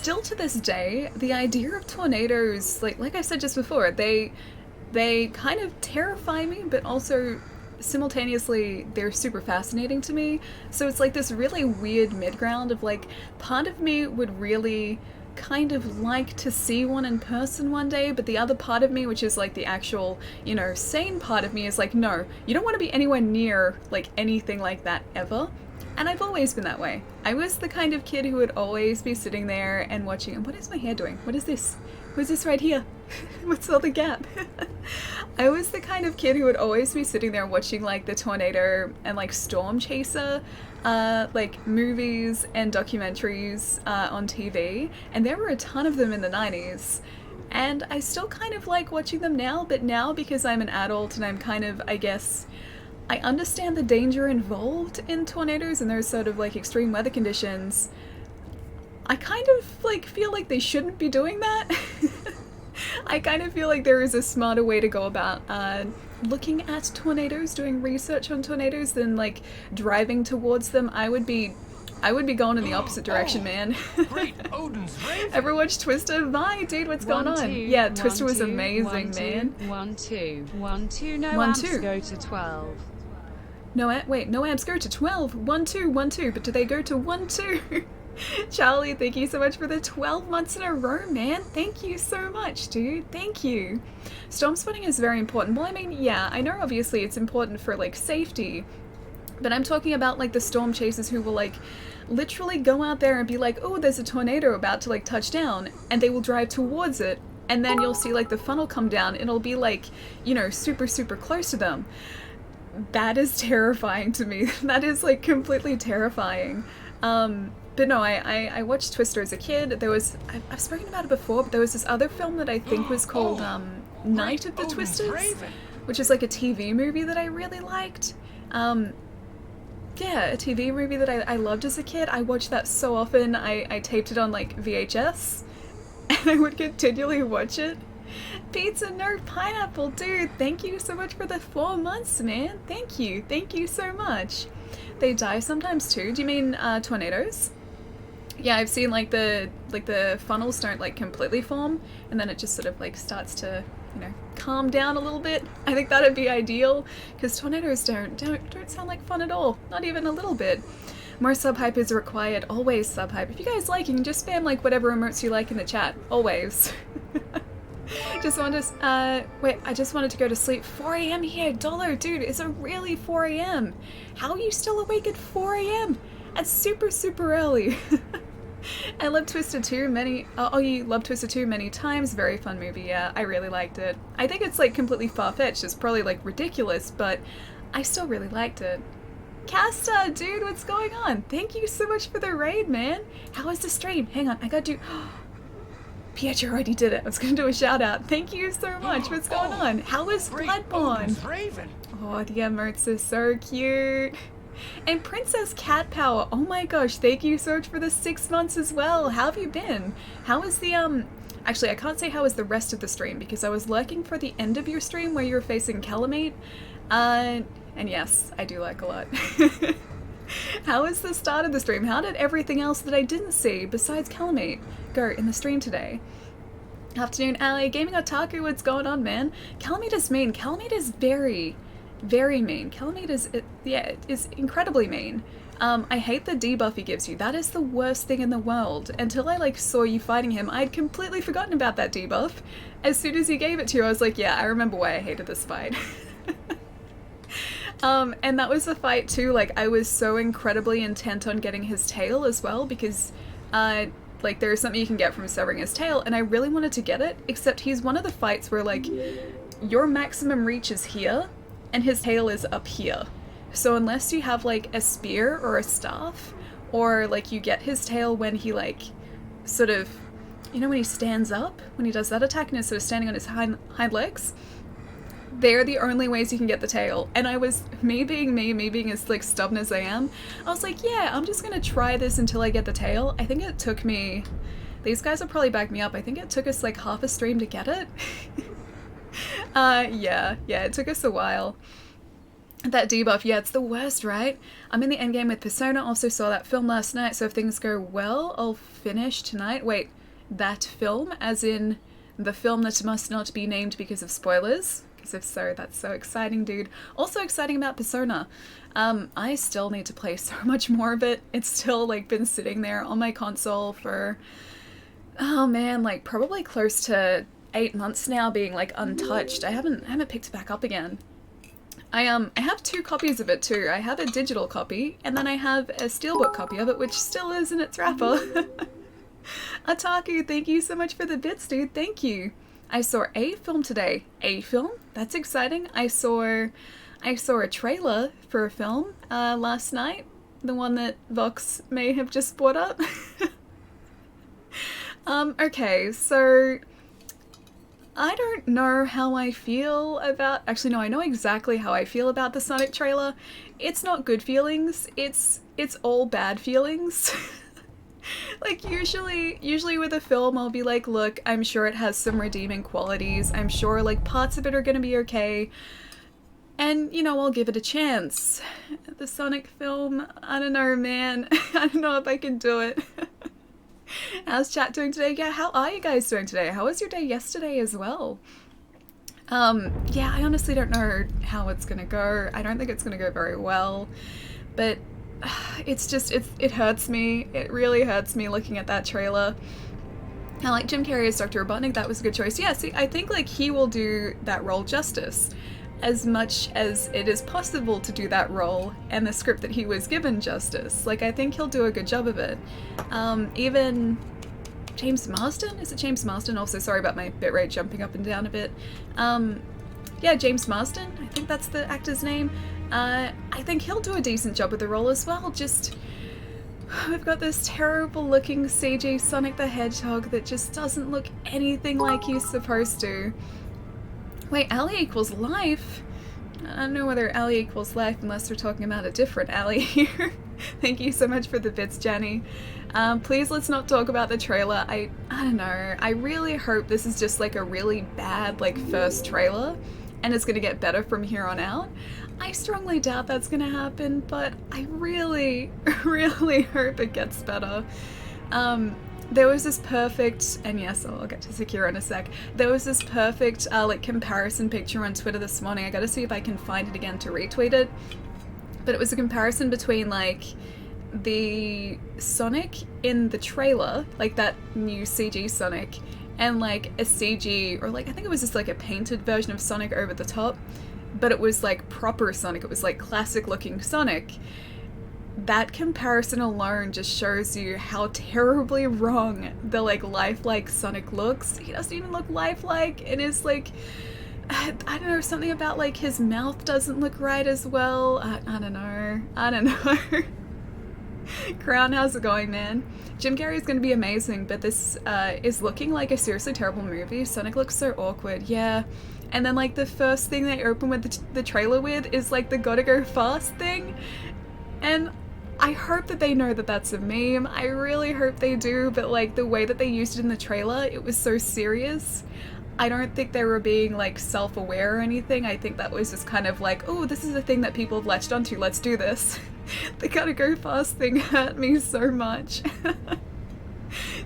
still to this day, the idea of tornadoes, like I said just before, they kind of terrify me, but also simultaneously they're super fascinating to me. So it's like this really weird mid-ground of like, part of me would really kind of like to see one in person one day, but the other part of me, which is like the actual, you know, sane part of me, is like, no, you don't want to be anywhere near like anything like that ever. And I've always been that way. I was the kind of kid who would always be sitting there and watching. And what is my hair doing? What is this? What's this right here? What's all the gap? I was the kind of kid who would always be sitting there watching like the tornado and like storm chaser like movies and documentaries on TV, and there were a ton of them in the 90s. And I still kind of like watching them now, but now because I'm an adult and I'm kind of, I guess, I understand the danger involved in tornadoes and those sort of like extreme weather conditions, I kind of like feel like they shouldn't be doing that. I kind of feel like there is a smarter way to go about looking at tornadoes, doing research on tornadoes, than like driving towards them. I would be going in the opposite direction, man. Great Odin's raven. Ever watch Twister? My dude, what's going on? Yeah, Twister was amazing, man. 1 2 1 2. No 1 amps 2 go to 12. No, wait, no amps go to 12. 1 2 1 2, but do they go to 1 2? Charlie, thank you so much for the 12 months in a row, man. Thank you so much, dude. Thank you. Storm spotting is very important. Well, I mean, yeah, I know obviously it's important for like safety, but I'm talking about like the storm chasers who will like literally go out there and be like, oh, there's a tornado about to like touch down, and they will drive towards it, and then you'll see like the funnel come down and it'll be like, you know, super, super close to them. That is terrifying to me. That is like completely terrifying. But no, I watched Twister as a kid. There was, I've spoken about it before, but there was this other film that I think was called Night of the Twisters, which is like a TV movie that I really liked. Yeah, a TV movie that I loved as a kid. I watched that so often. I taped it on like VHS, and I would continually watch it. Pizza no pineapple, dude. Thank you so much for the 4 months, man. Thank you so much. They die sometimes too. Do you mean tornadoes? Yeah, I've seen like the funnels don't like completely form, and then it just sort of like starts to, you know, calm down a little bit. I think that'd be ideal, because tornadoes don't sound like fun at all, not even a little bit. More subhype is required. Always subhype. If you guys like, you can just spam like whatever emotes you like in the chat. Always. Just wanted to, wait, I just wanted to go to sleep. 4 a.m. here, Dollar, dude, it's a really 4 a.m. How are you still awake at 4 a.m.? That's super, super early. I love Twister 2 many, oh, you love Twister 2 many times. Very fun movie, yeah, I really liked it. I think it's like completely far-fetched, it's probably like ridiculous, but I still really liked it. Casta, dude, what's going on? Thank you so much for the raid, man. How was the stream? Hang on, I gotta do... Pietro already did it. I was going to do a shout out. Thank you so much. What's going on? How was Bloodborne? Oh, the emotes are so cute. And Princess Cat Power. Oh my gosh, thank you so much for the 6 months as well. How have you been? How was the, actually, I can't say how was the rest of the stream, because I was lurking for the end of your stream where you were facing Calamate. And yes, I do like a lot. How was the start of the stream? How did everything else that I didn't see, besides Calamate, go in the stream today? Afternoon, Ali. Gaming Otaku, what's going on, man? Calamate is mean. Calamate is very, very mean. Calamate is, yeah, is incredibly mean. I hate the debuff he gives you. That is the worst thing in the world. Until I, like, saw you fighting him, I'd completely forgotten about that debuff. As soon as he gave it to you, I was like, yeah, I remember why I hated this fight. And that was the fight too, like, I was so incredibly intent on getting his tail as well, because, like, there's something you can get from severing his tail, and I really wanted to get it, except he's one of the fights where, like, your maximum reach is here, and his tail is up here. So unless you have, like, a spear or a staff, or, like, you get his tail when he, like, sort of, you know, when he stands up, when he does that attack and is sort of standing on his hind legs, they're the only ways you can get the tail. And I was, me being as like stubborn as I am, I was like, yeah, I'm just gonna try this until I get the tail. I think it took me, these guys will probably back me up, I think it took us like half a stream to get it. Yeah, it took us a while. That debuff, yeah, it's the worst, right? I'm in the endgame with Persona, also saw that film last night, so if things go well, I'll finish tonight. Wait, that film, as in the film that must not be named because of spoilers? Because if so, that's so exciting, dude. Also exciting about Persona. I still need to play so much more of it. It's still, like, been sitting there on my console for, oh man, like, probably close to 8 months now, being, like, untouched. I haven't picked it back up again. I have 2 copies of it too. I have a digital copy, and then I have a steelbook copy of it, which still is in its wrapper. Ataku, thank you so much for the bits, dude. Thank you. I saw a film today. A film? That's exciting. I saw a trailer for a film last night. The one that Vox may have just brought up. Okay, so I don't know how I feel about... Actually, no, I know exactly how I feel about the Sonic trailer. It's not good feelings. It's all bad feelings. Like, usually with a film, I'll be like, look, I'm sure it has some redeeming qualities. I'm sure, like, parts of it are gonna be okay. And, you know, I'll give it a chance. The Sonic film, I don't know, man. I don't know if I can do it. How's chat doing today? Yeah, how are you guys doing today? How was your day yesterday as well? Yeah, I honestly don't know how it's gonna go. I don't think it's gonna go very well, but it's just, it hurts me. It really hurts me looking at that trailer. I like Jim Carrey as Dr. Robotnik. That was a good choice. Yeah, see, I think, like, he will do that role justice. As much as it is possible to do that role and the script that he was given justice. Like, I think he'll do a good job of it. Even James Marsden? Is it James Marsden? Also, sorry about my bitrate jumping up and down a bit. Yeah, James Marsden, I think that's the actor's name. I think he'll do a decent job with the role as well. Just, we've got this terrible looking CG Sonic the Hedgehog that just doesn't look anything like he's supposed to. Wait, Ali equals life? I don't know whether Ali equals life unless we're talking about a different Ali here. Thank you so much for the bits, Jenny. Please let's not talk about the trailer. I don't know. I really hope this is just like a really bad like first trailer and it's gonna get better from here on out. I strongly doubt that's gonna happen, but I really, really hope it gets better. There was this perfect, and yes, I'll get to Sekiro in a sec. There was this perfect like comparison picture on Twitter this morning. I gotta see if I can find it again to retweet it. But it was a comparison between like the Sonic in the trailer, like that new CG Sonic, and like a CG, or like I think it was just like a painted version of Sonic over the top, but it was like proper Sonic. It was like classic looking Sonic. That comparison alone just shows you how terribly wrong the like lifelike Sonic looks. He doesn't even look lifelike. It is like, I don't know, something about like his mouth doesn't look right as well. I don't know. Crown, how's it going, man? Jim Carrey is going to be amazing, but this is looking like a seriously terrible movie. Sonic looks so awkward, yeah. And then like the first thing they open with the trailer with is like the gotta go fast thing. And I hope that they know that that's a meme. I really hope they do, but like the way that they used it in the trailer, it was so serious. I don't think they were being like self-aware or anything. I think that was just kind of like, oh, this is a thing that people have latched onto, let's do this. The gotta go fast thing hurt me so much.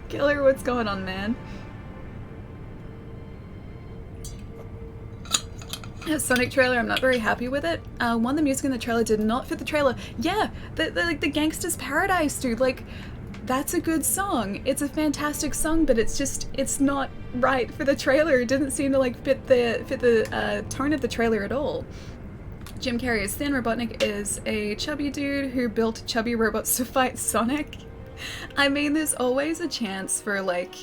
Killer, what's going on, man? Sonic trailer, I'm not very happy with it. One, the music in the trailer did not fit the trailer. Yeah, like the Gangsta's Paradise, dude, like, that's a good song. It's a fantastic song, but it's just, it's not right for the trailer. It didn't seem to like fit the tone of the trailer at all. Jim Carrey is thin, Robotnik is a chubby dude who built chubby robots to fight Sonic. I mean, there's always a chance for like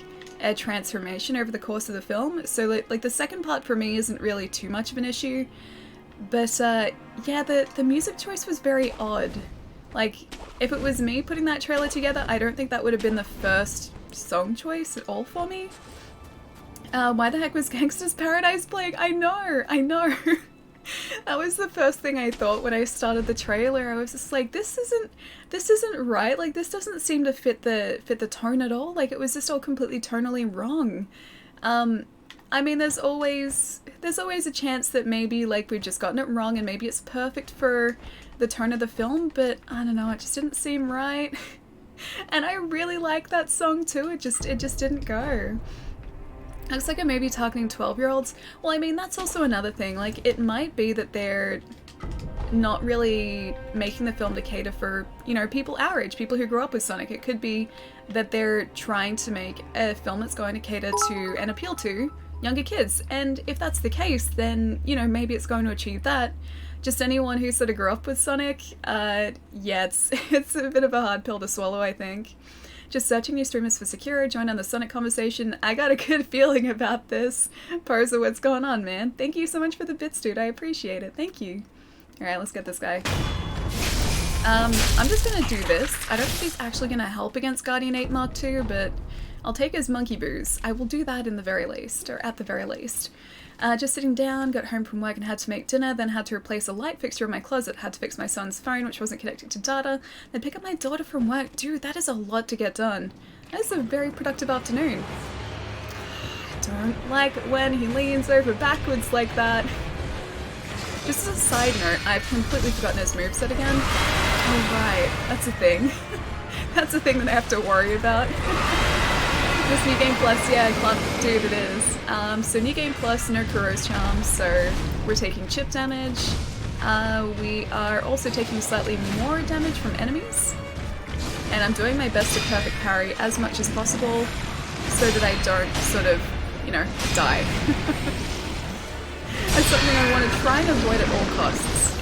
a transformation over the course of the film, so like the second part for me isn't really too much of an issue, but yeah, the music choice was very odd. Like, if it was me putting that trailer together, I don't think that would have been the first song choice at all for me. Why the heck was Gangsta's Paradise playing? I know. That was the first thing I thought when I started the trailer. I was just like, this isn't right. Like, this doesn't seem to fit the tone at all. Like, it was just all completely tonally wrong. I mean, there's always a chance that maybe like we've just gotten it wrong and maybe it's perfect for the tone of the film, but I don't know, it just didn't seem right. And I really like that song too, it just didn't go. Looks like I may be targeting 12-year-olds. Well, I mean, that's also another thing. Like, it might be that they're not really making the film to cater for, you know, people our age, people who grew up with Sonic. It could be that they're trying to make a film that's going to cater to and appeal to younger kids. And if that's the case, then, you know, maybe it's going to achieve that. Just anyone who sort of grew up with Sonic, yeah, it's a bit of a hard pill to swallow, I think. Just searching new streamers for Sekiro, join on the Sonic conversation. I got a good feeling about this. Poser, what's going on, man? Thank you so much for the bits, dude. I appreciate it. Thank you. Alright, let's get this guy. I'm just gonna do this. I don't think he's actually gonna help against Guardian 8 Mark II, but I'll take his monkey booze. I will do that in the very least, or at the very least. Just sitting down, got home from work and had to make dinner, then had to replace a light fixture in my closet, had to fix my son's phone which wasn't connected to data, then pick up my daughter from work. Dude, that is a lot to get done. That is a very productive afternoon. I don't like it when he leans over backwards like that. Just as a side note, I've completely forgotten his moveset again. Oh right, that's a thing. That's a thing that I have to worry about. This New Game Plus, yeah, club, dude, it is. So New Game Plus, no Kuro's Charms, so we're taking chip damage. We are also taking slightly more damage from enemies. And I'm doing my best to perfect parry as much as possible so that I don't sort of, you know, die. That's something I want to try and avoid at all costs.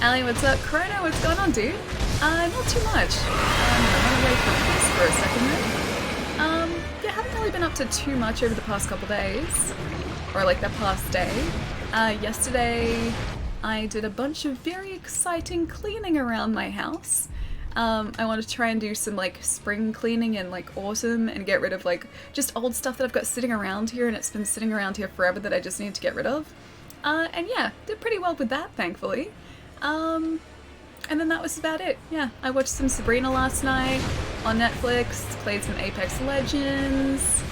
Ali, what's up? Chrono, what's going on, dude? Not too much. I'm gonna run away from this for a second there. Yeah, haven't really been up to too much over the past couple days. Or like the past day. Yesterday, I did a bunch of very exciting cleaning around my house. I want to try and do some like spring cleaning in like autumn and get rid of like just old stuff that I've got sitting around here and it's been sitting around here forever that I just need to get rid of. And yeah, did pretty well with that, thankfully. And then that was about it. Yeah, I watched some Sabrina last night on Netflix, played some Apex Legends,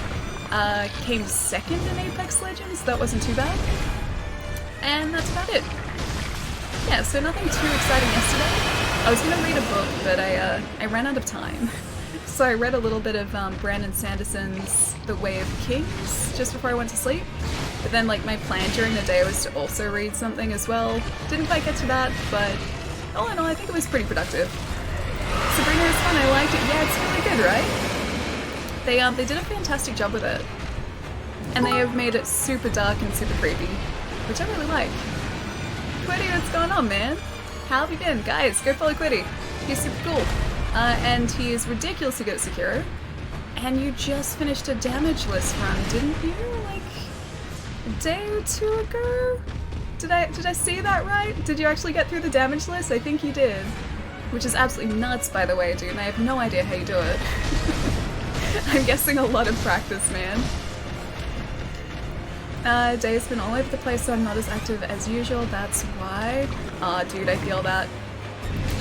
came second in Apex Legends, that wasn't too bad. And that's about it. Yeah, so nothing too exciting yesterday. I was gonna read a book, but I ran out of time. So I read a little bit of Brandon Sanderson's The Way of Kings just before I went to sleep. But then like my plan during the day was to also read something as well. Didn't quite get to that, but all in all I think it was pretty productive. Sabrina is fun, I liked it. Yeah, it's really good, right? They did a fantastic job with it. And they have made it super dark and super creepy, which I really like. Quiddy, what's going on, man? How have you been? Guys, go follow Quiddy. He's super cool. And he is ridiculously good at Sekiro. And you just finished a damage-less run, didn't you? Like a day or two ago? Did I see that right? Did you actually get through the damage list? I think you did. Which is absolutely nuts, by the way, dude, and I have no idea how you do it. I'm guessing a lot of practice, man. Day's been all over the place, so I'm not as active as usual, that's why. Aw, dude, I feel that.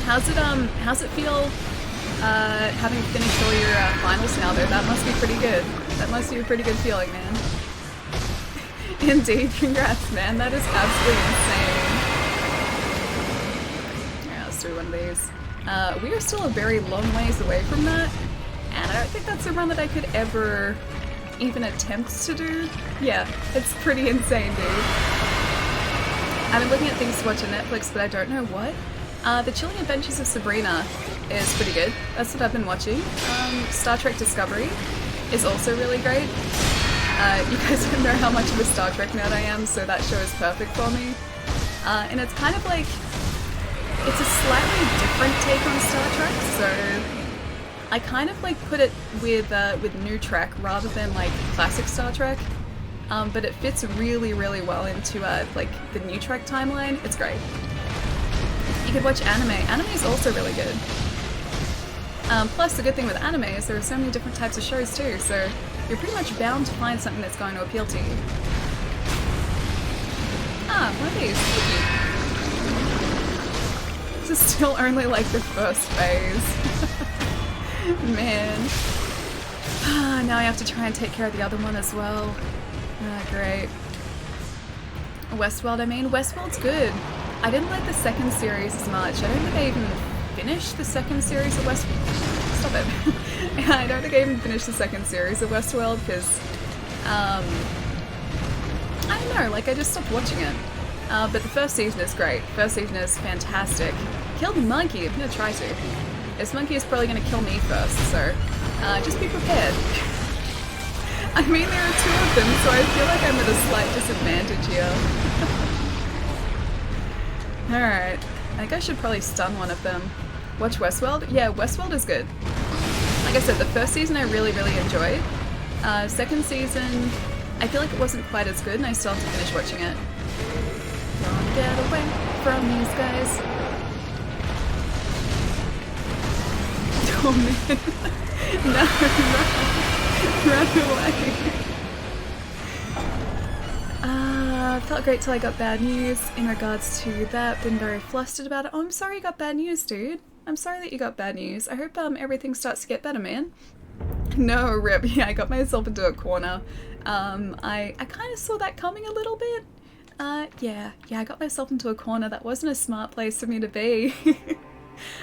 How's it feel, having finished all your, finals now, though? That must be pretty good. That must be a pretty good feeling, man. Indeed, congrats, man. That is absolutely insane. Yeah, let's do one of these. We are still a very long ways away from that, and I don't think that's a run that I could ever even attempt to do. Yeah, it's pretty insane, dude. I've been looking at things to watch on Netflix, but I don't know what. The Chilling Adventures of Sabrina is pretty good. That's what I've been watching. Star Trek Discovery is also really great. You guys don't know how much of a Star Trek nerd I am, so that show is perfect for me. And it's kind of like, it's a slightly different take on Star Trek, so I kind of like put it with new Trek rather than like classic Star Trek. But it fits really, really well into like the new Trek timeline. It's great. You could watch anime. Anime is also really good. Plus, the good thing with anime is there are so many different types of shows too, so you're pretty much bound to find something that's going to appeal to you. Ah, one of these. This is still only like the first phase. Man. now I have to try and take care of the other one as well. Great. Westworld, I mean. Westworld's good. I didn't like the second series as much. I don't think I even finished the second series of Westworld. Stop it. Yeah, I don't think I even finished the second series of Westworld because, I don't know, like I just stopped watching it. But the first season is great. First season is fantastic. Killed the monkey. I'm gonna try to. This monkey is probably gonna kill me first, so just be prepared. I mean, there are two of them, so I feel like I'm at a slight disadvantage here. Alright. I think I should probably stun one of them. Watch Westworld? Yeah, Westworld is good. Like I said, the first season I really, really enjoyed. Second season, I feel like it wasn't quite as good, and I still have to finish watching it. Don't get away from these guys. Oh man. No, run away. Felt great till I got bad news in regards to that. Been very flustered about it. Oh, I'm sorry you got bad news, dude. I'm sorry that you got bad news. I hope everything starts to get better, man. No, rip. Yeah, I got myself into a corner. I kind of saw that coming a little bit. Yeah, I got myself into a corner. That wasn't a smart place for me to be.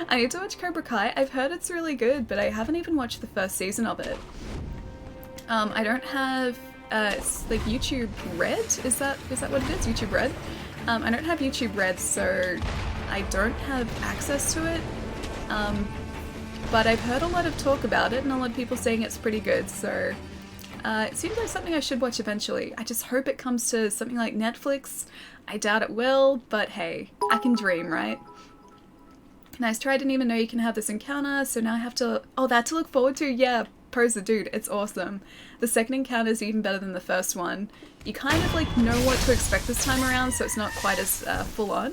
I need to watch Cobra Kai. I've heard it's really good, but I haven't even watched the first season of it. I don't have like YouTube Red. Is that what it is? YouTube Red. I don't have YouTube Red, so I don't have access to it. But I've heard a lot of talk about it, and a lot of people saying it's pretty good. So it seems like something I should watch eventually. I just hope it comes to something like Netflix. I doubt it will, but hey, I can dream, right? Nice try, I didn't even know you can have this encounter, so now I have to... Oh, that to look forward to? Yeah, Poser, dude, it's awesome. The second encounter is even better than the first one. You kind of, like, know what to expect this time around, so it's not quite as full on.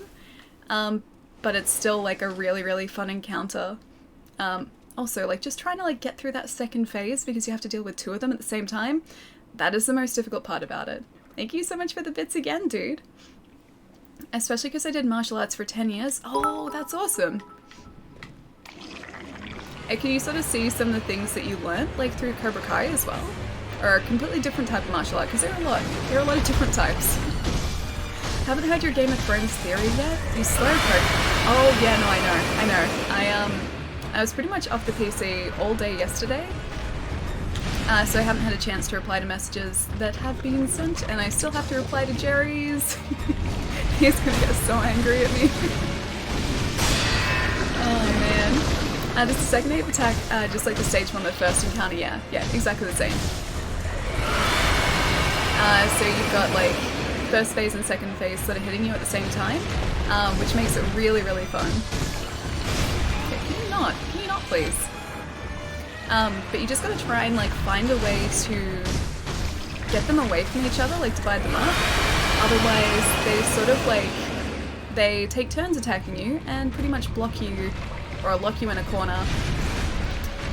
But it's still, like, a really, really fun encounter. Also, like, just trying to, like, get through that second phase, because you have to deal with two of them at the same time, that is the most difficult part about it. Thank you so much for the bits again, dude. Especially because I did martial arts for 10 years. Oh, that's awesome. Can you sort of see some of the things that you learnt, like through Cobra Kai as well? Or a completely different type of martial art? Because there are a lot. There are a lot of different types. Haven't heard your Game of Thrones theory yet? You slowpoke. Oh yeah, no, I know. I was pretty much off the PC all day yesterday. So I haven't had a chance to reply to messages that have been sent, and I still have to reply to Jerry's. He's gonna get so angry at me. Oh man. Does the second ape attack just like the stage one of the first encounter? Yeah, exactly the same. So you've got like first phase and second phase sort of hitting you at the same time, which makes it really, really fun. Okay, can you not please? But you just gotta try and like find a way to get them away from each other, like divide them up. Otherwise, they sort of like, they take turns attacking you and pretty much block you or lock you in a corner.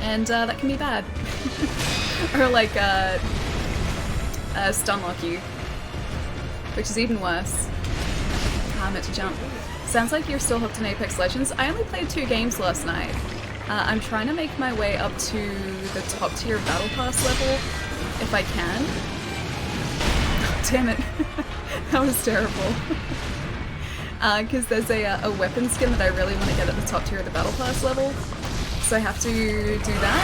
And that can be bad. Or like stun lock you, which is even worse. I meant to jump. Sounds like you're still hooked in Apex Legends. I only played 2 games last night. I'm trying to make my way up to the top tier Battle Pass level, if I can. Oh, damn it. That was terrible. Because there's a weapon skin that I really want to get at the top tier of the Battle Pass level. So I have to do that.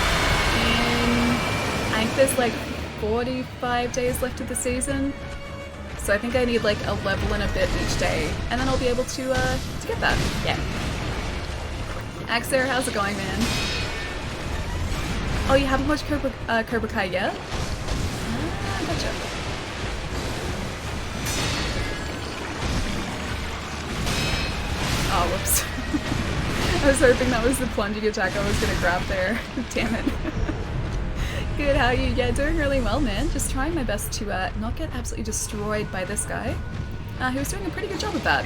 And I think there's like 45 days left of the season. So I think I need like a level and a bit each day. And then I'll be able to get that. Yeah. Axer, how's it going, man? Oh, you haven't watched Cobra Kai yet? Gotcha. Oh, whoops. I was hoping that was the plunging attack I was gonna grab there. Damn it. Good, how are you? Yeah, doing really well, man. Just trying my best to not get absolutely destroyed by this guy. He was doing a pretty good job of that.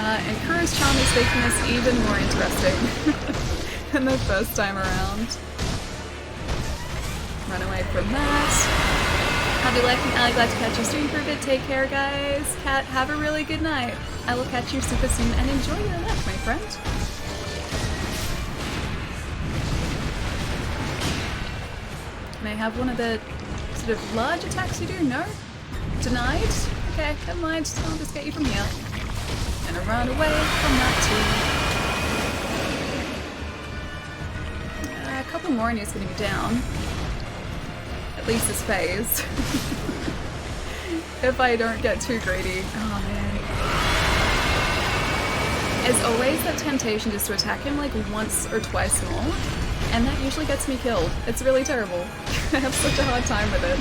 And Kuro's charm is making this even more interesting than the first time around. Run away from that. I'll be liking Ali, glad to catch you stream for a bit. Take care, guys. Kat, have a really good night. I will catch you super soon and enjoy your life, my friend. have one of the sort of large attacks you do? No? Denied? Okay, never mind. I'll just get you from here. And I run away from that too. A couple more and he's gonna be down. At least this phase. If I don't get too greedy. Oh man. As always, that temptation is to attack him like once or twice more, and that usually gets me killed. It's really terrible. I have such a hard time with it.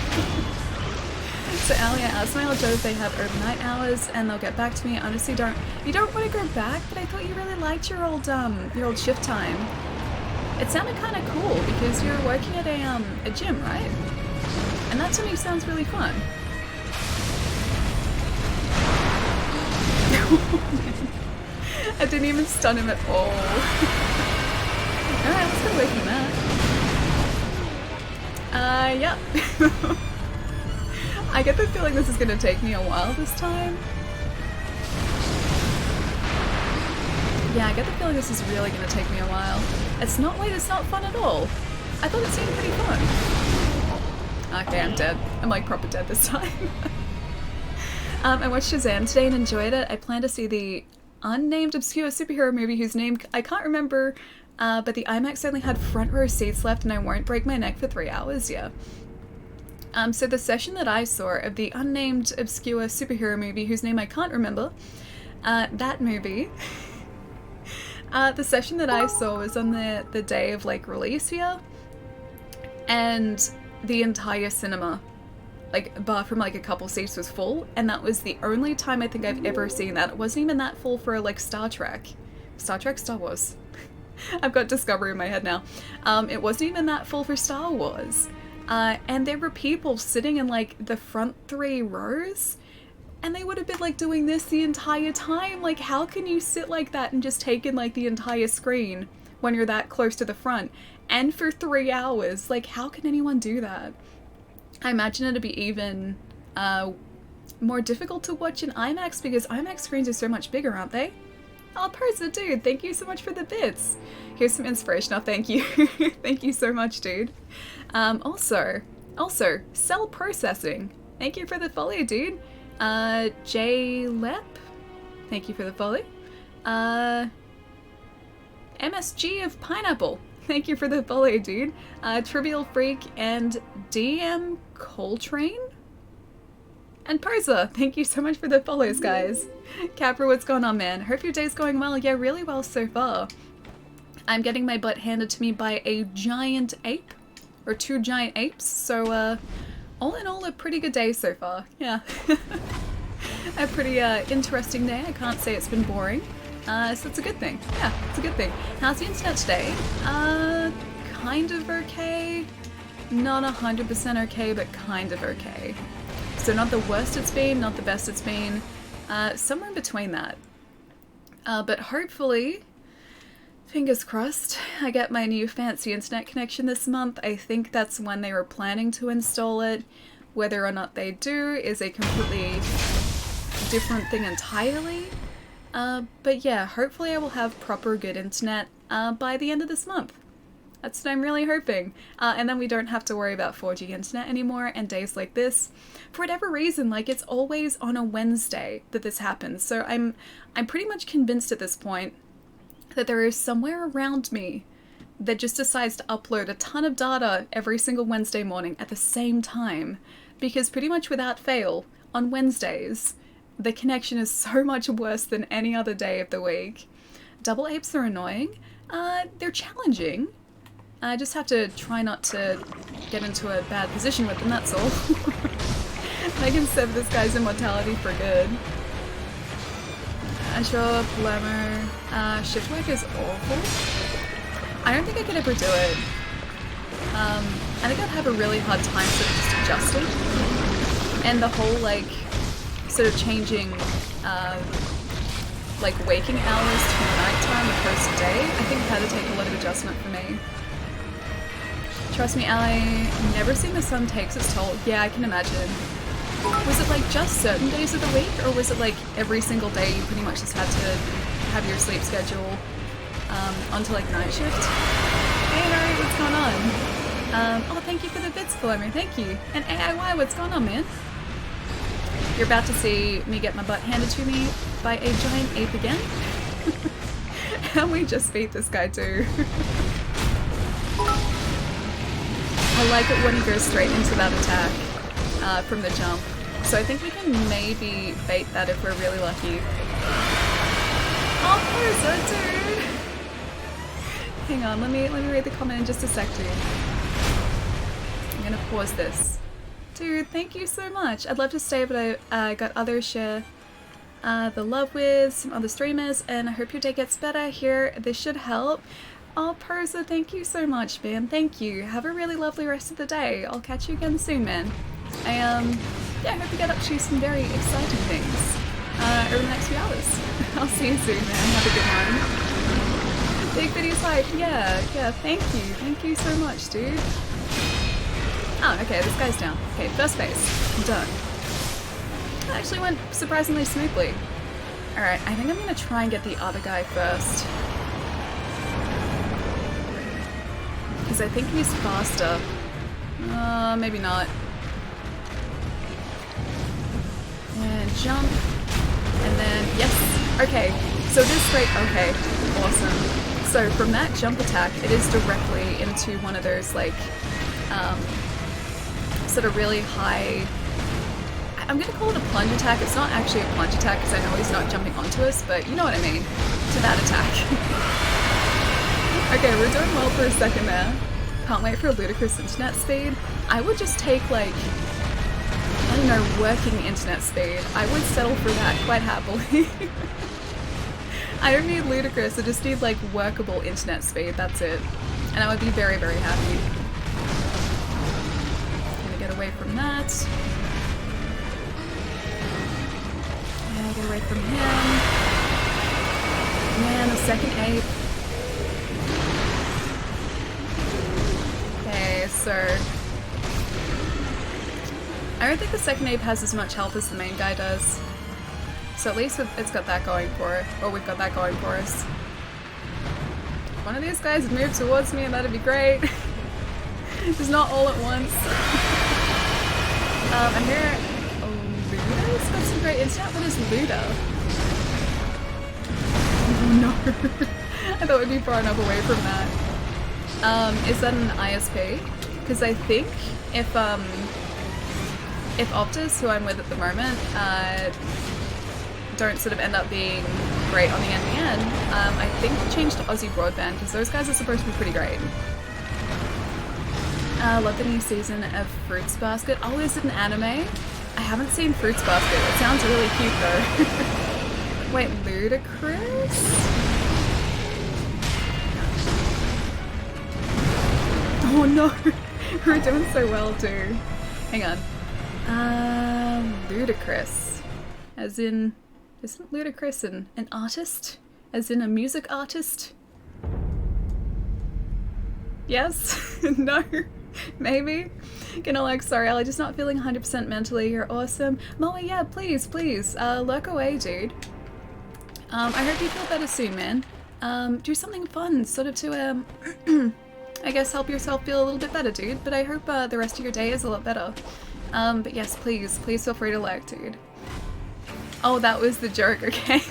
So Ali, I asked my old job if they have overnight hours, and they'll get back to me. Honestly, you don't want to go back, but I thought you really liked your old shift time. It sounded kind of cool because you're working at a gym, right? And that to me sounds really fun. I didn't even stun him at all. Alright, let's get away from that. Yeah. I get the feeling this is gonna take me a while this time. Yeah, I get the feeling this is really gonna take me a while. It's not fun at all. I thought it seemed pretty fun. Okay, I'm dead. I'm like proper dead this time. I watched Shazam today and enjoyed it. I plan to see the unnamed obscure superhero movie whose name I can't remember, but the IMAX only had front row seats left and I won't break my neck for 3 hours, yeah. So the session that I saw of the unnamed obscure superhero movie whose name I can't remember, that movie, the session that I saw was on the day of like release here, and the entire cinema, like bar from like a couple seats, was full, and that was the only time I think I've ever seen that. It wasn't even that full for like Star Wars. I've got Discovery in my head now. It wasn't even that full for Star Wars. And there were people sitting in like the front 3 rows, and they would have been like doing this the entire time. Like, how can you sit like that and just take in like the entire screen when you're that close to the front? And for 3 hours, like, how can anyone do that? I imagine it'd be even more difficult to watch in IMAX because IMAX screens are so much bigger, aren't they? Oh, Persa, dude, thank you so much for the bits. Here's some inspiration. Oh, thank you. Thank you so much, dude. Also, cell processing. Thank you for the follow, dude. J Lep, thank you for the follow. MSG of Pineapple, thank you for the follow, dude. Trivial Freak and DM Coltrane. And Persa, thank you so much for the follows, guys. Capra, what's going on, man? Hope your day's going well. Yeah, really well so far. I'm getting my butt handed to me by a giant ape, or 2 giant apes, so all in all, a pretty good day so far. Yeah. A pretty interesting day. I can't say it's been boring, so it's a good thing. Yeah, it's a good thing. How's the internet today? Kind of okay. Not 100% okay, but kind of okay. So not the worst it's been, not the best it's been, somewhere in between that. But hopefully, fingers crossed, I get my new fancy internet connection this month. I think that's when they were planning to install it. Whether or not they do is a completely different thing entirely. But yeah, hopefully I will have proper good internet by the end of this month. That's what I'm really hoping. And then we don't have to worry about 4G internet anymore, and days like this, for whatever reason, like, it's always on a Wednesday that this happens. So I'm pretty much convinced at this point that there is somewhere around me that just decides to upload a ton of data every single Wednesday morning at the same time. Because pretty much without fail, on Wednesdays, the connection is so much worse than any other day of the week. Double apes are annoying. They're challenging. I just have to try not to get into a bad position with them, that's all. I can save this guy's immortality for good. Sure, Blemmer. Shift work is awful. I don't think I could ever do it. I think I'd have a really hard time sort of just adjusting. And the whole, like, sort of changing, like, waking hours to nighttime opposed to day, I think it had to take a lot of adjustment for me. Trust me, Ally, never seen the sun takes its toll. Yeah, I can imagine. Was it like just certain days of the week, or was it like every single day you pretty much just had to have your sleep schedule onto like night shift? Hey Mary, what's going on? Oh, thank you for the bits, Paloma, thank you. And AIY, what's going on, man? You're about to see me get my butt handed to me by a giant ape again. And we just beat this guy too. I like it when he goes straight into that attack from the jump. So I think we can maybe bait that if we're really lucky. Oh, Persa, dude! Hang on, let me read the comment in just a sec, dude. I'm gonna pause this. Dude, thank you so much. I'd love to stay, but I got others share the love with some other streamers, and I hope your day gets better. Here, this should help. Oh, Persa, thank you so much, man. Thank you. Have a really lovely rest of the day. I'll catch you again soon, man. Yeah, I hope you get up to some very exciting things over the next few hours. I'll see you soon, man. Have a good one. Big video's like, yeah, thank you. Thank you so much, dude. Oh, okay, this guy's down. Okay, first base. Done. That actually went surprisingly smoothly. Alright, I think I'm gonna try and get the other guy first. Because I think he's faster. Maybe not. And jump. And then, yes. Okay, so it is straight. Okay, awesome. So from that jump attack, it is directly into one of those, like, sort of really high... I'm gonna call it a plunge attack. It's not actually a plunge attack because I know he's not jumping onto us, but you know what I mean. To that attack. Okay, we're doing well for a second there. Can't wait for a ludicrous internet speed. I would just take, like, I don't know, working internet speed. I would settle for that quite happily. I don't need ludicrous, I just need, like, workable internet speed, that's it. And I would be very, very happy. Gonna get away from that. Yeah, get away from him. Man, the second ape. Okay, so... I don't think the second ape has as much health as the main guy does. So at least it's got that going for it. Or we've got that going for us. If one of these guys move towards me, that'd be great. Just not all at once. I hear... Oh, Luda's got some great internet. What is Luda? Oh no. I thought we'd be far enough away from that. Is that an ISP? Because I think if Optus, who I'm with at the moment, don't sort of end up being great on the NBN, I think we'll change to Aussie Broadband because those guys are supposed to be pretty great. Love the new season of Fruits Basket. Oh, is it an anime? I haven't seen Fruits Basket. It sounds really cute though. Wait, ludicrous? Oh no! We're doing so well too. Hang on. Ludicrous. As in... Isn't Ludicrous an artist? As in a music artist? Yes? No? Maybe? Gonna like, sorry, I'm just not feeling 100% mentally. You're awesome. Moa, yeah, please. Lurk away, dude. I hope you feel better soon, man. Do something fun, sort of to, I guess help yourself feel a little bit better, dude. But I hope the rest of your day is a lot better. But yes, please feel free to lurk, dude. Oh, that was the joke, okay.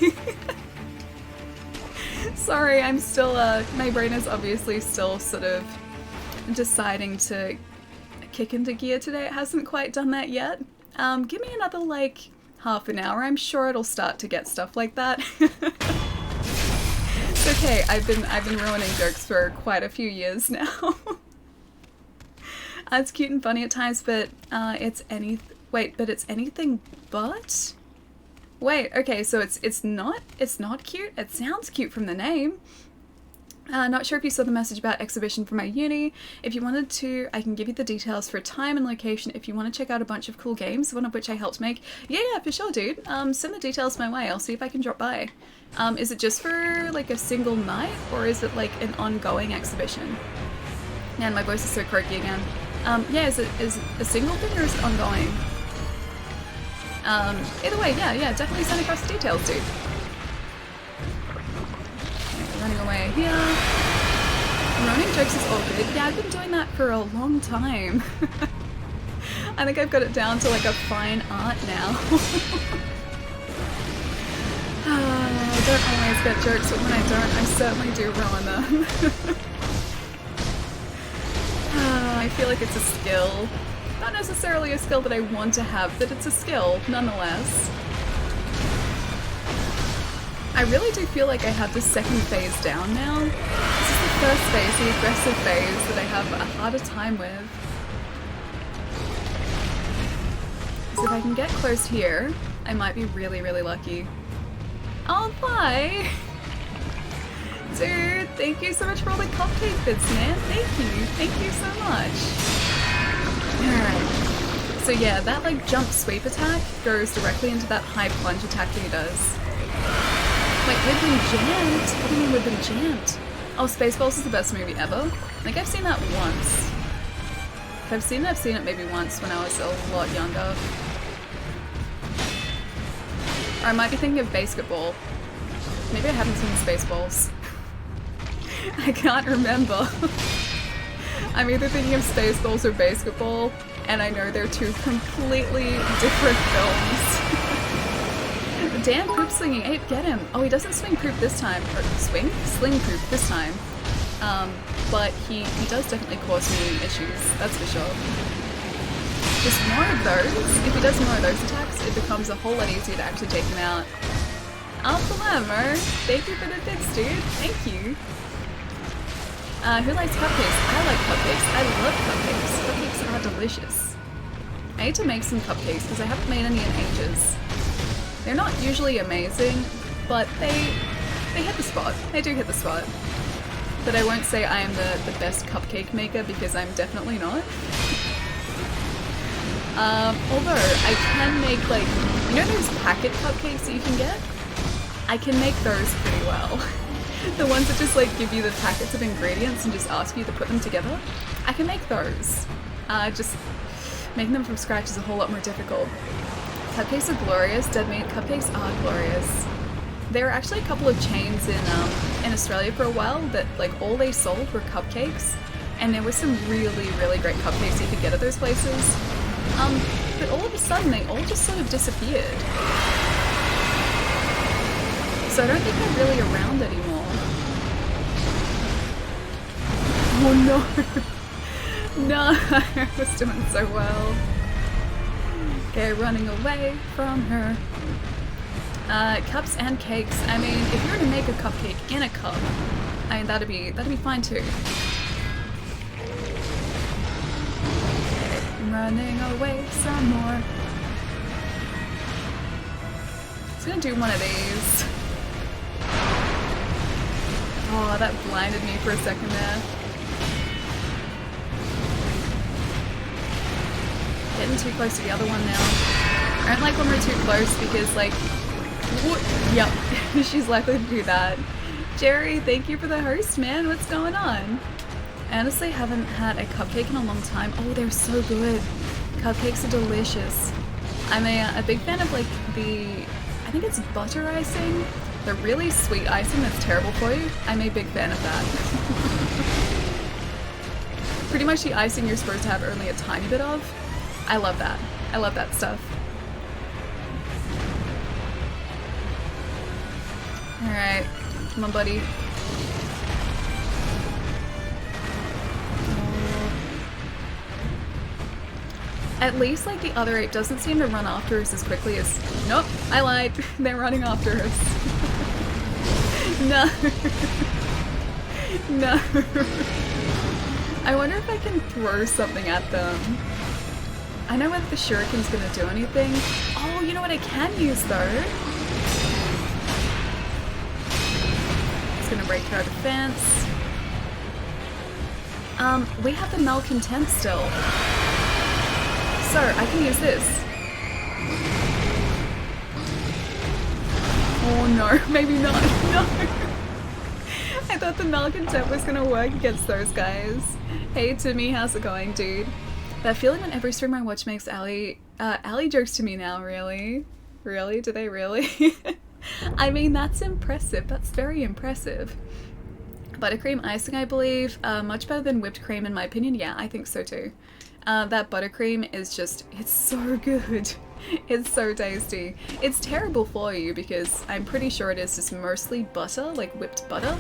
Sorry, I'm still, my brain is obviously still sort of deciding to kick into gear today. It hasn't quite done that yet. Give me another, like, half an hour. I'm sure it'll start to get stuff like that. It's okay, I've been ruining jokes for quite a few years now. It's cute and funny at times, but it's anything but? Wait, okay, so it's not cute? It sounds cute from the name. Not sure if you saw the message about exhibition from my uni. If you wanted to, I can give you the details for time and location if you want to check out a bunch of cool games, one of which I helped make. Yeah, for sure, dude. Send the details my way. I'll see if I can drop by. Is it just for, like, a single night, or is it, like, an ongoing exhibition? Man, my voice is so croaky again. Yeah, is it a single thing, or is it ongoing? Either way, yeah, definitely send across the details, dude. Okay, running away here. Running jokes is all good. Yeah, I've been doing that for a long time. I think I've got it down to like a fine art now. I don't always get jokes, but when I don't, I certainly do ruin them. I feel like it's a skill. Not necessarily a skill that I want to have, but it's a skill, nonetheless. I really do feel like I have the second phase down now. This is the first phase, the aggressive phase, that I have a harder time with. So if I can get close here, I might be really, really lucky. Oh, bye! Dude, thank you so much for all the cupcake bits, man. Thank you so much. Alright. So yeah, that like jump sweep attack goes directly into that high plunge attack that he does. Wait, we've been jammed? What do you mean we've been jammed? Oh, Spaceballs is the best movie ever? I think I've seen that once. If I've seen it maybe once when I was a lot younger. Or I might be thinking of Basketball. Maybe I haven't seen Spaceballs. I can't remember. I'm either thinking of Spaceballs or Basketball, and I know they're two completely different films. Damn, poop slinging ape, get him! Oh, he doesn't swing poop this time. Or swing? Sling poop this time. But he does definitely cause me issues, that's for sure. Just more of those. If he does more of those attacks, it becomes a whole lot easier to actually take him out. Alphalammer, thank you for the bits, dude. Thank you. Who likes cupcakes? I like cupcakes. I love cupcakes. Cupcakes are delicious. I need to make some cupcakes because I haven't made any in ages. They're not usually amazing, but they hit the spot. They do hit the spot. But I won't say I am the best cupcake maker because I'm definitely not. Although I can make like, you know those packet cupcakes that you can get? I can make those pretty well. The ones that just like give you the packets of ingredients and just ask you to put them together. I can make those. Just making them from scratch is a whole lot more difficult. Cupcakes are glorious. Dead meat cupcakes are glorious. There were actually a couple of chains in Australia for a while that like all they sold were cupcakes, and there were some really, really great cupcakes you could get at those places. But all of a sudden they all just sort of disappeared. So I don't think they're really around anymore. Oh no! No! I was doing so well. Okay, running away from her. Cups and cakes. I mean, if you were to make a cupcake in a cup, I mean that'd be fine too. Okay, running away some more. Just gonna do one of these. Oh, that blinded me for a second there. Getting too close to the other one now. I don't like when we're too close because like, what? Yep, she's likely to do that. Jerry, thank you for the host, man. What's going on? I honestly haven't had a cupcake in a long time. Oh, they're so good. Cupcakes are delicious. I'm a big fan of like I think it's butter icing. The really sweet icing that's terrible for you. I'm a big fan of that. Pretty much the icing you're supposed to have only a tiny bit of. I love that. I love that stuff. Alright. Come on, buddy. At least, like, the other ape doesn't seem to run after us as quickly as... Nope, I lied. They're running after us. No. No. I wonder if I can throw something at them. I know if the shuriken's gonna do anything. Oh, you know what I can use, though? It's gonna break through our defense. We have the malcontent still. So, I can use this. Oh no, maybe not. No! I thought the malcontent was gonna work against those guys. Hey Timmy, how's it going, dude? That feeling when every stream I watch makes Ali jokes to me now, really? Really? Do they really? I mean, that's impressive. That's very impressive. Buttercream icing, I believe. Much better than whipped cream in my opinion. Yeah, I think so too. That buttercream is just, it's so good. It's so tasty. It's terrible for you because I'm pretty sure it is just mostly butter, like whipped butter.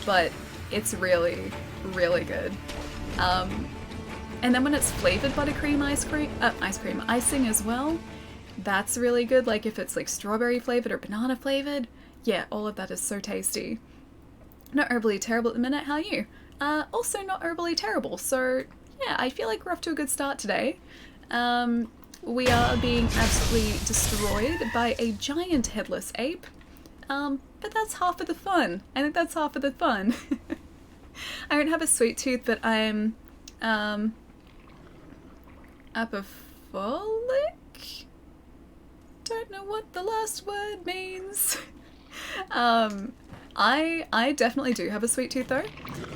But it's really, really good. And then when it's flavored buttercream icing as well, that's really good. Like if it's like strawberry flavored or banana flavored, yeah, all of that is so tasty. Not overly terrible at the minute, how are you? Also not overly terrible, so yeah, I feel like we're off to a good start today. We are being absolutely destroyed by a giant headless ape, but that's half of the fun. I think that's half of the fun. I don't have a sweet tooth, but I'm apapholic? Don't know what the last word means. I definitely do have a sweet tooth though.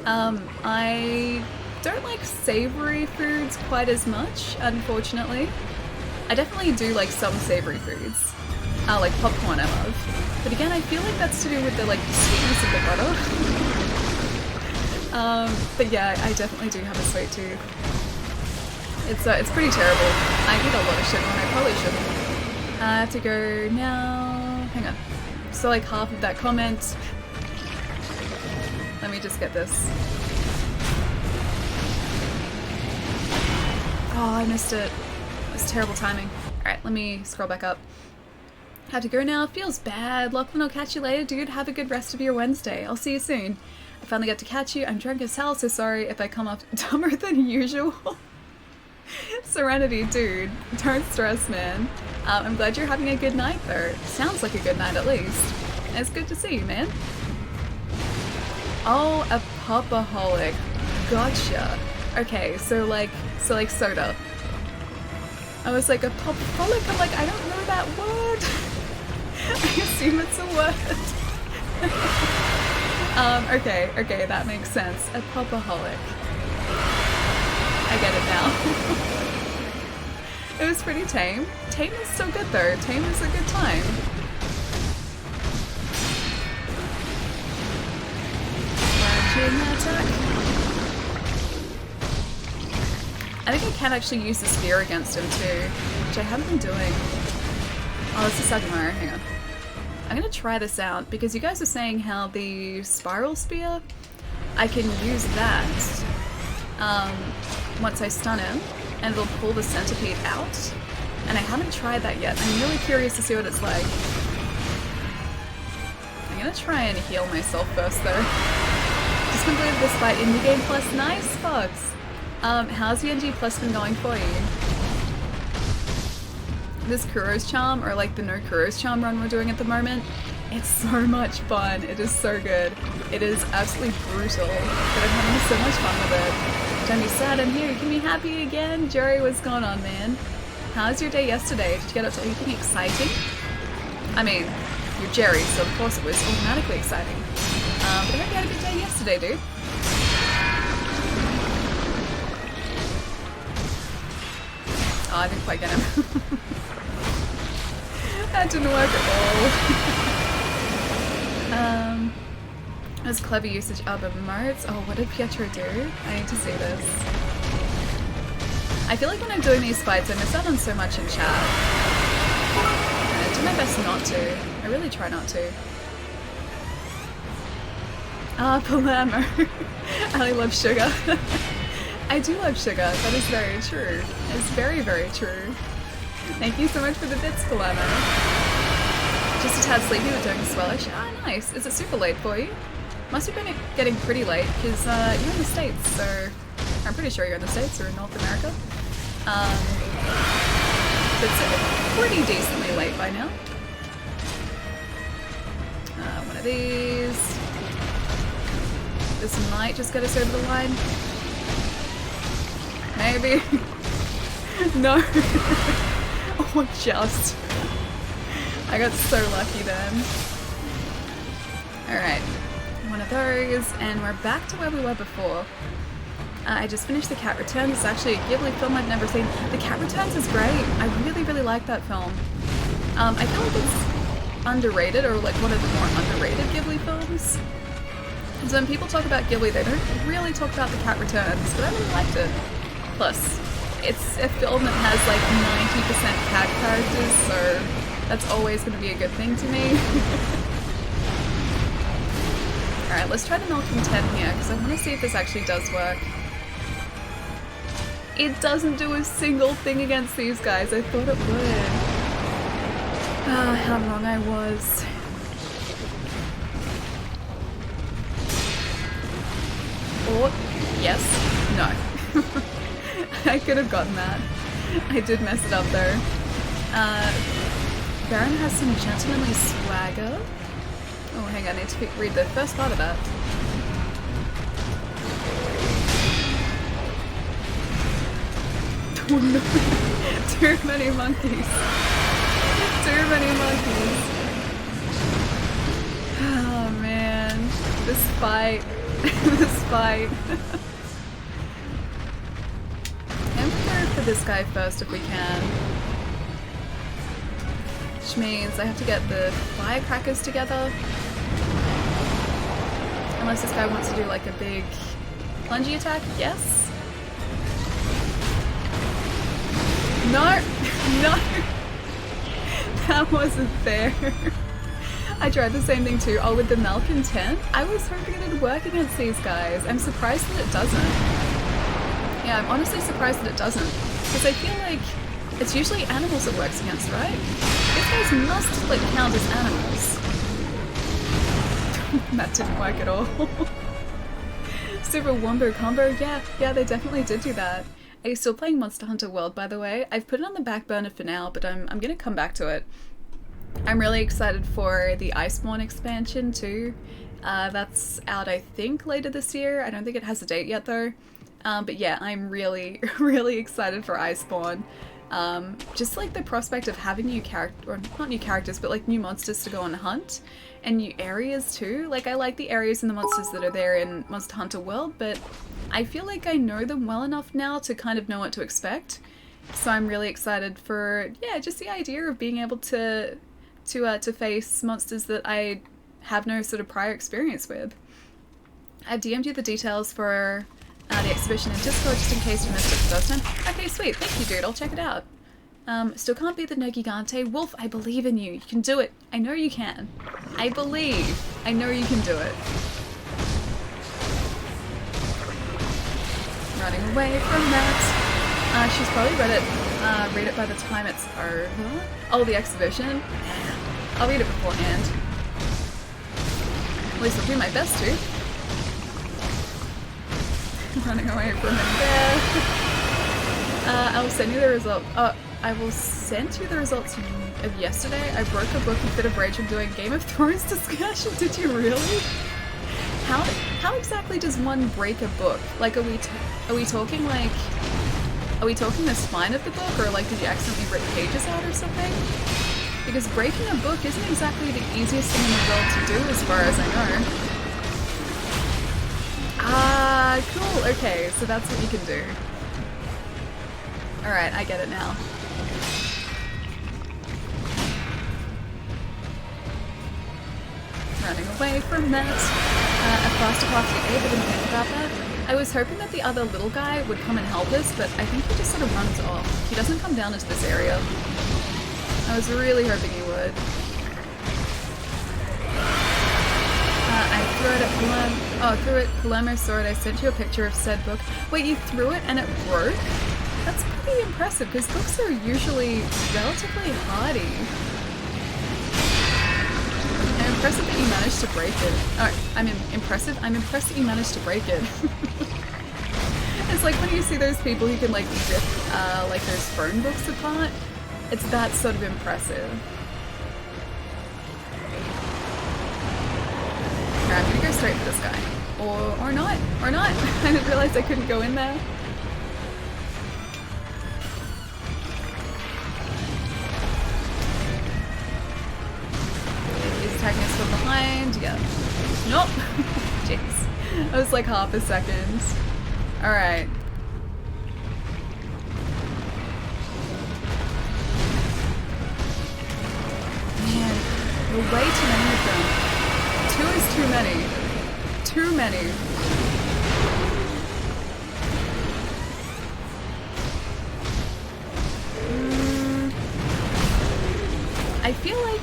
I don't like savory foods quite as much, unfortunately. I definitely do like some savory foods. Like popcorn I love. But again, I feel like that's to do with the like sweetness of the butter. But yeah, I definitely do have a sweet tooth. It's pretty terrible. I eat a lot of sugar and I probably shouldn't. I have to go now. Hang on. So like half of that comment. Let me just get this. Oh, I missed it. It was terrible timing. Alright, let me scroll back up. Have to go now. Feels bad. Lachlan, I'll catch you later, dude. Have a good rest of your Wednesday. I'll see you soon. I finally got to catch you. I'm drunk as hell, so sorry if I come off dumber than usual. Serenity, dude. Don't stress, man. I'm glad you're having a good night, though. Sounds like a good night, at least. It's good to see you, man. Oh, a popaholic. Gotcha. Okay, so like soda. I was like, a popaholic? I'm like, I don't know that word. I assume it's a word. Okay, that makes sense. A popaholic. I get it now. It was pretty tame. Tame is so good though. Tame is a good time. Attack. I think I can actually use the spear against him too, which I haven't been doing. Oh, this is Sagimaro. Hang on. I'm gonna try this out because you guys were saying how the spiral spear, I can use that once I stun him and it'll pull the centipede out. And I haven't tried that yet. I'm really curious to see what it's like. I'm gonna try and heal myself first though. Just completed this fight in the game plus. Nice, Fox! How's the NG plus been going for you? This Kuro's Charm, or like the no Kuro's Charm run we're doing at the moment, it's so much fun. It is so good. It is absolutely brutal, but I'm having so much fun with it. Don't be sad, I'm here. You can be happy again. Jerry, what's going on, man? How's your day yesterday? Did you get up to anything exciting? I mean, you're Jerry, so of course it was automatically exciting. But I hope you had a good day yesterday, dude. Oh, I didn't quite get him. That didn't work at all. That's clever usage of emotes. Oh, what did Pietro do? I need to see this. I feel like when I'm doing these fights, I miss out on so much in chat. I do my best not to. I really try not to. Ah, Palermo. Ali loves sugar. I do love sugar. That is very true. It's very, very true. Thank you so much for the bits, Palermo. Just a tad sleepy but doing swellish. Ah, nice. Is it super late for you? Must have been getting pretty late because you're in the States, so I'm pretty sure you're in the States or in North America. It's pretty decently late by now. One of these. This might just get us over the line. Maybe. No. Oh, just. I got so lucky then. Alright. One of those, and we're back to where we were before. I just finished The Cat Returns. It's actually a Ghibli film I've never seen. The Cat Returns is great. I really, really like that film. I feel like it's underrated, or like one of the more underrated Ghibli films. So when people talk about Ghibli, they don't really talk about The Cat Returns, but I really liked it. Plus, it's a film that has like 90% cat characters, so that's always going to be a good thing to me. Alright, let's try the Malcolm 10 here, because I want to see if this actually does work. It doesn't do a single thing against these guys. I thought it would. Ah, how wrong I was. Or, yes, no. I could have gotten that. I did mess it up though. Baron has some gentlemanly swagger. Oh, hang on, I need to read the first part of that. Oh no, too many monkeys. Too many monkeys. Oh man, this fight. This fight. I'm gonna go for this guy first if we can. Which means I have to get the firecrackers together. Unless this guy wants to do like a big plungy attack. Yes. No! No! That wasn't fair. I tried the same thing too. Oh, with the malcontent? I was hoping it would work against these guys. I'm surprised that it doesn't. Yeah, I'm honestly surprised that it doesn't. Because I feel like it's usually animals it works against, right? These guys must like count as animals. That didn't work at all. Super Wombo combo? Yeah, they definitely did do that. Are you still playing Monster Hunter World, by the way? I've put it on the back burner for now, but I'm gonna come back to it. I'm really excited for the Iceborne expansion too. That's out, I think, later this year. I don't think it has a date yet though. But yeah, I'm really, really excited for Iceborne. Just like the prospect of having new not new characters, but like new monsters to go on hunt. And new areas too. Like, I like the areas and the monsters that are there in Monster Hunter World, but I feel like I know them well enough now to kind of know what to expect. So I'm really excited for, yeah, just the idea of being able to face monsters that I have no sort of prior experience with. I've DM'd you the details for the exhibition in Discord just in case you missed it the first time. Okay, sweet. Thank you, dude. I'll check it out. Still can't beat the No Gigante. Wolf, I believe in you. You can do it. I know you can. I believe. I know you can do it. Running away from that. She's probably read it by the time it's over. Oh, the exhibition? I'll read it beforehand. At least I'll do my best to. Running away from it there. I will send you the result. I will send you the results of yesterday. I broke a book in a fit of rage from doing Game of Thrones discussion. Did you really? How exactly does one break a book? Like, are we talking like, are we talking the spine of the book, or like did you accidentally rip pages out or something? Because breaking a book isn't exactly the easiest thing in the world to do, as far as I know. Ah, cool. Okay, so that's what you can do. Alright, I get it now. Running away from that. A faster path to A, but didn't think about that. I was hoping that the other little guy would come and help us, but I think he just sort of runs off. He doesn't come down into this area. I was really hoping he would. I threw it at Palermo. Oh, threw it. Palermo saw it. I sent you a picture of said book. Wait, you threw it and it broke? That's pretty impressive, because books are usually relatively hardy. I'm impressed that you managed to break it. Oh, I'm impressed that you managed to break it. It's like when you see those people who can like rip like those phone books apart. It's that sort of impressive. Okay, I'm gonna go straight for this guy. Or not. Or not. I didn't realize I couldn't go in there. He's attacking us from behind. Yeah. Nope. Jeez. That was like half a second. Alright. Man, there are way too many of them. 2 is too many. too many. I feel like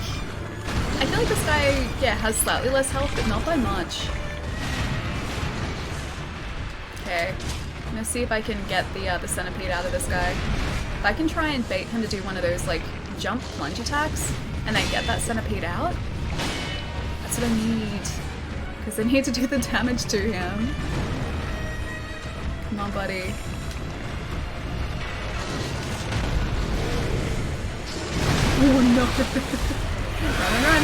this guy, yeah, has slightly less health, but not by much. Okay, I'm gonna see if I can get the centipede out of this guy. If I can try and bait him to do one of those, like, jump plunge attacks, and then get that centipede out, that's what I need. Because I need to do the damage to him. Come on, buddy. Oh no! Run.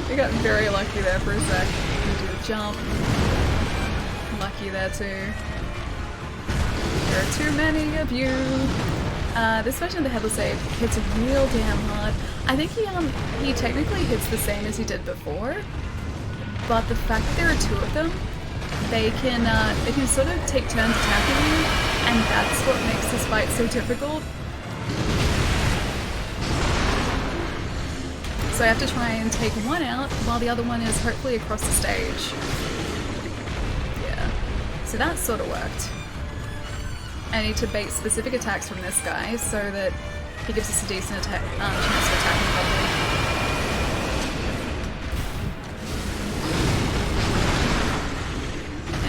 I got very lucky there for a sec. Do the jump. Lucky there too. There are too many of you. This version of the Headless Ape hits real damn hard. I think he technically hits the same as he did before, but the fact that there are two of them, they can sort of take turns attacking you, and that's what makes this fight so difficult. So I have to try and take one out while the other one is hopefully across the stage. Yeah. So that sort of worked. I need to bait specific attacks from this guy so that he gives us a decent chance to attack him properly.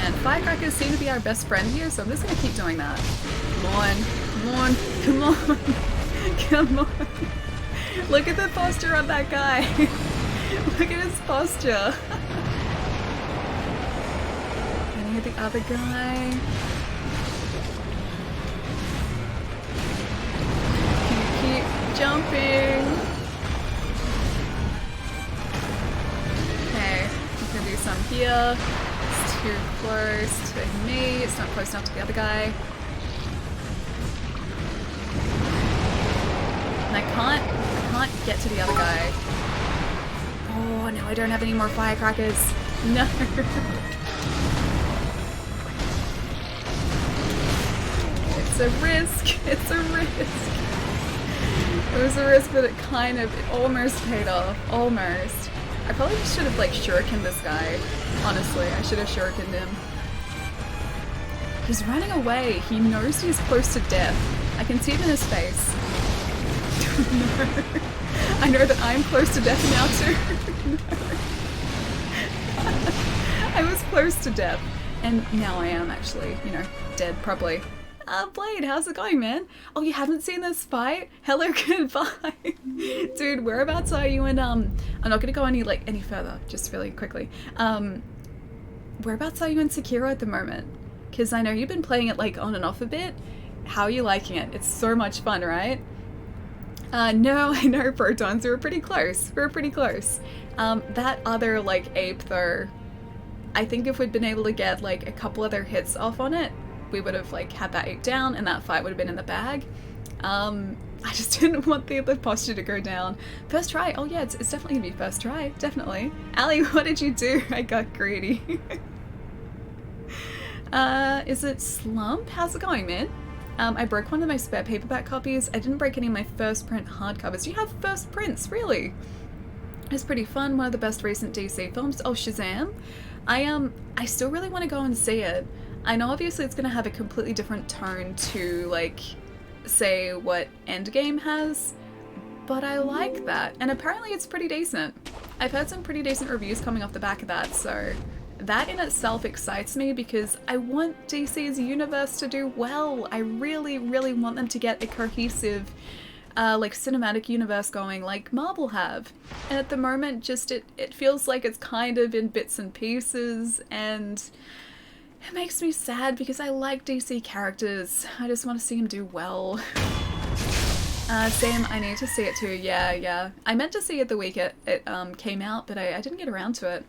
And firecrackers seem to be our best friend here, so I'm just going to keep doing that. Come on. Look at the posture on that guy. Look at his posture. And the other guy. Keep jumping. Okay, I'm gonna do some here. It's too close to me. It's not close enough to the other guy. And I can't get to the other guy. Oh no, I don't have any more firecrackers. No. It's a risk. It's a risk. It was a risk, but it almost paid off. Almost. I probably should have like shurikened this guy. Honestly, I should have shurikened him. He's running away. He knows he's close to death. I can see it in his face. No. I know that I'm close to death now too. No. I was close to death, and now I am actually, dead probably. Blade, how's it going, man? Oh, you haven't seen this fight? Hello, goodbye. Dude, whereabouts are you in, I'm not gonna go any further, just really quickly. Whereabouts are you in Sekiro at the moment? Because I know you've been playing it on and off a bit. How are you liking it? It's so much fun, right? No, I know, Protons, we were pretty close. That other, ape, though, I think if we'd been able to get, a couple other hits off on it, we would have, had that ape down, and that fight would have been in the bag. I just didn't want the posture to go down. First try? Oh yeah, it's definitely gonna be first try, definitely. Ali, what did you do? I got greedy. Is it Slump? How's it going, man? I broke one of my spare paperback copies. I didn't break any of my first print hardcovers. You have first prints, really? It's pretty fun. One of the best recent DC films. Oh, Shazam! I still really want to go and see it. I know obviously it's going to have a completely different tone to, say, what Endgame has, but I like that. And apparently it's pretty decent. I've heard some pretty decent reviews coming off the back of that, so that in itself excites me because I want DC's universe to do well. I really, really want them to get a cohesive, cinematic universe going like Marvel have. And at the moment, just it feels like it's kind of in bits and pieces, and it makes me sad because I like DC characters. I just want to see them do well. Sam, I need to see it too. Yeah. I meant to see it the week it came out, but I didn't get around to it.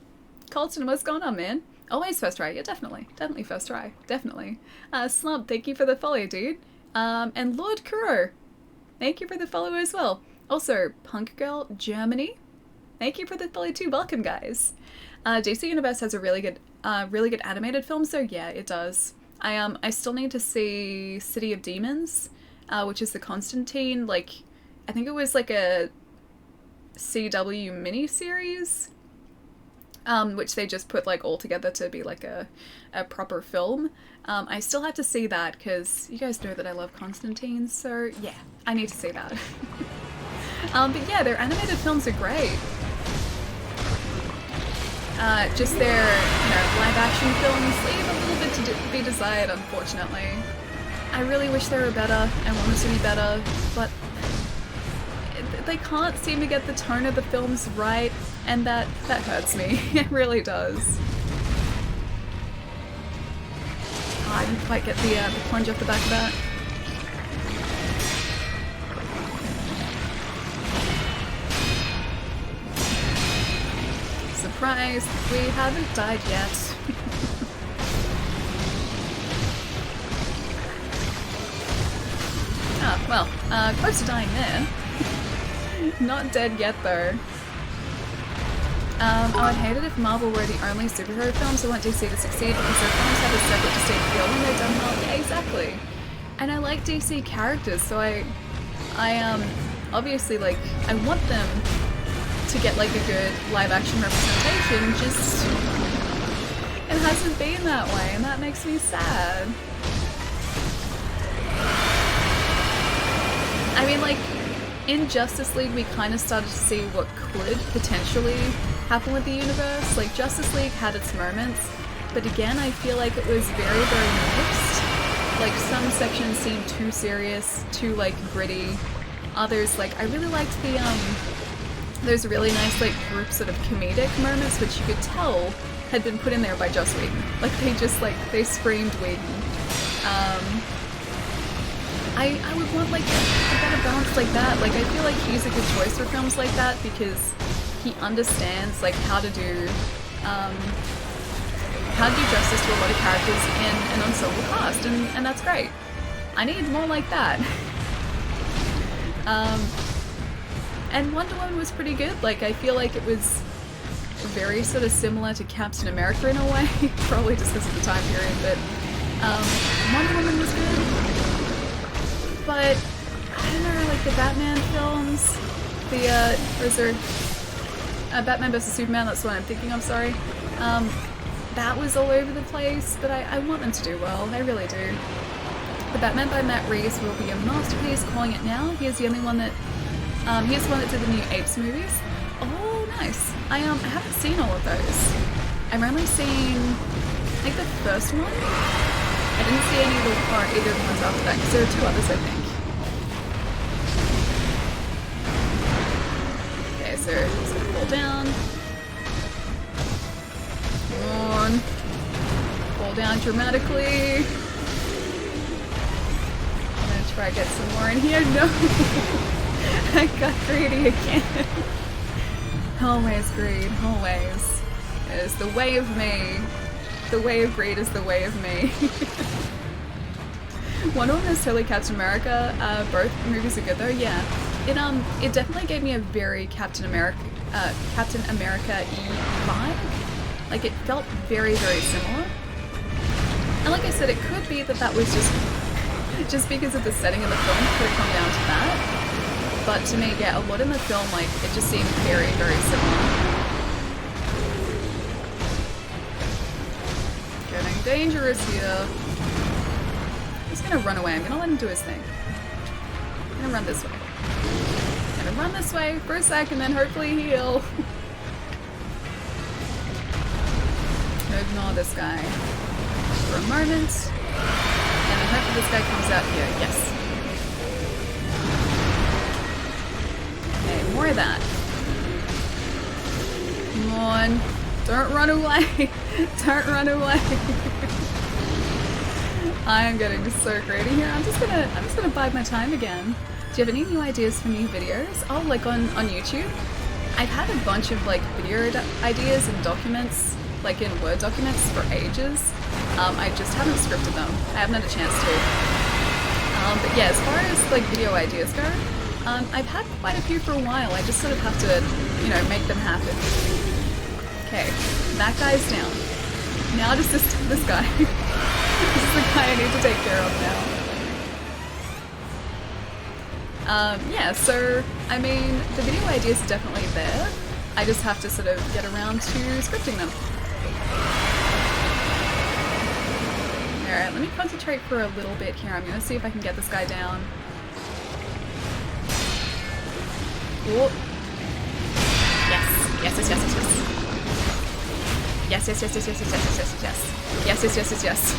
Colton, what's going on, man? Always first try. Yeah, definitely first try. Definitely. Slump, thank you for the follow, dude. And Lord Kuro, thank you for the follow as well. Also, Punk Girl Germany, thank you for the follow too. Welcome, guys. DC Universe has a really good animated film, so yeah, it does. I still need to see City of Demons, which is the Constantine, I think it was a CW miniseries which they just put like all together to be like a proper film. I still have to see that because you guys know that I love Constantine, so yeah, I need to see that. But yeah, their animated films are great. Just their, live action films leave a little bit to be desired, unfortunately. I really wish they were better. I want them to be better, but they can't seem to get the tone of the films right, and that hurts me. It really does. I didn't quite get the plunge off the back of that. Surprise! We haven't died yet. Well, close to dying there. Not dead yet, though. I would hate it if Marvel were the only superhero films I want DC to succeed because their films have a separate distinct feel when they're done well. Yeah, exactly. And I like DC characters, so I obviously, like, I want them to get, like, a good live-action representation, just it hasn't been that way, and that makes me sad. I mean, like, in Justice League, we kind of started to see what could potentially happen with the universe. Like, Justice League had its moments, but again, I feel like it was very, very mixed. Like, some sections seemed too serious, too, like, gritty. Others, like, I really liked the, those really nice, like, group sort of comedic moments, which you could tell had been put in there by Joss Whedon. Like, they just, like, they screamed Whedon. I would want, like, a better balance like that. Like, I feel like he's a good choice for films like that because he understands, like, how to do justice to a lot of characters in an ensemble cast, and that's great. I need more like that. And Wonder Woman was pretty good. Like, I feel like it was very sort of similar to Captain America in a way, probably just because of the time period, but Wonder Woman was good. But, I don't know, like the Batman films, Batman vs. Superman, that's the one I'm thinking of, sorry. That was all over the place, but I want them to do well, I really do. The Batman by Matt Reeves will be a masterpiece, calling it now. He's the only one that, he's the one that did the new Apes movies. Oh, nice. I haven't seen all of those. I've only seen, I think the first one? I didn't see any of the, or either of the ones after that, because there are two others, I think. Okay, so just gonna fall down. Come on. Fall down dramatically. I'm gonna try to get some more in here. No! I got greedy again. Always greed, always. It is the way of me. The way of greed is the way of me. Wonder Woman is totally Captain America. Both movies are good though, yeah. It definitely gave me a very Captain America-y vibe. Like, it felt very, very similar. And like I said, it could be that was just because of the setting of the film, could have come down to that. But to me, yeah, a lot in the film, like, it just seemed very, very similar. Getting dangerous here. He's gonna run away. I'm gonna let him do his thing. I'm gonna run this way. I'm gonna run this way for a sec and then hopefully heal. Ignore this guy for a moment. And then hopefully this guy comes out here. Yes. Okay, more of that. Come on. Don't run away. Don't run away. I am getting so greedy here. I'm just gonna bide my time again. Do you have any new ideas for new videos? Oh, like on YouTube? I've had a bunch of like video ideas and documents, like in Word documents for ages. I just haven't scripted them. I haven't had a chance to. But yeah, as far as like video ideas go, I've had quite a few for a while. I just sort of have to, make them happen. Okay, that guy's down. Now just this guy. This is the guy I need to take care of now. Yeah, so, I mean, the video ideas are definitely there. I just have to sort of get around to scripting them. Alright, let me concentrate for a little bit here. I'm gonna see if I can get this guy down. Ooh. Yes. Yes, yes, yes, yes, yes. Yes, yes, yes, yes, yes, yes, yes, yes, yes. Yes, yes, yes, yes, yes.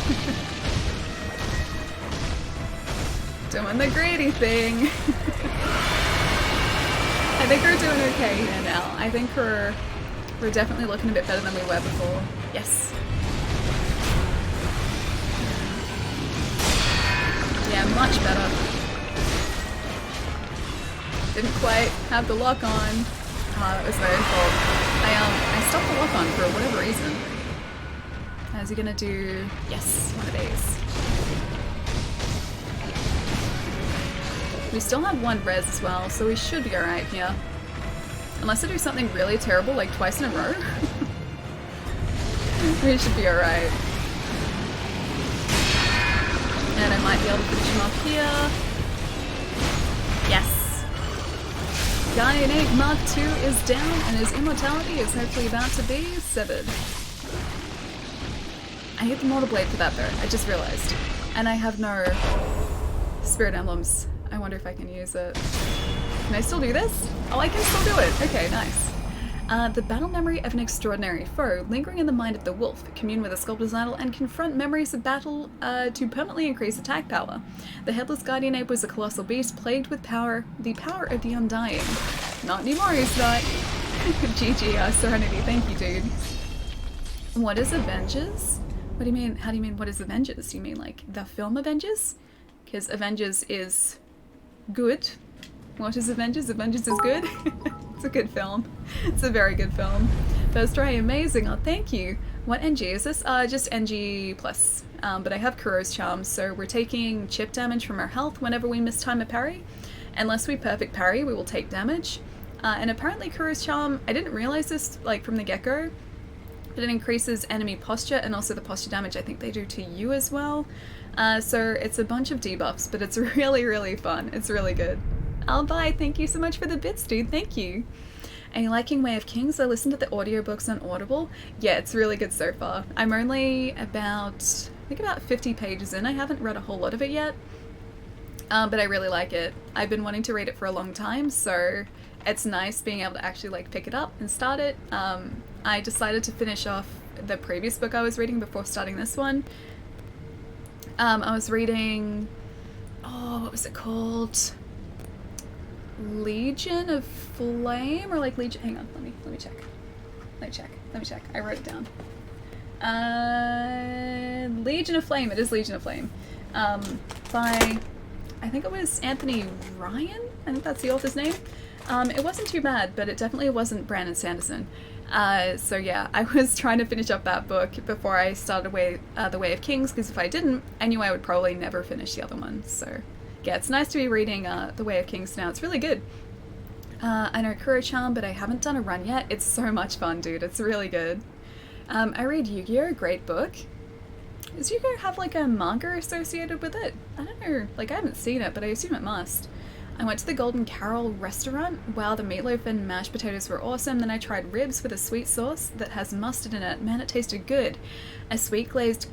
Doing the greedy thing. I think we're doing okay here now. I think we're definitely looking a bit better than we were before. Yes. Yeah, much better. Didn't quite have the lock on. That was my own fault. I stopped the lock on for whatever reason. How's he gonna do? Yes, one of these. We still have one res as well, so we should be alright here. Unless I do something really terrible, like twice in a row. We should be alright. And I might be able to finish him off here. Yes. Guardian 8 Mark II is down, and his immortality is hopefully about to be severed. I hit the mortal blade for that though, I just realized. And I have no spirit emblems. I wonder if I can use it. Can I still do this? Oh, I can still do it. Okay, nice. The battle memory of an extraordinary foe, lingering in the mind of the wolf. Commune with a sculptor's idol and confront memories of battle to permanently increase attack power. The headless guardian ape was a colossal beast plagued with power, the power of the undying. Not anymore, he's not. GG, Serenity, thank you, dude. What is Avengers? What do you mean? How do you mean, what is Avengers? You mean like the film Avengers? Because Avengers is good. What is Avengers? Avengers is good. It's a good film. It's a very good film. First try, amazing. Oh, thank you. What NG is this? Just NG plus. But I have Kuro's charm, so we're taking chip damage from our health whenever we mistime a parry. Unless we perfect parry, we will take damage. And apparently Kuro's charm, I didn't realize this like from the get-go, but it increases enemy posture and also the posture damage I think they do to you as well. So it's a bunch of debuffs, but it's really, really fun. It's really good. I'll buy. Thank you so much for the bits, dude. Thank you. Are you liking Way of Kings? I listened to the audiobooks on Audible. Yeah, it's really good so far. I'm only about, I think about 50 pages in. I haven't read a whole lot of it yet, but I really like it. I've been wanting to read it for a long time, so it's nice being able to actually like pick it up and start it. I decided to finish off the previous book I was reading before starting this one. I was reading, oh, what was it called? Legion of Flame, or like Legion, hang on, let me check. Let me check. I wrote it down. Legion of Flame, it is Legion of Flame. By, I think it was Anthony Ryan? I think that's the author's name. It wasn't too bad, but it definitely wasn't Brandon Sanderson. So yeah, I was trying to finish up that book before I started The Way of Kings, because if I didn't, I knew I would probably never finish the other one, so yeah, it's nice to be reading The Way of Kings now. It's really good. I know Kuro Charm, but I haven't done a run yet. It's so much fun, dude. It's really good. I read Yu-Gi-Oh! Great book. Does Yu-Gi-Oh! Have like a manga associated with it? I don't know. Like, I haven't seen it, but I assume it must. I went to the Golden Carol restaurant. Wow, the meatloaf and mashed potatoes were awesome. Then I tried ribs with a sweet sauce that has mustard in it. Man, it tasted good. A sweet glaze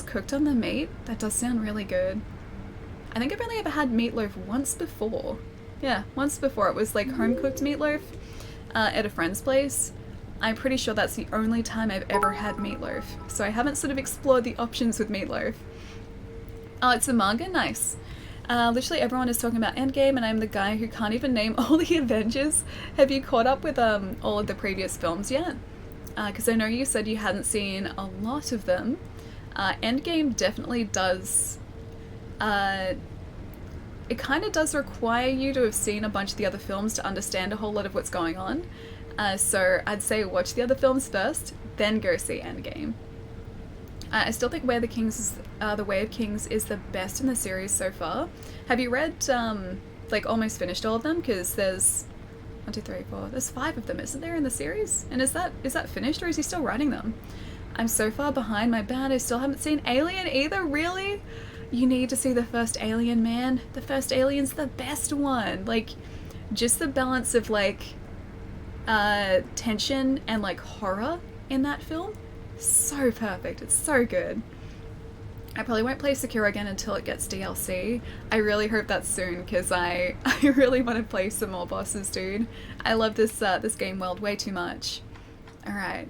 cooked on the meat? That does sound really good. I think I've only ever had meatloaf once before. Yeah, once before. It was like home-cooked meatloaf at a friend's place. I'm pretty sure that's the only time I've ever had meatloaf. So I haven't sort of explored the options with meatloaf. Oh, it's a manga? Nice. Literally everyone is talking about Endgame, and I'm the guy who can't even name all the Avengers. Have you caught up with all of the previous films yet? Because I know you said you hadn't seen a lot of them. Endgame definitely does... it kind of does require you to have seen a bunch of the other films to understand a whole lot of what's going on. So I'd say watch the other films first, then go see Endgame. I still think The Way of Kings is the best in the series so far. Have you read, like, almost finished all of them? Because there's 1, 2, 3, 4, there's 5 of them, isn't there, in the series? And is that finished, or is he still writing them? I'm so far behind, my bad. I still haven't seen Alien either, really? You need to see the first Alien, man. The first Alien's the best one. Like, just the balance of, like, tension and like horror in that film. So perfect. It's so good. I probably won't play Sekiro again until it gets DLC. I really hope that's soon because I really want to play some more bosses, dude. I love this this game world way too much. Alright,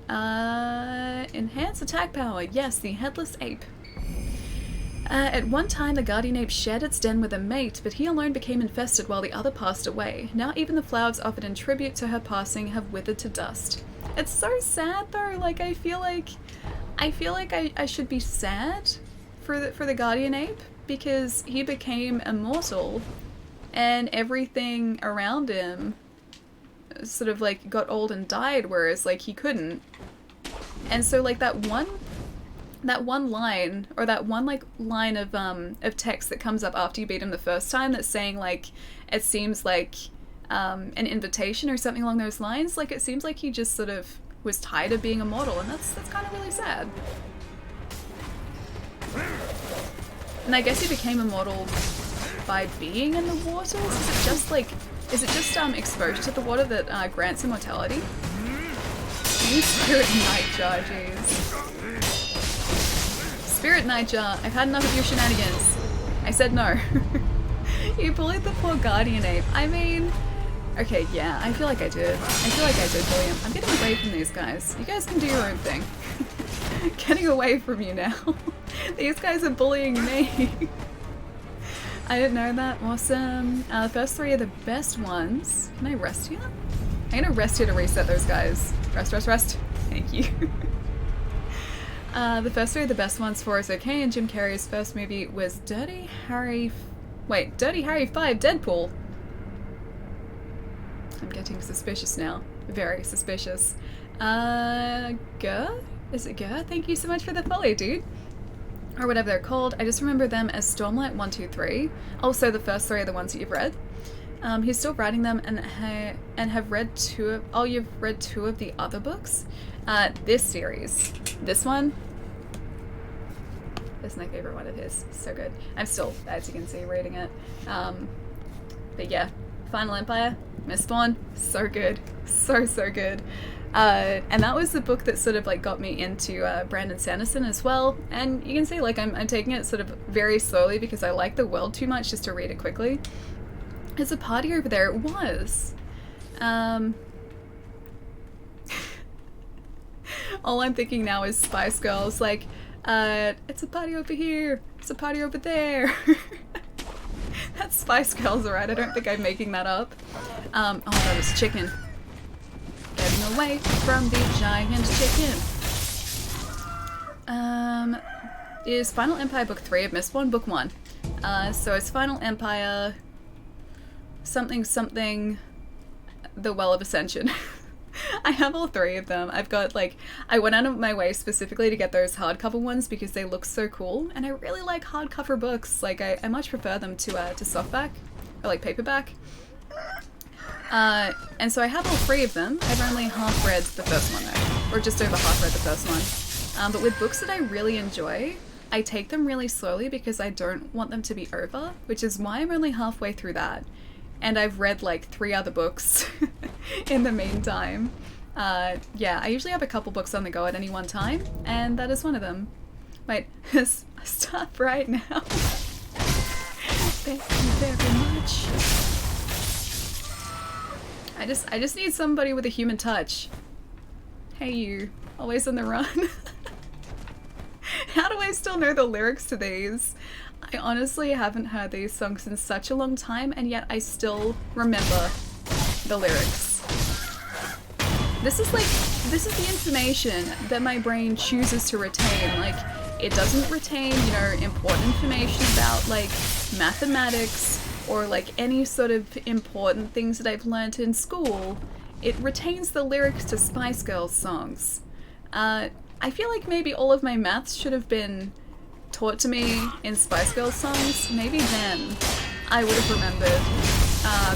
enhance attack power. Yes, the headless ape. At one time, the guardian ape shared its den with a mate, but he alone became infested while the other passed away. Now even the flowers offered in tribute to her passing have withered to dust. It's so sad though. Like I feel like I should be sad for the guardian ape because he became immortal, and everything around him sort of like got old and died, whereas like he couldn't. And so like that one line, or that one like line of text that comes up after you beat him the first time that's saying like it seems like an invitation or something along those lines, like it seems like he just sort of was tired of being immortal, and that's kind of really sad. And I guess he became immortal by being in the waters? Is it just exposure to the water that grants immortality? You Spirit Nightjar, jeez. Spirit Nightjar, I've had enough of your shenanigans. I said no. You bullied the poor guardian ape. I mean, okay, yeah, I feel like I did. I feel like I did bully him. I'm getting away from these guys. You guys can do your own thing. Getting away from you now. These guys are bullying me. I didn't know that. Awesome. The first three are the best ones. Can I rest here? I'm gonna rest here to reset those guys. Rest, rest, rest. Thank you. The first three are the best ones for us. Okay, and Jim Carrey's first movie was Dirty Harry 5 Deadpool. I'm getting suspicious now. Very suspicious. Gur? Is it Gur? Thank you so much for the follow, dude. Or whatever they're called. I just remember them as Stormlight 1, 2, 3. Also, the first three are the ones that you've read. He's still writing them and have read you've read 2 of the other books? This series. This one. This is my favorite one of his. So good. I'm still, as you can see, reading it. But yeah. Final Empire. Mistborn. So good. So good. And that was the book that sort of like got me into Brandon Sanderson as well. And you can see like I'm taking it sort of very slowly because I like the world too much just to read it quickly. There's a party over there. It was. All I'm thinking now is Spice Girls. Like, it's a party over here. It's a party over there. That's Spice Girls, right? I don't think I'm making that up. Oh, that was chicken. Getting away from the giant chicken. Is Final Empire Book 3 of Mistborn Book 1. So it's Final Empire something The Well of Ascension. I have all 3 of them. I've got like, I went out of my way specifically to get those hardcover ones because they look so cool, and I really like hardcover books. Like I much prefer them to softback or like paperback. And so I have all 3 of them. I've only half read the first one though, or just over half read the first one. But with books that I really enjoy, I take them really slowly because I don't want them to be over, which is why I'm only halfway through that. And I've read like 3 other books in the meantime. Yeah, I usually have a couple books on the go at any one time, and that is one of them. Wait, stop right now. Thank you very much. I just need somebody with a human touch. Hey you, always on the run. How do I still know the lyrics to these? I honestly haven't heard these songs in such a long time, and yet I still remember the lyrics. This is the information that my brain chooses to retain. Like, it doesn't retain, you know, important information about, like, mathematics or, like, any sort of important things that I've learnt in school. It retains the lyrics to Spice Girls songs. I feel like maybe all of my maths should have been taught to me in Spice Girls songs. Maybe then I would have remembered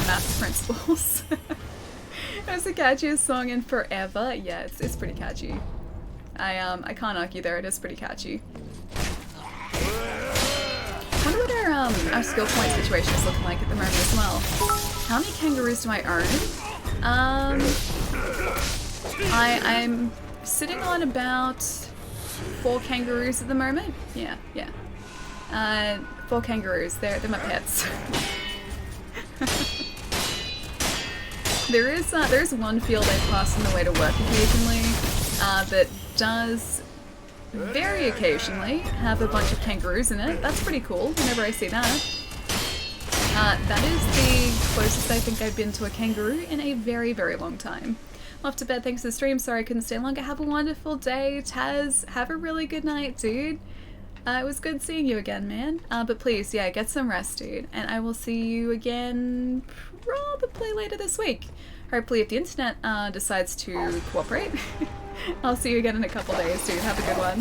maths principles. It was the catchiest song in forever. Yeah, it's pretty catchy. I can't argue there. It is pretty catchy. I wonder what our skill point situation is looking like at the moment as well. How many kangaroos do I own? I'm sitting on about 4 kangaroos at the moment. Yeah. 4 kangaroos. They're my pets. There's one field I pass on the way to work occasionally that does very occasionally have a bunch of kangaroos in it. That's pretty cool whenever I see that. That is the closest I think I've been to a kangaroo in a very, very long time. I'm off to bed, thanks for the stream. Sorry I couldn't stay longer. Have a wonderful day. Taz, have a really good night, dude. It was good seeing you again, man. But please, yeah, get some rest, dude. And I will see you again probably later this week. Hopefully if the internet decides to cooperate. I'll see you again in a couple days, dude. Have a good one.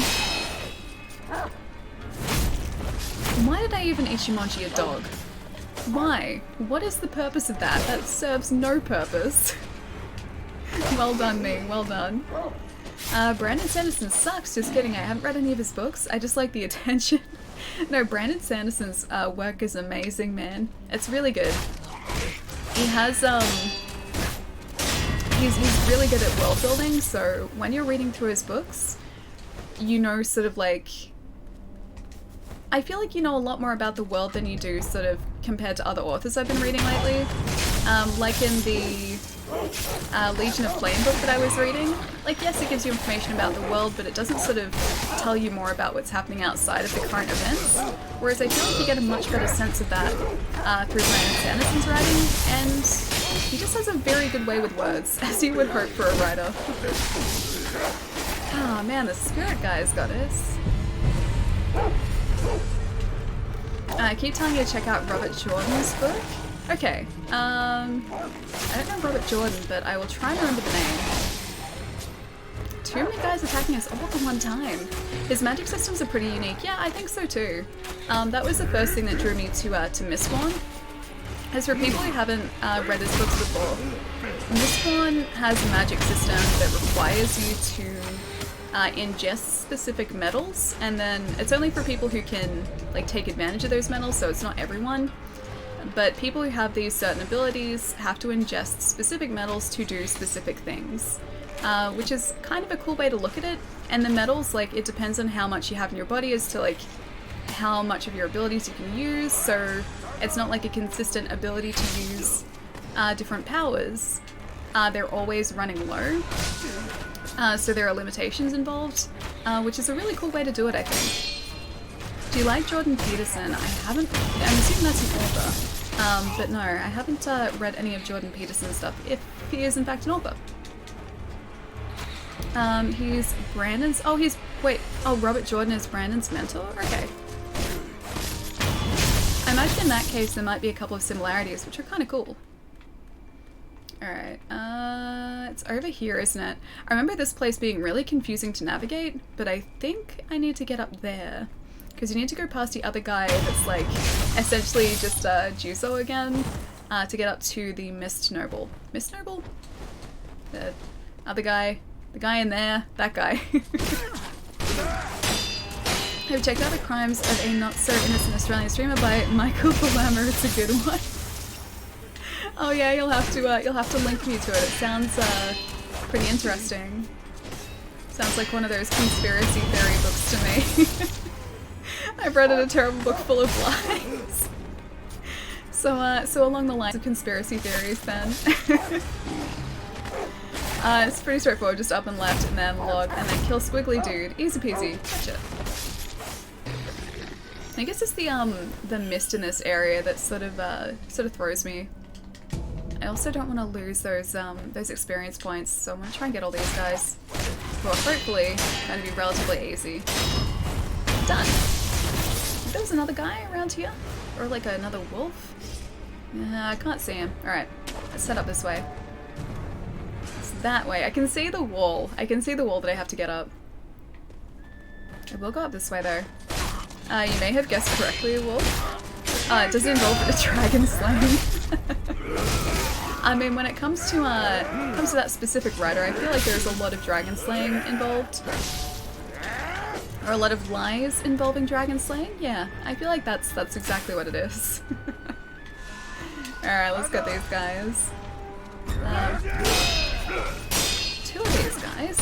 Why did I even Ichimonji a dog? Why? What is the purpose of that? That serves no purpose. Well done, me. Well done. Brandon Sanderson sucks. Just kidding. I haven't read any of his books. I just like the attention. No, Brandon Sanderson's work is amazing, man. It's really good. He has, he's really good at world building, so when you're reading through his books, you know sort of like... I feel like you know a lot more about the world than you do sort of compared to other authors I've been reading lately. Like in the Legion of Flame book that I was reading. Like, yes, it gives you information about the world, but it doesn't sort of tell you more about what's happening outside of the current events. Whereas I feel like you get a much better sense of that through Brandon Sanderson's writing, and he just has a very good way with words, as you would hope for a writer. Oh man, the spirit guy's got us. I keep telling you to check out Robert Jordan's book. Okay, I don't know Robert Jordan, but I will try and remember the name. Too many guys attacking us all at one time. His magic systems are pretty unique. Yeah, I think so too. That was the first thing that drew me to Mistborn. As for people who haven't read his books before, Mistborn has a magic system that requires you to ingest specific metals, and then it's only for people who can like take advantage of those metals, so it's not everyone. But people who have these certain abilities have to ingest specific metals to do specific things, which is kind of a cool way to look at it. And the metals, like, it depends on how much you have in your body as to like how much of your abilities you can use, so it's not like a consistent ability to use different powers. They're always running low. So there are limitations involved, which is a really cool way to do it, I think. Do you like Jordan Peterson? I haven't, I'm assuming that's an author, but no, I haven't read any of Jordan Peterson's stuff, if he is in fact an author. He's Brandon's, Robert Jordan is Brandon's mentor? Okay. I imagine in that case there might be a couple of similarities, which are kind of cool. Alright, it's over here, isn't it? I remember this place being really confusing to navigate, but I think I need to get up there. Because you need to go past the other guy that's like, essentially just Juzo again, to get up to the Mist Noble. Mist Noble? The other guy. The guy in there. That guy. Have checked out The Crimes of a Not So Innocent Australian Streamer by Michael Palmer. It's a good one. Oh yeah, you'll have to link me to it. It sounds pretty interesting. Sounds like one of those conspiracy theory books to me. I've read a terrible book full of lies. So along the lines of conspiracy theories then. It's pretty straightforward, just up and left and then log and then kill squiggly dude. Easy peasy. Gotcha. I guess it's the mist in this area that sort of throws me. I also don't want to lose those experience points, so I'm gonna try and get all these guys. Well, hopefully, going to be relatively easy. Done. There was another guy around here, or like another wolf. I can't see him. All right, let's head up this way. It's that way. I can see the wall. I can see the wall that I have to get up. I will go up this way though. You may have guessed correctly, a wolf. It does involve a dragon slaying. I mean, when it comes to that specific writer, I feel like there's a lot of dragon slaying involved. Or a lot of lies involving dragon slaying? Yeah, I feel like that's exactly what it is. Alright, let's get these guys. guys.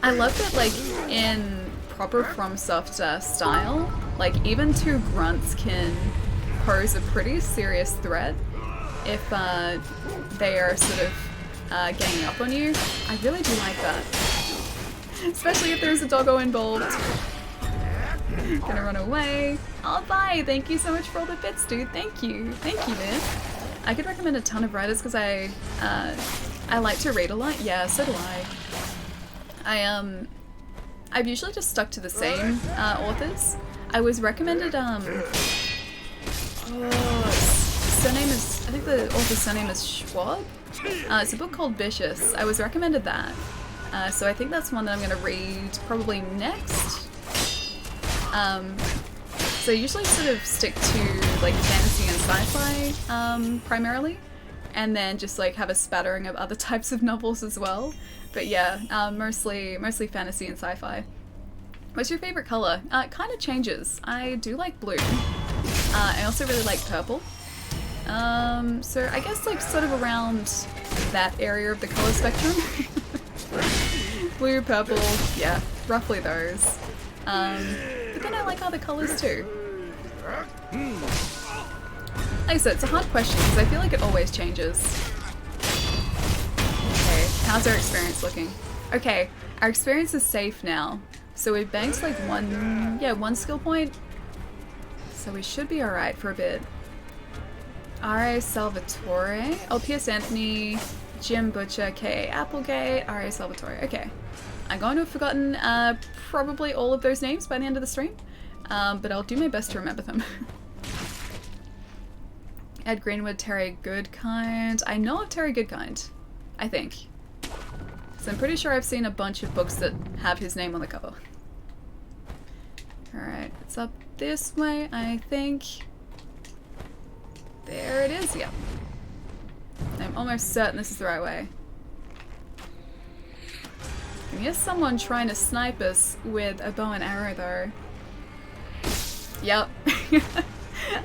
I love that, like, in proper FromSoft style, like, even two grunts can pose a pretty serious threat if they are sort of ganging up on you. I really do like that. Especially if there's a doggo involved. Gonna run away. Oh, bye! Thank you so much for all the bits, dude. Thank you. Thank you, man. I could recommend a ton of writers because I like to read a lot. Yeah, so do I. I've usually just stuck to the same authors. I was recommended surname is, I think the author's surname is Schwab. It's a book called Vicious. I was recommended that. So I think that's one that I'm going to read probably next. So I usually sort of stick to like fantasy and sci-fi primarily, and then just like have a spattering of other types of novels as well. But yeah, mostly fantasy and sci-fi. What's your favorite color? It kind of changes. I do like blue. I also really like purple. So I guess like sort of around that area of the color spectrum. Blue, purple, yeah, roughly those. But then I like other colors too. Like I said, it's a hard question because I feel like it always changes. Okay, how's our experience looking? Okay, our experience is safe now. So we've banked like one skill point. So we should be alright for a bit. R.A. Salvatore. Oh, P.S. Anthony, Jim Butcher, K.A. Applegate, R.A. Salvatore. Okay. I'm going to have forgotten probably all of those names by the end of the stream, but I'll do my best to remember them. Ed Greenwood, Terry Goodkind. I know of Terry Goodkind, I think. So I'm pretty sure I've seen a bunch of books that have his name on the cover. Alright, it's up this way, I think. There it is, yeah. I'm almost certain this is the right way. And here's someone trying to snipe us with a bow and arrow though. Yep.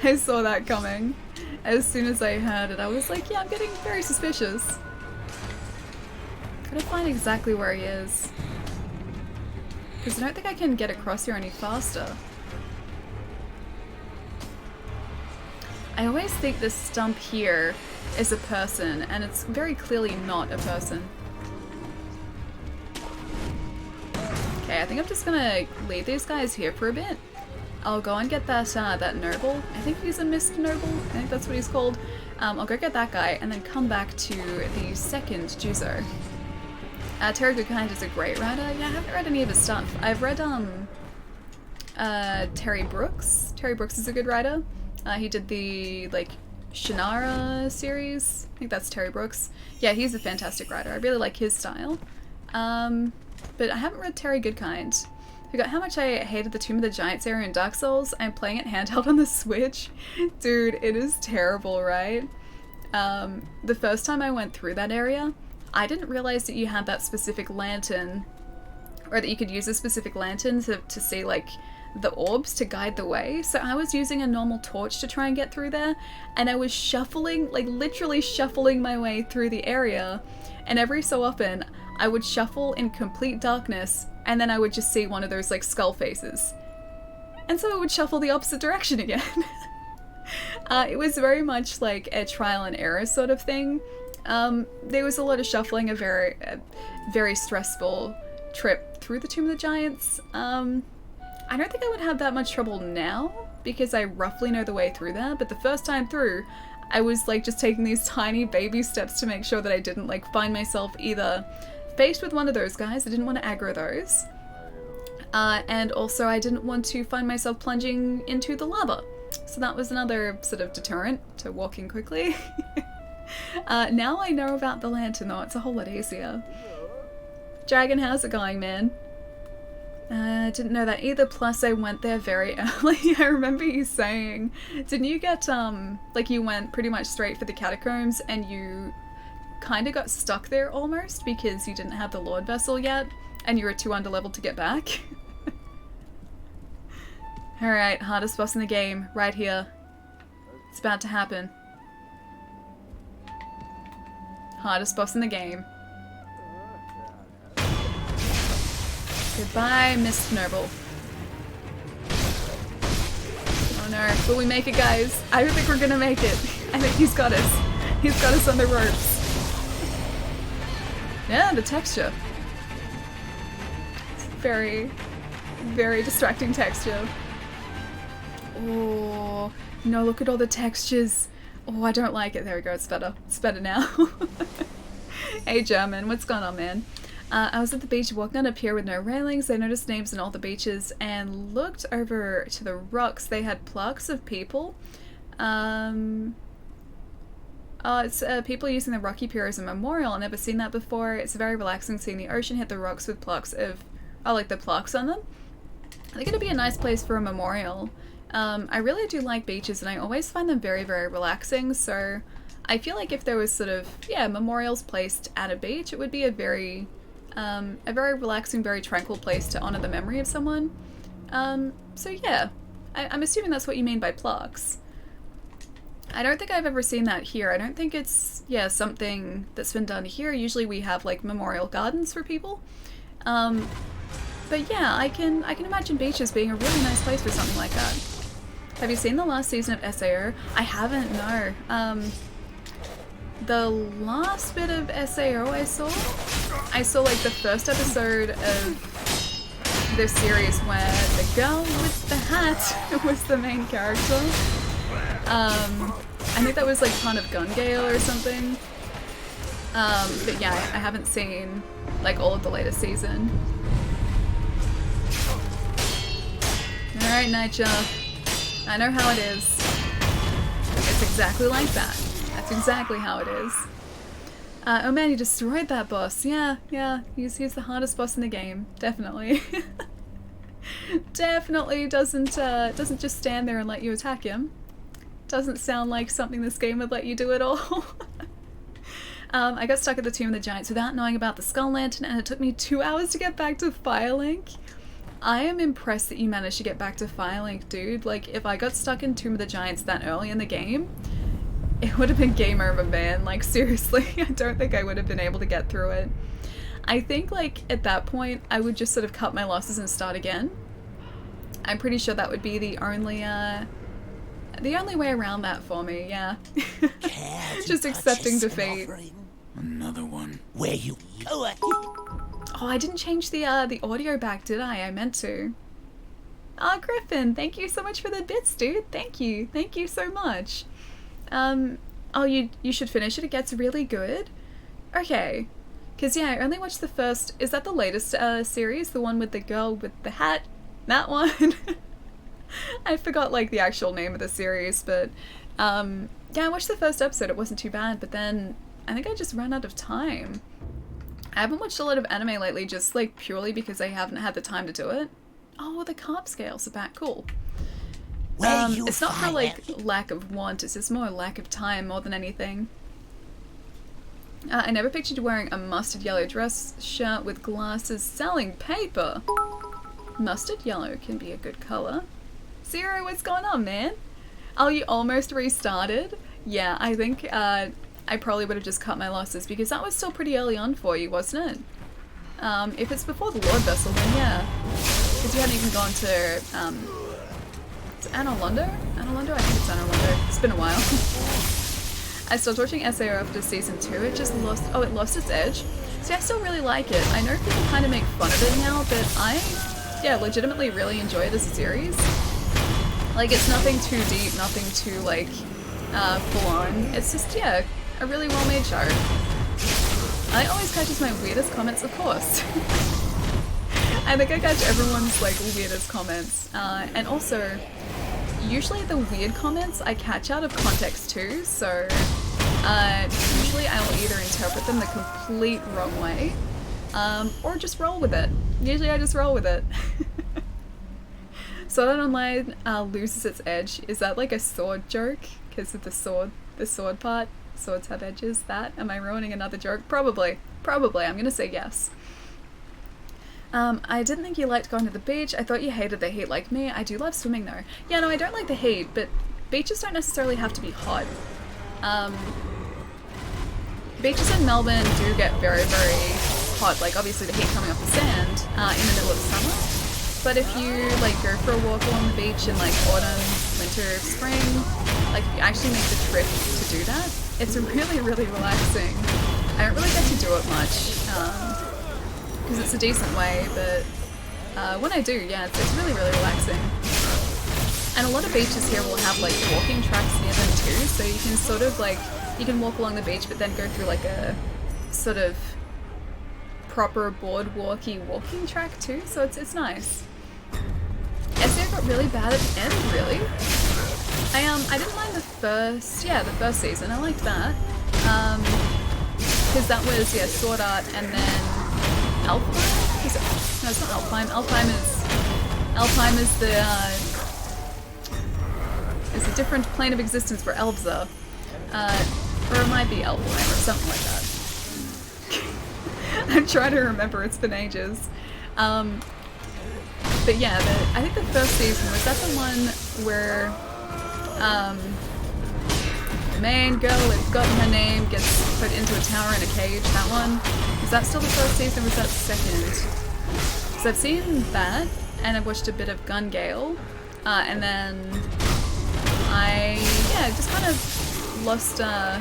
I saw that coming. As soon as I heard it, I was like, yeah, I'm getting very suspicious. Gotta find exactly where he is. Because I don't think I can get across here any faster. I always think this stump here is a person, and it's very clearly not a person. Okay, I think I'm just gonna leave these guys here for a bit. I'll go and get that that noble. I think he's a Mr. Noble. I think that's what he's called. I'll go get that guy and then come back to the second Juzo. Terry Goodkind is a great writer. Yeah, I haven't read any of his stuff. I've read Terry Brooks. Terry Brooks is a good writer. He did the like Shannara series. I think that's Terry Brooks. Yeah, he's a fantastic writer. I really like his style. But I haven't read Terry Goodkind. I forgot how much I hated the Tomb of the Giants area in Dark Souls. I'm playing it handheld on the Switch. Dude, it is terrible, right? The first time I went through that area, I didn't realize that you had that specific lantern, or that you could use a specific lantern to see like the orbs to guide the way. So I was using a normal torch to try and get through there, and I was shuffling, like literally shuffling my way through the area, and every so often I would shuffle in complete darkness, and then I would just see one of those like skull faces, and so I would shuffle the opposite direction again. It was very much like a trial and error sort of thing. There was a lot of shuffling, a very stressful trip through the Tomb of the Giants. I don't think I would have that much trouble now, because I roughly know the way through there, but the first time through, I was like just taking these tiny baby steps to make sure that I didn't like find myself either faced with one of those guys. I didn't want to aggro those. And also I didn't want to find myself plunging into the lava. So that was another sort of deterrent to walking quickly. Now I know about the lantern though, it's a whole lot easier. Dragon, how's it going, man? Didn't know that either, plus I went there very early. I remember you saying, didn't you get, like you went pretty much straight for the catacombs and you kind of got stuck there almost because you didn't have the Lord Vessel yet and you were too underleveled to get back? Alright, hardest boss in the game, right here. It's about to happen. Hardest boss in the game. Goodbye, Miss Noble. Oh no, will we make it, guys? I don't think we're gonna make it. I think he's got us. He's got us on the ropes. Yeah, the texture. It's very, very distracting texture. Oh, no, look at all the textures. Oh, I don't like it. There we go, it's better. It's better now. Hey, German, what's going on, man? I was at the beach walking on a pier with no railings. I noticed names on all the beaches and looked over to the rocks. They had plaques of people. It's people using the rocky pier as a memorial. I've never seen that before. It's very relaxing seeing the ocean hit the rocks with plaques of, like the plaques on them. I think it'd be a nice place for a memorial. I really do like beaches and I always find them very, very relaxing. So I feel like if there was sort of, yeah, memorials placed at a beach, it would be a very relaxing, very tranquil place to honor the memory of someone. So yeah, I'm assuming that's what you mean by plaques. I don't think I've ever seen that here. I don't think it's, yeah, something that's been done here. Usually we have like memorial gardens for people. But yeah, I can imagine beaches being a really nice place for something like that. Have you seen the last season of SAO? I haven't, no. The last bit of SAO I saw like the first episode of this series where the girl with the hat was the main character. I think that was like part of Gun Gale or something. But yeah, I haven't seen like all of the latest season. Alright, Nightjar. I know how it is. It's exactly like that. That's exactly how it is. Oh man, you destroyed that boss. Yeah, he's the hardest boss in the game. Definitely. Definitely doesn't just stand there and let you attack him. Doesn't sound like something this game would let you do at all. I got stuck at the Tomb of the Giants without knowing about the Skull Lantern and it took me 2 hours to get back to Firelink. I am impressed that you managed to get back to Firelink, dude. Like, if I got stuck in Tomb of the Giants that early in the game, it would have been game over, man. Like, seriously, I don't think I would have been able to get through it. I think, like, at that point, I would just sort of cut my losses and start again. I'm pretty sure that would be the only way around that for me, yeah. Just accepting defeat. Another one. Where you go? Oh, I didn't change the audio back, did I? I meant to. Oh, Griffin, thank you so much for the bits, dude. Thank you so much. Oh, you should finish it. It gets really good. Okay, because yeah, I only watched the first. Is that the latest series? The one with the girl with the hat? That one. I forgot like the actual name of the series, but yeah, I watched the first episode. It wasn't too bad, but then I think I just ran out of time. I haven't watched a lot of anime lately, just like purely because I haven't had the time to do it. Oh, the carp scales are back. Cool. It's not for like lack of want, it's just more lack of time more than anything. I never pictured you wearing a mustard yellow dress shirt with glasses selling paper. Mustard yellow can be a good color. Zero, what's going on, man? Oh, you almost restarted? Yeah, I think I probably would have just cut my losses because that was still pretty early on for you, wasn't it? If it's before the Lord Vessel, then yeah. Because you hadn't even gone to, is it Anor Londo? Anor Londo? I think it's Anor Londo. It's been a while. I stopped watching SAO after season 2. It just lost, it lost its edge. See, I still really like it. I know people kind of make fun of it now, but I, yeah, legitimately really enjoy it as a series. Like, it's nothing too deep, nothing too, like, full on. It's just, yeah, a really well-made show. I always catches my weirdest comments, of course. I think I catch everyone's, like, weirdest comments. And also, usually the weird comments I catch out of context too, so usually I will either interpret them the complete wrong way, or just roll with it. Usually I just roll with it. Sword Art Online loses its edge. Is that like a sword joke? Because of the sword part? Swords have edges, that? Am I ruining another joke? Probably. Probably, I'm gonna say yes. I didn't think you liked going to the beach. I thought you hated the heat like me. I do love swimming though. Yeah, no, I don't like the heat, but beaches don't necessarily have to be hot. Beaches in Melbourne do get very, very hot. Like, obviously the heat coming off the sand in the middle of But if you like go for a walk along the beach in like autumn, winter, spring, like if you actually make the trip to do that, it's really, really relaxing. I don't really get to do it much because it's a decent way, but when I do, yeah, it's really, really relaxing. And a lot of beaches here will have like walking tracks near them too, so you can sort of like, you can walk along the beach but then go through like a sort of proper boardwalky walking track too, so it's nice. SEO got really bad at the end, really. I didn't mind the first season, I liked that. Because that was, yeah, Sword Art and then Alfheim? No, it's not Alfheim. Alfheim is a different plane of existence where elves are. Or it might be Alfheim or something like that. I'm trying to remember, it's been ages. But yeah, I think the first season, was that the one where the main girl had forgotten her name, gets put into a tower in a cage, that one? Was that still the first season or was that the second? So I've seen that, and I've watched a bit of Gun Gale, and then I just kind of lost the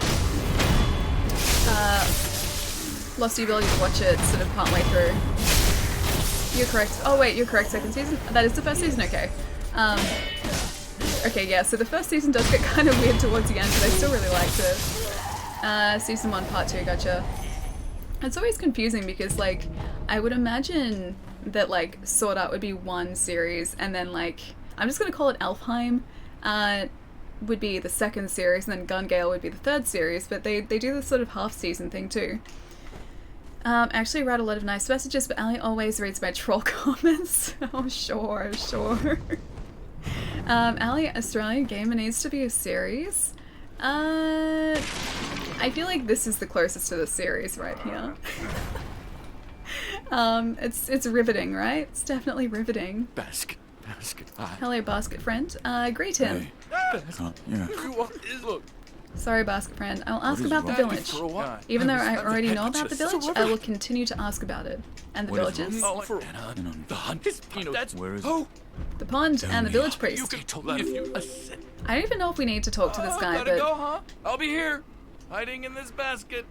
ability to watch it sort of partway through. You're correct. Oh wait, you're correct. Second season? That is the first season? Okay. Okay, yeah, so the first season does get kind of weird towards the end, but I still really liked it. Season 1, Part 2, gotcha. It's always confusing because, like, I would imagine that, like, Sword Art would be one series, and then, like, I'm just gonna call it Alfheim, would be the second series, and then Gun Gale would be the third series, but they do this sort of half-season thing, too. I actually write a lot of nice messages, but Ali always reads my troll comments. Oh, sure. Ali, Australian Gamer needs to be a series. I feel like this is the closest to the series right here. It's riveting, right? It's definitely riveting. Basket. Hello, basket friend. Greet him. Yeah. Look. Sorry, basket friend. I'll ask about the village. Even though I already know about the village, I will continue to ask about it. And the villages. The hunt is, Where is oh, The pond and the village priest. you told me if you I don't even know if we need to talk to this guy, gotta but go, huh? I'll be here, hiding in this basket.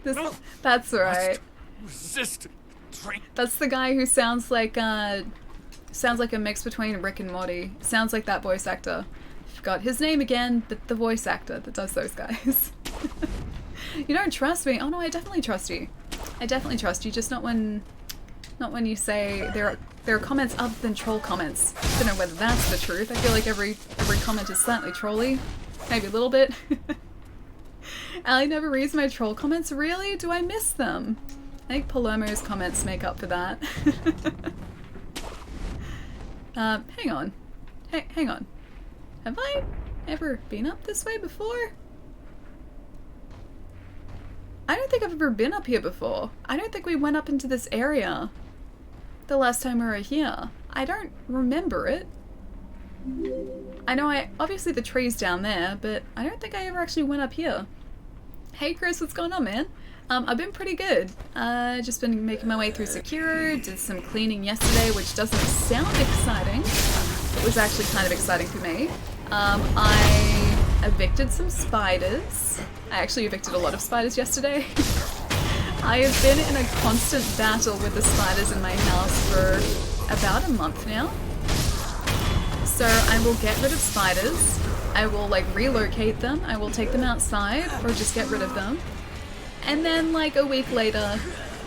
that's alright. Resist. Drink. That's the guy who sounds like a mix between Rick and Morty. Sounds like that voice actor. Forgot his name again, but the voice actor that does those guys. You don't trust me? Oh no, I definitely trust you. I definitely trust you, just not when you say there are comments other than troll comments. Don't know whether that's the truth. I feel like every comment is slightly trolly. Maybe a little bit. Ali never reads my troll comments? Really? Do I miss them? I think Palermo's comments make up for that. Hang on. Hang on. Have I ever been up this way before? I don't think I've ever been up here before. I don't think we went up into this area the last time we were here. I don't remember it. I know obviously the tree's down there, but I don't think I ever actually went up here. Hey Chris, what's going on, man? I've been pretty good. Just been making my way through Sekiro, did some cleaning yesterday, which doesn't sound exciting. It was actually kind of exciting for me. I evicted some spiders. I actually evicted a lot of spiders yesterday. I have been in a constant battle with the spiders in my house for about a month now. So I will get rid of spiders. I will like relocate them. I will take them outside or just get rid of them. And then like a week later,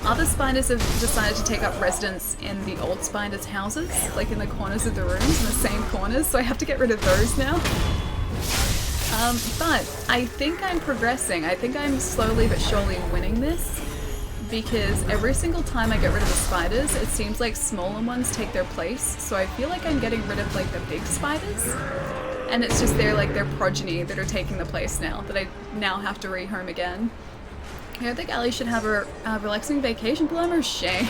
other spiders have decided to take up residence in the old spiders' houses, like in the corners of the rooms, in the same corners, so I have to get rid of those now. But I think I'm progressing. I think I'm slowly but surely winning this, because every single time I get rid of the spiders, it seems like smaller ones take their place, so I feel like I'm getting rid of like the big spiders, and it's just their progeny that are taking the place now, that I now have to rehome again. I don't think Ali should have a relaxing vacation plan, or shame.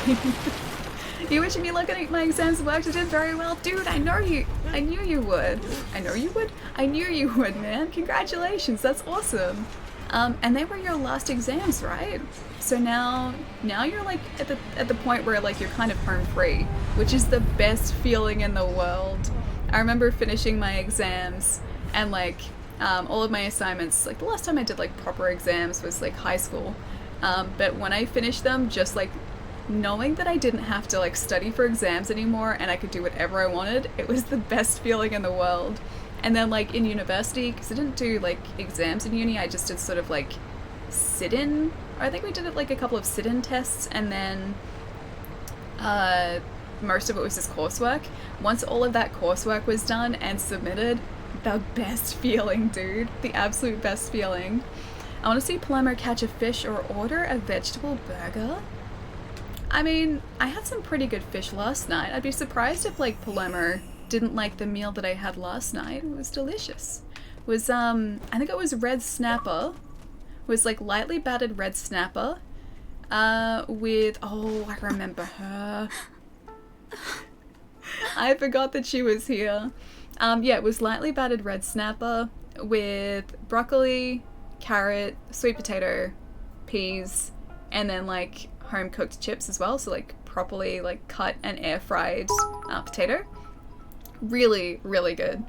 You wishing me looking at my exams and work, I did very well. Dude, I knew you would. I knew you would, man. Congratulations, that's awesome. And they were your last exams, right? So now you're like at the point where like you're kind of home free, which is the best feeling in the world. I remember finishing my exams and like all of my assignments. Like the last time I did like proper exams was like high school, but when I finished them, just like knowing that I didn't have to like study for exams anymore and I could do whatever I wanted, it was the best feeling in the world. And then like in university, because I didn't do like exams in uni, I just did sort of like sit-in. Or I think we did it like a couple of sit-in tests, and then most of it was just coursework. Once all of that coursework was done and submitted, the best feeling, dude. The absolute best feeling. I want to see Palermo catch a fish or order a vegetable burger. I mean, I had some pretty good fish last night. I'd be surprised if like Palermo didn't like the meal that I had last night. It was delicious. It was I think it was red snapper. It was like lightly battered red snapper with, oh, I remember her. I forgot that she was here. Yeah, it was lightly battered red snapper with broccoli, carrot, sweet potato, peas, and then like home cooked chips as well. So like properly like cut and air fried potato. Really, really good.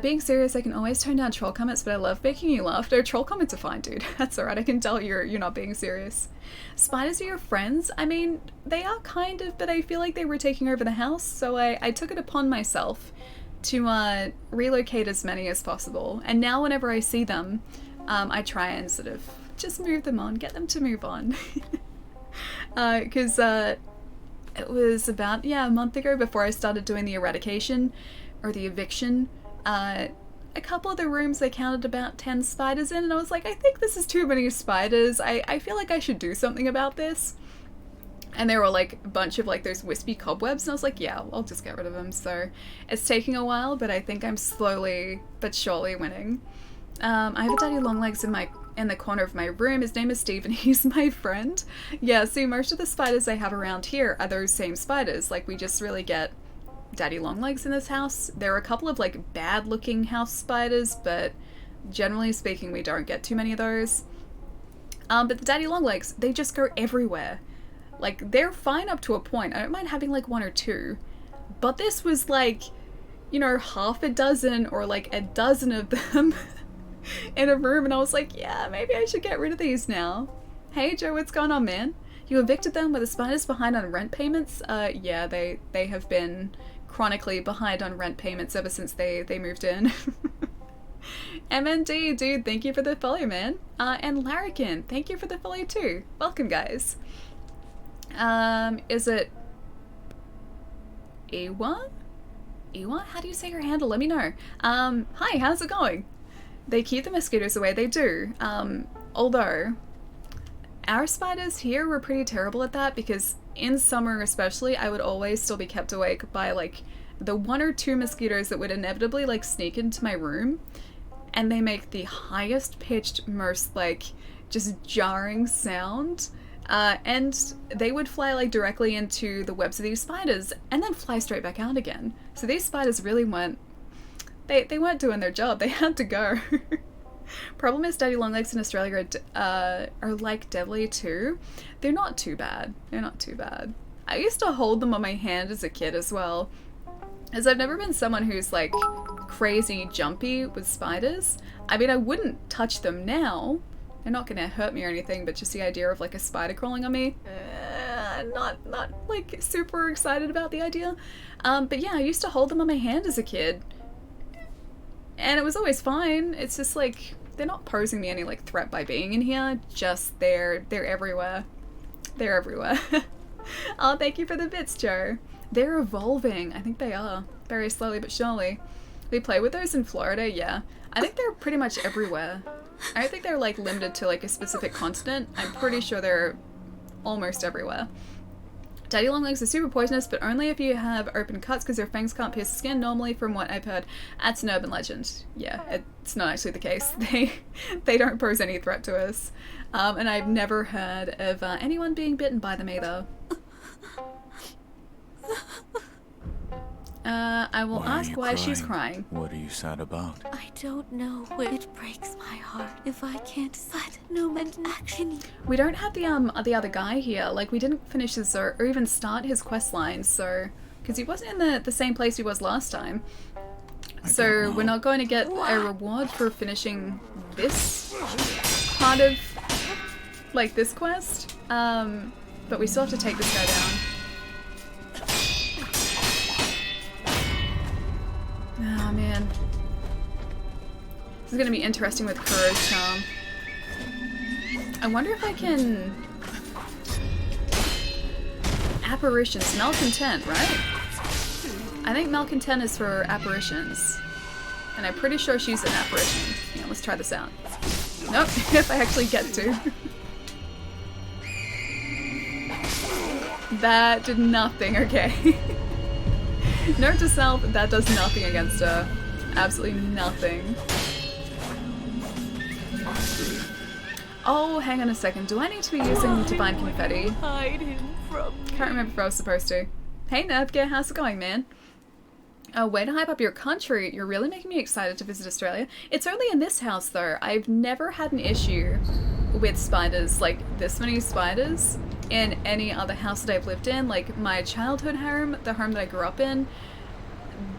Being serious, I can always tone down troll comments, but I love making you laugh. No, troll comments are fine, dude. That's alright. I can tell you're not being serious. Spiders are your friends? I mean, they are kind of, but I feel like they were taking over the house, so I took it upon myself to relocate as many as possible. And now whenever I see them, I try and sort of just move them on, get them to move on. Because it was about, yeah, a month ago before I started doing the eradication or the eviction. A couple of the rooms I counted about 10 spiders in, and I was like, I think this is too many spiders. I feel like I should do something about this. And there were like a bunch of like those wispy cobwebs, and I was like, yeah, I'll just get rid of them. So it's taking a while, but I think I'm slowly but surely winning. I have a daddy longlegs in the corner of my room. His name is Steve and he's my friend. Yeah, see, most of the spiders I have around here are those same spiders. Like, we just really get daddy longlegs in this house. There are a couple of like bad looking house spiders, but generally speaking we don't get too many of those. But the daddy longlegs, they just go everywhere. Like, they're fine up to a point. I don't mind having like one or two, but this was like, you know, half a dozen or like a dozen of them in a room, and I was like, yeah, maybe I should get rid of these now. Hey Joe, what's going on, man? You evicted them? Were the spiders behind on rent payments? Yeah, they have been chronically behind on rent payments ever since they moved in. MND, dude, thank you for the follow, man. And Larrikin, thank you for the follow too. Welcome, guys. Is it Ewa? Ewa? How do you say your handle? Let me know. Hi, how's it going? They keep the mosquitoes away, they do. Although, our spiders here were pretty terrible at that, because in summer especially, I would always still be kept awake by like the 1 or 2 mosquitoes that would inevitably like sneak into my room, and they make the highest pitched, most like just jarring sound. And they would fly like directly into the webs of these spiders and then fly straight back out again. So these spiders really weren't, they weren't doing their job. They had to go. Problem is, daddy longlegs in Australia are like deadly too. They're not too bad. They're not too bad. I used to hold them on my hand as a kid as well, as I've never been someone who's like crazy jumpy with spiders. I mean, I wouldn't touch them now. They're not gonna hurt me or anything, but just the idea of like a spider crawling on me, not like super excited about the idea. But yeah, I used to hold them on my hand as a kid, and it was always fine. It's just like, they're not posing me any like threat by being in here, just they're everywhere. They're everywhere. Oh, thank you for the bits, Joe. They're evolving. I think they are. Very slowly but surely. We play with those in Florida, yeah. I think they're pretty much everywhere. I don't think they're like limited to like a specific continent. I'm pretty sure they're almost everywhere. Daddy longlegs are super poisonous, but only if you have open cuts, because their fangs can't pierce the skin normally, from what I've heard. That's an urban legend. Yeah, it's not actually the case. They don't pose any threat to us. And I've never heard of anyone being bitten by them either. I will Why are ask you why she's crying? crying. What are you sad about? I don't know where it breaks my heart if I can't, but no man action. We don't have the other guy here. Like, we didn't finish his or even start his quest line, so because he wasn't in the same place he was last time. So don't we're know. not going to get a reward for finishing this part of like this quest. But we still have to take this guy down. Oh man. This is gonna be interesting with Kuro's charm. I wonder if I can... Apparitions. Malcontent, right? I think Malcontent is for apparitions. And I'm pretty sure she's an apparition. Yeah, let's try this out. Nope, if I actually get to. That did nothing, okay. Note to self, that does nothing against her. Absolutely nothing. Oh, hang on a second. Do I need to be using Divine Confetti? Hide him from me. Can't remember if I was supposed to. Hey Nerfgear, how's it going, man? Oh, way to hype up your country. You're really making me excited to visit Australia. It's only in this house, though. I've never had an issue with spiders, like this many spiders, in any other house that I've lived in. Like, my childhood home, the home that I grew up in,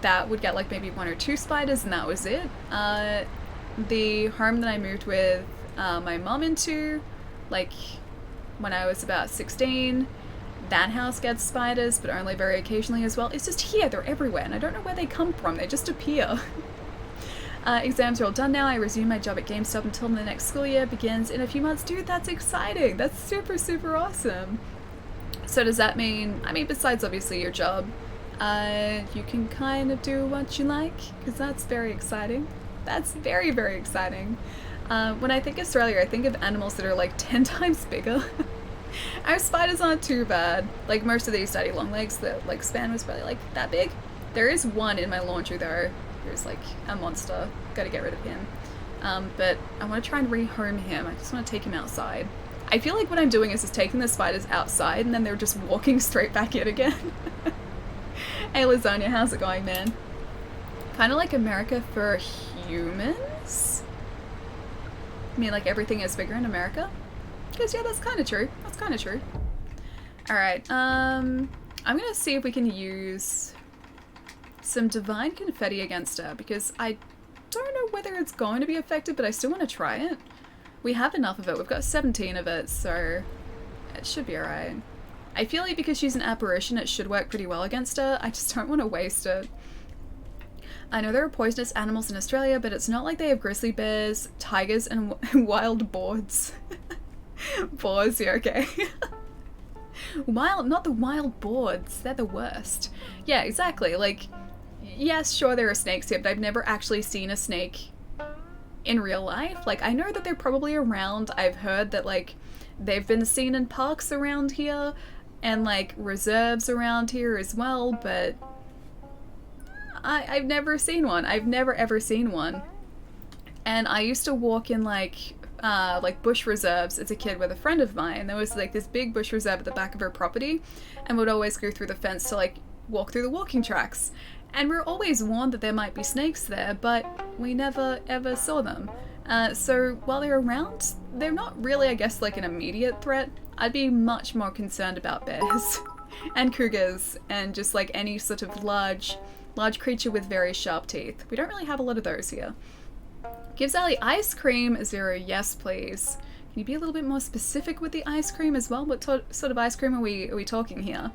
that would get like maybe 1 or 2 spiders, and that was it. The home that I moved with my mom into, like, when I was about 16, that house gets spiders, but only very occasionally as well. It's just here, they're everywhere, and I don't know where they come from, they just appear. Exams are all done now. I resume my job at GameStop until the next school year begins in a few months. Dude, that's exciting! That's super, super awesome! So does that mean, I mean, besides obviously your job, you can kind of do what you like? Because that's very exciting. That's very, very exciting. When I think Australia, I think of animals that are like 10 times bigger. Our spiders aren't too bad. Like, most of these daddy long legs, the like span was probably like that big. There is one in my laundry though. There's like a monster. Gotta get rid of him. But I want to try and rehome him. I just want to take him outside. I feel like what I'm doing is just taking the spiders outside and then they're just walking straight back in again. Hey Lasonia, how's it going, man? Kind of like America for humans? I mean, like everything is bigger in America? Because yeah, that's kind of true. That's kind of true. Alright, I'm gonna see if we can use some Divine Confetti against her, because I don't know whether it's going to be effective, but I still want to try it. We have enough of it. We've got 17 of it, so it should be alright. I feel like because she's an apparition, it should work pretty well against her. I just don't want to waste it. I know there are poisonous animals in Australia, but it's not like they have grizzly bears, tigers, and wild boars. Boars, yeah, okay. Not the wild boars. They're the worst. Yeah, exactly. Like, yes, sure, there are snakes here, but I've never actually seen a snake in real life. Like, I know that they're probably around. I've heard that, like, they've been seen in parks around here and, like, reserves around here as well, but I've never seen one. I've never ever seen one. And I used to walk in, like bush reserves as a kid with a friend of mine. There was like this big bush reserve at the back of her property, and would always go through the fence to like walk through the walking tracks. And we were always warned that there might be snakes there, but we never ever saw them. So while they're around, they're not really, I guess, like an immediate threat. I'd be much more concerned about bears and cougars and just like any sort of large creature with very sharp teeth. We don't really have a lot of those here. Gives Ali ice cream 0. Yes, please. Can you be a little bit more specific with the ice cream as well? What sort of ice cream are we talking here?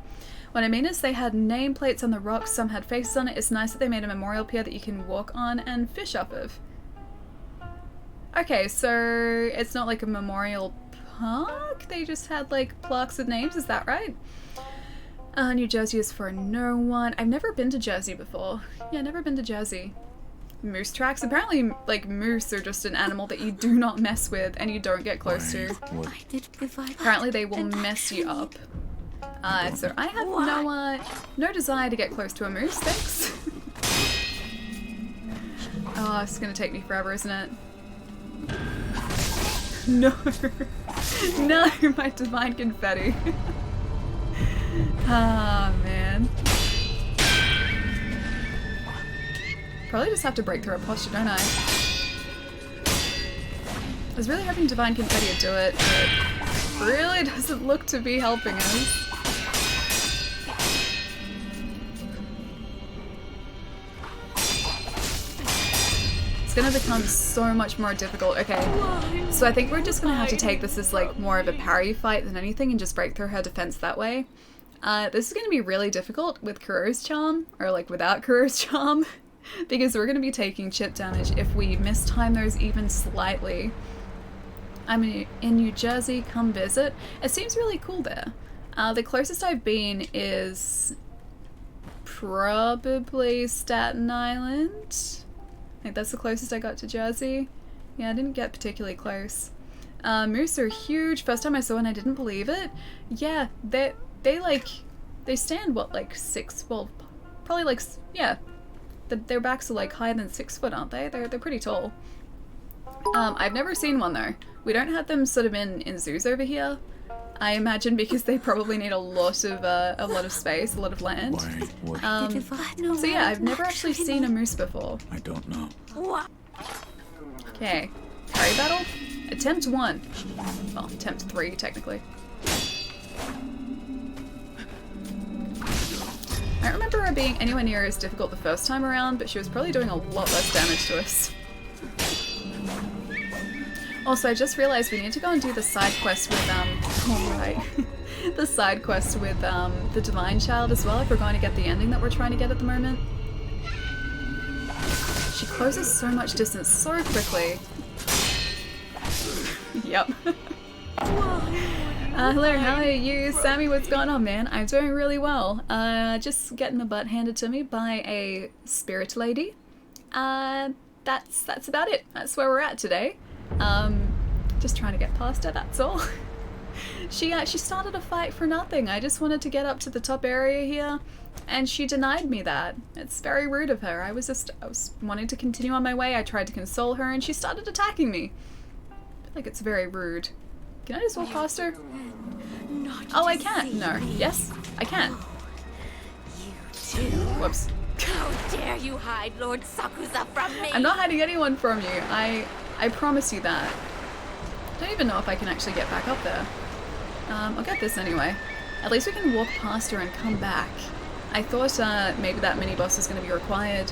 What I mean is they had nameplates on the rocks, some had faces on it. It's nice that they made a memorial pier that you can walk on and fish off of. Okay, so it's not like a memorial park? They just had like plaques with names, is that right? New Jersey is for no one. I've never been to Jersey before. Yeah, never been to Jersey. Moose tracks. Apparently, like, moose are just an animal that you do not mess with and you don't get close to. What? I did provide. Apparently they will mess you up. So I have no desire to get close to a moose, thanks. Oh, it's gonna take me forever, isn't it? No. No, my Divine Confetti. Ah, man. probably just have to break through a posture, don't I? I was really hoping Divine Confetti would do it, but really doesn't look to be helping us. It's gonna become so much more difficult. Okay, so I think we're just gonna have to take this as like more of a parry fight than anything and just break through her defense that way. This is gonna be really difficult with Kuro's charm, or like without Kuro's charm, because we're gonna be taking chip damage if we mistime those even slightly. I'm in New Jersey, come visit. It seems really cool there. The closest I've been is probably Staten Island. I think that's the closest I got to Jersey. Yeah, I didn't get particularly close. Moose are huge. First time I saw one, I didn't believe it. Yeah, they stand, what, like 6, well, probably like, yeah. Their backs are like higher than 6 foot, aren't they? They're pretty tall. I've never seen one though. We don't have them sort of in zoos over here. I imagine because they probably need a lot of space, a lot of land. Why? So yeah, I've never actually seen a moose before. I don't know. Okay, parry battle. Attempt 1. Well, attempt 3 technically. I don't remember her being anywhere near as difficult the first time around, but she was probably doing a lot less damage to us. Also, I just realized we need to go and do the side quest with, alright. The side quest with, the Divine Child as well, if we're going to get the ending that we're trying to get at the moment. She closes so much distance so quickly. Yep. Hello, how are you? Sammy, what's going on, man? I'm doing really well. Just getting my butt handed to me by a spirit lady. That's about it. That's where we're at today. Just trying to get past her, that's all. She started a fight for nothing. I just wanted to get up to the top area here, and she denied me that. It's very rude of her. I was wanting to continue on my way. I tried to console her, and she started attacking me. I feel like it's very rude. Can I just walk past her? Oh, I can't. No. Yes, I can. You too. Whoops. How dare you hide Lord Sakusa from me? I'm not hiding anyone from you. I promise you that. I don't even know if I can actually get back up there. I'll get this anyway. At least we can walk past her and come back. I thought maybe that mini boss was going to be required.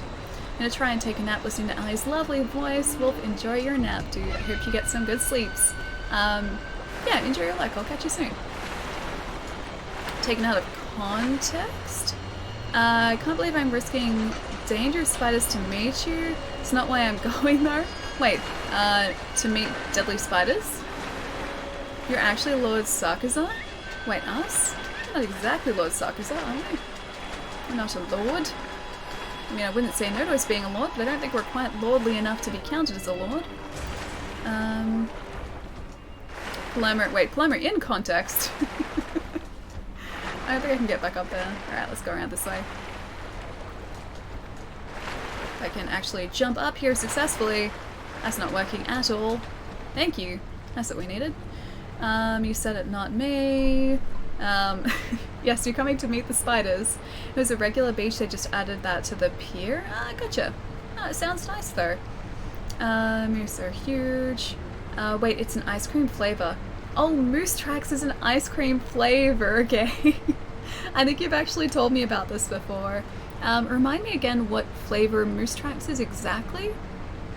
I'm going to try and take a nap listening to Ali's lovely voice. Wolf, enjoy your nap, dude. I hope you get some good sleeps. Yeah, enjoy your luck. I'll catch you soon. Taken out of context? I can't believe I'm risking dangerous spiders to meet you. It's not why I'm going though. Wait, to meet deadly spiders? You're actually Lord Sakusa? Wait, us? Not exactly Lord Sakusa, are we? We're not a lord. I mean, I wouldn't say no to us being a lord, but I don't think we're quite lordly enough to be counted as a lord. Plumber in context. I don't think I can get back up there. Alright, let's go around this way. If I can actually jump up here successfully. That's not working at all. Thank you. That's what we needed. You said it, not me. Yes, you're coming to meet the spiders. It was a regular beach, they just added that to the pier. Gotcha. Oh, it sounds nice though. Moose are huge. Wait, it's an ice cream flavor. Oh, Moose Tracks is an ice cream flavor, okay. I think you've actually told me about this before. Remind me again what flavor Moose Tracks is exactly?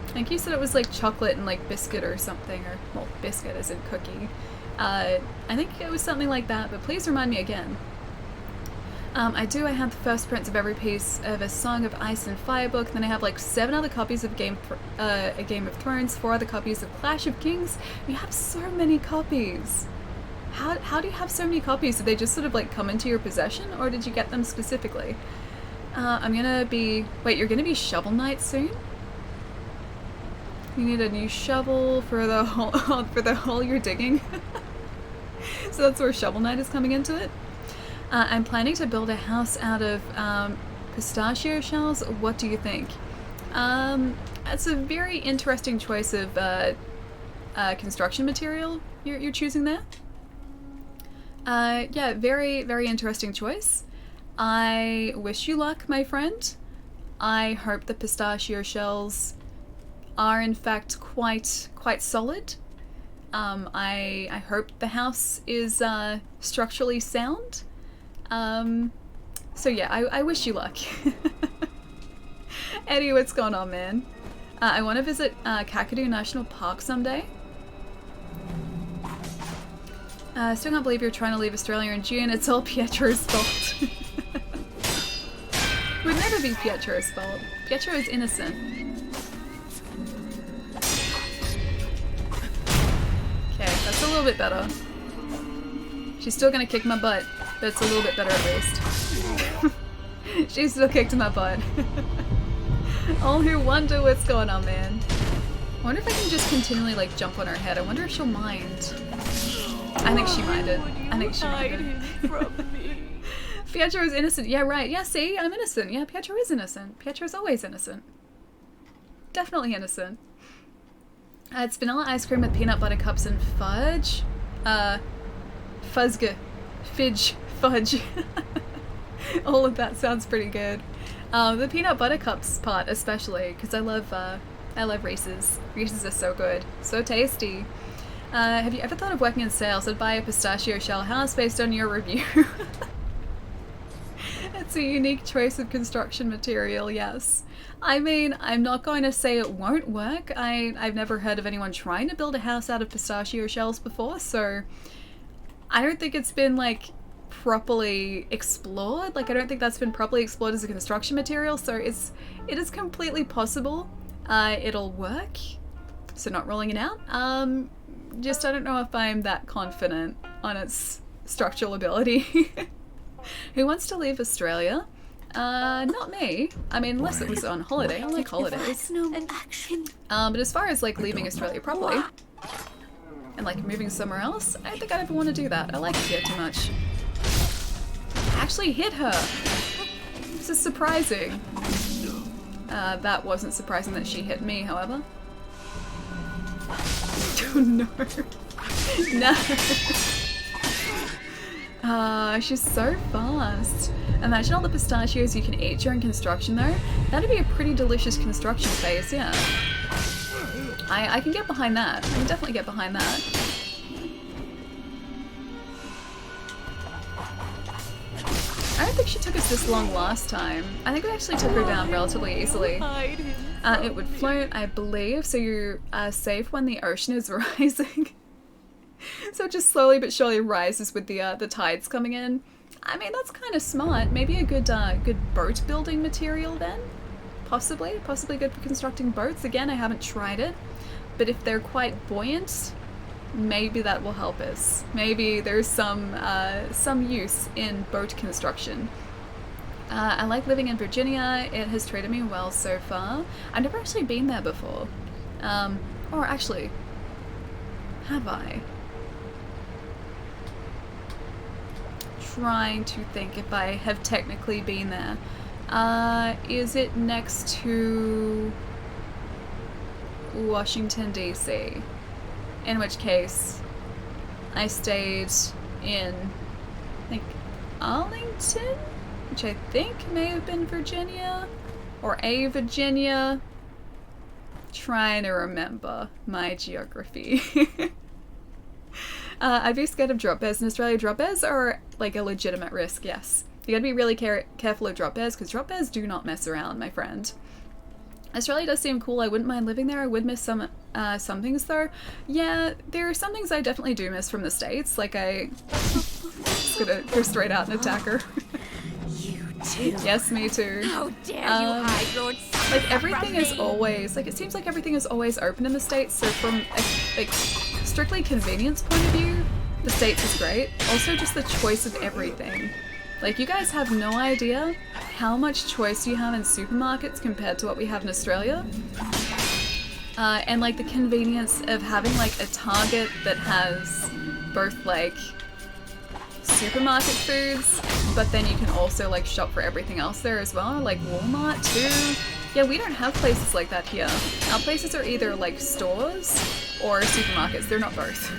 I think you said it was like chocolate and like biscuit or something, or, well, biscuit as in cookie. I think it was something like that, but please remind me again. I have the first prints of every piece of A Song of Ice and Fire book, then I have like 7 other copies of A Game of Thrones, 4 other copies of Clash of Kings. You have so many copies. How do you have so many copies? Did they just sort of like come into your possession, or did you get them specifically? I'm gonna be... Wait, you're gonna be Shovel Knight soon? You need a new shovel for the hole you're digging. So that's where Shovel Knight is coming into it. I'm planning to build a house out of pistachio shells. What do you think? That's a very interesting choice of construction material you're choosing there. Yeah, very, very interesting choice. I wish you luck, my friend. I hope the pistachio shells are in fact quite solid. I hope the house is structurally sound. So yeah, I wish you luck. Eddie, what's going on, man? I want to visit Kakadu National Park someday. Still can't believe you're trying to leave Australia in June. It's all Pietro's fault. Would never be Pietro's fault. Pietro is innocent. Okay, that's a little bit better. She's still gonna kick my butt, but it's a little bit better at least. She still kicked my butt. All who wonder what's going on, man. I wonder if I can just continually like jump on her head. I wonder if she'll mind. I think she minded. I think she minded. Pietro is innocent. Yeah, right. Yeah, see? I'm innocent. Yeah, Pietro is innocent. Pietro's always innocent. Definitely innocent. It's vanilla ice cream with peanut butter cups and fudge. Fuzga. Fidge. Fudge. All of that sounds pretty good. The peanut butter cups part especially, because I love Reese's. Reese's are so good. So tasty. Have you ever thought of working in sales? I'd buy a pistachio shell house based on your review. It's a unique choice of construction material, yes. I mean, I'm not going to say it won't work. I've never heard of anyone trying to build a house out of pistachio shells before, so I don't think it's been like properly explored. Like, I don't think that's been properly explored as a construction material, so it is completely possible. It'll work, so not ruling it out. Just I don't know if I'm that confident on its structural ability. Who wants to leave Australia? Not me. I mean, unless it was on holiday. I like holidays. But as far as like leaving Australia properly and like moving somewhere else, I don't think I'd ever want to do that. I like it here too much. I actually hit her. This is surprising. That wasn't surprising that she hit me, however. Oh no. No. She's so fast. Imagine all the pistachios you can eat during construction though. That'd be a pretty delicious construction phase, yeah. I can get behind that. I can definitely get behind that. I don't think she took us this long last time. I think we actually took her down relatively easily. It would float, I believe, so you're safe when the ocean is rising. So it just slowly but surely rises with the tides coming in. I mean, that's kind of smart. Maybe a good boat building material then? Possibly good for constructing boats. Again, I haven't tried it, but if they're quite buoyant, maybe that will help us. Maybe there's some use in boat construction. I like living in Virginia. It has treated me well so far. I've never actually been there before. Or actually, have I? Trying to think if I have technically been there. Is it next to Washington, D.C.? In which case, I stayed in, I think, Arlington? Which I think may have been Virginia, or a Virginia. Trying to remember my geography. I'd be scared of drop bears in Australia. Drop bears are like a legitimate risk, yes. You gotta be really careful of drop bears, because drop bears do not mess around, my friend. Australia does seem cool. I wouldn't mind living there. I would miss some things though. Yeah, there are some things I definitely do miss from the States. Like just gonna go straight out and attack her. You too. Yes, me too. How dare you hide Lord like everything is always, like it seems like everything is always open in the States, so from a like strictly convenience point of view, the States is great. Also just the choice of everything. Like, you guys have no idea how much choice you have in supermarkets compared to what we have in Australia. And like the convenience of having like a Target that has both like supermarket foods, but then you can also like shop for everything else there as well, like Walmart too. Yeah, we don't have places like that here. Our places are either like stores or supermarkets. They're not both.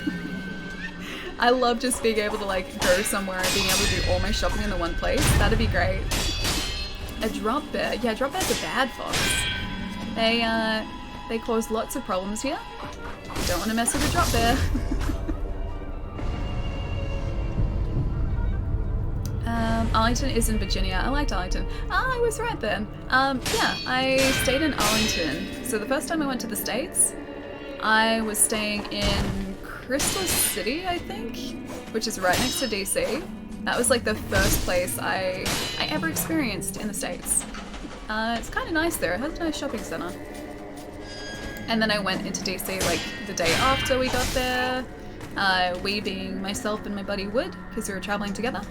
I love just being able to like go somewhere and being able to do all my shopping in the one place. That'd be great. A drop bear. Yeah, drop bear's a bad fox. They cause lots of problems here. You don't want to mess with a drop bear. Arlington is in Virginia. I liked Arlington. Ah, I was right then. Yeah, I stayed in Arlington. So the first time I went to the States, I was staying in Crystal City, I think, which is right next to DC. That was like the first place I ever experienced in the States. It's kind of nice there. It has a nice shopping center. And then I went into DC like the day after we got there. We being myself and my buddy Wood, because we were traveling together.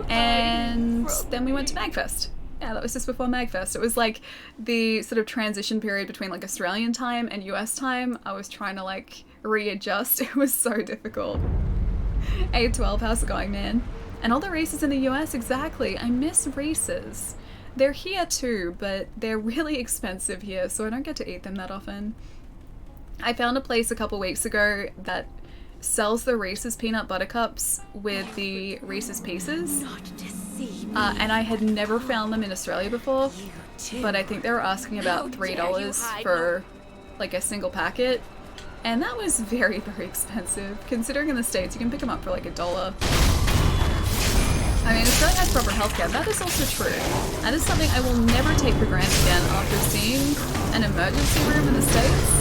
And then we went to MagFest. Yeah, that was just before MagFest. It was like the sort of transition period between like Australian time and US time. I was trying to like readjust. It was so difficult. A12, how's it going, man? And all the races in the US, exactly. I miss races. They're here too, but they're really expensive here, so I don't get to eat them that often. I found a place a couple weeks ago that sells the Reese's peanut butter cups with the Reese's Pieces. And I had never found them in Australia before, but I think they were asking about $3 for like a single packet. And that was very, very expensive. Considering in the States you can pick them up for like $1. I mean, Australia has proper healthcare. That is also true. That is something I will never take for granted again after seeing an emergency room in the States.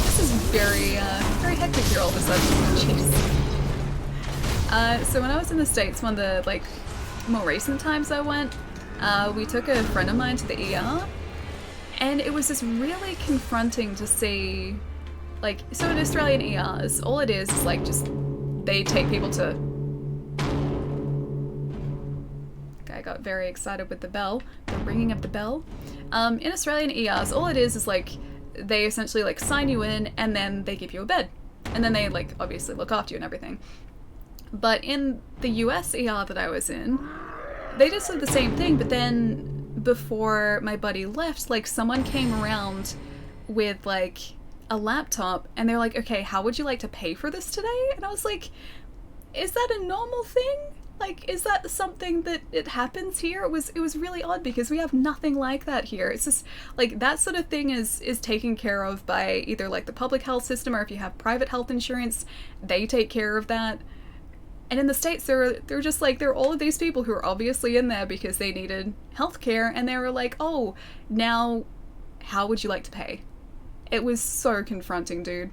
This is very, very hectic here all of a sudden. Jeez. So when I was in the States, one of the, like, more recent times I went, we took a friend of mine to the ER, and it was just really confronting to see, like, so in Australian ERs, all it is like just, they take people to... I got very excited with the bell, the ringing of the bell. In Australian ERs, all it is like, they essentially like sign you in and then they give you a bed. And then they like obviously look after you and everything. But in the US ER that I was in, they just did the same thing, but then before my buddy left, like someone came around with like a laptop and they're like, okay, how would you like to pay for this today? And I was like, is that a normal thing? Like, is that something that it happens here? It was really odd because we have nothing like that here. It's just like that sort of thing is taken care of by either like the public health system, or if you have private health insurance, they take care of that. And in the States, they're just like, there are all of these people who are obviously in there because they needed healthcare, and they were like, oh, now how would you like to pay? It was so confronting, dude.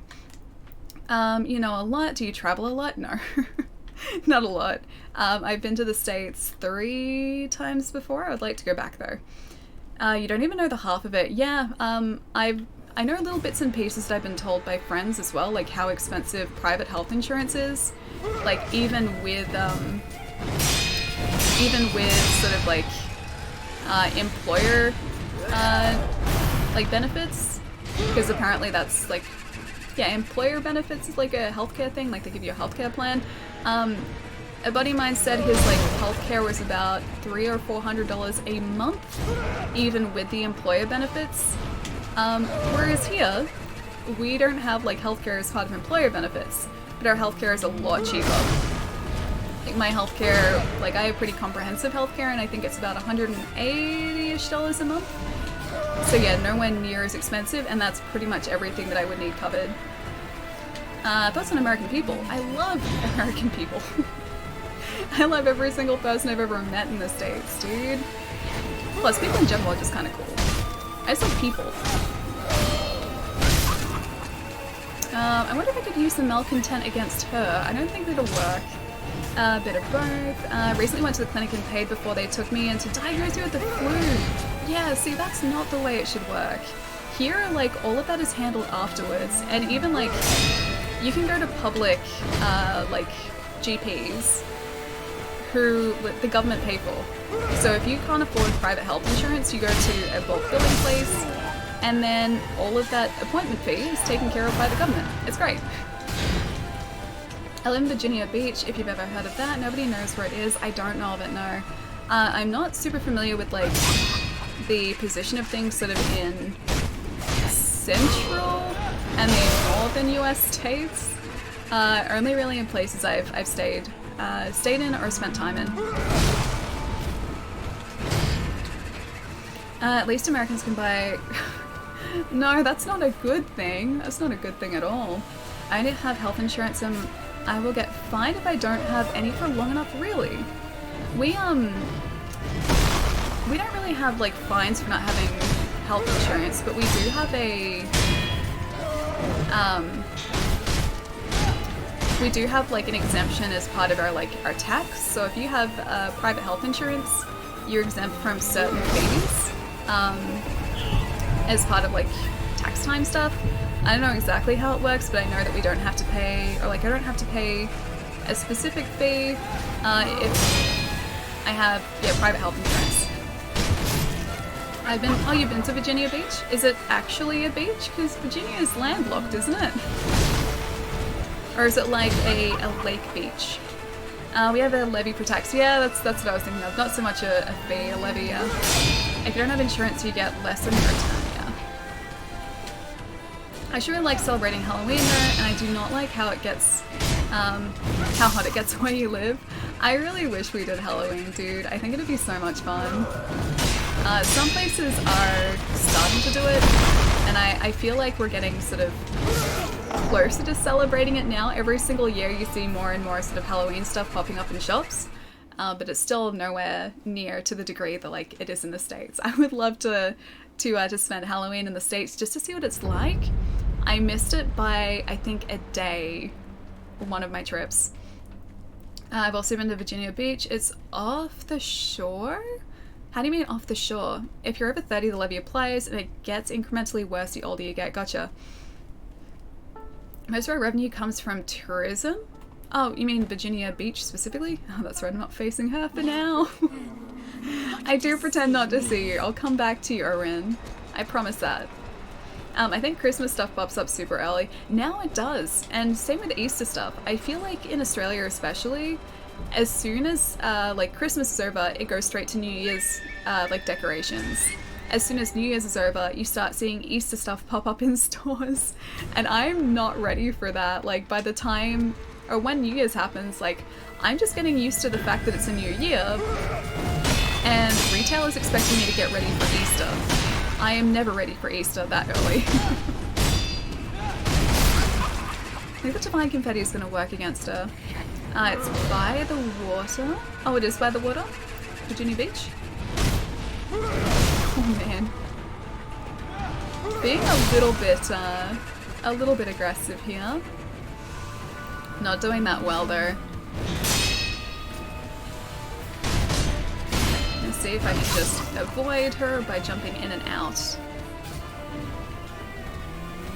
You know a lot? Do you travel a lot? No. Not a lot. I've been to the States 3 times before. I would like to go back though. You don't even know the half of it. Yeah, I know little bits and pieces that I've been told by friends as well, like how expensive private health insurance is. Like even with sort of like employer like benefits, because apparently that's like, yeah, employer benefits is like a healthcare thing, like they give you a healthcare plan. A buddy of mine said his like healthcare was about $300 or $400 a month, even with the employer benefits. Whereas here, we don't have like healthcare as part of employer benefits, but our healthcare is a lot cheaper. Like my healthcare, like I have pretty comprehensive healthcare, and I think it's about $180-ish a month. So yeah, nowhere near as expensive, and that's pretty much everything that I would need covered. Thoughts on American people. I love American people. I love every single person I've ever met in the States, dude. Plus, people in general are just kind of cool. I just like people. I wonder if I could use the malcontent against her. I don't think that'll work. A bit of both. Recently went to the clinic and paid before they took me in to diagnose me with the flu. Yeah, see, that's not the way it should work. Here, like, all of that is handled afterwards, and even, like, you can go to public, like, GPs who the government pay for. So if you can't afford private health insurance, you go to a bulk billing place, and then all of that appointment fee is taken care of by the government. It's great. I live in Virginia Beach, if you've ever heard of that. Nobody knows where it is. I don't know of it, no. I'm not super familiar with, like, the position of things sort of in central and the northern US states. Only really in places I've stayed in or spent time in. At least Americans can buy... No, that's not a good thing. That's not a good thing at all. I only have health insurance and I will get fined if I don't have any for long enough, really. We don't really have like fines for not having health insurance, but we do have a we do have like an exemption as part of our tax. So if you have private health insurance, you're exempt from certain fees as part of like tax time stuff. I don't know exactly how it works, but I know that we don't have to pay, or like I don't have to pay a specific fee if I have private health insurance. Oh, you've been to Virginia Beach? Is it actually a beach? Because Virginia is landlocked, isn't it? Or is it like a lake beach? We have a levy for tax. Yeah, that's what I was thinking of. Not so much a fee, a levy, yeah. If you don't have insurance, you get less than your return, yeah. I sure like celebrating Halloween there, and I do not like how it gets, how hot it gets where you live. I really wish we did Halloween, dude. I think it'd be so much fun. Some places are starting to do it, and I feel like we're getting sort of closer to celebrating it now. Every single year you see more and more sort of Halloween stuff popping up in shops, but it's still nowhere near to the degree that like it is in the States. I would love to spend Halloween in the States just to see what it's like. I missed it by, I think, a day, one of my trips. I've also been to Virginia Beach. It's off the shore? How do you mean off the shore? If you're over 30, the levy applies, and it gets incrementally worse the older you get. Gotcha. Most of our revenue comes from tourism? Oh, you mean Virginia Beach specifically? Oh, that's right, I'm not facing her for now. I do pretend not to see you. I'll come back to you, Orin. I promise that. I think Christmas stuff pops up super early. Now it does, and same with Easter stuff. I feel like in Australia especially, as soon as like Christmas is over, it goes straight to New Year's like decorations. As soon as New Year's is over, you start seeing Easter stuff pop up in stores, and I'm not ready for that. Like by the time, or when New Year's happens, like I'm just getting used to the fact that it's a new year, and retail is expecting me to get ready for Easter. I am never ready for Easter that early. I think the Divine Confetti is going to work against her. It's by the water. Oh, it is by the water? Virginia Beach? Oh man. Being a little bit aggressive here. Not doing that well though. Let's see if I can just avoid her by jumping in and out.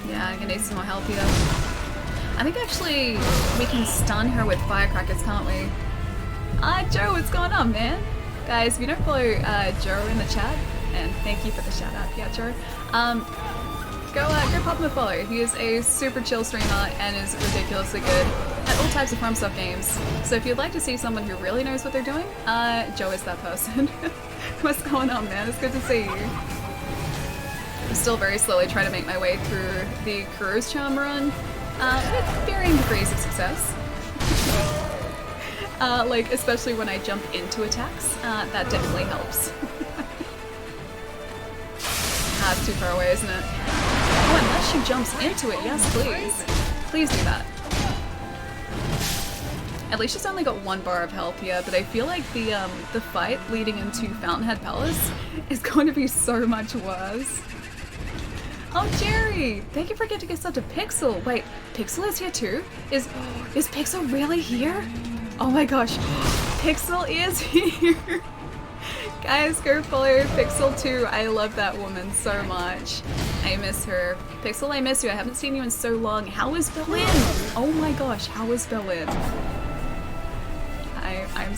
Yeah, I'm gonna need some more help here. I think actually we can stun her with firecrackers, can't we? Joe, what's going on, man? Guys, if you don't follow Joe in the chat, and thank you for the shout out, yeah, Joe. Go pop him a follow. He is a super chill streamer and is ridiculously good at all types of FromSoft games. So if you'd like to see someone who really knows what they're doing, Joe is that person. What's going on, man? It's good to see you. I'm still very slowly trying to make my way through the Kuru's Charm run, with varying degrees of success. Like, especially when I jump into attacks, that definitely helps. It's too far away, isn't it? Oh, unless she jumps into it, yes please. Please do that. At least she's only got 1 bar of health here, but I feel like the fight leading into Fountainhead Palace is going to be so much worse. Oh, Jerry! Thank you for getting us up to Pixel. Wait, Pixel is here too? Is Pixel really here? Oh my gosh, Pixel is here! Guys, go follow Pixel too. I love that woman so much. I miss her. Pixel, I miss you. I haven't seen you in so long. How is Berlin? Oh my gosh, how is Berlin? I'm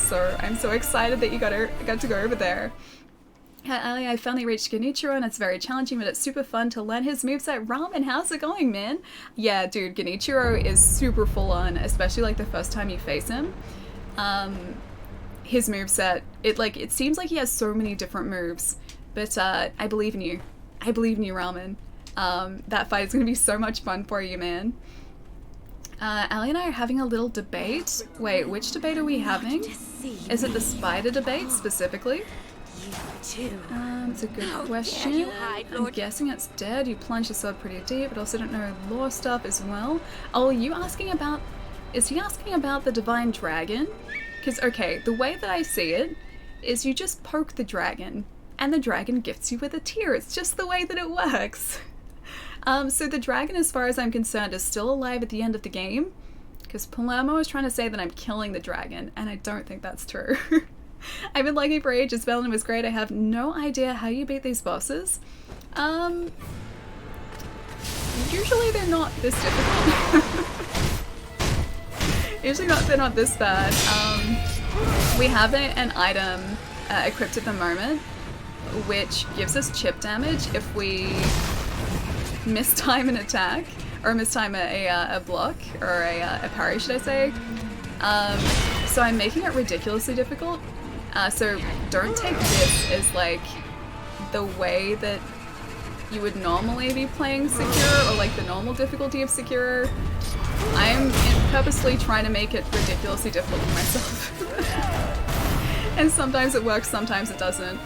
so excited that you got to go over there. Ali, I finally reached Genichiro and it's very challenging, but it's super fun to learn his moveset. Ramen, how's it going, man? Yeah, dude, Genichiro is super full on, especially like the first time you face him. His moveset, it seems like he has so many different moves, but I believe in you. I believe in you, Ramen. That fight is going to be so much fun for you, man. Ali and I are having a little debate. Wait, which debate are we having? To see Is it the spider debate specifically? you too. It's a good How dare question. you hide, I'm Lord? guessing it's dead. You plunged your sword pretty deep, but also don't know lore stuff as well. Oh, are you asking about... Is he asking about the divine dragon? Because, okay, the way that I see it is you just poke the dragon, and the dragon gifts you with a tear. It's just the way that it works. So the dragon, as far as I'm concerned, is still alive at the end of the game. Because Palermo is trying to say that I'm killing the dragon, and I don't think that's true. I've been liking it for ages. Velen was great. I have no idea how you beat these bosses. Usually they're not this difficult. Usually they're not this bad. We have an item equipped at the moment, which gives us chip damage if we mistime an attack, or mistime a block, or a parry, should I say. So I'm making it ridiculously difficult. So don't take this as like the way that you would normally be playing Sekiro, or like the normal difficulty of Sekiro. I'm purposely trying to make it ridiculously difficult for myself. And sometimes it works, sometimes it doesn't.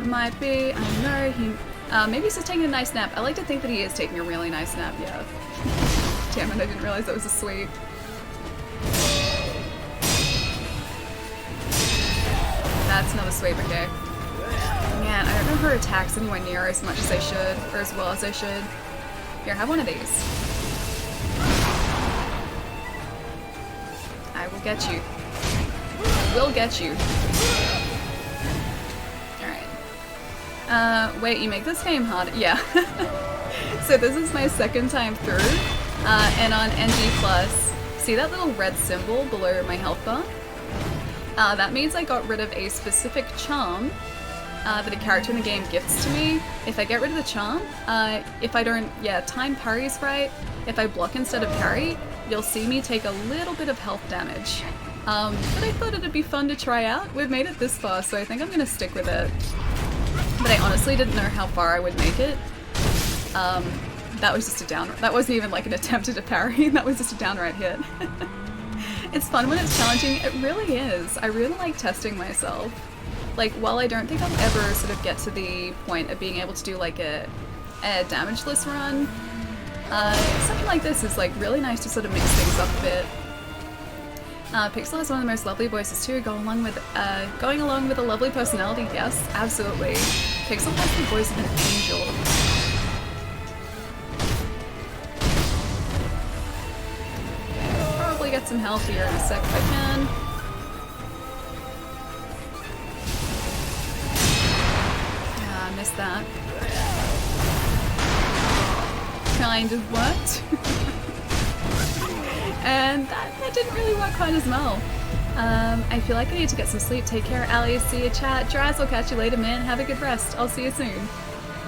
Might be, I don't know, maybe he's just taking a nice nap. I like to think that he is taking a really nice nap, yeah. Damn it, I didn't realize that was a sweep. That's another sweep, okay. Man, I don't know her attacks anywhere near as much as I should, or as well as I should. Here, have one of these. I will get you. I will get you. Alright. Wait, you make this game hard? Yeah. So this is my second time through, and on NG+, see that little red symbol below my health bar? That means I got rid of a specific charm that a character in the game gifts to me. If I get rid of the charm, if I don't, time parries right, if I block instead of parry, you'll see me take a little bit of health damage. But I thought it'd be fun to try out. We've made it this far, so I think I'm gonna stick with it. But I honestly didn't know how far I would make it. That was just a downright, that wasn't even like an attempt at a parry, that was just a downright hit. It's fun when it's challenging, it really is. I really like testing myself. Like, while I don't think I'll ever sort of get to the point of being able to do like a damageless run, something like this is like really nice to sort of mix things up a bit. Pixel has one of the most lovely voices too, going along with a lovely personality. Yes, absolutely. Pixel has the voice of an angel. Probably get some health here in a sec if I can. Ah, missed that. Kind of worked. And that didn't really work quite as well. I feel like I need to get some sleep. Take care, Ali. See you, chat. Draz, I'll catch you later, man. Have a good rest. I'll see you soon.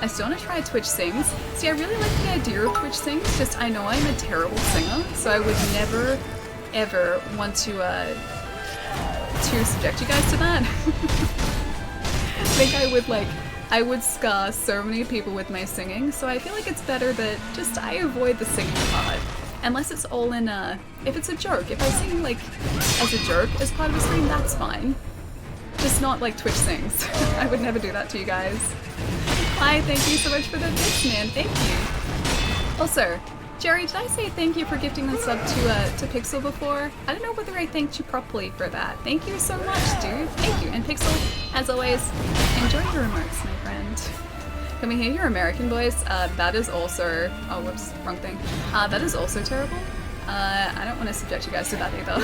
I still want to try Twitch Sings. See, I really like the idea of Twitch Sings, just I know I'm a terrible singer, so I would never, ever want to subject you guys to that. I think I would scar so many people with my singing, so I feel like it's better that just I avoid the singing part. Unless it's all in if it's a joke. If I sing like as a joke as part of a stream, that's fine. Just not like Twitch Sings. I would never do that to you guys. Hi, thank you so much for the bits, man. Thank you. Also, Jerry, did I say thank you for gifting the sub to Pixel before? I don't know whether I thanked you properly for that. Thank you so much, dude. Thank you. And Pixel, as always, enjoy your remarks, my friend. Can we hear your American voice? That is also... Oh, whoops, wrong thing. That is also terrible. I don't want to subject you guys to that either.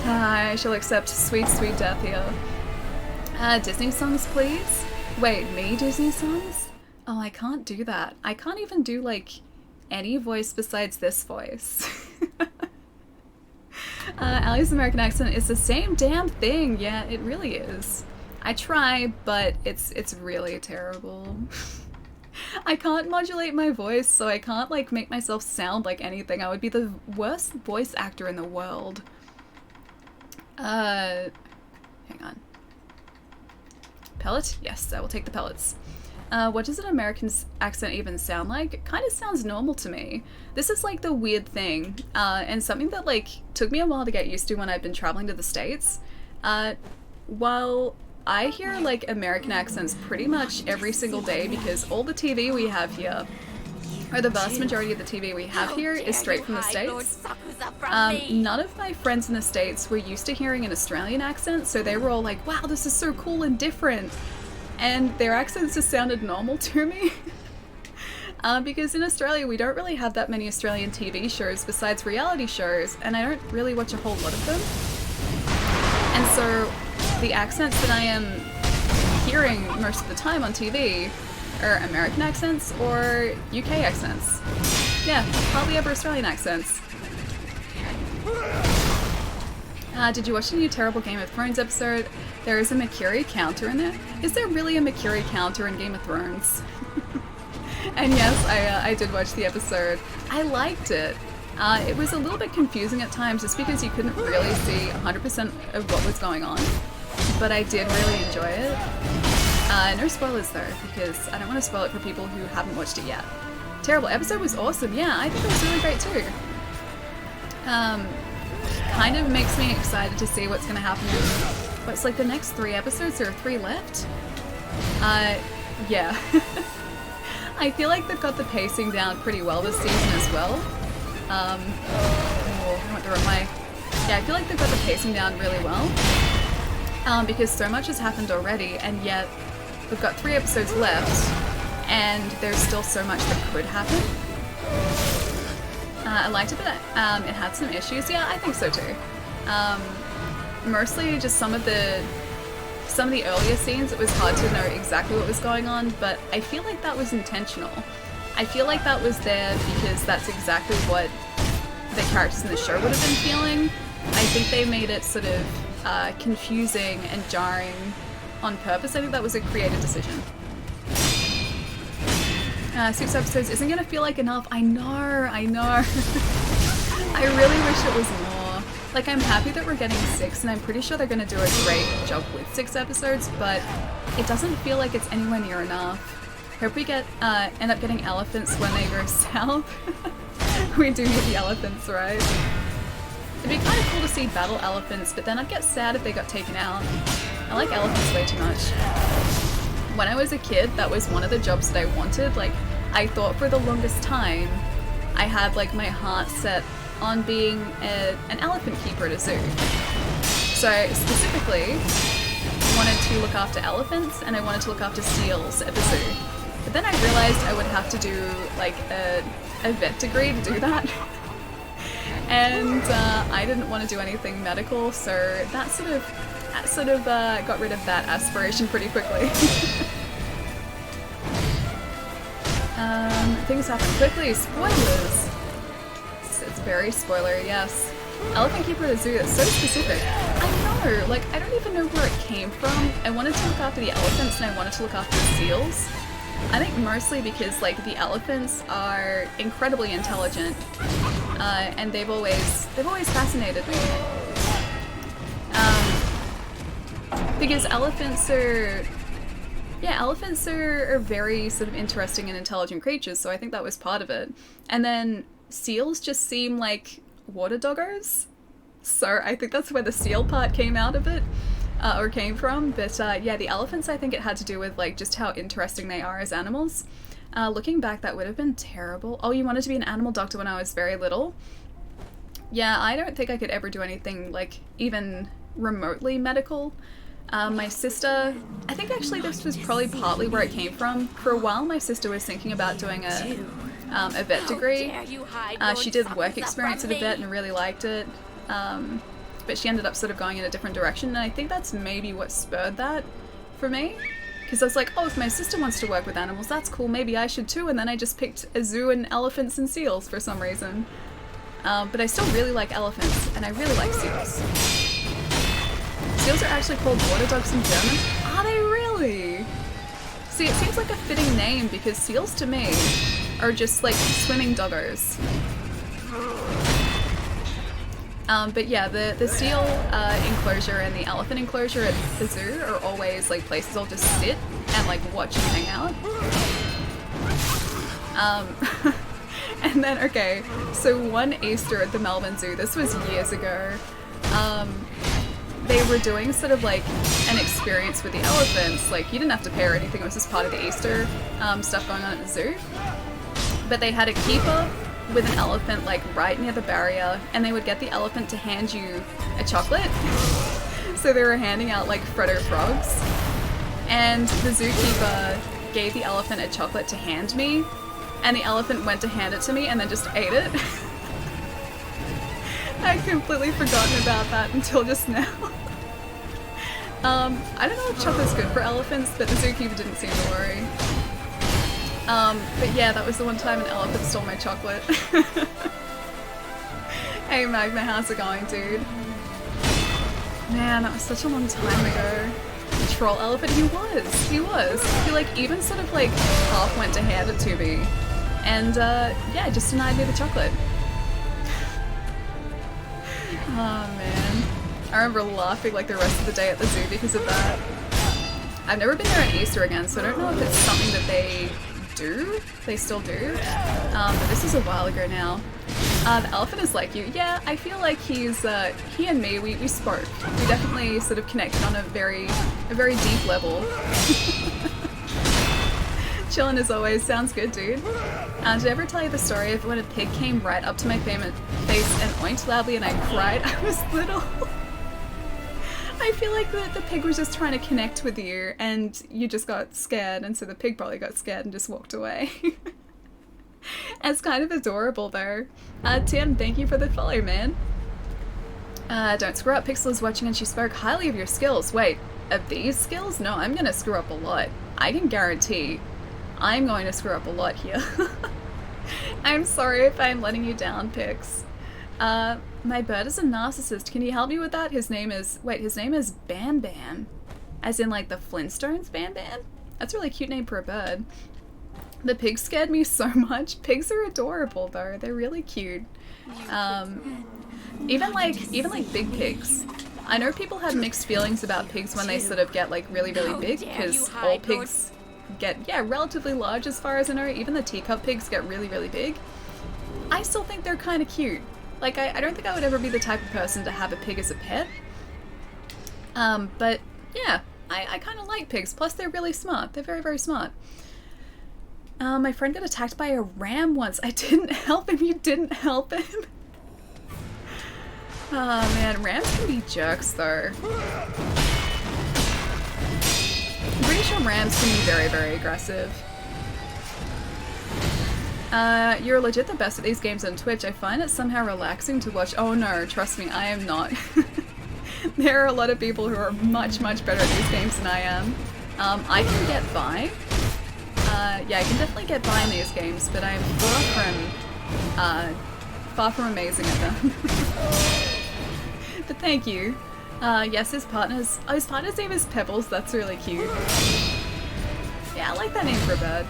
I shall accept sweet, sweet death here. Disney songs, please? Wait, me Disney songs? Oh, I can't do that. I can't even do, like, any voice besides this voice. Ali's American accent is the same damn thing. Yeah, it really is. I try, but it's really terrible. I can't modulate my voice, so I can't like make myself sound like anything. I would be the worst voice actor in the world. Hang on. Pellet? Yes, I will take the pellets. What does an American accent even sound like? It kind of sounds normal to me. This is like the weird thing, and something that like took me a while to get used to when I've been traveling to the States. While I hear like American accents pretty much every single day because all the TV we have here, or the vast majority of the TV we have here, is straight from the States. None of my friends in the States were used to hearing an Australian accent, so they were all like, wow, this is so cool and different. And their accents just sounded normal to me. Because in Australia we don't really have that many Australian TV shows besides reality shows, and I don't really watch a whole lot of them. And so the accents that I am hearing most of the time on TV are American accents or UK accents. Yeah, hardly ever Australian accents. Did you watch the new terrible Game of Thrones episode? There is a Mercury counter in there. Is there really a Mercury counter in Game of Thrones? And yes, I did watch the episode. I liked it. It was a little bit confusing at times just because you couldn't really see 100% of what was going on. But I did really enjoy it. No spoilers though, because I don't want to spoil it for people who haven't watched it yet. Terrible episode was awesome. Yeah, I think it was really great too. Kind of makes me excited to see what's going to happen in what's like the next 3 episodes. There are 3 left. Yeah. I feel like they've got the pacing down pretty well this season as well. Oh, I went the wrong way. Yeah, I feel like they've got the pacing down really well. Because so much has happened already, and yet we've got 3 episodes left, and there's still so much that could happen. I liked it, but it had some issues. Yeah, I think so too. Mostly just some of the earlier scenes, it was hard to know exactly what was going on, but I feel like that was intentional. I feel like that was there because that's exactly what the characters in the show would have been feeling. I think they made it sort of confusing and jarring on purpose. I think that was a creative decision. 6 episodes isn't gonna feel like enough. I know. I really wish it was more. Like, I'm happy that we're getting 6, and I'm pretty sure they're gonna do a great job with 6 episodes, but it doesn't feel like it's anywhere near enough. Hope we end up getting elephants when they go south. We do get the elephants, right? It'd be kind of cool to see battle elephants, but then I'd get sad if they got taken out. I like elephants way too much. When I was a kid, that was one of the jobs that I wanted. Like, I thought for the longest time, I had like my heart set on being an elephant keeper at a zoo. So specifically, I wanted to look after elephants and I wanted to look after seals at the zoo. But then I realized I would have to do like a vet degree to do that. And I didn't want to do anything medical, so that sort of got rid of that aspiration pretty quickly. Things happen quickly. Spoilers. It's very spoilery, yes. Elephant keeper at a zoo, that's so specific. I know, like, I don't even know where it came from. I wanted to look after the elephants and I wanted to look after the seals. I think mostly because, like, the elephants are incredibly intelligent, and they've always fascinated me. Because elephants are very sort of interesting and intelligent creatures, so I think that was part of it. And then seals just seem like water doggos, so I think that's where the seal part came out of it, or came from. But yeah, the elephants, I think it had to do with like just how interesting they are as animals. Looking back, that would have been terrible. Oh, you wanted to be an animal doctor when I was very little? Yeah, I don't think I could ever do anything like even remotely medical. My sister, I think actually this was probably partly where it came from. For a while, my sister was thinking about doing a vet degree. She did work experience at a vet and really liked it, but she ended up sort of going in a different direction, and I think that's maybe what spurred that for me. Because I was like, oh, if my sister wants to work with animals, that's cool, maybe I should too, and then I just picked a zoo and elephants and seals for some reason. But I still really like elephants, and I really like seals. Seals are actually called water dogs in German. Are they really? See, it seems like a fitting name because seals to me are just like swimming doggos. But yeah, the seal enclosure and the elephant enclosure at the zoo are always like places I'll just sit and like watch and hang out. And then, okay, so one Easter at the Melbourne Zoo, this was years ago, they were doing sort of like an experience with the elephants. Like, you didn't have to pay or anything, it was just part of the Easter stuff going on at the zoo. But they had a keeper with an elephant like right near the barrier, and they would get the elephant to hand you a chocolate. So they were handing out like Freddo frogs, and the zookeeper gave the elephant a chocolate to hand me, and the elephant went to hand it to me and then just ate it. I'd completely forgotten about that until just now. I don't know if chocolate's good for elephants, but the zookeeper didn't seem to worry. But yeah, that was the one time an elephant stole my chocolate. Hey Magma, how's it going, dude? Man, that was such a long time ago. The troll elephant, he was. He like even sort of like half went to hand it to me. And yeah, just denied me the chocolate. Oh man. I remember laughing like the rest of the day at the zoo because of that. I've never been there on Easter again, so I don't know if it's something that they do. They still do. But this is a while ago now. The elephant is like you. Yeah, I feel like he and me, we spoke. We definitely sort of connected on a very deep level. Chillin' as always. Sounds good, dude. Did I ever tell you the story of when a pig came right up to my face and oinked loudly and I cried? I was little. I feel like the pig was just trying to connect with you and you just got scared, and so the pig probably got scared and just walked away. It's kind of adorable though. Tim, thank you for the follow, man. Don't screw up. Pixel is watching and she spoke highly of your skills. Wait, of these skills? No, I'm gonna screw up a lot. I can guarantee I'm going to screw up a lot here. I'm sorry if I'm letting you down, Pix. My bird is a narcissist. Can you help me with that? His name is Bam Bam. As in like the Flintstones Bam Bam? That's a really cute name for a bird. The pig scared me so much. Pigs are adorable though. They're really cute. Even like big pigs. I know people have mixed feelings about pigs when they sort of get like really big, because all pigs get, yeah, relatively large as far as I know. Even the teacup pigs get really big. I still think they're kind of cute. Like, I don't think I would ever be the type of person to have a pig as a pet. But yeah, I kind of like pigs. Plus they're really smart. They're very smart. My friend got attacked by a ram once. I didn't help him. You didn't help him. Oh man, rams can be jerks though. I'm pretty sure rams can be very aggressive. You're legit the best at these games on Twitch. I find it somehow relaxing to watch. Oh no, trust me, I am not. There are a lot of people who are much better at these games than I am. I can get by. Yeah, I can definitely get by in these games, but I'm far from amazing at them. But thank you. Yes, his partner's name is Pebbles. That's really cute. Yeah, I like that name for a bird.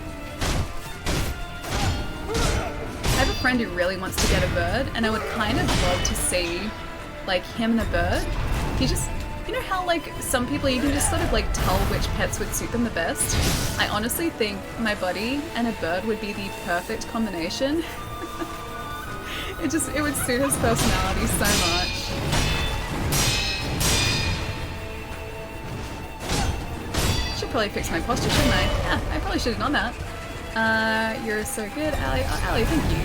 I have a friend who really wants to get a bird, and I would kind of love to see, like, him and a bird. He just, you know how, like, some people you can just sort of, like, tell which pets would suit them the best? I honestly think my buddy and a bird would be the perfect combination. It would suit his personality so much. Should probably fix my posture, shouldn't I? Yeah, I probably should have done that. You're so good, Ali. Oh, Ali, thank you.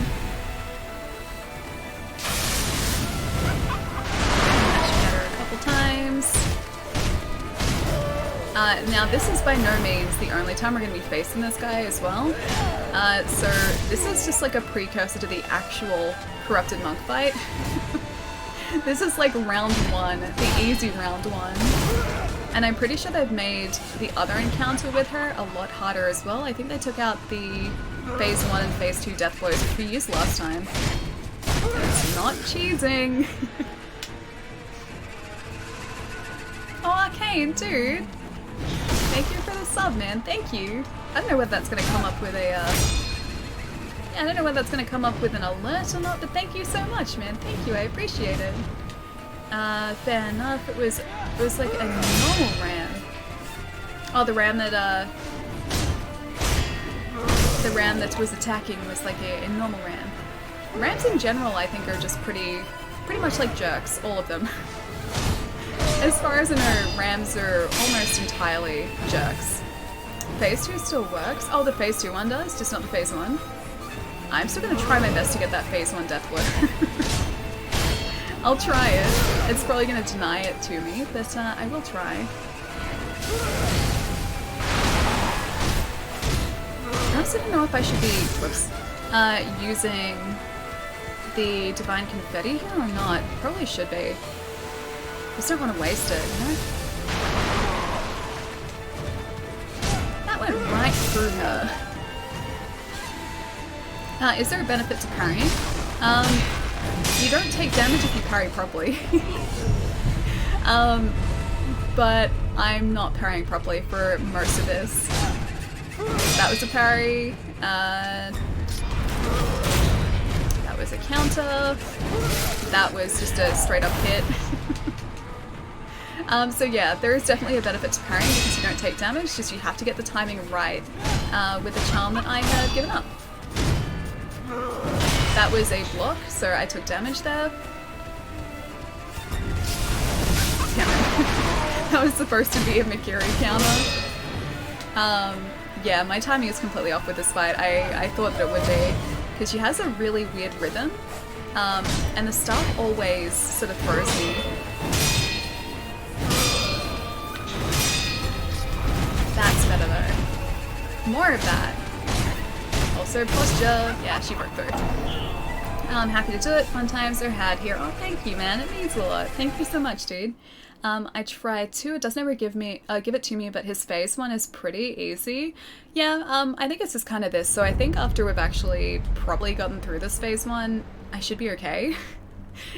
Actually got her a couple times. Now this is by no means the only time we're going to be facing this guy as well. So this is just like a precursor to the actual corrupted monk fight. This is like round one, the easy round one. And I'm pretty sure they've made the other encounter with her a lot harder as well. I think they took out the phase 1 and phase 2 death blows which we used last time. It's not cheesing. Oh, Arcane, dude. Thank you for the sub, man. Thank you. I don't know whether that's going to come up with a Yeah, I don't know whether that's going to come up with an alert or not, but thank you so much, man. Thank you, I appreciate it. Fair enough. It was like a normal ram. Oh, the ram that was attacking was like a normal ram. Rams in general, I think, are just pretty much like jerks, all of them. As far as I know, rams are almost entirely jerks. Phase 2 still works. Oh, the Phase 2 one does, just not the Phase 1. I'm still gonna try my best to get that Phase 1 death blow. I'll try it. It's probably gonna deny it to me, but I will try. I also don't know if I should be, using the Divine Confetti here or not. Probably should be. Just don't want to waste it, you know? That went right through her. Is there a benefit to parrying? You don't take damage if you parry properly. But I'm not parrying properly for most of this. That was a parry. That was a counter. That was just a straight up hit. So yeah, there is definitely a benefit to parrying because you don't take damage, just you have to get the timing right with the charm that I had given up. That was a block, so I took damage there. Damn it. That was supposed to be a Mikiri counter. Yeah, my timing is completely off with this fight. I thought that it would be, because she has a really weird rhythm, and the stuff always sort of throws me. That's better though. More of that. Also posture. Yeah, she broke through. I'm happy to do it. Fun times are had here. Oh, thank you, man. It means a lot. Thank you so much, dude. I tried to. It doesn't ever give it to me, but his Phase 1 is pretty easy. Yeah, I think it's just kind of this. So I think after we've actually probably gotten through this Phase 1, I should be okay.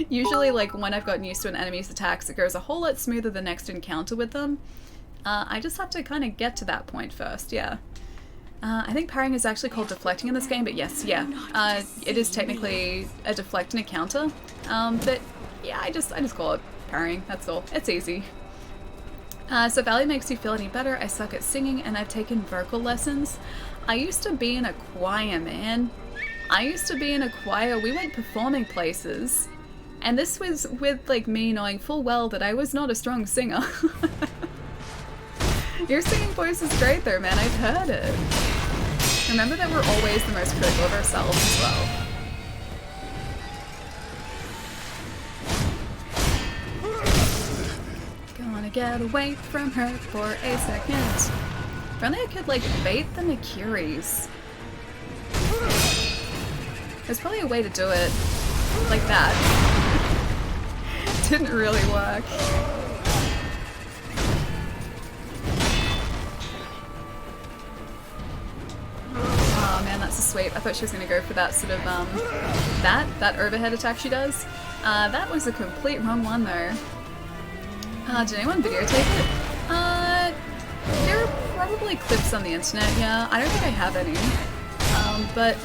Usually, like, when I've gotten used to an enemy's attacks, it goes a whole lot smoother the next encounter with them. I just have to kind of get to that point first, yeah. I think parrying is actually called deflecting in this game, but yes, yeah. It is technically a deflect and a counter. But yeah, I just call it parrying, that's all. It's easy. So Valley makes you feel any better. I suck at singing and I've taken vocal lessons. I used to be in a choir, man. I used to be in a choir. We went performing places. And this was with like me knowing full well that I was not a strong singer. Your singing voice is great though, man. I've heard it. Remember that we're always the most critical of ourselves as well. Gonna get away from her for a second. If only I could like bait the Mikiris. There's probably a way to do it like that. Didn't really work. Oh man, that's a sweep. I thought she was going to go for that sort of, that overhead attack she does. That was a complete wrong one though. Did anyone videotape it? There are probably clips on the internet, yeah. I don't think I have any. But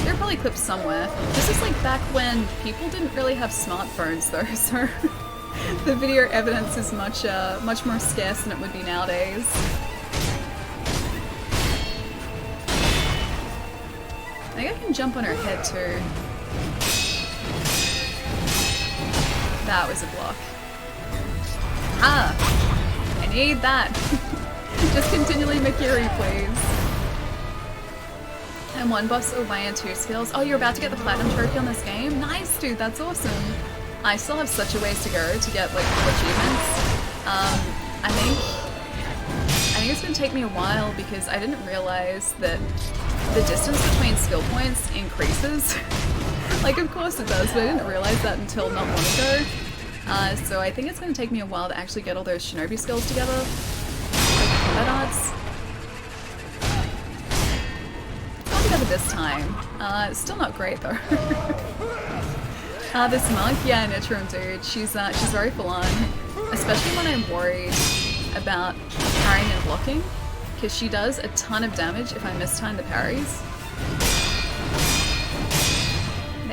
there are probably clips somewhere. This is like back when people didn't really have smartphones though, so the video evidence is much more scarce than it would be nowadays. I think I can jump on her head too. That was a block. Ah! I need that! Just continually Mikiri, please. And one boss away and 2 skills. Oh, you're about to get the platinum trophy on this game? Nice, dude, that's awesome. I still have such a ways to go to get like full achievements. I think it's gonna take me a while because I didn't realize that the distance between skill points increases. Like, of course it does, but I didn't realize that until not long ago. So I think it's going to take me a while to actually get all those shinobi skills together. Like combat arts. Got together this time. Still not great though. This monk, yeah, Nitram dude, she's very full on. Especially when I'm worried about parrying and blocking. Because she does a ton of damage if I mistime the parries.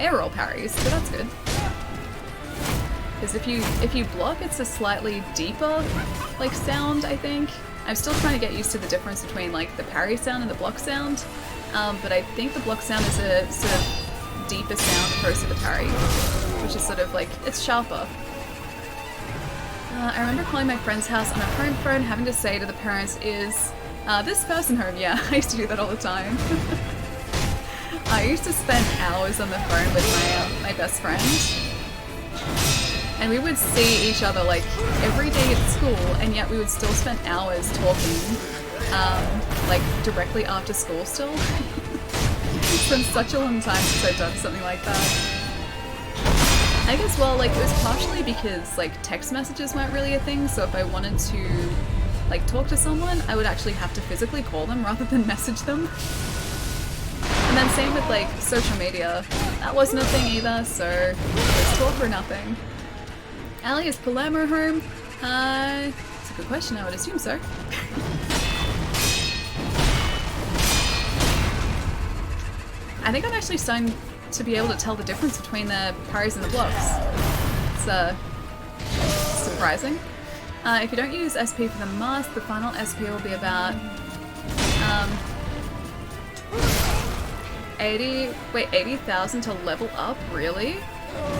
They are all parries, so that's good. Because if you block, it's a slightly deeper, like, sound, I think. I'm still trying to get used to the difference between, like, the parry sound and the block sound. But I think the block sound is a sort of deeper sound opposed to the parry, which is sort of, like, it's sharper. I remember calling my friend's house on a home phone, having to say to the parents, is this person home? Yeah, I used to do that all the time. I used to spend hours on the phone with my best friend. And we would see each other like every day at school, and yet we would still spend hours talking, like directly after school still. It's been such a long time since I've done something like that. I guess, well, like, it was partially because, like, text messages weren't really a thing, so if I wanted to, like, talk to someone, I would actually have to physically call them rather than message them. And then same with, like, social media. That wasn't a thing either, so it's talk or nothing. Ali, is Palermo home? It's a good question, I would assume so. I think I'm actually starting to be able to tell the difference between the parries and the blocks. It's surprising. If you don't use SP for the mask, the final SP will be about 80,000 to level up, really?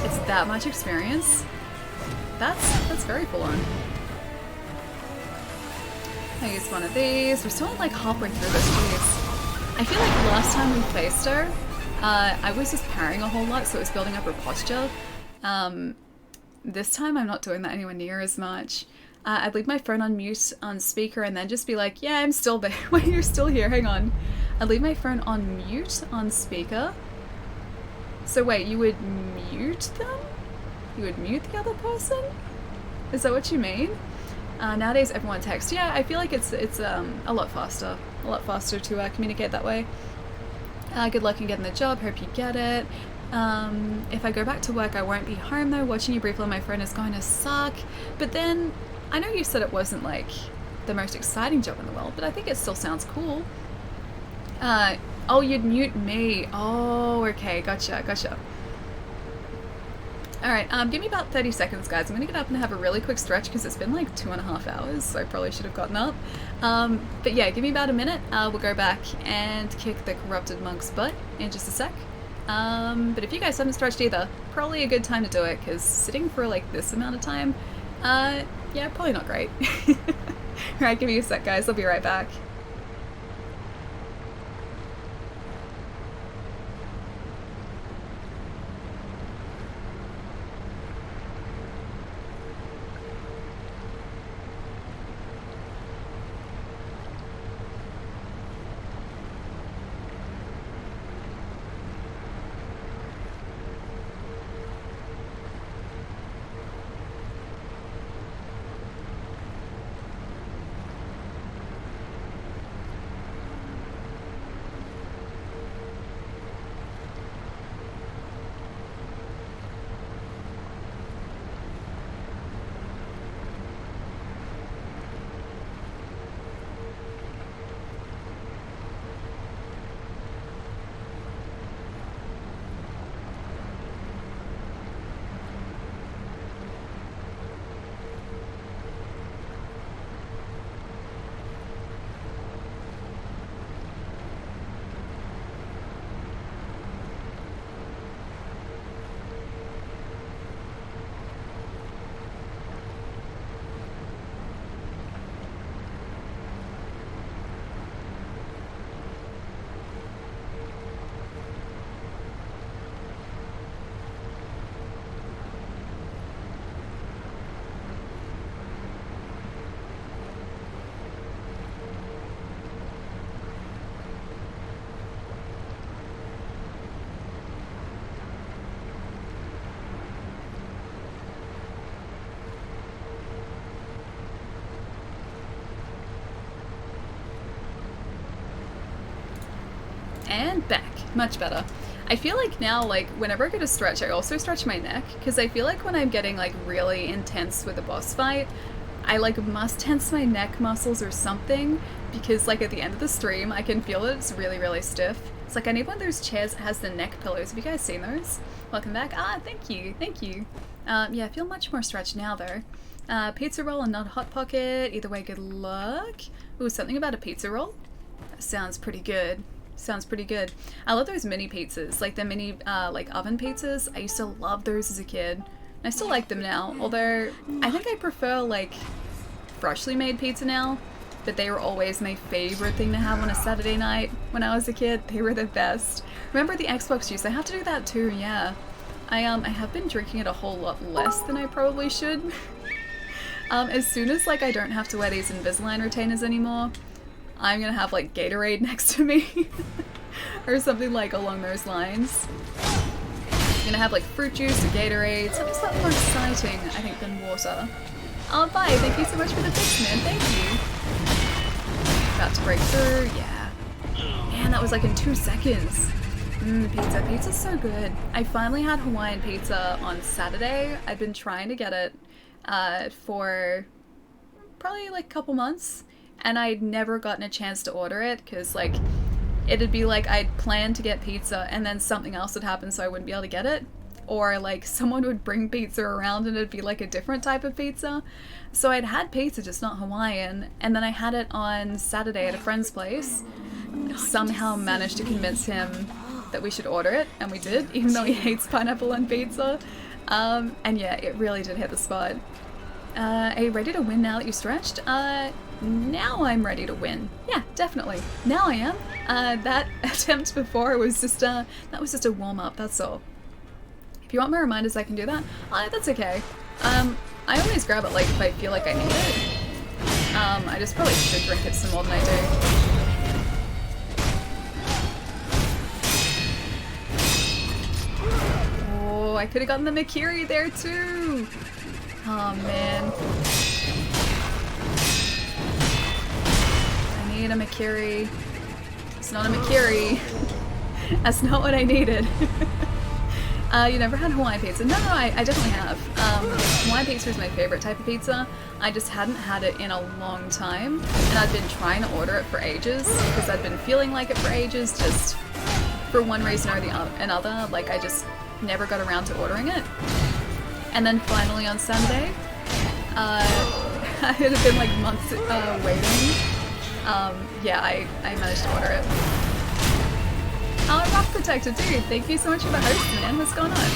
It's that much experience? That's very full on. I used one of these. We're still like halfway through this, jeez. I feel like last time we faced her, I was just parrying a whole lot, so it was building up her posture. This time I'm not doing that anywhere near as much. I'd leave my phone on mute on speaker and then just be like, yeah, I'm still there. Wait, you're still here, hang on. I'd leave my phone on mute on speaker. So wait, you would mute them? You would mute the other person? Is that what you mean? Nowadays everyone texts. Yeah, I feel like it's a lot faster. A lot faster to communicate that way. Good luck in getting the job, hope you get it. If I go back to work, I won't be home though. Watching you briefly on my phone is going to suck. But then, I know you said it wasn't like the most exciting job in the world, but I think it still sounds cool. Oh, you'd mute me. Oh, okay, gotcha. Alright, give me about 30 seconds, guys. I'm gonna get up and have a really quick stretch because it's been like 2.5 hours, so I probably should have gotten up. But yeah, give me about a minute. We'll go back and kick the corrupted monk's butt in just a sec. But if you guys haven't stretched either, probably a good time to do it because sitting for like this amount of time, yeah, probably not great. Alright, give me a sec, guys. I'll be right back. And back. Much better. I feel like now, like, whenever I go to stretch, I also stretch my neck, because I feel like when I'm getting, like, really intense with a boss fight, I, like, must tense my neck muscles or something, because, like, at the end of the stream, I can feel that it's really, really stiff. It's like, I need one of those chairs that has the neck pillows. Have you guys seen those? Welcome back. Ah, thank you. Thank you. Yeah, I feel much more stretched now, though. Pizza roll and not Hot Pocket. Either way, good luck. Ooh, something about a pizza roll? That sounds pretty good. Sounds pretty good. I love those mini pizzas. Like the mini, like oven pizzas. I used to love those as a kid. And I still like them now. Although, I think I prefer, like, freshly made pizza now. But they were always my favorite thing to have on a Saturday night when I was a kid. They were the best. Remember the Xbox juice? I have to do that too, yeah. I have been drinking it a whole lot less than I probably should. As soon as, like, I don't have to wear these Invisalign retainers anymore, I'm gonna have, like, Gatorade next to me. Or something, like, along those lines. I'm gonna have, like, fruit juice or Gatorade. Something slightly more exciting, I think, than water. Oh, bye! Thank you so much for the bits, man. Thank you. About to break through, yeah. Man, that was like in 2 seconds. Pizza. Pizza's so good. I finally had Hawaiian pizza on Saturday. I've been trying to get it for probably like a couple months, and I'd never gotten a chance to order it because, like, it'd be like I'd planned to get pizza and then something else would happen so I wouldn't be able to get it. Or, like, someone would bring pizza around and it'd be, like, a different type of pizza. So I'd had pizza, just not Hawaiian. And then I had it on Saturday at a friend's place. Somehow managed to convince him that we should order it. And we did, even though he hates pineapple on pizza. And yeah, it really did hit the spot. Are you ready to win now that you stretched? Now I'm ready to win. Yeah, definitely. Now I am. That attempt before was just, that was just a warm-up, that's all. If you want my reminders, I can do that. That's okay. I always grab it, like, if I feel like I need it. I just probably should drink it some more than I do. Oh, I could have gotten the Makiri there, too! Oh, man. I need a Makiri. It's not a Makiri. That's not what I needed. You never had Hawaiian pizza? No, I definitely have. Hawaiian pizza is my favorite type of pizza. I just hadn't had it in a long time, and I'd been trying to order it for ages, because I'd been feeling like it for ages, just for one reason or another. Like, I just never got around to ordering it. And then finally on Sunday, it had been like months waiting. Yeah, I managed to order it. Oh, Rock Protector, dude, thank you so much for the host, man. What's going on?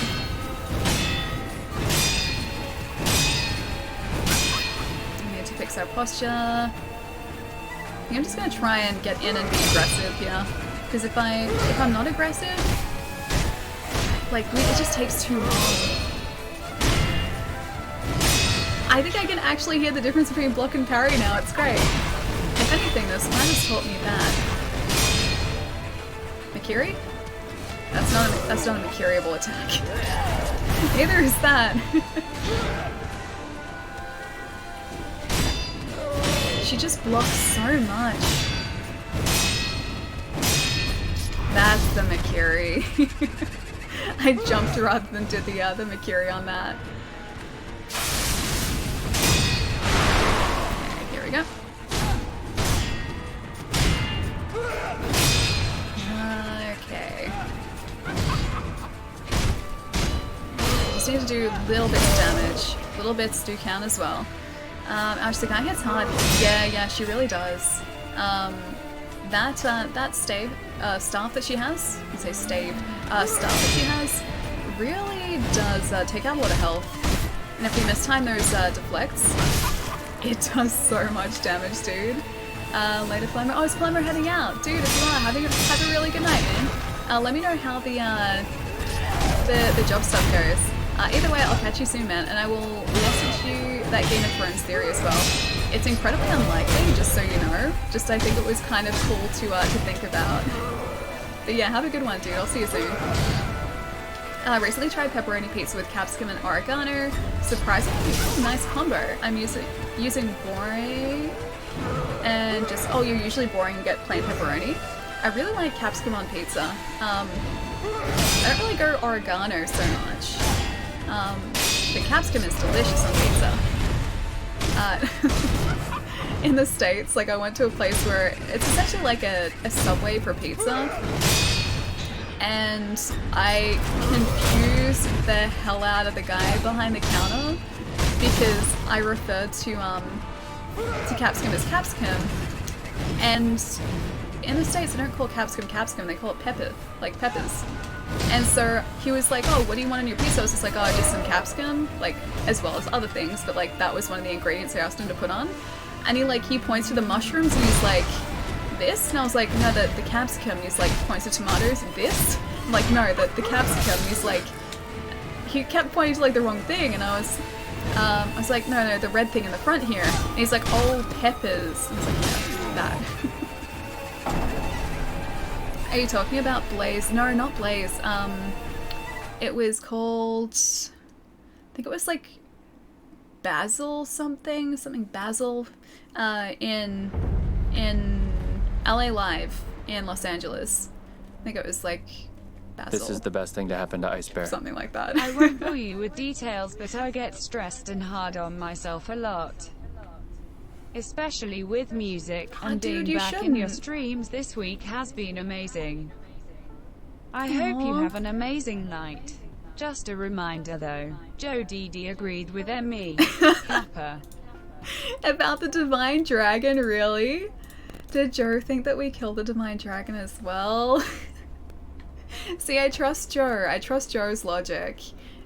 We need to fix our posture. I think I'm just gonna try and get in and be aggressive here. Because if I'm not aggressive, like, it just takes too long. I think I can actually hear the difference between block and parry now. It's great. If anything, this one has taught me that. Makiri? That's not a Makiriable attack. Neither is that. She just blocks so much. That's the Makiri. I jumped rather than did the Makiri on that. Okay, here we go. Okay. Just need to do little bits of damage. Little bits do count as well. Actually, the guy hits hard. Yeah, she really does. That staff that she has, I say stave, staff that she has, really does take out a lot of health. And if we mistime those deflects, it does so much damage, dude. Later, Flammer. Oh, is Flammer heading out? Dude, if you are, have a really good night, man. Let me know how the job stuff goes. Either way, I'll catch you soon, man, and I will message you that Game of Thrones theory as well. It's incredibly unlikely, just so you know. Just I think it was kind of cool to think about. But yeah, have a good one, dude. I'll see you soon. Recently tried pepperoni pizza with capsicum and oregano. Surprisingly, nice combo. I'm using boring and just you're usually boring and get plain pepperoni. I really like capsicum on pizza. I don't really go oregano so much. But capsicum is delicious on pizza. In the States, like I went to a place where it's essentially like a Subway for pizza. and I confused the hell out of the guy behind the counter because I referred to Capsicum as Capsicum, and in the States they don't call Capsicum Capsicum, they call it pepper, like peppers. And so he was like, oh, what do you want in your pizza? I was just like, oh, just some capsicum, like, as well as other things, but like that was one of the ingredients I asked him to put on. And he points to the mushrooms and he's like, this? And I was like, no, the capsicum. And he's like, points to tomatoes and this? I'm like, no, the capsicum. And he's like, he kept pointing to like the wrong thing, and I was like, no, the red thing in the front here. And he's like, oh, peppers. And I was like, yeah, that. Are you talking about Blaze? No, not Blaze. It was called, I think it was like Basil something Basil, in LA Live in Los Angeles. I think it was like Basil. This is the best thing to happen to Ice Bear. Something like that. I won't bore you with details, but I get stressed and hard on myself a lot. Especially with music, and dude, being you back in your shouldn't. streams this week has been amazing. I hope you Aw. have an amazing night. Just a reminder though, Joe Didi agreed with me. Kappa. About the Divine Dragon, really? Did Joe think that we killed the Divine Dragon as well? See, I trust Joe. I trust Joe's logic.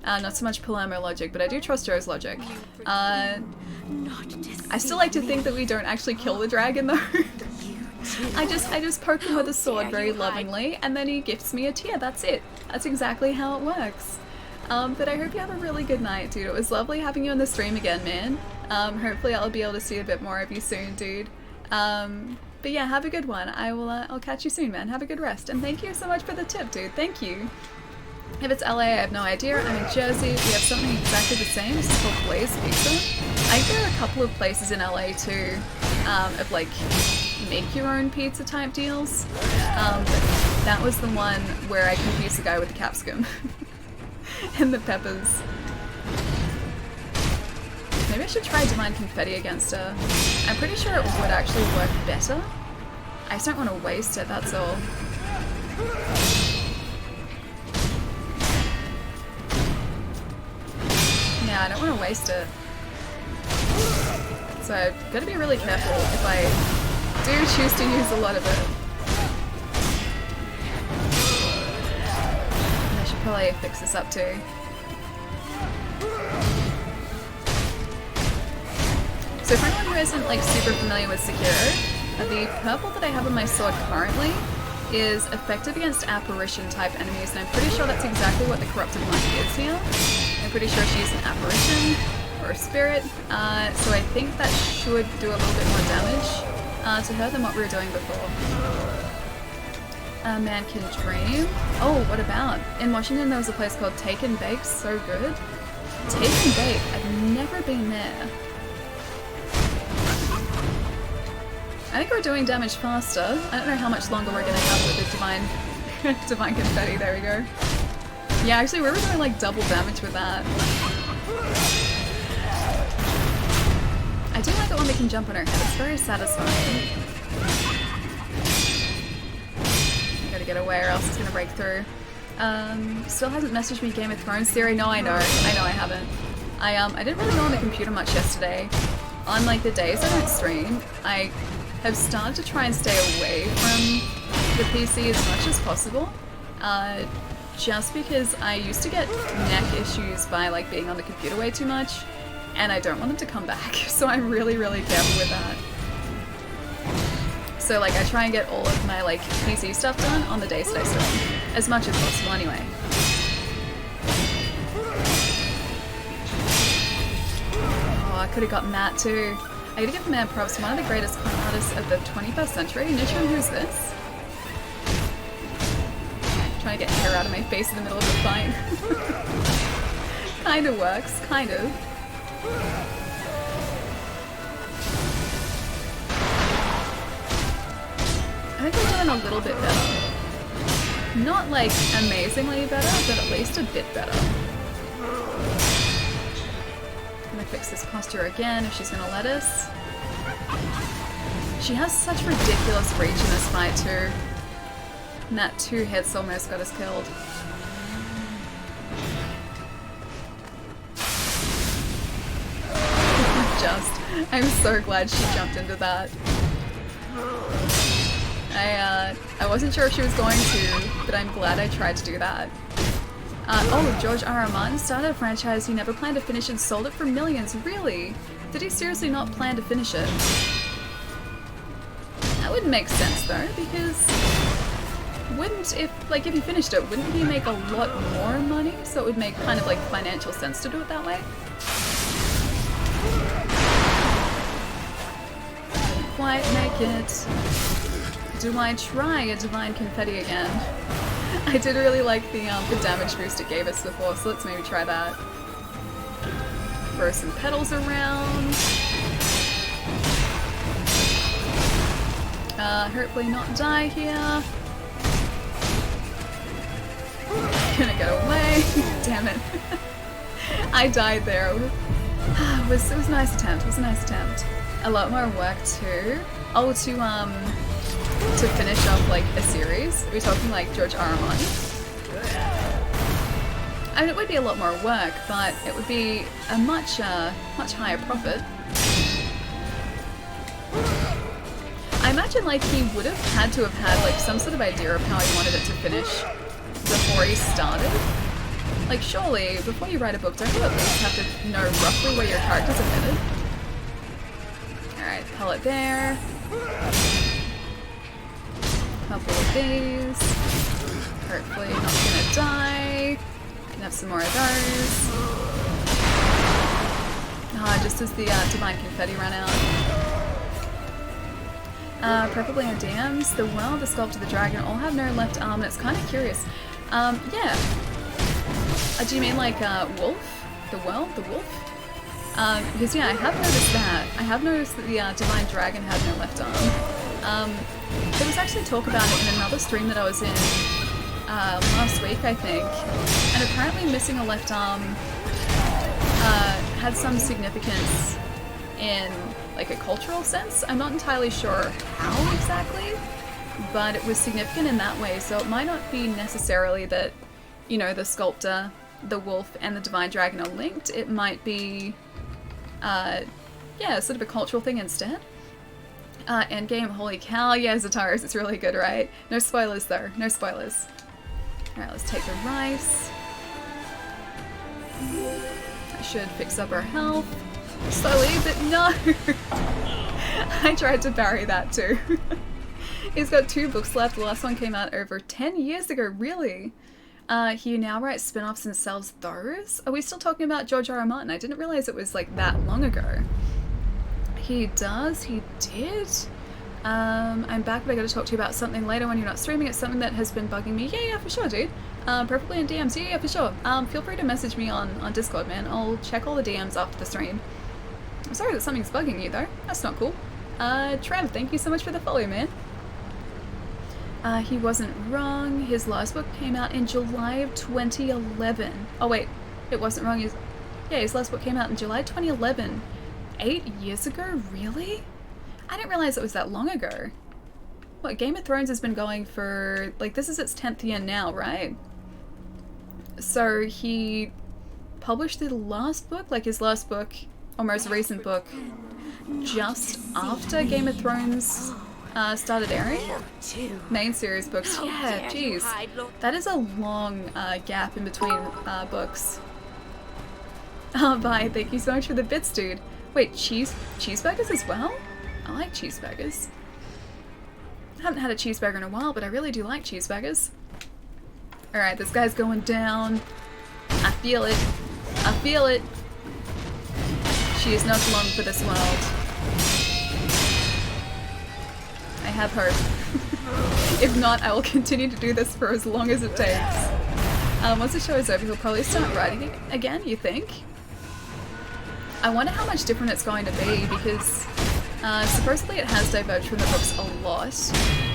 Not so much Palermo logic, but I do trust Joe's logic. I still like to think that we don't actually kill the dragon though. I just poke him with a sword very lovingly, and then he gifts me a tear. That's it. That's exactly how it works. But I hope you have a really good night, dude. It was lovely having you on the stream again, man. Hopefully I'll be able to see a bit more of you soon, dude. But yeah, have a good one. I'll catch you soon, man. Have a good rest. And thank you so much for the tip, dude. Thank you. If it's LA, I have no idea. I'm in Jersey. We have something exactly the same. It's called Blaze Pizza. I think there are a couple of places in LA too, of like make your own pizza type deals. But that was the one where I confused the guy with the capsicum and the peppers. Maybe I should try Divine Confetti against her. I'm pretty sure it would actually work better. I just don't want to waste it, that's all. Yeah, I don't want to waste it. So I've got to be really careful if I do choose to use a lot of it. And I should probably fix this up too. So for anyone who isn't like super familiar with Sekiro, the purple that I have on my sword currently is effective against apparition type enemies, and I'm pretty sure that's exactly what the corrupted monkey is here. I'm pretty sure she's an apparition or a spirit, so I think that should do a little bit more damage to her than what we were doing before. A Man Can Dream. Oh, what about? In Washington there was a place called Take and Bake, so good. Take and Bake, I've never been there. I think we're doing damage faster. I don't know how much longer we're gonna have with the Divine Confetti, there we go. Yeah, actually we were doing like double damage with that. I do like it when we can jump on her head, it's very satisfying. I gotta get away or else it's gonna break through. Still hasn't messaged me Game of Thrones theory. No, I know I haven't. I didn't really go on the computer much yesterday. On like the days I don't stream, I have started to try and stay away from the PC as much as possible, just because I used to get neck issues by like being on the computer way too much, and I don't want them to come back, so I'm really, really careful with that. So like I try and get all of my like PC stuff done on the days that I stream, as much as possible anyway. Oh, I could have gotten that too. I gotta give the man props, one of the greatest con artists of the 21st century. Nitro, who's this? Trying to get hair out of my face in the middle of the fight. Kinda works, kind of. I think we're doing a little bit better. Not like amazingly better, but at least a bit better. I'm gonna fix this posture again if she's gonna let us. She has such ridiculous reach in this fight too. And that 2 hits almost got us killed. I'm so glad she jumped into that. I wasn't sure if she was going to, but I'm glad I tried to do that. Oh, George R. R. Martin started a franchise he never planned to finish and sold it for millions. Really? Did he seriously not plan to finish it? That wouldn't make sense though, because if he finished it, wouldn't he make a lot more money? So it would make kind of like financial sense to do it that way. Didn't quite make it. Do I try a divine confetti again? I did really like the damage boost it gave us before, so let's maybe try that. Throw some petals around. Hopefully not die here. Gonna get away. Damn it. I died there. It was a nice attempt. It was a nice attempt. A lot more work too. Oh, to finish off like a series. Are we talking like George R. R. Martin? I mean, it would be a lot more work, but it would be a much higher profit. I imagine like he would have had to have had like some sort of idea of how he wanted it to finish before he started. Like surely, before you write a book, don't you at least have to know roughly where your characters are headed? Alright, pellet there. Couple of these. Hopefully not gonna die. Can have some more of those. Just as the divine confetti ran out. Preferably in DMs. The well, the sculptor, the dragon all have no left arm, and it's kind of curious. Yeah. Do you mean like wolf? The well? The wolf? Because yeah, I have noticed that. I have noticed that the divine dragon had no left arm. There was actually talk about it in another stream that I was in last week, I think. And apparently missing a left arm had some significance in like a cultural sense. I'm not entirely sure how exactly, but it was significant in that way. So it might not be necessarily that, you know, the sculptor, the wolf, and the divine dragon are linked. It might be, yeah, sort of a cultural thing instead. Endgame, holy cow, yeah, Zataris, it's really good, right? No spoilers though, no spoilers. Alright, let's take the rice. That should fix up our health. Slowly, but no! I tried to parry that too. He's got 2 books left, the last one came out over 10 years ago, really? He now writes spin-offs and sells those? Are we still talking about George R. R. Martin? I didn't realize it was like that long ago. He does, he did. I'm back, but I gotta talk to you about something later when you're not streaming. It's something that has been bugging me. Yeah, for sure, dude. Preferably in DMs. Yeah, for sure. Feel free to message me on Discord, man. I'll check all the DMs after the stream. I'm sorry that something's bugging you, though. That's not cool. Trev, thank you so much for the follow, man. He wasn't wrong. His last book came out in July of 2011. Oh, wait. It wasn't wrong. His last book came out in July 2011. 8 years ago? Really? I didn't realize it was that long ago. What, Game of Thrones has been going for, like, this is its 10th year now, right? So he published the last book, like his last book, or most recent book, just after Game of Thrones started airing? Main series books. Yeah, jeez. That is a long gap in between books. Oh, bye. Thank you so much for the bits, dude. Wait, cheeseburgers as well? I like cheeseburgers. I haven't had a cheeseburger in a while, but I really do like cheeseburgers. Alright, this guy's going down. I feel it. I feel it. She is not long for this world. I have hope. If not, I will continue to do this for as long as it takes. Once the show is over, he'll probably start writing it again, you think? I wonder how much different it's going to be, because supposedly it has diverged from the books a lot.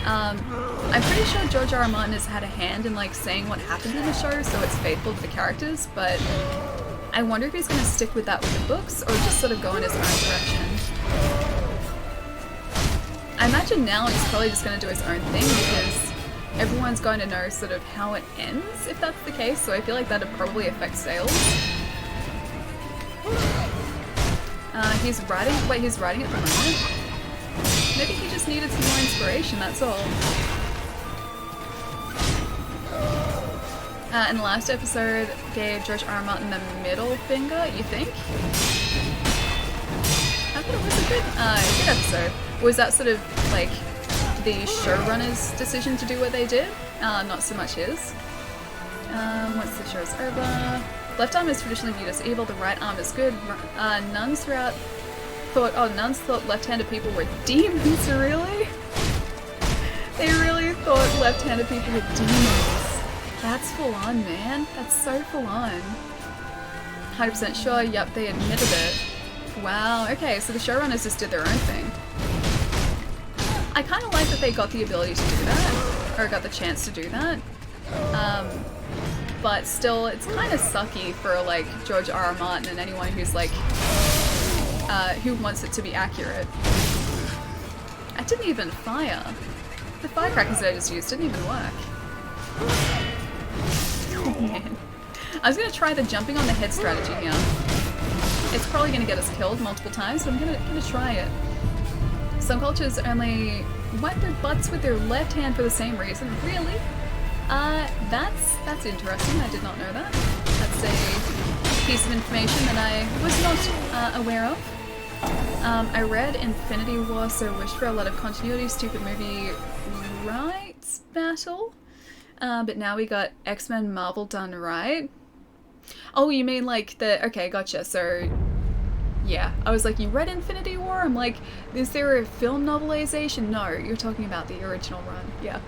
I'm pretty sure George R. R. Martin has had a hand in like saying what happened in the show, so it's faithful to the characters, but I wonder if he's going to stick with that with the books, or just sort of go in his own direction. I imagine now he's probably just going to do his own thing, because everyone's going to know sort of how it ends if that's the case, so I feel like that'd probably affect sales. He's writing it for the moment. Maybe he just needed some more inspiration, that's all. In the last episode, gave George R. R. Martin the middle finger, you think? I thought it was a good episode. Was that sort of like the showrunner's decision to do what they did? Not so much his. Once the show's over, left arm is traditionally viewed as evil, the right arm is good. Nuns thought left-handed people were demons, really? They really thought left-handed people were demons. That's full on, man. That's so full on. 100% sure, yep, they admitted it. Wow, okay, so the showrunners just did their own thing. I kind of like that they got the ability to do that, or got the chance to do that. But still, it's kind of sucky for like George R. R. Martin and anyone who's like, who wants it to be accurate. I didn't even fire. The firecrackers that I just used didn't even work. Oh man. I was gonna try the jumping on the head strategy here. It's probably gonna get us killed multiple times, but I'm gonna try it. Some cultures only wipe their butts with their left hand for the same reason. Really? That's interesting. I did not know that. That's a piece of information that I was not aware of. I read Infinity War, so wished for a lot of continuity. Stupid movie rights battle. But now we got X-Men Marvel done right. Oh, you mean like the... Okay, gotcha. So, yeah. I was like, you read Infinity War? I'm like, is there a film novelization? No, you're talking about the original run. Yeah.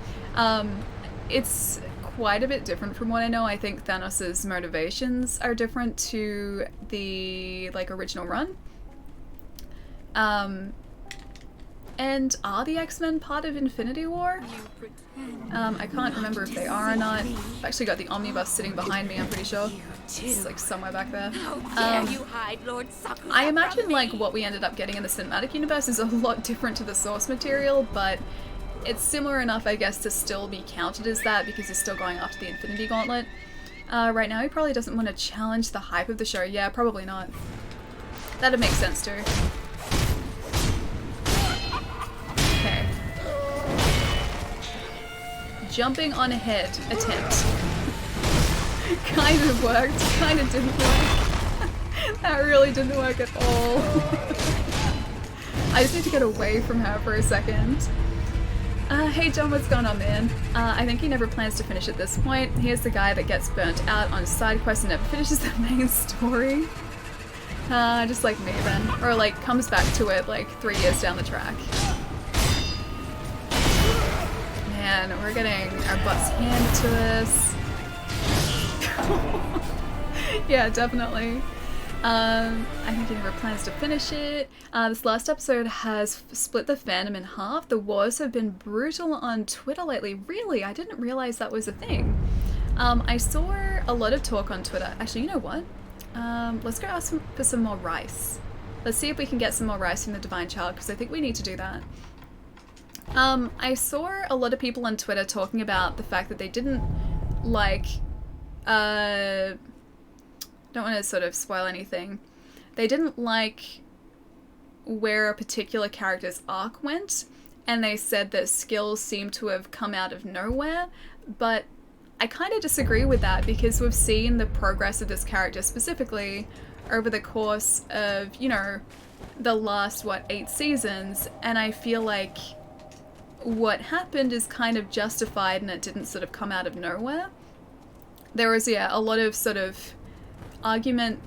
It's quite a bit different from what I know. I think Thanos' motivations are different to the, like, original run. And are the X-Men part of Infinity War? I can't remember if they are or not. I've actually got the omnibus sitting behind me, I'm pretty sure. It's like somewhere back there. I imagine like what we ended up getting in the cinematic universe is a lot different to the source material, but it's similar enough, I guess, to still be counted as that because he's still going after the Infinity Gauntlet. Right now he probably doesn't want to challenge the hype of the show. Yeah, probably not. That'd make sense too. Okay. Jumping on a head attempt. Kind of worked, kind of didn't work. That really didn't work at all. I just need to get away from her for a second. Hey John, what's going on, man? I think he never plans to finish at this point. He is the guy that gets burnt out on side quests and never finishes the main story. Just like me then. Or like comes back to it like 3 years down the track. Man, we're getting our butts handed to us. Yeah, definitely. I think he never plans to finish it. This last episode has split the fandom in half. The wars have been brutal on Twitter lately. Really? I didn't realize that was a thing. I saw a lot of talk on Twitter. Actually, you know what? Let's go ask for some more rice. Let's see if we can get some more rice from the Divine Child, because I think we need to do that. I saw a lot of people on Twitter talking about the fact that they didn't like, don't want to sort of spoil anything. They didn't like where a particular character's arc went, and they said that skills seem to have come out of nowhere, but I kind of disagree with that because we've seen the progress of this character specifically over the course of, you know, the last, 8 seasons, and I feel like what happened is kind of justified and it didn't sort of come out of nowhere. There was, yeah, a lot of sort of argument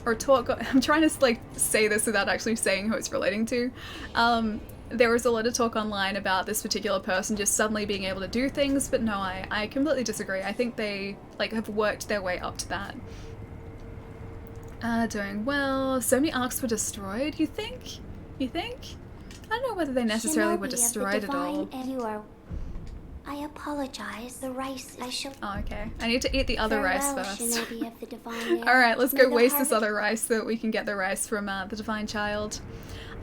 or talk. I'm trying to like say this without actually saying who it's relating to. There was a lot of talk online about this particular person just suddenly being able to do things, but no, I completely disagree. I think they like have worked their way up to that. Doing well. So many arcs were destroyed, you think? You think? I don't know whether they necessarily were destroyed at all. I apologize. The rice I shall. Oh, okay. I need to eat the other rice first. Shinobi of the divine air. Alright, let's go May the waste this harvest- other rice so that we can get the rice from the Divine Child.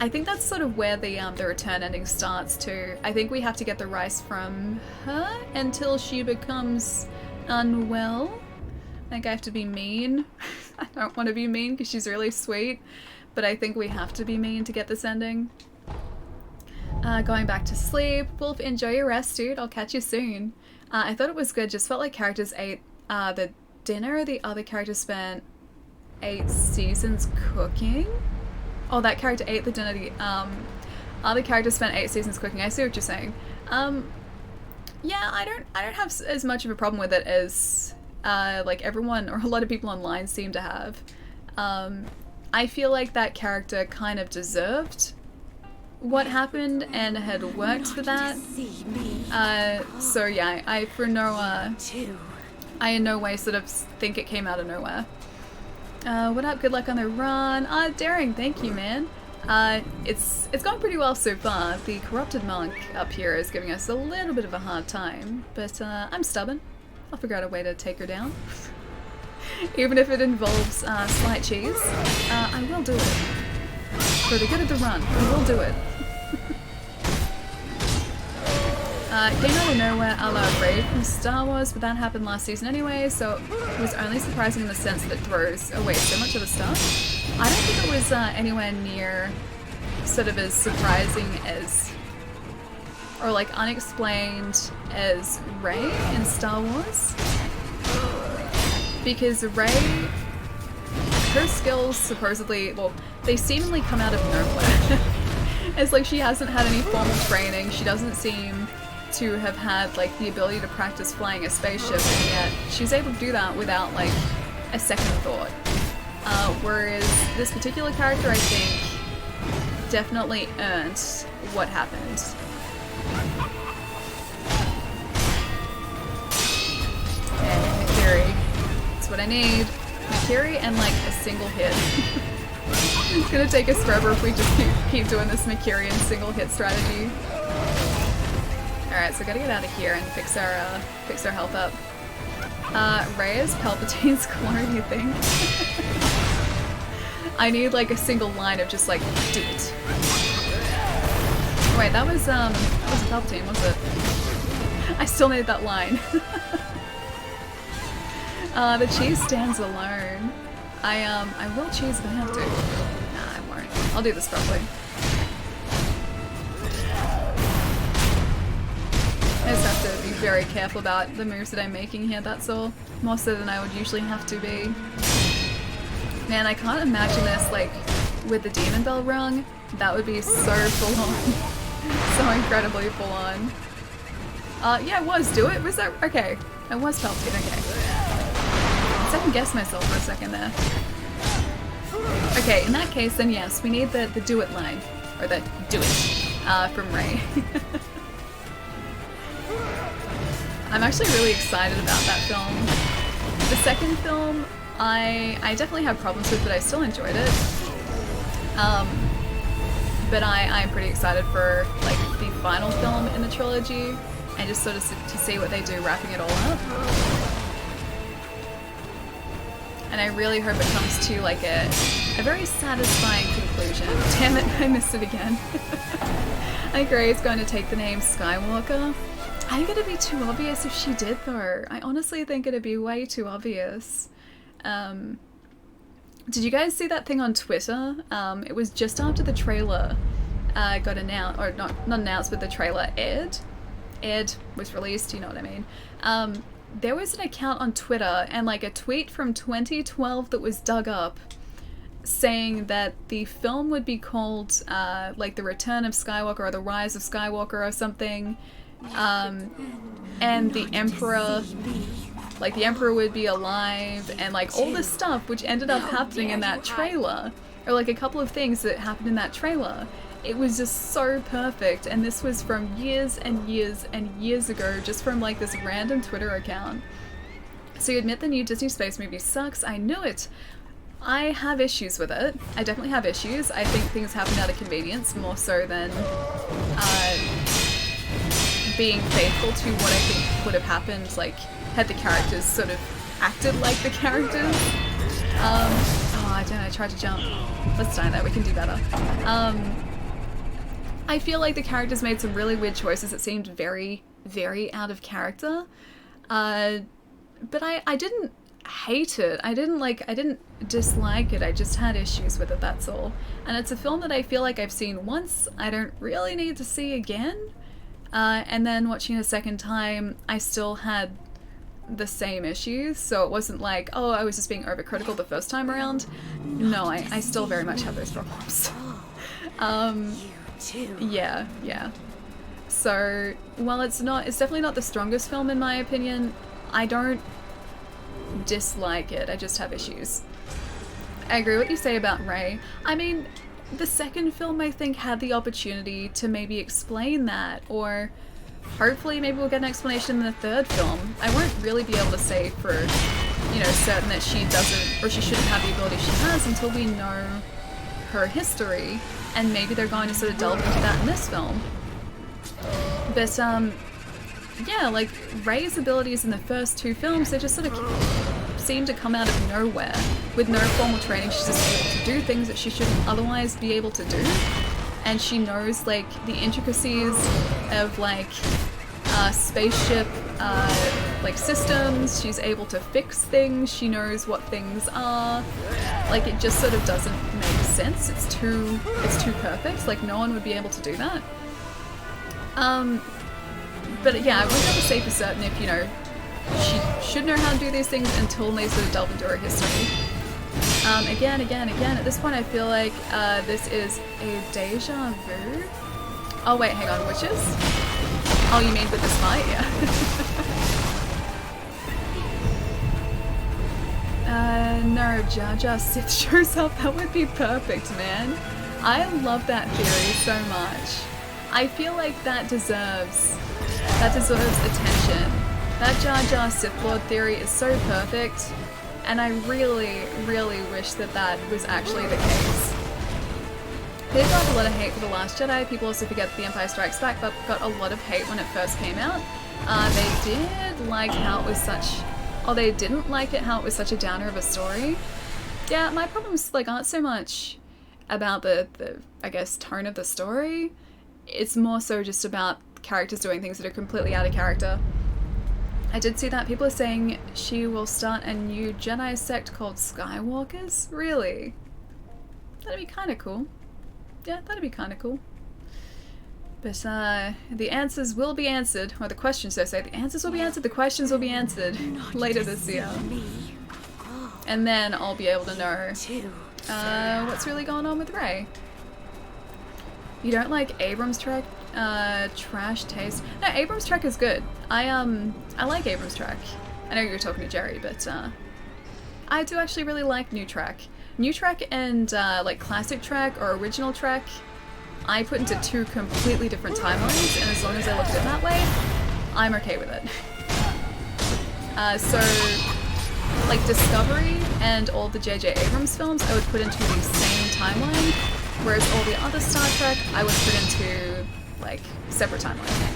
I think that's sort of where the return ending starts too. I think we have to get the rice from her until she becomes unwell. I think I have to be mean. I don't want to be mean because she's really sweet, but I think we have to be mean to get this ending. Going back to sleep. Wolf, enjoy your rest, dude. I'll catch you soon. I thought it was good. Just felt like characters ate the dinner the other characters spent 8 seasons cooking. Oh, that character ate the dinner the other characters spent 8 seasons cooking. I see what you're saying. Yeah, I don't have as much of a problem with it as like everyone or a lot of people online seem to have. I feel like that character kind of deserved what happened and had worked for that. So yeah, I in no way sort of think it came out of nowhere. What up? Good luck on the run. Daring, thank you, man. It's gone pretty well so far. The corrupted monk up here is giving us a little bit of a hard time, but I'm stubborn. I'll figure out a way to take her down. Even if it involves slight cheese, I will do it. For the good of the run, I will do it. Came out of nowhere a la Rey from Star Wars, but that happened last season anyway, so it was only surprising in the sense that it throws away so much of the stuff. I don't think it was anywhere near sort of as surprising as, or like unexplained as Rey in Star Wars. Because Rey, her skills supposedly, well, they seemingly come out of nowhere. It's like she hasn't had any formal training, she doesn't seem to have had like the ability to practice flying a spaceship, and yet she's able to do that without like a second thought. Whereas this particular character, I think, definitely earned what happened. And Mikiri. That's what I need. Mikiri and like a single hit. It's gonna take us forever if we just keep doing this Mikiri and single hit strategy. Alright, so gotta get out of here and fix our health up. Rey is Palpatine's clone, you think? I need like a single line of just like, do it. Wait, that wasn't Palpatine, was it? I still need that line. The cheese stands alone. I will cheese if I have to. Nah, I won't. I'll do this properly. I just have to be very careful about the moves that I'm making here, that's all. More so than I would usually have to be. Man, I can't imagine this, like, with the demon bell rung. That would be so full on. So incredibly full on. Yeah, it was. Do it? Was that? Okay. It was Palpatine, okay. I second guessed myself for a second there. Okay, in that case, then yes, we need the do it line. Or the do it from Rey. I'm actually really excited about that film. The second film, I definitely have problems with, but I still enjoyed it. But I'm pretty excited for like the final film in the trilogy, and just sort of to see what they do wrapping it all up. And I really hope it comes to like a very satisfying conclusion. Damn it, I missed it again. I agree, it's going to take the name Skywalker. I think it'd be too obvious if she did though. I honestly think it'd be way too obvious. Did you guys see that thing on Twitter? It was just after the trailer got announced, or not announced, but the trailer aired, was released, you know what I mean. There was an account on Twitter and like a tweet from 2012 that was dug up saying that the film would be called like The Return of Skywalker or The Rise of Skywalker or something. And the Emperor, like the Emperor would be alive and like all this stuff which ended up happening in that trailer, or like a couple of things that happened in that trailer. It was just so perfect, and this was from years and years and years ago, just from like this random Twitter account. So you admit the new Disney space movie sucks. I knew it. I have issues with it. I definitely have issues. I think things happen out of convenience more so than being faithful to what I think would have happened, like had the characters sort of acted like the characters. Oh, I don't know, I tried to jump. Let's die there, we can do better. I feel like the characters made some really weird choices that seemed very, very out of character. But I didn't hate it. I didn't dislike it. I just had issues with it, that's all. And it's a film that I feel like I've seen once. I don't really need to see again. And then watching it a second time, I still had the same issues. So it wasn't like, oh, I was just being overcritical the first time around. No, I still very much have those problems. Yeah. So, while it's definitely not the strongest film in my opinion, I don't dislike it, I just have issues. I agree with what you say about Rey. I mean, the second film I think had the opportunity to maybe explain that, or hopefully maybe we'll get an explanation in the third film. I won't really be able to say for, certain that she doesn't, or she shouldn't have the ability she has until we know her history, and maybe they're going to sort of delve into that in this film. But, yeah, like, Rey's abilities in the first two films, they just sort of seem to come out of nowhere. With no formal training, she's just able to do things that she shouldn't otherwise be able to do. And she knows, like, the intricacies of, like, spaceship, like, systems. She's able to fix things. She knows what things are. Like, it just sort of doesn't make sense. It's too perfect. Like, no one would be able to do that. But yeah, I wouldn't have to say for certain if, she should know how to do these things until they sort of delve into her history. Again, at this point I feel like this is a deja vu. Oh wait, hang on, witches? Oh, you mean with this fight? Yeah. No, Jar Jar Sith shows up, that would be perfect, man. I love that theory so much. I feel like that deserves attention. That Jar Jar Sith Lord theory is so perfect, and I really, really wish that that was actually the case. People got a lot of hate for The Last Jedi. People also forget that The Empire Strikes Back got a lot of hate when it first came out. They did like how it was such... Oh, they didn't like it how it was such a downer of a story. Yeah, my problems aren't so much about the I guess, tone of the story. It's more so just about characters doing things that are completely out of character. I did see that people are saying she will start a new Jedi sect called Skywalkers. Really? That'd be kind of cool. Yeah, that'd be kind of cool. But the answers will be answered, or the questions, so say. The answers will be answered, the questions will be answered later this year. And then I'll be able to know what's really going on with Rey. You don't like Abrams' track? Trash taste? No, Abrams' track is good. I like Abrams' track. I know you're talking to Jerry, but I do actually really like new track. New track and like classic track or original track, I put into two completely different timelines, and as long as I look at it that way, I'm okay with it. So, like Discovery and all the J.J. Abrams films, I would put into the same timeline, whereas all the other Star Trek, I would put into, like, separate timelines.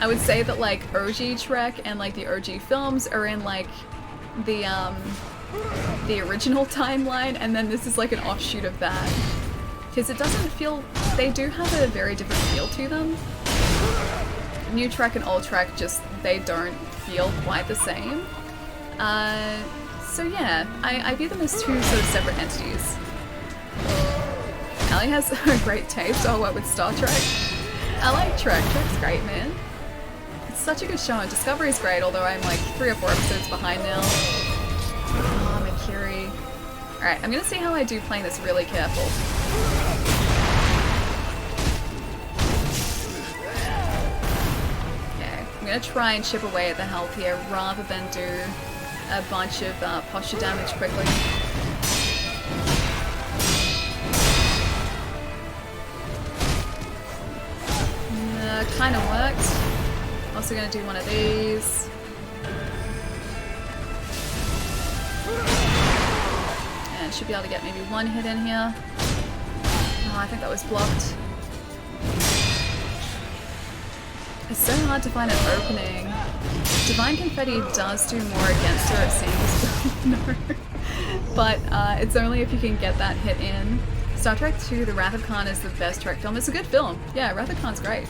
I would say that, like, OG Trek and, like, the OG films are in, like, the original timeline, and then this is, like, an offshoot of that. Because it doesn't feel... They do have a very different feel to them. New Trek and old Trek just... They don't feel quite the same. So yeah, I view them as two sort of separate entities. Allie has a great taste. Oh, what, with Star Trek? I like Trek. Trek's great, man. It's such a good show, and Discovery's great, although I'm like 3 or 4 episodes behind now. Oh, Mercury. Alright, I'm gonna see how I do playing this really careful. Okay, I'm gonna try and chip away at the health here rather than do a bunch of posture damage quickly. Kinda worked. Also gonna do one of these. And should be able to get maybe 1 hit in here. Oh, I think that was blocked. It's so hard to find an opening. Divine Confetti does do more against her, it seems. No. But it's only if you can get that hit in. Star Trek II: The Wrath of Khan is the best Trek film. It's a good film. Yeah, Wrath of Khan's great.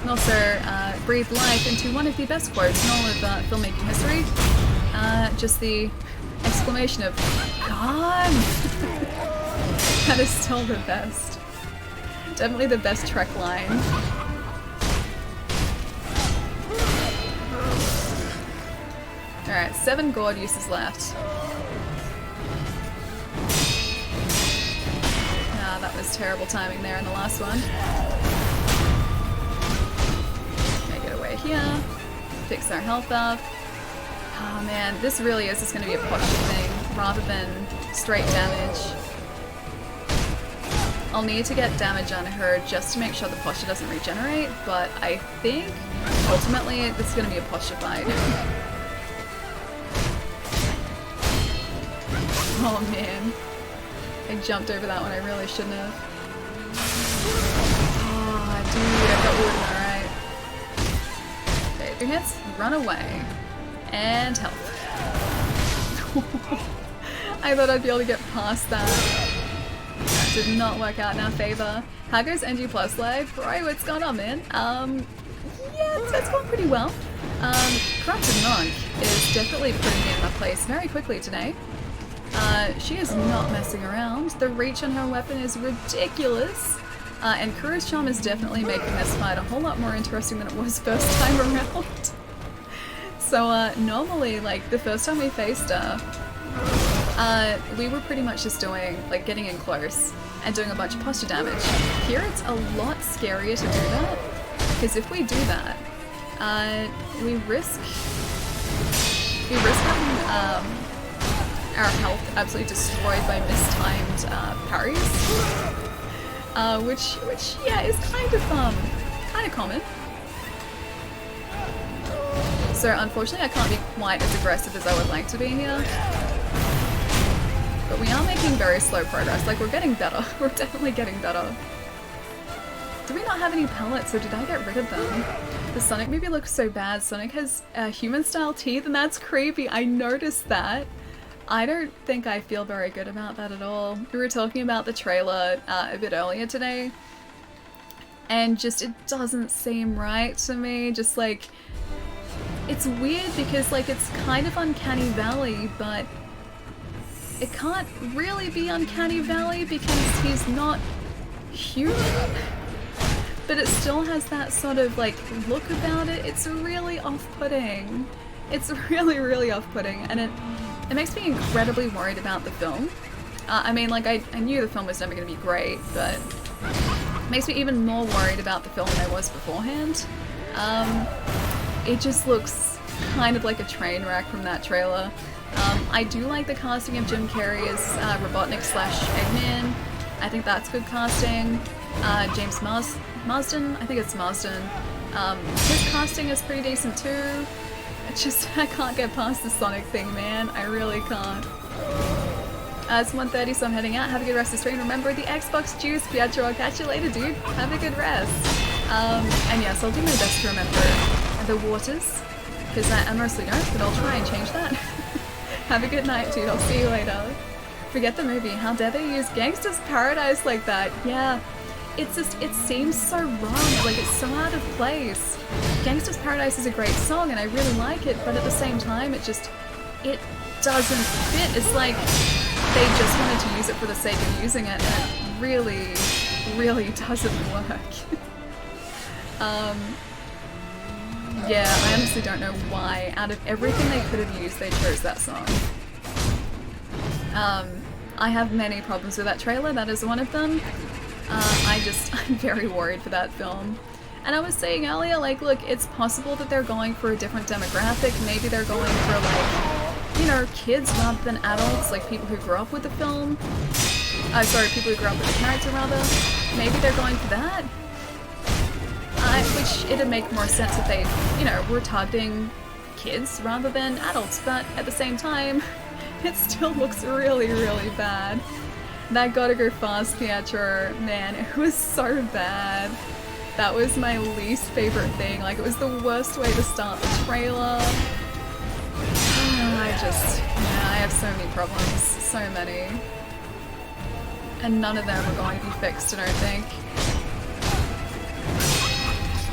And also breathed life into one of the best quotes in all of filmmaking history. Just the exclamation of "Khan!" That is still the best. Definitely the best Trek line. Alright, 7 gourd uses left. Ah, that was terrible timing there in the last one. Okay, get away here. Fix our health up. Oh man, this really is just going to be a posture thing rather than straight damage. I'll need to get damage on her just to make sure the posture doesn't regenerate, but I think ultimately this is going to be a posture fight. Oh man, I jumped over that one, I really shouldn't have. Oh dude, I got wood, alright. Okay, 3 hits, run away. And health. I thought I'd be able to get past that. That did not work out in our favor. How goes NG Plus Live? Bro, what's going on, man? Yeah, it's going pretty well. Corrupted Monk is definitely putting me in my place very quickly today. She is not messing around. The reach on her weapon is ridiculous. And Kuro's Charm is definitely making this fight a whole lot more interesting than it was first time around. So normally, like, the first time we faced her, we were pretty much just doing, like, getting in close and doing a bunch of posture damage. Here it's a lot scarier to do that, because if we do that, we risk having our health absolutely destroyed by mistimed parries, which yeah is kind of common. So unfortunately I can't be quite as aggressive as I would like to be here. But we are making very slow progress. Like, we're getting better. We're definitely getting better. Do we not have any pellets, or did I get rid of them? The Sonic movie looks so bad. Sonic has human-style teeth, and that's creepy. I noticed that. I don't think I feel very good about that at all. We were talking about the trailer a bit earlier today, and just it doesn't seem right to me. Just like, it's weird because like it's kind of Uncanny Valley, but it can't really be Uncanny Valley because he's not human. But it still has that sort of like look about it. It's really off-putting. It's really, really off-putting, and it makes me incredibly worried about the film. I mean, like, I knew the film was never going to be great, but it makes me even more worried about the film than I was beforehand. It just looks kind of like a train wreck from that trailer. I do like the casting of Jim Carrey as Robotnik / Eggman. I think that's good casting. James Marsden, I think it's Marsden. His casting is pretty decent too. It's just, I can't get past the Sonic thing, man. I really can't. It's 1:30, so I'm heading out. Have a good rest of the stream. Remember the Xbox juice, Pietro. I'll catch you later, dude. Have a good rest. And yes, I'll do my best to remember the waters, because I mostly don't, but I'll try and change that. Have a good night, dude. I'll see you later. Forget the movie. How dare they use Gangsta's Paradise like that? Yeah. It's just, it seems so wrong, like it's so out of place. Gangsta's Paradise is a great song and I really like it, but at the same time it doesn't fit. It's like they just wanted to use it for the sake of using it, and it really, really doesn't work. Yeah, I honestly don't know why, out of everything they could have used, they chose that song. I have many problems with that trailer, that is one of them. I'm very worried for that film. And I was saying earlier, like, look, it's possible that they're going for a different demographic. Maybe they're going for, like, you know, kids rather than adults, like people who grew up with the film. Sorry, people who grew up with the character, rather. Maybe they're going for that. Which, it'd make more sense if they, you know, were targeting kids rather than adults. But at the same time, it still looks really, really bad. That Gotta Go Fast, Pietro, man, it was so bad. That was my least favorite thing. Like, it was the worst way to start the trailer. I have so many problems. So many. And none of them are going to be fixed, I don't think.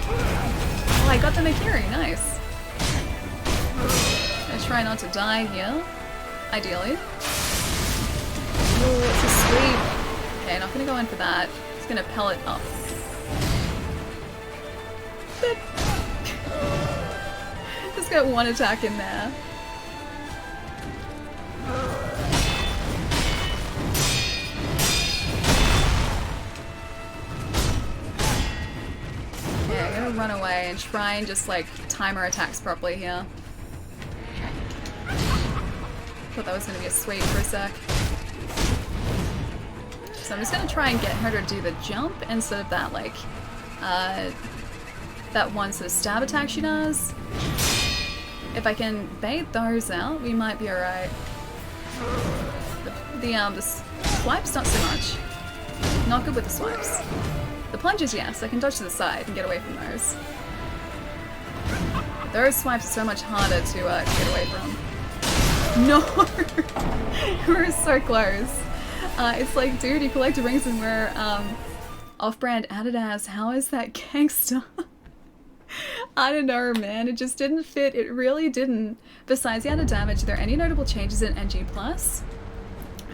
Oh, I got the Makiri, nice. Gonna try not to die here, ideally. Oh, it's a sweep. Okay, not gonna go in for that. Just gonna pellet up. Just got one attack in there. Okay, I'm gonna run away and try and just like time our attacks properly here. Thought that was gonna be a sweep for a sec. So I'm just gonna try and get her to do the jump instead of that like that one sort of stab attack she does. If I can bait those out, we might be alright. The swipes, not so much. Not good with the swipes. The plunges, yes, I can dodge to the side and get away from those. Those swipes are so much harder to get away from. No! We're so close. It's like, dude, you collect rings and we're off-brand Adidas. How is that gangster? I don't know, man. It just didn't fit. It really didn't. Besides the added damage, are there any notable changes in NG+?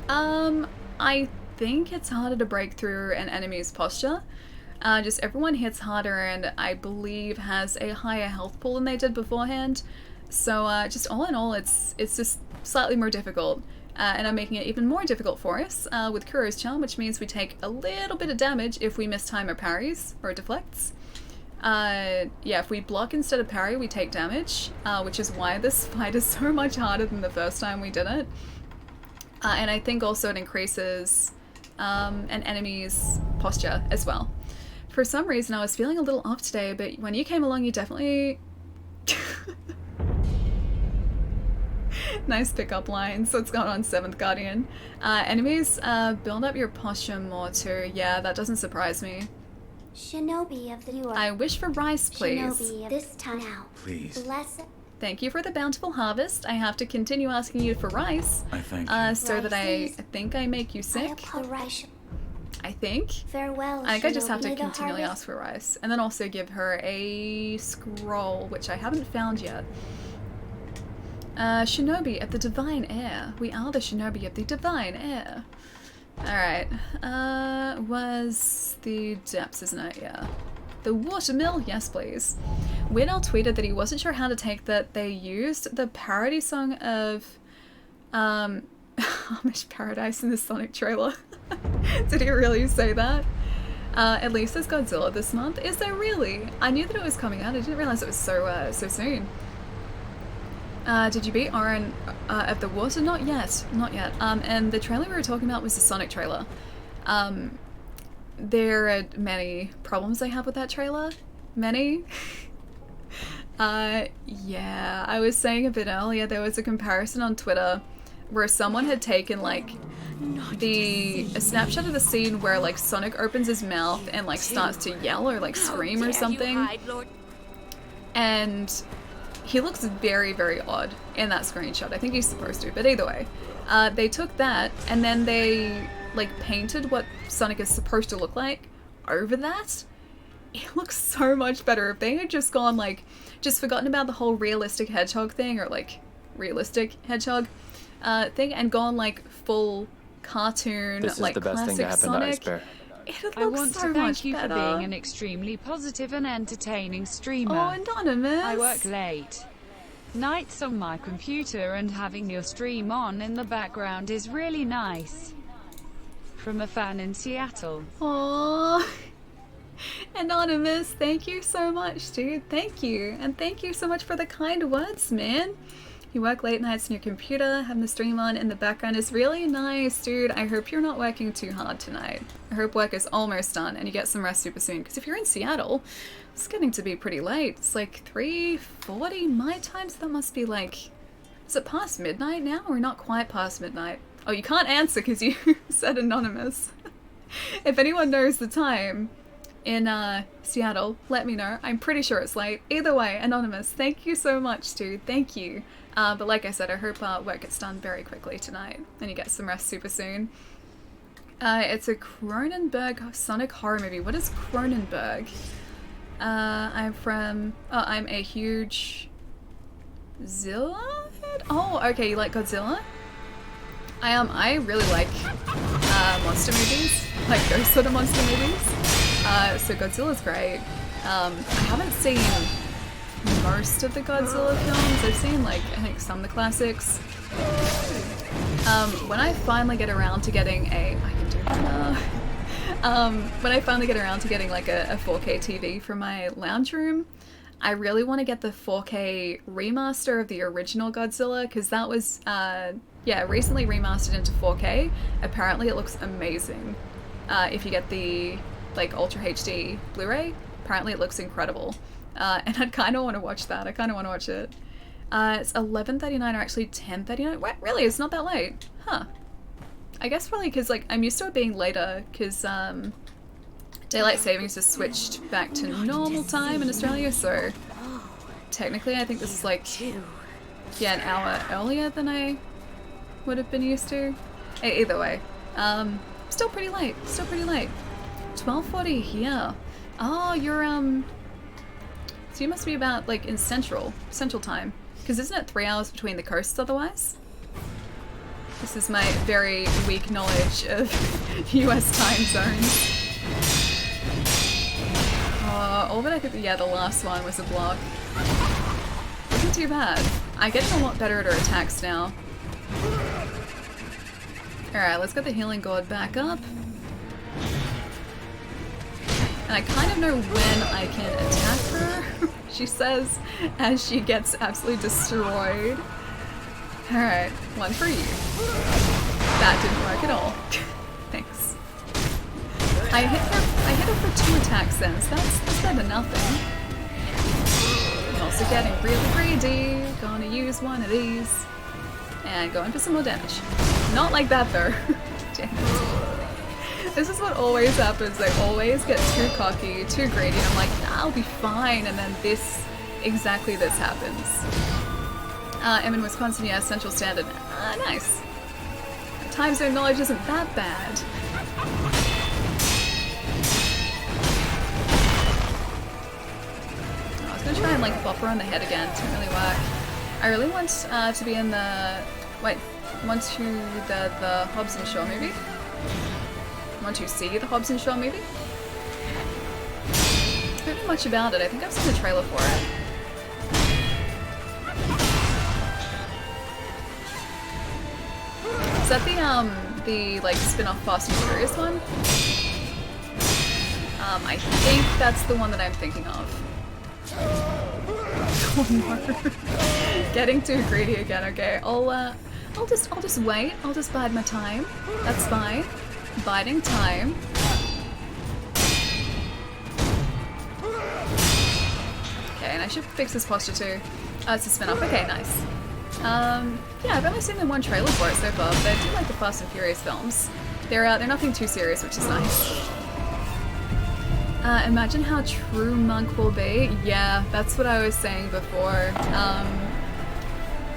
I think it's harder to break through an enemy's posture. Just everyone hits harder and I believe has a higher health pool than they did beforehand. So just all in all, it's just slightly more difficult. And I'm making it even more difficult for us with Kuro's charm, which means we take a little bit of damage if we mistime our parries or deflects. Yeah, if we block instead of parry, we take damage, which is why this fight is so much harder than the first time we did it. And I think also it increases an enemy's posture as well. For some reason, I was feeling a little off today, but when you came along, you definitely... Nice pickup line. So it's got on 7th Guardian. Enemies build up your posture more too. Yeah, that doesn't surprise me. Shinobi of the Newer. I wish for rice, please. Shinobi of this time now. Please. Bless Thank you for the bountiful harvest. I have to continue asking you for rice. I thank you. So that I think I make you sick. I think. Farewell. I think I just have to Shinobi. continually ask for rice. And then also give her a scroll, which I haven't found yet. Shinobi of the Divine Air. We are the Shinobi of the Divine Air. Alright. Was the depths, isn't it? Yeah. The watermill? Yes, please. Weird Al tweeted that he wasn't sure how to take that they used the parody song of Amish Paradise in the Sonic trailer. Did he really say that? At least there's Godzilla this month. Is there really? I knew that it was coming out. I didn't realize it was so soon. Did you beat Oren of the Water? Not yet. Not yet. And the trailer we were talking about was the Sonic trailer. There are many problems I have with that trailer. Many. Yeah, I was saying a bit earlier, there was a comparison on Twitter where someone had taken like a snapshot of the scene where like Sonic opens his mouth and like starts to yell or like scream or something. And he looks very, very odd in that screenshot. I think he's supposed to, but either way. They took that and then they like painted what Sonic is supposed to look like over that. It looks so much better. If they had just gone like, just forgotten about the whole realistic hedgehog thing or like realistic hedgehog thing and gone like full cartoon, This is like the best thing to classic happen to Sonic. Ice Bear. It would I look want so to much thank you better. for being an extremely positive and entertaining streamer. Oh, Anonymous! I work late nights on my computer and having your stream on in the background is really nice. From a fan in Seattle. Aww. Anonymous, thank you so much, dude. Thank you. And thank you so much for the kind words, man. You work late nights on your computer, having the stream on in the background is really nice, dude. I hope you're not working too hard tonight. I hope work is almost done and you get some rest super soon. Because if you're in Seattle, it's getting to be pretty late. It's like 3:40 my time, so that must be like... Is it past midnight now or not quite past midnight? Oh, you can't answer because you said anonymous. If anyone knows the time, in Seattle, let me know. I'm pretty sure it's late. Either way, Anonymous, thank you so much, dude. Thank you. But like I said, I hope work gets done very quickly tonight and you get some rest super soon. It's a Cronenberg Sonic horror movie. What is Cronenberg? I'm a huge Zilla head? Oh, okay, you like Godzilla? I really like monster movies, like those sort of monster movies. So Godzilla's great. I haven't seen most of the Godzilla films. I've seen like I think some of the classics. When I finally get around to getting when I finally get around to getting like a 4K TV for my lounge room, I really want to get the 4K remaster of the original Godzilla because that was recently remastered into 4K. Apparently it looks amazing. If you get the like Ultra HD Blu-ray, apparently it looks incredible. And I kind of want to watch that. I kind of want to watch it. It's 11:39 or actually 10:39. What? Really? It's not that late? Huh. I guess probably because like I'm used to it being later because daylight savings just switched back to normal time in Australia, so technically I think this is like an hour earlier than I would have been used to. Either way, still pretty late. 12:40 here. Oh, you're so you must be about like in central time, because isn't it 3 hours between the coasts otherwise? This is my very weak knowledge of US time zones. All but I think the last one was a block. Wasn't too bad. I'm getting a lot better at her attacks now. Alright, let's get the healing gourd back up. And I kind of know when I can attack her, she says, as she gets absolutely destroyed. Alright, one for you. That didn't work at all. Thanks. I hit her for 2 attacks then, so that's better than nothing. I'm also getting really greedy. Gonna use one of these. And going for some more damage. Not like that though. Damn it. This is what always happens. I always get too cocky, too greedy, and I'm like, nah, I'll be fine, and then exactly this happens. I'm in Wisconsin, yeah, Central Standard. Nice. Time zone knowledge isn't that bad. I was gonna try and like bop her on the head again. Didn't really work. I really want to be in the Hobbs and Shaw movie. Want to see the Hobbs and Shaw movie? I don't know much about it. I think I've seen the trailer for it. Is that the like spin-off Fast and Furious one? I think that's the one that I'm thinking of. Oh no. Getting too greedy again, okay. I'll just wait. I'll just bide my time. That's fine. Biding time. Okay, and I should fix this posture too. It's a spin-off. Okay, nice. Yeah, I've only seen the one trailer for it so far, but I do like the Fast and Furious films. They're nothing too serious, which is nice. Imagine how true Monk will be. Yeah, that's what I was saying before.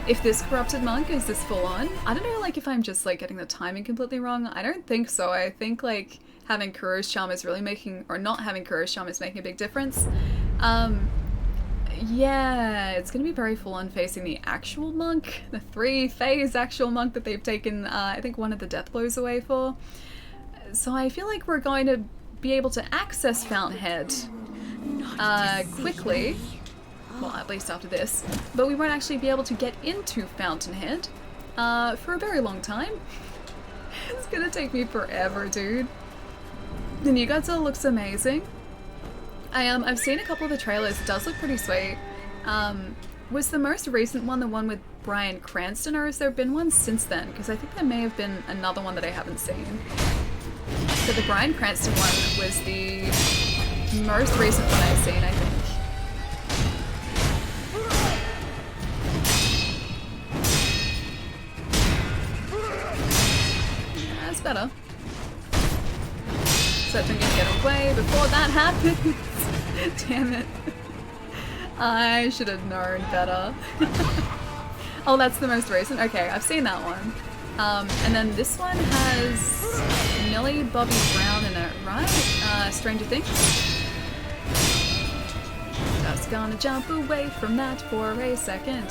If this corrupted Monk is this full on, I don't know, like if I'm just like getting the timing completely wrong. I don't think so. I think like having Kuro's charm is really making, or not having Kuro's charm is making a big difference. Yeah, it's gonna be very full on facing the actual Monk, the 3-phase actual Monk that they've taken, I think one of the death blows away for. So I feel like we're going to be able to access Fountainhead quickly. Well, at least after this. But we won't actually be able to get into Fountainhead for a very long time. It's gonna take me forever, dude. The new Godzilla looks amazing. I've seen a couple of the trailers. It does look pretty sweet. Was the most recent one the one with Bryan Cranston, or has there been one since then? Because I think there may have been another one that I haven't seen. So the Bryan Cranston one was the most recent one I've seen, I think. Yeah, that's better. Except I'm gonna get away before that happens. Damn it. I should have known better. Oh, that's the most recent? Okay, I've seen that one. And then this one has Millie Bobby Brown in it, right? Stranger Things? Just gonna jump away from that for a second.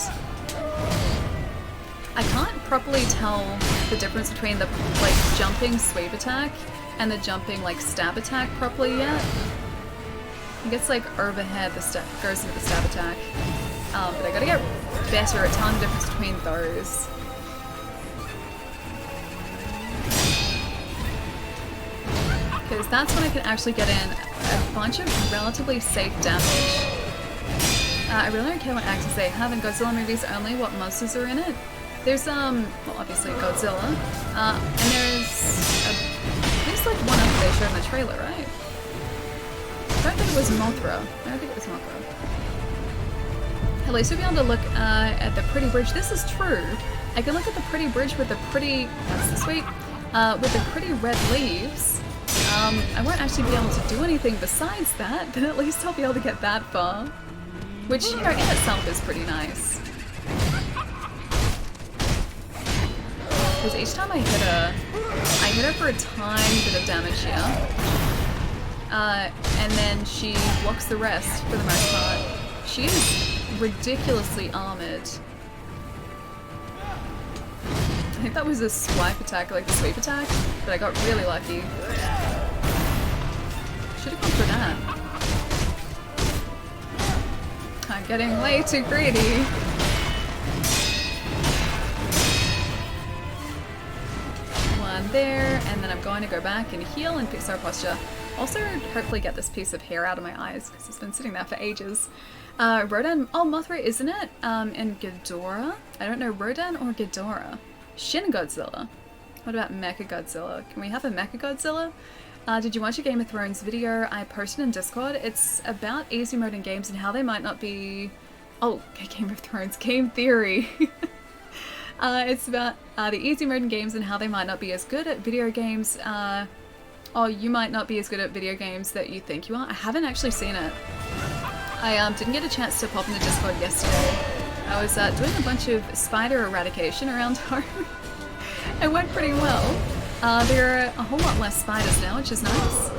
I can't properly tell the difference between the like jumping sweep attack and the jumping like stab attack properly yet. I think it's like overhead the goes into the stab attack. But I gotta get better at telling the difference between those. Because that's when I can actually get in a bunch of relatively safe damage. I really don't care what actors they have in Godzilla movies, only what monsters are in it. There's, well, obviously Godzilla, and there's like one other they showed in the trailer, right? I don't think it was Mothra. I don't think it was Mothra. At least we'll be able to look at the pretty bridge. This is true. I can look at the pretty bridge with the pretty, that's the sweet, with the pretty red leaves. I won't actually be able to do anything besides that, but at least I'll be able to get that far. Which, you know, in itself is pretty nice. Because each time I hit her for a tiny bit of damage here. And then she blocks the rest for the most part. She is ridiculously armored. I think that was a swipe attack, like the sweep attack, but I got really lucky. Should have gone for that. I'm getting way too greedy. One there, and then I'm going to go back and heal and fix our posture. Also, hopefully get this piece of hair out of my eyes, because it's been sitting there for ages. Rodan, oh, Mothra, isn't it? And Ghidorah? I don't know, Rodan or Ghidorah? Shin Godzilla. What about Mecha Godzilla? Can we have a Mecha Godzilla? Did you watch a Game of Thrones video I posted in Discord? It's about easy mode in games and how they might not be... Oh, Game of Thrones, Game Theory. It's about the easy mode in games and how they might not be as good at video games. Oh, you might not be as good at video games that you think you are. I haven't actually seen it. I didn't get a chance to pop in the Discord yesterday. I was doing a bunch of spider eradication around home. It went pretty well. There are a whole lot less spiders now, which is nice.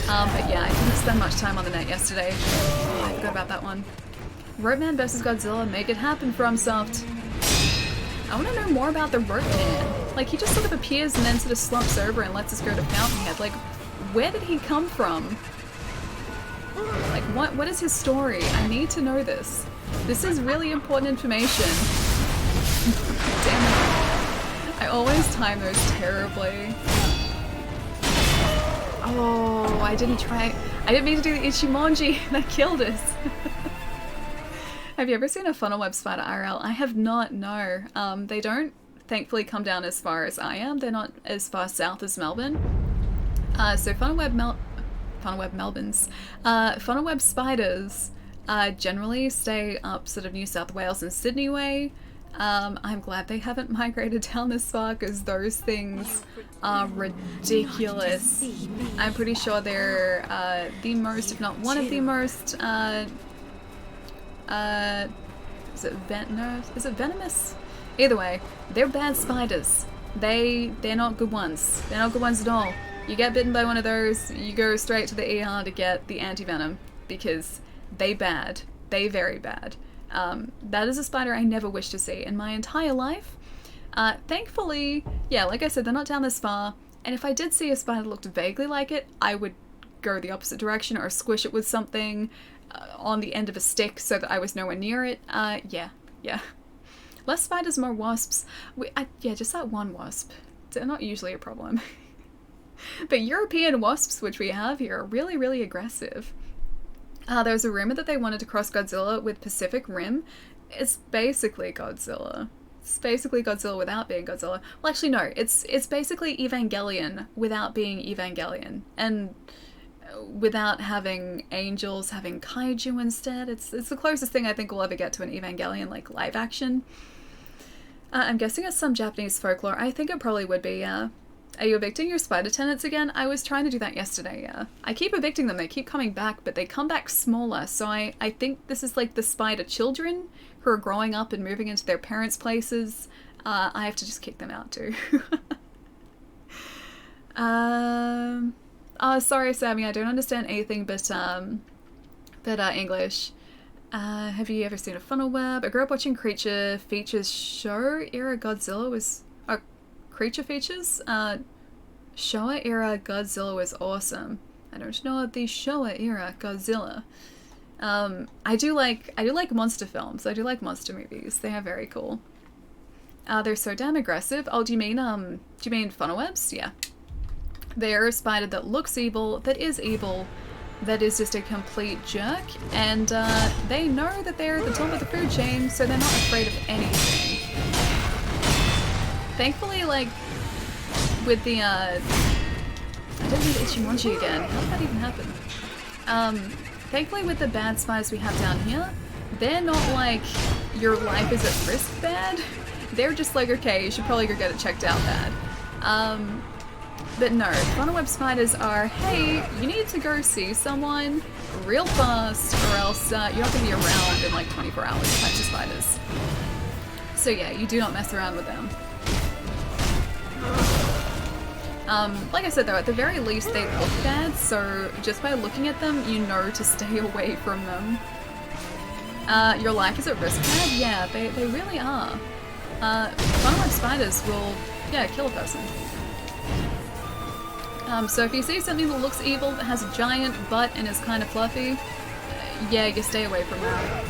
But yeah, I didn't spend much time on the net yesterday. Oh, I forgot about that one. Ropeman vs Godzilla, make it happen, FromSoft. I want to know more about the Ropeman. Like, he just sort of appears and then sort of slumps over and lets us go to Fountainhead. Like, where did he come from? Like, what is his story? I need to know this. This is really important information. Damn it. I always time those terribly. Oh, I didn't mean to do the Ichimonji. That killed us. Have you ever seen a funnel web spider IRL? I have not, no. They don't thankfully come down as far as I am. They're not as far south as Melbourne. So funnel web spiders generally stay up sort of New South Wales and Sydney way. I'm glad they haven't migrated down this far because those things are ridiculous. I'm pretty sure they're the most, if not one of the most, is it venomous? Either way, they're bad spiders. They're not good ones. They're not good ones at all. You get bitten by one of those, you go straight to the ER to get the anti-venom because they bad. They very bad. That is a spider I never wish to see in my entire life. Thankfully, yeah, like I said, they're not down this far, and if I did see a spider that looked vaguely like it, I would go the opposite direction or squish it with something on the end of a stick so that I was nowhere near it. Yeah. Less spiders, more wasps. Yeah, just that one wasp. They're not usually a problem. But European wasps, which we have here, are really, really aggressive. There was a rumor that they wanted to cross Godzilla with Pacific Rim. It's basically Godzilla. It's basically Godzilla without being Godzilla. Well, actually, no. It's basically Evangelion without being Evangelion. And without having angels, having kaiju instead. It's the closest thing I think we'll ever get to an Evangelion, like, live action. I'm guessing it's some Japanese folklore. I think it probably would be, yeah. Are you evicting your spider tenants again? I was trying to do that yesterday, yeah. I keep evicting them, they keep coming back, but they come back smaller, so I think this is like the spider children who are growing up and moving into their parents' places. I have to just kick them out too. Oh, sorry, Sammy, I don't understand anything but English. Have you ever seen a funnel web? I grew up watching Creature Features show. Era Godzilla was... Creature Features? Showa era Godzilla was awesome. I don't know the Showa era Godzilla. I do like monster films. I do like monster movies. They are very cool. They're so damn aggressive. Oh, do you mean funnel webs? Yeah. They're a spider that looks evil, that is just a complete jerk, and they know that they're at the top of the food chain, so they're not afraid of anything. Thankfully, like, with the, I don't need Ichimonji again. How did that even happen? Thankfully with the bad spiders we have down here, they're not like, your life is at risk bad. They're just like, okay, you should probably go get it checked out bad. But no, funnel web spiders are, hey, you need to go see someone real fast or else you're not going to be around in like 24 hours types of spiders. So yeah, you do not mess around with them. Like I said though, at the very least they look bad, so just by looking at them, you know to stay away from them. Your life is at risk bad? Yeah, they really are. Funnel web spiders will, yeah, kill a person. So if you see something that looks evil, that has a giant butt and is kind of fluffy, yeah, you stay away from that.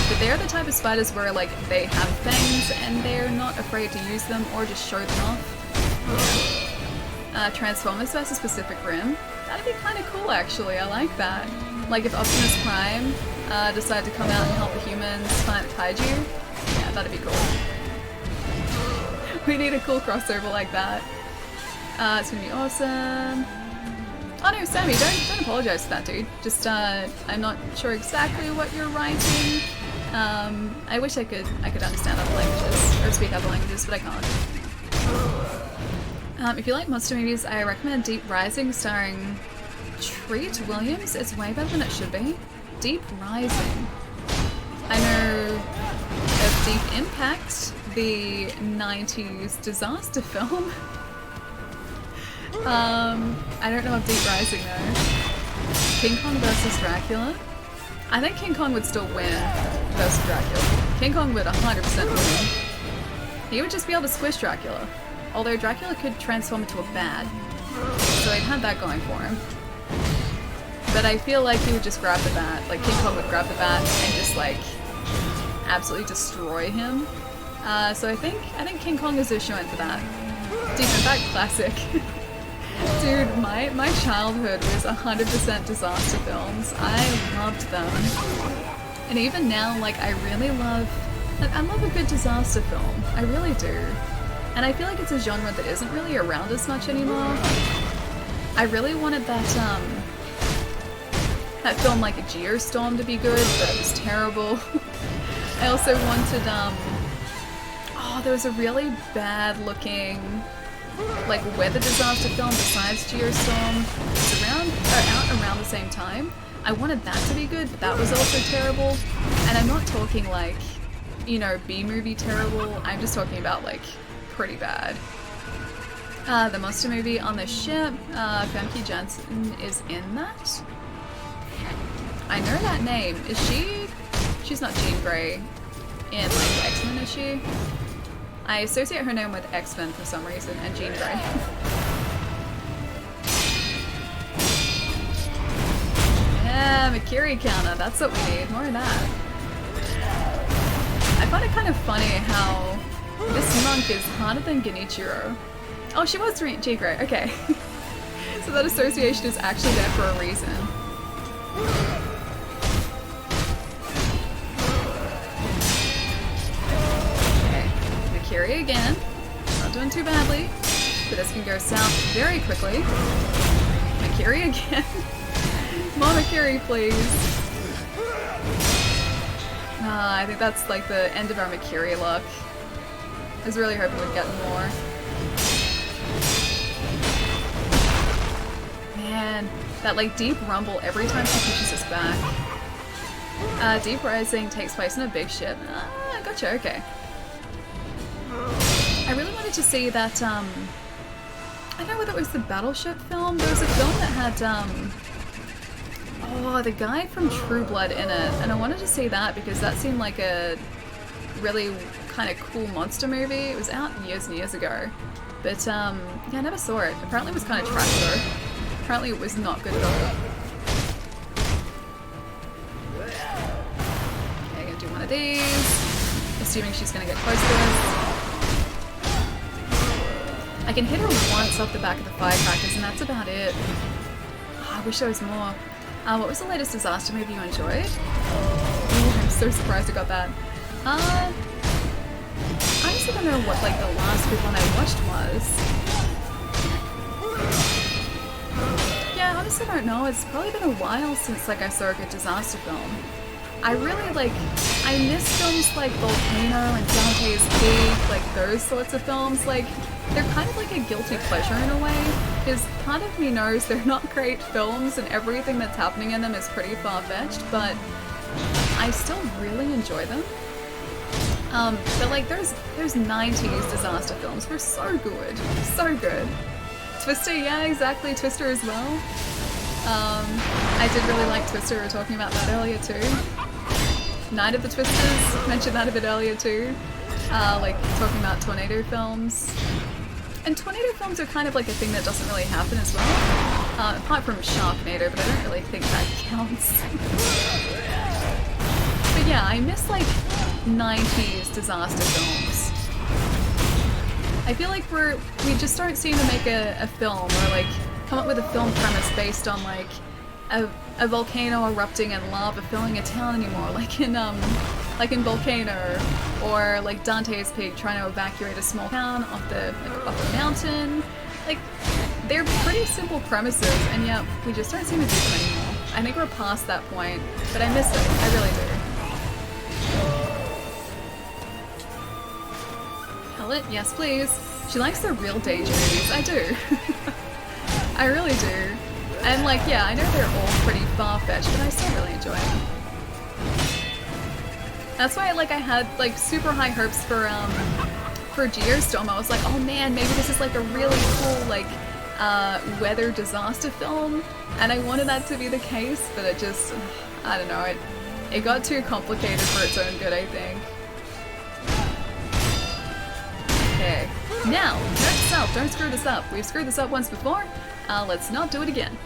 But they're the type of spiders where, like, they have fangs and they're not afraid to use them or just show them off. Transformers vs Pacific Rim. That'd be kind of cool, actually. I like that. Like, if Optimus Prime decided to come out and help the humans fight kaiju, yeah, that'd be cool. We need a cool crossover like that. It's gonna be awesome. Oh no, Sammy, don't apologize for that, dude. Just, I'm not sure exactly what you're writing. I wish I could understand other languages, or speak other languages, but I can't. If you like monster movies, I recommend Deep Rising starring Treat Williams. It's way better than it should be. Deep Rising. I know of Deep Impact, the 90s disaster film. I don't know of Deep Rising though. King Kong vs Dracula. I think King Kong would still win versus Dracula. King Kong would 100% win. He would just be able to squish Dracula. Although Dracula could transform into a bat, so he'd have that going for him. But I feel like he would just grab the bat, like King Kong would grab the bat and just like absolutely destroy him. So I think King Kong is a shoo-in for that. Deep Impact classic. Dude, my childhood was 100% disaster films. I loved them. And even now, like, I really love... Like, I love a good disaster film. I really do. And I feel like it's a genre that isn't really around as much anymore. I really wanted that film like a Geostorm to be good, but it was terrible. I also wanted, oh, there was a really bad looking... like weather disaster film besides Geostorm. It's out around the same time. I wanted that to be good, but that was also terrible. And I'm not talking like, you know, B-movie terrible. I'm just talking about like pretty bad. The monster movie on the ship. Famke Janssen is in that. I know that name. Is she? She's not Jean Grey in like X-Men, is she? I associate her name with X-Men for some reason, and Jean Grey. Yeah, Makiri counter, that's what we need, more of that. I find it kind of funny how this monk is harder than Genichiro. Oh, she was Jean Grey, okay. So that association is actually there for a reason. Makiri again. Not doing too badly, but this can go south very quickly. Makiri again. More Makiri, please. I think that's like the end of our Makiri luck. I was really hoping we'd get more. Man, that like deep rumble every time she pushes us back. Deep Rising takes place in a big ship. Ah, gotcha, okay. I really wanted to see that, I don't know whether it was the Battleship film. There was a film that had, oh, the guy from True Blood in it. And I wanted to see that because that seemed like a really kind of cool monster movie. It was out years and years ago. But, yeah, I never saw it. Apparently it was kind of trash though. Apparently it was not good at all. Okay, gonna do one of these. Assuming she's gonna get close to us. I can hit her once off the back of the firecrackers and that's about it. Oh, I wish there was more. What was the latest disaster movie you enjoyed? Oh, I'm so surprised I got that. I honestly don't know what like the last good one I watched was. Yeah, honestly I don't know. It's probably been a while since like I saw a good disaster film. I really like, I miss films like Volcano and Dante's Peak, like those sorts of films. Like, they're kind of like a guilty pleasure in a way, because part of me knows they're not great films and everything that's happening in them is pretty far-fetched, but I still really enjoy them. But like those 90s disaster films were so good, so good. Twister, yeah, exactly, Twister as well. I did really like Twister, we were talking about that earlier too. Night of the Twisters, mentioned that a bit earlier too. Like talking about tornado films. And tornado films are kind of like a thing that doesn't really happen as well. Apart from Sharknado, but I don't really think that counts. But yeah, I miss like 90s disaster films. I feel like we just don't seem to make a film or like come up with a film premise based on like a volcano erupting and lava filling a town anymore, like in Volcano, or like Dante's Peak trying to evacuate a small town off the mountain. Like, they're pretty simple premises, and yet we just don't seem to do them anymore. I think we're past that point, but I miss it. I really do. Kill it? Yes, please. She likes the real danger movies. I do. I really do. And like, yeah, I know they're all pretty far-fetched, but I still really enjoy them. That's why like I had like super high hopes for Geostorm. I was like, oh man, maybe this is like a really cool like weather disaster film, and I wanted that to be the case, but it just, I don't know, it got too complicated for its own good, I think. Okay, now, note to self, don't screw this up. We've screwed this up once before, let's not do it again.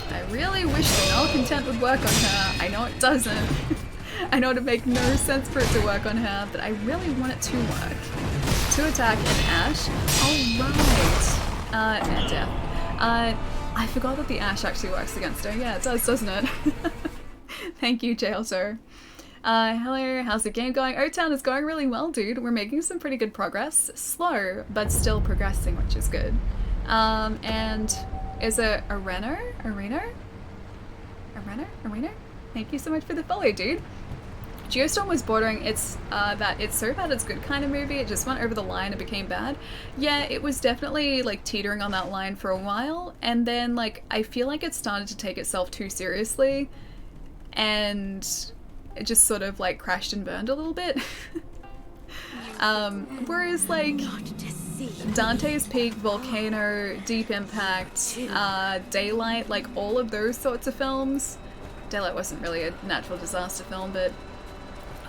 I really wish the malcontent would work on her. I know it doesn't. I know it'd make no sense for it to work on her, but I really want it to work. To attack an Ash. Alright. And death. I forgot that the Ash actually works against her. Yeah, it does, doesn't it? Thank you, Jail Sir. Hello, how's the game going? O-Town is going really well, dude. We're making some pretty good progress. Slow, but still progressing, which is good. And is it Arena? Thank you so much for the follow, dude. Geostorm was bordering that it's so bad it's good kind of movie. It just went over the line and became bad. Yeah, it was definitely like teetering on that line for a while, and then like I feel like it started to take itself too seriously, and it just sort of like crashed and burned a little bit. Whereas like Dante's Peak, Volcano, Deep Impact, Daylight, like all of those sorts of films. Daylight wasn't really a natural disaster film, but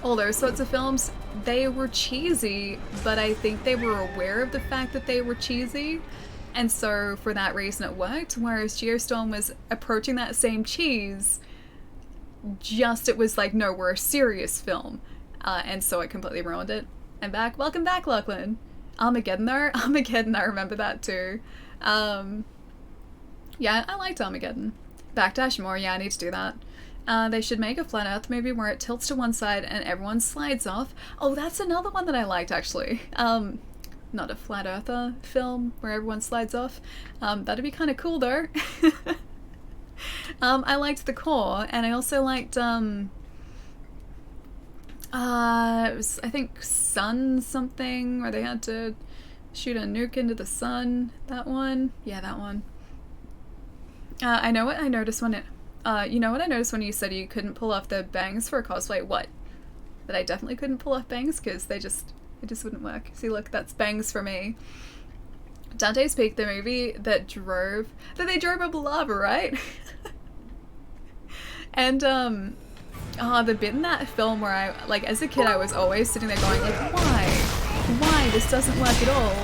all those sorts of films, they were cheesy, but I think they were aware of the fact that they were cheesy, and so for that reason it worked, whereas Geostorm was approaching that same cheese, just it was like, no, we're a serious film, and so it completely ruined it. I'm back. Welcome back, Lachlan. Armageddon though? Armageddon, I remember that too. Yeah, I liked Armageddon. Backdash more, yeah, I need to do that. They should make a Flat Earth movie where it tilts to one side and everyone slides off. Oh, that's another one that I liked, actually. Not a Flat Earther film where everyone slides off. That'd be kind of cool, though. I liked the core, and I also liked, It was, I think, Sun something, where they had to shoot a nuke into the sun. That one? Yeah, that one. I know what I noticed when it... you know what I noticed when you said you couldn't pull off the bangs for a cosplay? What? That I definitely couldn't pull off bangs because it just wouldn't work. See, look, that's bangs for me. Dante's Peak, the movie that they drove up lava, right? And, the bit in that film where I, like, as a kid, I was always sitting there going, like, why this doesn't work at all,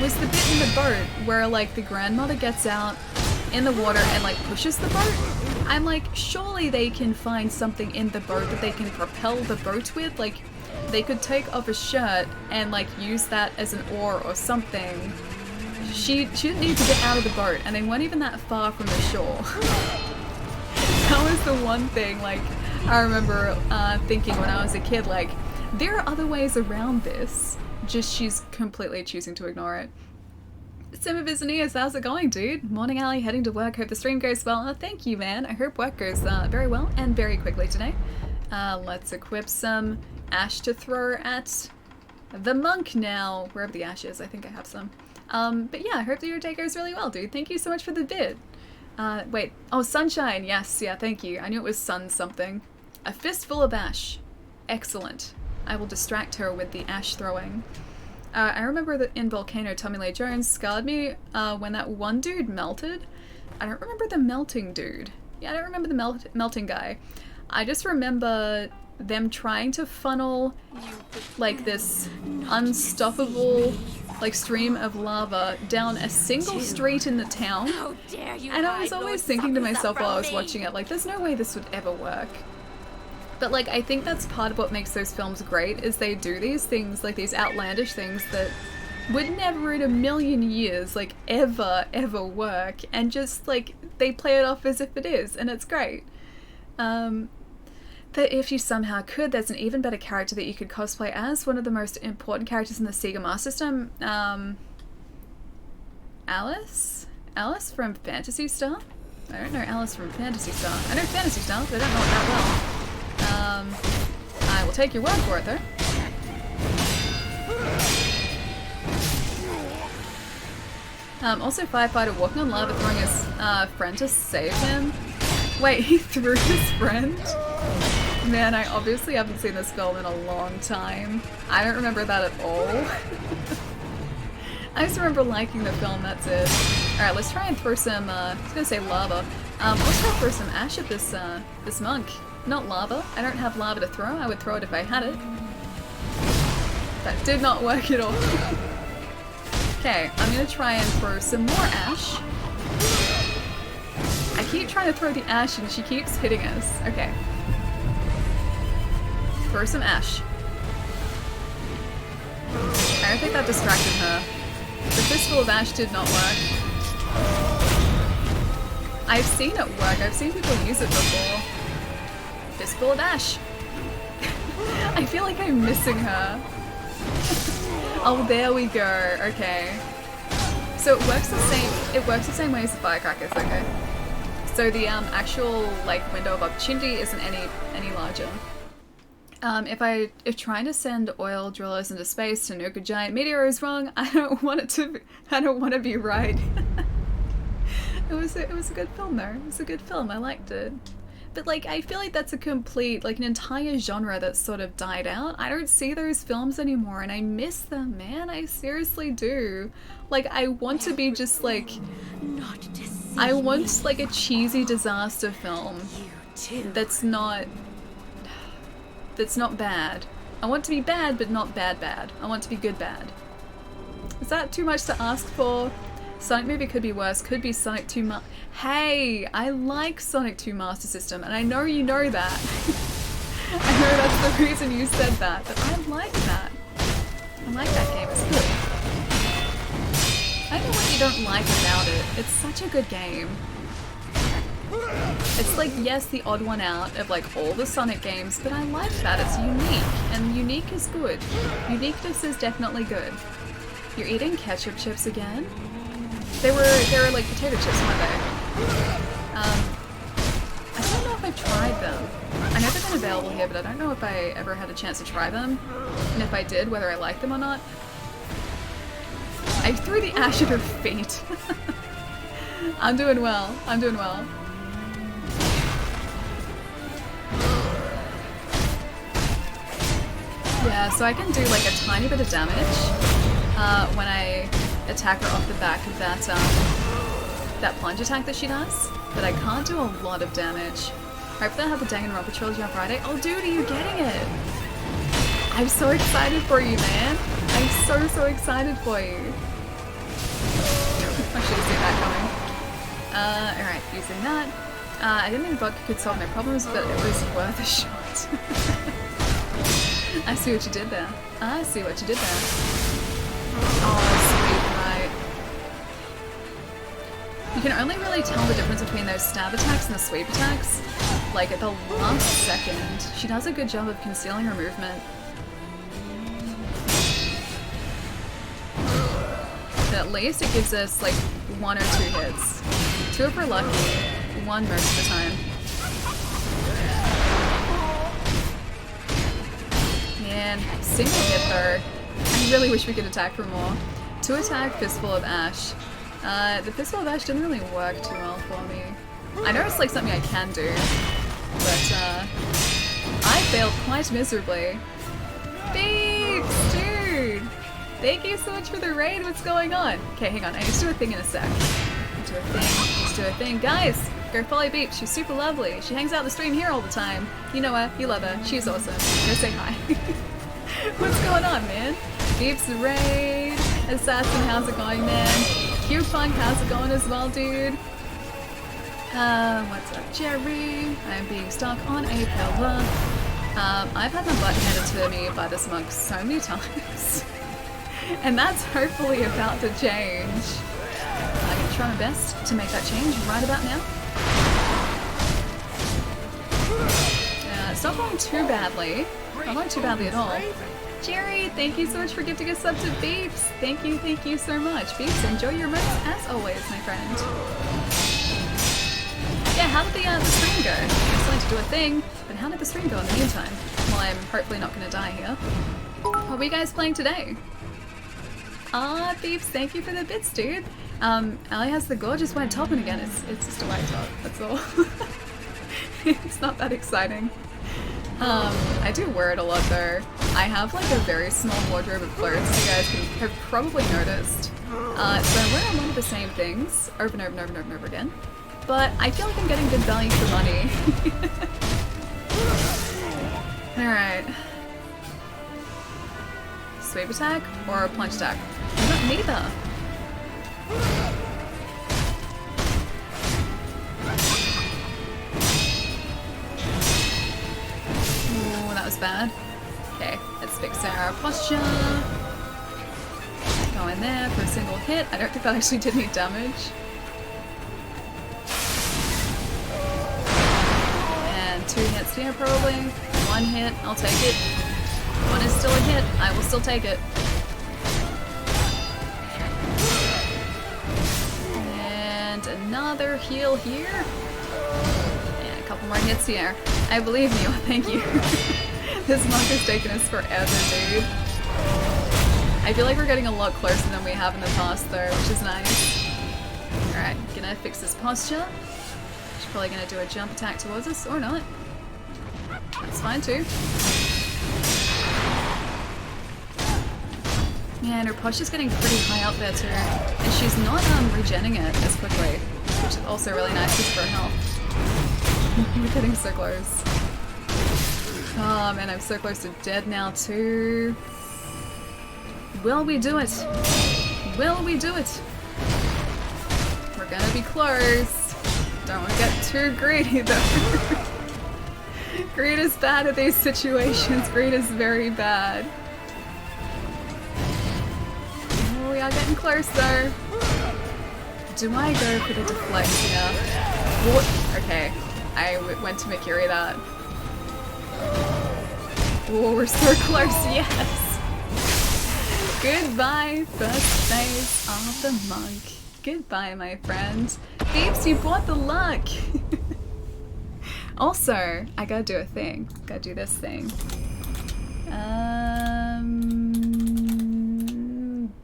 was the bit in the boat where, like, the grandmother gets out in the water and, like, pushes the boat. I'm like, surely they can find something in the boat that they can propel the boat with, like, they could take off a shirt and, like, use that as an oar or something. She didn't need to get out of the boat, and they weren't even that far from the shore. That was the one thing, like, I remember thinking when I was a kid, like, there are other ways around this, just she's completely choosing to ignore it. Simavizanias, how's it going, dude? Morning, Allie, heading to work. Hope the stream goes well. Oh, thank you, man. I hope work goes very well and very quickly today. Let's equip some ash to throw at the monk now. Wherever the ash is, I think I have some. But yeah, I hope that your day goes really well, dude. Thank you so much for the bid. Wait. Oh, sunshine. Yes, yeah, thank you. I knew it was sun something. A fistful of ash. Excellent. I will distract her with the ash throwing. I remember that in Volcano, Tommy Lee Jones scarred me when that one dude melted. I don't remember the melting dude. Yeah, I don't remember the melting guy. I just remember them trying to funnel like this unstoppable like stream of lava down a single street in the town. How dare you And I was hide always those thinking to suckers myself up while I from was me. watching it, like, there's no way this would ever work. But, like, I think that's part of what makes those films great, is they do these things, like, these outlandish things that would never in a million years, like, ever work, and just, like, they play it off as if it is, and it's great. That if you somehow could, there's an even better character that you could cosplay as, one of the most important characters in the Sega Master System. Alice? Alice from Phantasy Star? I don't know Alice from Phantasy Star. I know Phantasy Star, but I don't know it that well. I will take your word for it, though. Also, firefighter walking on lava, throwing his friend to save him. Wait, he threw his friend? Man, I obviously haven't seen this film in a long time. I don't remember that at all. I just remember liking the film, that's it. Alright, let's try and throw some, I was gonna say lava. Let's try and throw some ash at this, this monk. Not lava. I don't have lava to throw. I would throw it if I had it. That did not work at all. Okay, I'm gonna try and throw some more ash. I keep trying to throw the ash and she keeps hitting us. Okay. Throw some ash. I don't think that distracted her. The fistful of ash did not work. I've seen it work. I've seen people use it before. Fistful of ash. I feel like I'm missing her. Oh, there we go. Okay. So it works the same way as the firecrackers, okay. So the actual like window of opportunity isn't any larger. If trying to send oil drillers into space to nuke a giant meteor is wrong, I don't want to be right. It was a good film though. It was a good film. I liked it. But like I feel like that's a complete, like an entire genre that's sort of died out. I don't see those films anymore and I miss them, man. I seriously do. Like I want to be just like I want like a cheesy disaster film that's not bad. I want to be bad, but not bad. I want to be good bad. Is that too much to ask for? Sonic movie could be worse. Could be Sonic 2 Hey, I like Sonic 2 Master System, and I know you know that. I know that's the reason you said that, but I like that. I like that game. It's good. I don't know what you don't like about it. It's such a good game. It's like, yes, the odd one out of like all the Sonic games, but I like that. It's unique, and unique is good. Uniqueness is definitely good. You're eating ketchup chips again? They were like potato chips, weren't they? I don't know if I've tried them. I know that been available here, but I don't know if I ever had a chance to try them. And if I did, whether I liked them or not. I threw the ash at her feet. I'm doing well. I'm doing well. Yeah, so I can do like a tiny bit of damage when I attack her off the back of that plunge attack that she does, but I can't do a lot of damage. Hopefully I'll have the Danganronpa trilogy on Friday. Oh dude, are you getting it? I'm so excited for you, man. I'm so excited for you. I should have seen that coming. Alright, using that. I didn't think vodka could solve my problems, but it was worth a shot. I see what you did there. I see what you did there. Oh, sweet, right. You can only really tell the difference between those stab attacks and the sweep attacks. Like at the last second. She does a good job of concealing her movement. But at least it gives us like 1 or 2 hits. 2 if we're lucky, 1 most of the time. Man, single hit though. I really wish we could attack for more. 2 attack, Fistful of Ash. The Fistful of Ash didn't really work too well for me. I know it's like something I can do, but I failed quite miserably. Thanks, dude! Thank you so much for the raid, what's going on? Okay, hang on, I need to do a thing in a sec. Let's do a thing. Guys, go follow Beep, she's super lovely. She hangs out the stream here all the time. You know her, you love her, she's awesome. Go say hi. What's going on, man? Beep's raid. Assassin, how's it going, man? Q-Punk, how's it going as well, dude? What's up, Jerry? I'm being stuck on a pillar. I've had my butt handed to me by this monk so many times. And that's hopefully about to change. I'm gonna try my best to make that change right about now. It's not going too badly. Not going too badly at all. Jerry, thank you so much for gifting a sub to Beeps. Thank you so much. Beeps, enjoy your emotes as always, my friend. Yeah, how did the stream go? I still need to do a thing, but how did the stream go in the meantime? Well, I'm hopefully not gonna die here. What were you guys playing today? Ah, Beeps, thank you for the bits, dude. Ali has the gorgeous white top in again. It's just a white top, that's all. It's not that exciting. I do wear it a lot though. I have like a very small wardrobe of clothes, you guys have probably noticed. So I wear a lot of the same things over and over and over and over and over again. But I feel like I'm getting good value for money. Alright. Sweep attack or plunge attack? Not neither. Ooh, that was bad. Okay, let's fix our posture. Go in there for a single hit. I don't think that actually did any damage. And 2 hits here probably. 1 hit, I'll take it. 1 is still a hit, I will still take it. And another heal here. And a couple more hits here. I believe you, thank you. This monk has taken us forever, dude. I feel like we're getting a lot closer than we have in the past though, which is nice. Alright, gonna fix this posture. She's probably gonna do a jump attack towards us, or not. That's fine too. Yeah, and her posture's getting pretty high up there too. And she's not regenning it as quickly, which is also really nice just for her health. We're getting so close. Oh man, I'm so close to dead now too. Will we do it? Will we do it? We're gonna be close. Don't want to get too greedy though. Greed is bad at these situations. Greed is very bad. Oh, we are getting closer. Do I go for the deflect here? What? Okay, I went to Mikiri that. Oh, we're so close, yes! Goodbye, first phase of the monk. Goodbye, my friend. Beeps, you bought the luck! Also, I gotta do a thing. Gotta do this thing.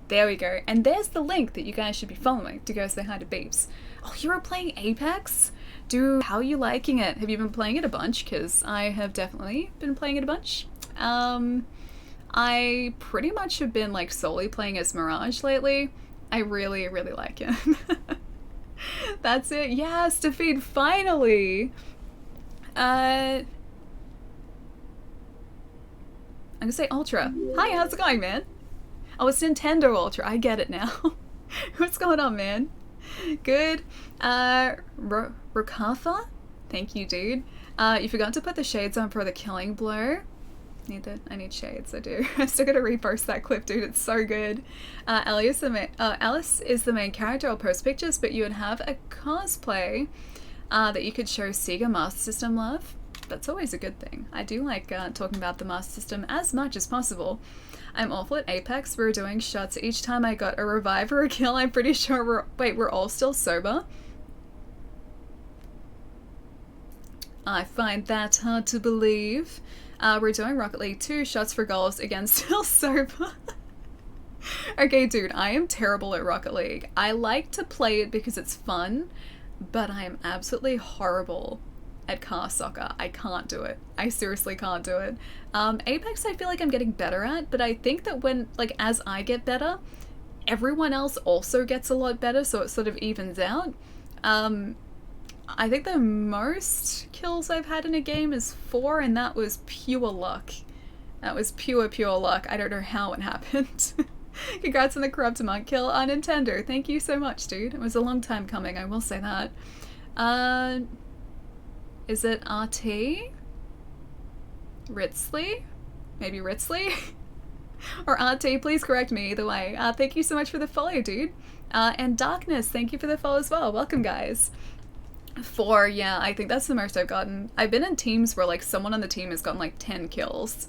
There we go. And there's the link that you guys should be following to go say hi to Beeps. Oh, you were playing Apex? Dude, how are you liking it? Have you been playing it a bunch? Because I have definitely been playing it a bunch. I pretty much have been like solely playing as Mirage lately. I really, really like it. That's it. Yes, defeat finally. I'm gonna say Ultra. Hi, how's it going, man? Oh, it's Nintendo Ultra. I get it now. What's going on, man? Good. Rakafa? Thank you, dude. You forgot to put the shades on for the killing blow. I need shades, I do. I still gotta repost that clip, dude. It's so good. Alice is the main character. I'll post pictures, but you would have a cosplay that you could show Sega Master System love. That's always a good thing. I do like talking about the Master System as much as possible. I'm awful at Apex. We're doing shots each time I got a revive or a kill. I'm pretty sure we're all still sober. I find that hard to believe. We're doing Rocket League 2, shots for goals, again, still sober. Okay, dude, I am terrible at Rocket League. I like to play it because it's fun, but I am absolutely horrible at car soccer. I can't do it. I seriously can't do it. Apex I feel like I'm getting better at, but I think that when, like, as I get better, everyone else also gets a lot better, so it sort of evens out. I think the most kills I've had in a game is 4, and that was pure luck. That was pure luck. I don't know how it happened. Congrats on the Corrupt Monk kill on Nintendo. Thank you so much, dude. It was a long time coming, I will say that. Is it RT? Ritzley? Maybe Ritzley? Or RT, please correct me either way. Thank you so much for the follow, dude. And Darkness, thank you for the follow as well. Welcome, guys. 4, yeah, I think that's the most I've gotten. I've been in teams where, like, someone on the team has gotten, like, 10 kills.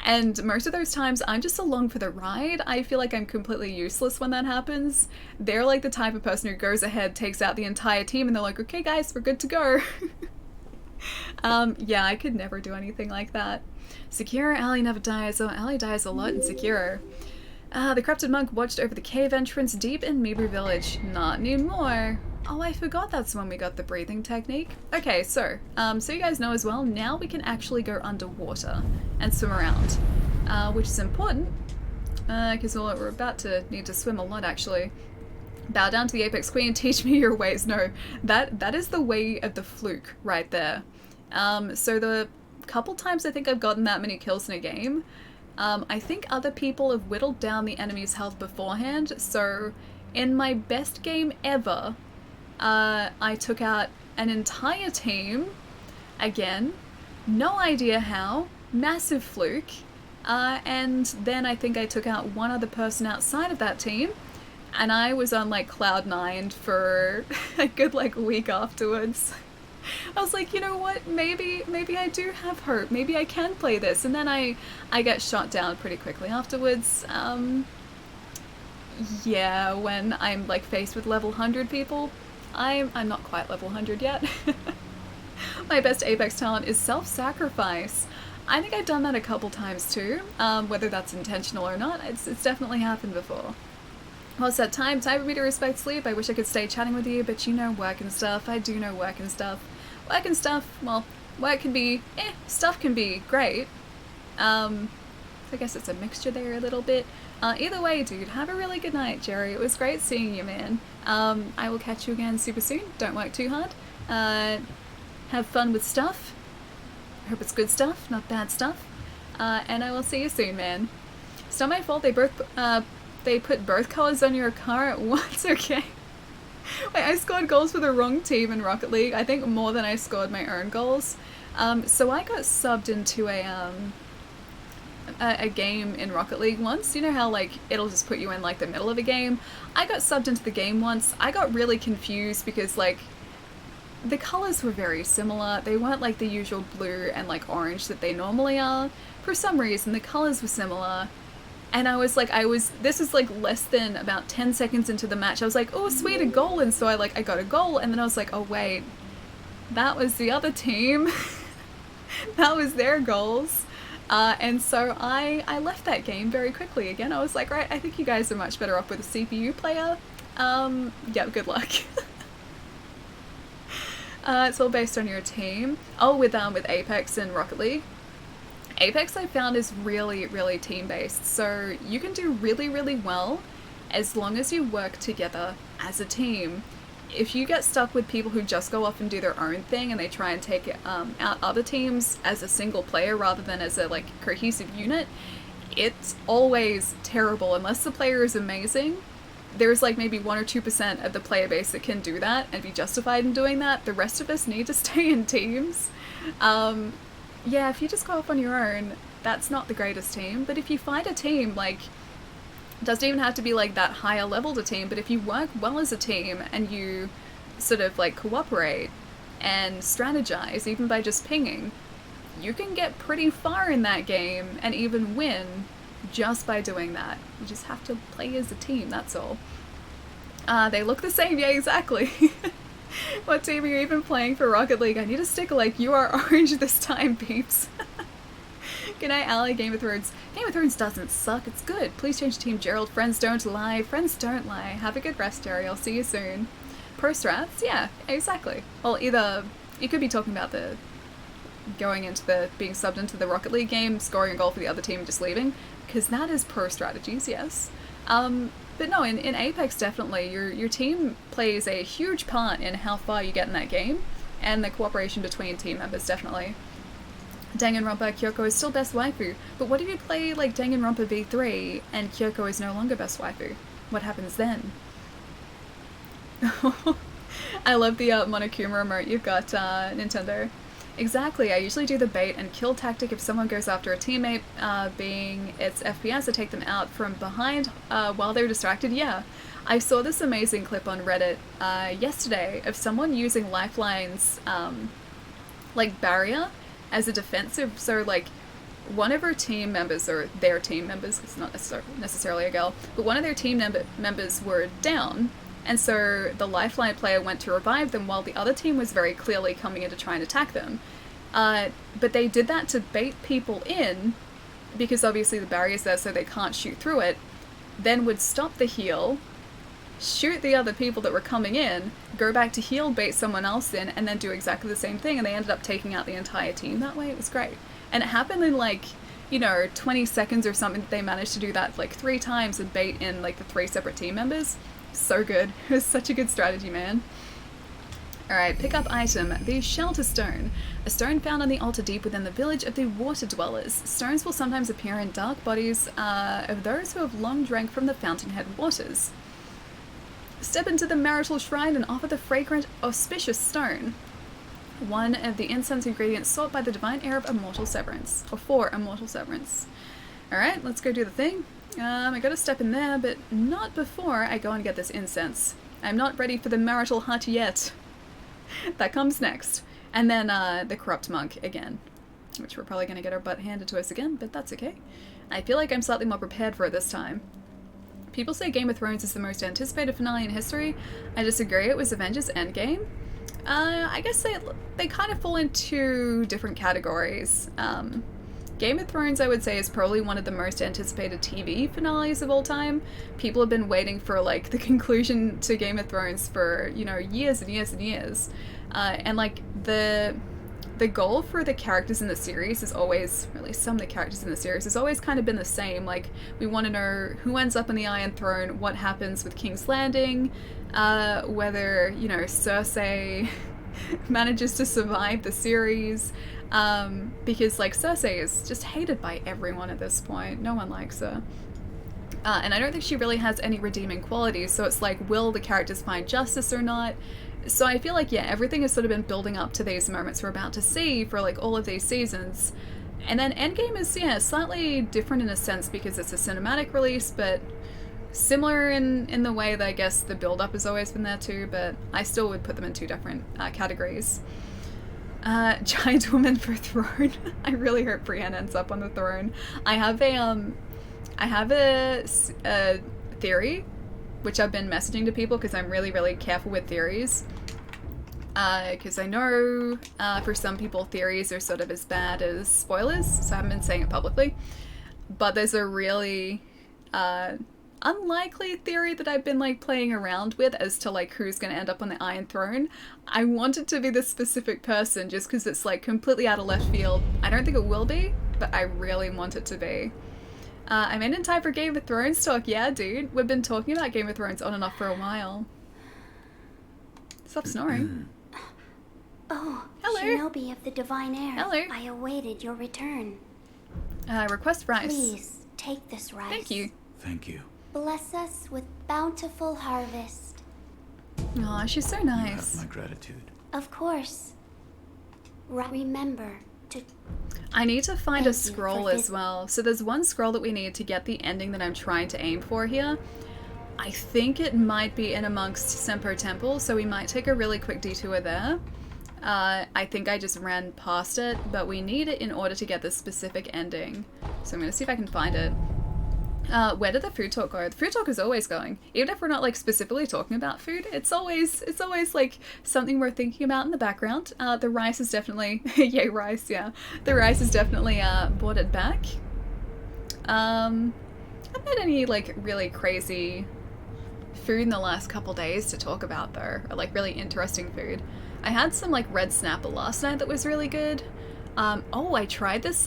And most of those times, I'm just along for the ride. I feel like I'm completely useless when that happens. They're, like, the type of person who goes ahead, takes out the entire team, and they're like, okay, guys, we're good to go. Yeah, I could never do anything like that. Sekiro, Ally never dies. Oh, Ally dies a lot in Sekiro. The Corrupted Monk watched over the cave entrance deep in Mibu Village. Not anymore. Oh, I forgot that's when we got the breathing technique. Okay, so you guys know as well, now we can actually go underwater and swim around, which is important, because we're about to need to swim a lot, actually. Bow down to the Apex Queen, teach me your ways. No, that is the way of the fluke right there. So the couple times I think I've gotten that many kills in a game, I think other people have whittled down the enemy's health beforehand, so in my best game ever, I took out an entire team, again, no idea how, massive fluke, and then I think I took out one other person outside of that team, and I was on like cloud 9 for a good like week afterwards. I was like, you know what, maybe I do have hope, maybe I can play this, and then I get shot down pretty quickly afterwards. Yeah, when I'm like faced with level 100 people, I'm not quite level 100 yet. My best Apex talent is self-sacrifice. I think I've done that a couple times too, whether that's intentional or not, it's definitely happened before. What's that time? Time for me to respect sleep. I wish I could stay chatting with you, but you know, work and stuff. I do know work and stuff. Work and stuff, well, work can be, stuff can be great. I guess it's a mixture there a little bit. Either way, dude, have a really good night, Jerry. It was great seeing you, man. I will catch you again super soon. Don't work too hard. Have fun with stuff. I hope it's good stuff, not bad stuff. And I will see you soon, man. It's not my fault they put both colors on your car at once, okay? Wait, I scored goals for the wrong team in Rocket League. I think more than I scored my own goals. So I got subbed into a game in Rocket League once. You know how like it'll just put you in like the middle of a game? I got subbed into the game once. I got really confused because like the colors were very similar. They weren't like the usual blue and like orange that they normally are. For some reason the colors were similar. And I was like, this was like less than about 10 seconds into the match. I was like, oh sweet, a goal. And so I got a goal, and then I was like, oh wait, that was the other team. That was their goals. And so I left that game very quickly. Again, I was like, right, I think you guys are much better off with a CPU player. Yeah, good luck. It's all based on your team. Oh, with Apex and Rocket League. Apex I found is really, really team-based. So you can do really, really well as long as you work together as a team. If you get stuck with people who just go off and do their own thing and they try and take out other teams as a single player rather than as a like cohesive unit, it's always terrible unless the player is amazing. There's like maybe 1 or 2% of the player base that can do that and be justified in doing that. The rest of us need to stay in teams. Yeah, if you just go off on your own, that's not the greatest team. But if you find a team, like, it doesn't even have to be like that higher level to team, but if you work well as a team and you sort of like cooperate and strategize, even by just pinging, you can get pretty far in that game and even win just by doing that. You just have to play as a team, that's all. They look the same, yeah, exactly. What team are you even playing for Rocket League? I need a sticker like you are orange this time, peeps. Good night, Ally. Game of Thrones. Game of Thrones doesn't suck, it's good. Please change Team Gerald. Friends don't lie. Friends don't lie. Have a good rest, Jerry. I'll see you soon. Pro strats? Yeah, exactly. Well, either you could be talking about the going into the being subbed into the Rocket League game, scoring a goal for the other team and just leaving, because that is pro strategies, yes. But no, in Apex definitely, your team plays a huge part in how far you get in that game, and the cooperation between team members, definitely. Danganronpa, Kyoko is still best waifu, but what if you play like Danganronpa V3 and Kyoko is no longer best waifu? What happens then? I love the Monokuma remote you've got, Nintendo. Exactly, I usually do the bait and kill tactic if someone goes after a teammate, being its FPS, I take them out from behind while they're distracted. Yeah, I saw this amazing clip on Reddit yesterday of someone using Lifeline's like barrier as a defensive, so like one of her team members, or their team members, it's not necessarily a girl, but one of their team members were down, and so the Lifeline player went to revive them while the other team was very clearly coming in to try and attack them. But they did that to bait people in, because obviously the barrier's there so they can't shoot through it, then would stop the heal, shoot the other people that were coming in, go back to heal, bait someone else in, and then do exactly the same thing, and they ended up taking out the entire team that way. It was great. And it happened in like, you know, 20 seconds or something. They managed to do that like 3 times and bait in like the 3 separate team members. So good. It was such a good strategy, man. Alright, pick up item, the Shelter Stone. A stone found on the altar deep within the village of the Water Dwellers. Stones will sometimes appear in dark bodies of those who have long drank from the fountainhead waters. Step into the marital shrine and offer the fragrant, auspicious stone. One of the incense ingredients sought by the divine heir of immortal severance. Or for immortal severance. Alright, let's go do the thing. I gotta step in there, but not before I go and get this incense. I'm not ready for the marital hut yet. That comes next. And then the corrupt monk again, which we're probably gonna get our butt handed to us again, but that's okay. I feel like I'm slightly more prepared for it this time. People say Game of Thrones is the most anticipated finale in history. I disagree. It was Avengers Endgame. I guess they kind of fall into different categories. Game of Thrones, I would say, is probably one of the most anticipated TV finales of all time. People have been waiting for, like, the conclusion to Game of Thrones for, you know, years and years and years. And, like, the goal for the characters in the series is always, or at least some of the characters in the series, has always kind of been the same. Like, we want to know who ends up in the Iron Throne, what happens with King's Landing, whether, you know, Cersei manages to survive the series, because, like, Cersei is just hated by everyone at this point. No one likes her. And I don't think she really has any redeeming qualities, so it's like, will the characters find justice or not? So I feel like, yeah, everything has sort of been building up to these moments we're about to see for, like, all of these seasons. And then Endgame is, yeah, slightly different in a sense because it's a cinematic release, but similar in the way that I guess the build-up has always been there too, but I still would put them in 2 different categories. Giant woman for throne. I really hope Brienne ends up on the throne. I have a theory, which I've been messaging to people because I'm really, really careful with theories. because I know for some people theories are sort of as bad as spoilers, so I haven't been saying it publicly. But there's a really unlikely theory that I've been like playing around with as to like who's going to end up on the Iron Throne. I want it to be this specific person just because it's like completely out of left field. I don't think it will be, but I really want it to be. I'm in time for Game of Thrones talk. Yeah, dude. We've been talking about Game of Thrones on and off for a while. Stop snoring. Oh, Hello. Shinobi of the Divine Air. Hello. I awaited your return. Request rice. Please, take this rice. Thank you. Thank you. Bless us with bountiful harvest. Aw, she's so You nice. have my gratitude. Of course. Remember to... I need to find a Thank you scroll for as well. So there's one scroll that we need to get the ending that I'm trying to aim for here. I think it might be in amongst Senpo Temple, so we might take a really quick detour there. I think I just ran past it, but we need it in order to get the specific ending. So I'm gonna see if I can find it. Where did the food talk go? The food talk is always going. Even if we're not like specifically talking about food, it's always like something we're thinking about in the background. The rice is definitely yay rice, yeah. The rice is definitely brought it back. I haven't had any like really crazy food in the last couple days to talk about though, or like really interesting food. I had some like red snapper last night that was really good. Oh, I tried this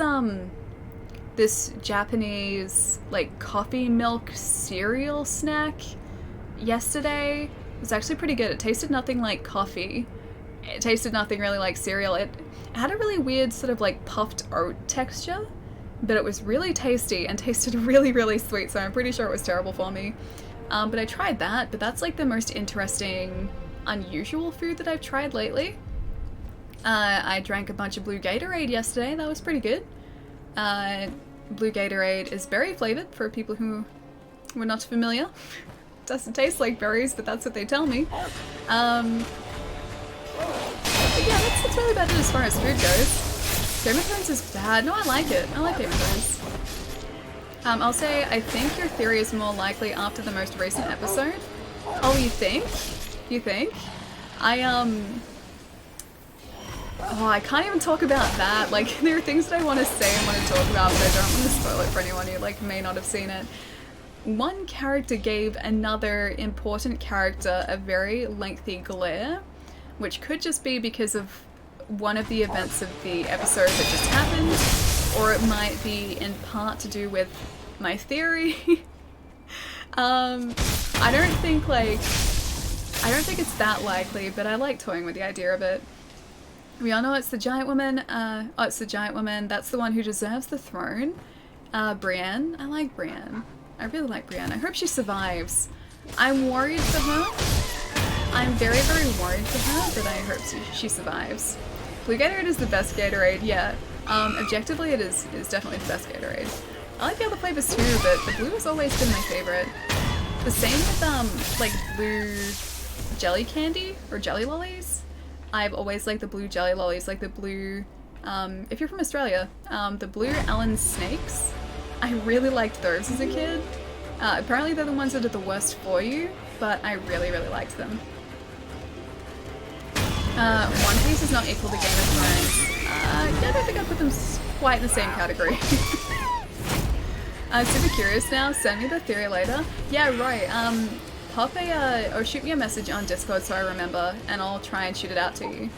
this Japanese like coffee milk cereal snack yesterday. It was actually pretty good. It tasted nothing like coffee. It tasted nothing really like cereal. It had a really weird sort of like puffed oat texture, but it was really tasty and tasted really, really sweet, so I'm pretty sure it was terrible for me. But I tried that, but that's like the most interesting, unusual food that I've tried lately. I drank a bunch of blue Gatorade yesterday. That was pretty good. Blue Gatorade is berry flavored for people who were not familiar. Doesn't taste like berries, but that's what they tell me. But yeah, that's really about it as far as food goes. Game of Thrones is bad. No, I like it. I like Game of Thrones. I'll say I think your theory is more likely after the most recent episode. Oh, you think? You think? Oh, I can't even talk about that. Like, there are things that I want to say and want to talk about, but I don't want to spoil it for anyone who, like, may not have seen it. One character gave another important character a very lengthy glare, which could just be because of one of the events of the episode that just happened, or it might be in part to do with my theory. I don't think it's that likely, but I like toying with the idea of it. We all know it's the giant woman. Oh, it's the giant woman. That's the one who deserves the throne. Brienne. I like Brienne. I really like Brienne. I hope she survives. I'm worried for her. I'm very, very worried for her, but I hope she survives. Blue Gatorade is the best Gatorade, yeah. Objectively, it is definitely the best Gatorade. I like the other flavors too, but the blue has always been my favorite. The same with, like, blue jelly candy, or jelly lollies. I've always liked the blue jelly lollies, like the blue, if you're from Australia, the blue Allen snakes. I really liked those as a kid. Apparently they're the ones that are the worst for you, but I really, really liked them. One Piece is not equal to Game of Thrones. Yeah, I don't think I put them quite in the same category. I'm super curious now. Send me the theory later. Yeah, right. Pop or shoot me a message on Discord so I remember, and I'll try and shoot it out to you.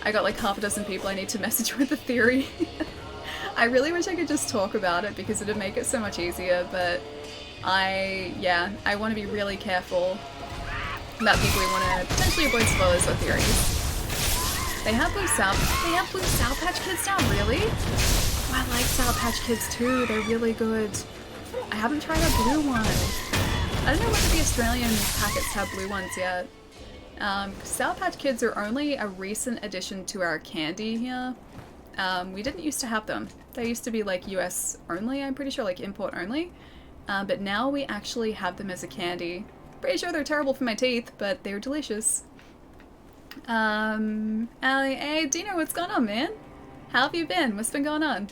I got like half a dozen people I need to message with the theory. I really wish I could just talk about it because it'd make it so much easier, but I want to be really careful about people who want to potentially avoid spoilers or theories. They have blue Sour Patch Kids now, really? Oh, I like Sour Patch Kids too, they're really good. I haven't tried a blue one. I don't know whether the Australian packets have blue ones yet. Sour Patch Kids are only a recent addition to our candy here. We didn't used to have them. They used to be like US only, I'm pretty sure, like import only. But now we actually have them as a candy. Pretty sure they're terrible for my teeth, but they're delicious. Hey, Dino, what's going on, man? How have you been? What's been going on?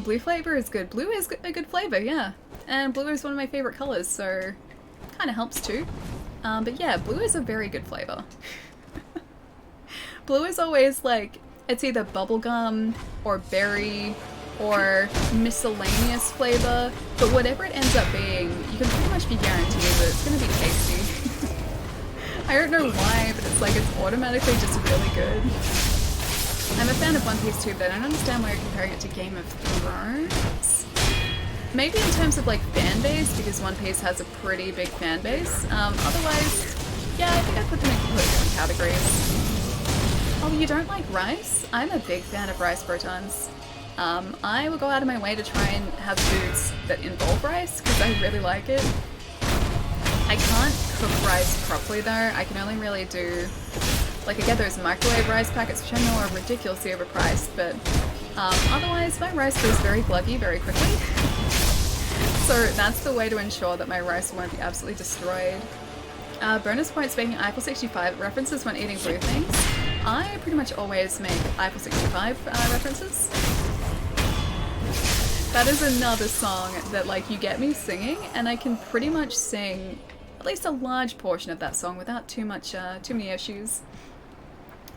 Blue flavor is good. Blue is a good flavor, yeah. And blue is one of my favorite colors, so kind of helps too. But yeah, blue is a very good flavor. Blue is always like, it's either bubblegum or berry or miscellaneous flavor, but whatever it ends up being, you can pretty much be guaranteed that it's gonna be tasty. I don't know why, but it's like it's automatically just really good. I'm a fan of One Piece too, but I don't understand why you're comparing it to Game of Thrones. Maybe in terms of like fan base, because One Piece has a pretty big fan base. Otherwise, yeah, I think I put them in completely different categories. Oh, you don't like rice? I'm a big fan of rice protons. I will go out of my way to try and have foods that involve rice, because I really like it. I can't cook rice properly though. I can only really do, like I get those microwave rice packets, which I know are ridiculously overpriced, but otherwise my rice goes very gluggy very quickly. So that's the way to ensure that my rice won't be absolutely destroyed. Bonus points making Eiffel 65 references when eating blue things. I pretty much always make Eiffel 65 references. That is another song that like you get me singing, and I can pretty much sing at least a large portion of that song without too many issues.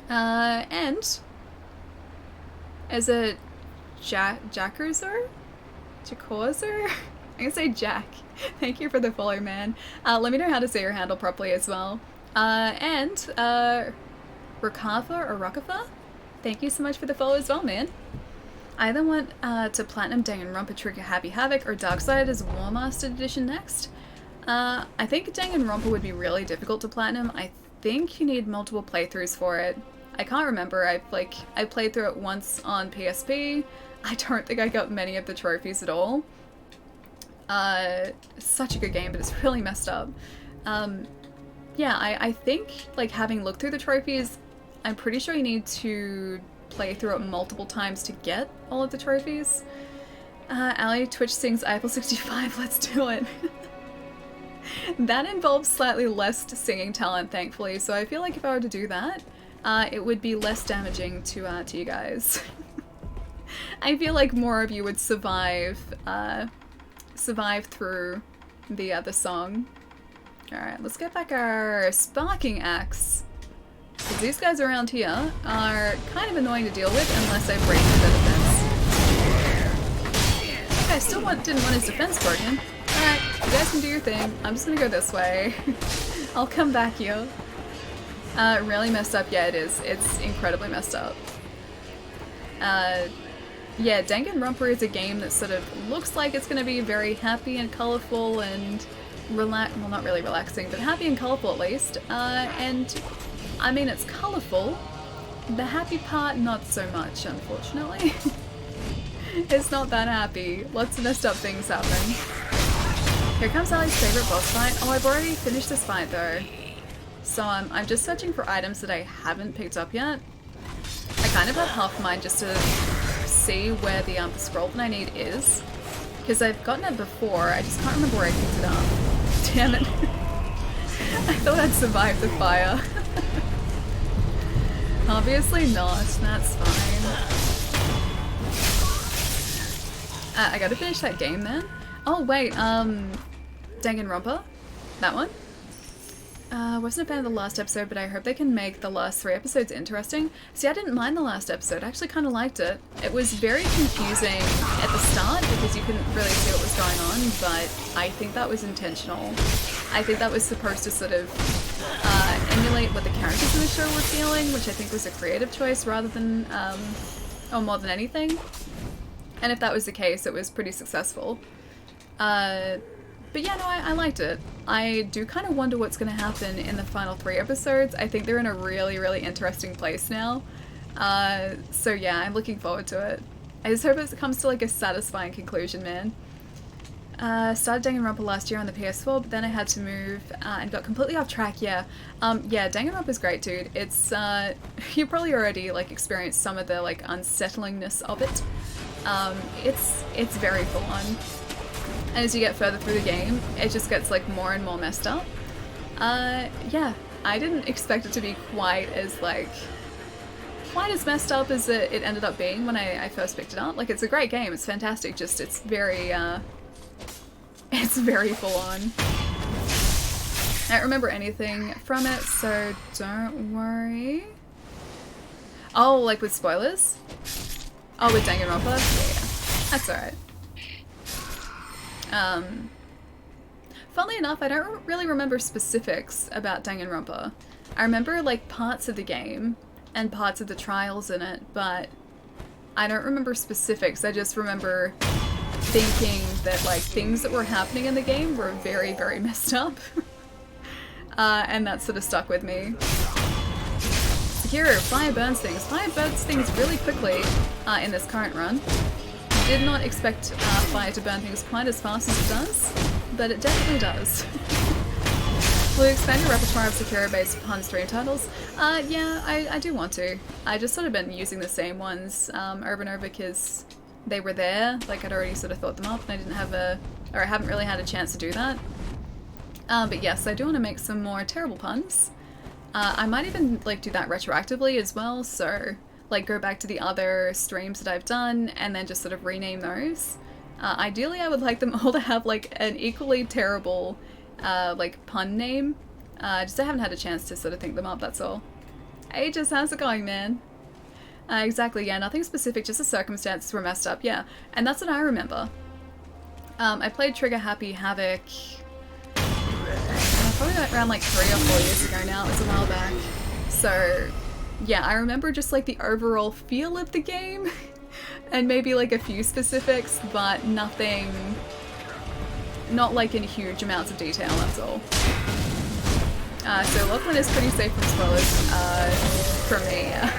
And as a Jackerzer? I'm gonna say Jack. Thank you for the follow, man. Let me know how to say your handle properly as well. And Rakafa or Rakafa? Thank you so much for the follow as well, man. I either want to platinum Danganronpa Trigger Happy Havoc or Darksiders War Mastered Edition next. I think Danganronpa would be really difficult to platinum. I think you need multiple playthroughs for it. I can't remember. I played through it once on PSP. I don't think I got many of the trophies at all. Such a good game, but it's really messed up. Yeah, I think, like, having looked through the trophies, I'm pretty sure you need to play through it multiple times to get all of the trophies. Ali, Twitch sings Eiffel 65, let's do it. That involves slightly less singing talent, thankfully, so I feel like if I were to do that, it would be less damaging to you guys. I feel like more of you would survive through the song. Alright, let's get back our sparking axe. Because these guys around here are kind of annoying to deal with unless I break through the defense. Okay, I still didn't want his defense broken. Alright, you guys can do your thing. I'm just gonna go this way. I'll come back here. Really messed up? Yeah, it is. It's incredibly messed up. Yeah, Danganronpa is a game that sort of looks like it's going to be very happy and colourful and well, not really relaxing, but happy and colourful at least. And I mean, it's colourful. The happy part, not so much, unfortunately. It's not that happy. Lots of messed up things happen. Here comes Ali's favourite boss fight. Oh, I've already finished this fight though. So I'm just searching for items that I haven't picked up yet. I kind of have half of mine just to see where the scroll that I need is. Because I've gotten it before, I just can't remember where I picked it up. Damn it. I thought I'd survive the fire. Obviously not, that's fine. I gotta finish that game then. Oh wait, Danganronpa? That one? Wasn't a fan of the last episode, but I hope they can make the last 3 episodes interesting. See, I didn't mind the last episode. I actually kind of liked it. It was very confusing at the start because you couldn't really see what was going on, but I think that was intentional. I think that was supposed to sort of emulate what the characters in the show were feeling, which I think was a creative choice rather than, or more than anything. And if that was the case, it was pretty successful. But yeah, no, I liked it. I do kind of wonder what's going to happen in the final 3 episodes. I think they're in a really, really interesting place now. So yeah, I'm looking forward to it. I just hope it comes to like a satisfying conclusion, man. Started Danganronpa last year on the PS4, but then I had to move and got completely off track, yeah. Yeah, Danganronpa's great, dude. It's, you probably already like experienced some of the like unsettlingness of it. It's very full on. And as you get further through the game, it just gets like more and more messed up. Yeah, I didn't expect it to be quite as messed up as it ended up being when I first picked it up. Like, it's a great game, it's fantastic, just it's very full on. I don't remember anything from it, so don't worry. Oh, like with spoilers? Oh, with Danganronpa? Yeah. That's alright. Funnily enough, I don't really remember specifics about Danganronpa. I remember like parts of the game and parts of the trials in it, but I don't remember specifics. I just remember thinking that like things that were happening in the game were very, very messed up. And that sort of stuck with me. Sekiro, fire burns things. Fire burns things really quickly in this current run. Did not expect fire to burn things quite as fast as it does, but it definitely does. Will you expand your repertoire of Sekiro based upon stream titles? Yeah, I do want to. I just sort of been using the same ones over and over because they were there. Like I'd already sort of thought them up and I didn't have I haven't really had a chance to do that. But yes, I do want to make some more terrible puns. I might even like do that retroactively as well, so like go back to the other streams that I've done and then just sort of rename those. Ideally I would like them all to have like an equally terrible like pun name. Just I haven't had a chance to sort of think them up, that's all. Hey, just how's it going, man? Exactly, yeah, nothing specific, just the circumstances were messed up, yeah. And that's what I remember. I played Trigger Happy Havoc probably around like 3 or 4 years ago now, it was a while back. So yeah, I remember just like the overall feel of the game and maybe like a few specifics, but nothing, not like in huge amounts of detail, that's all. So Lachlan is pretty safe from spoilers from me, yeah.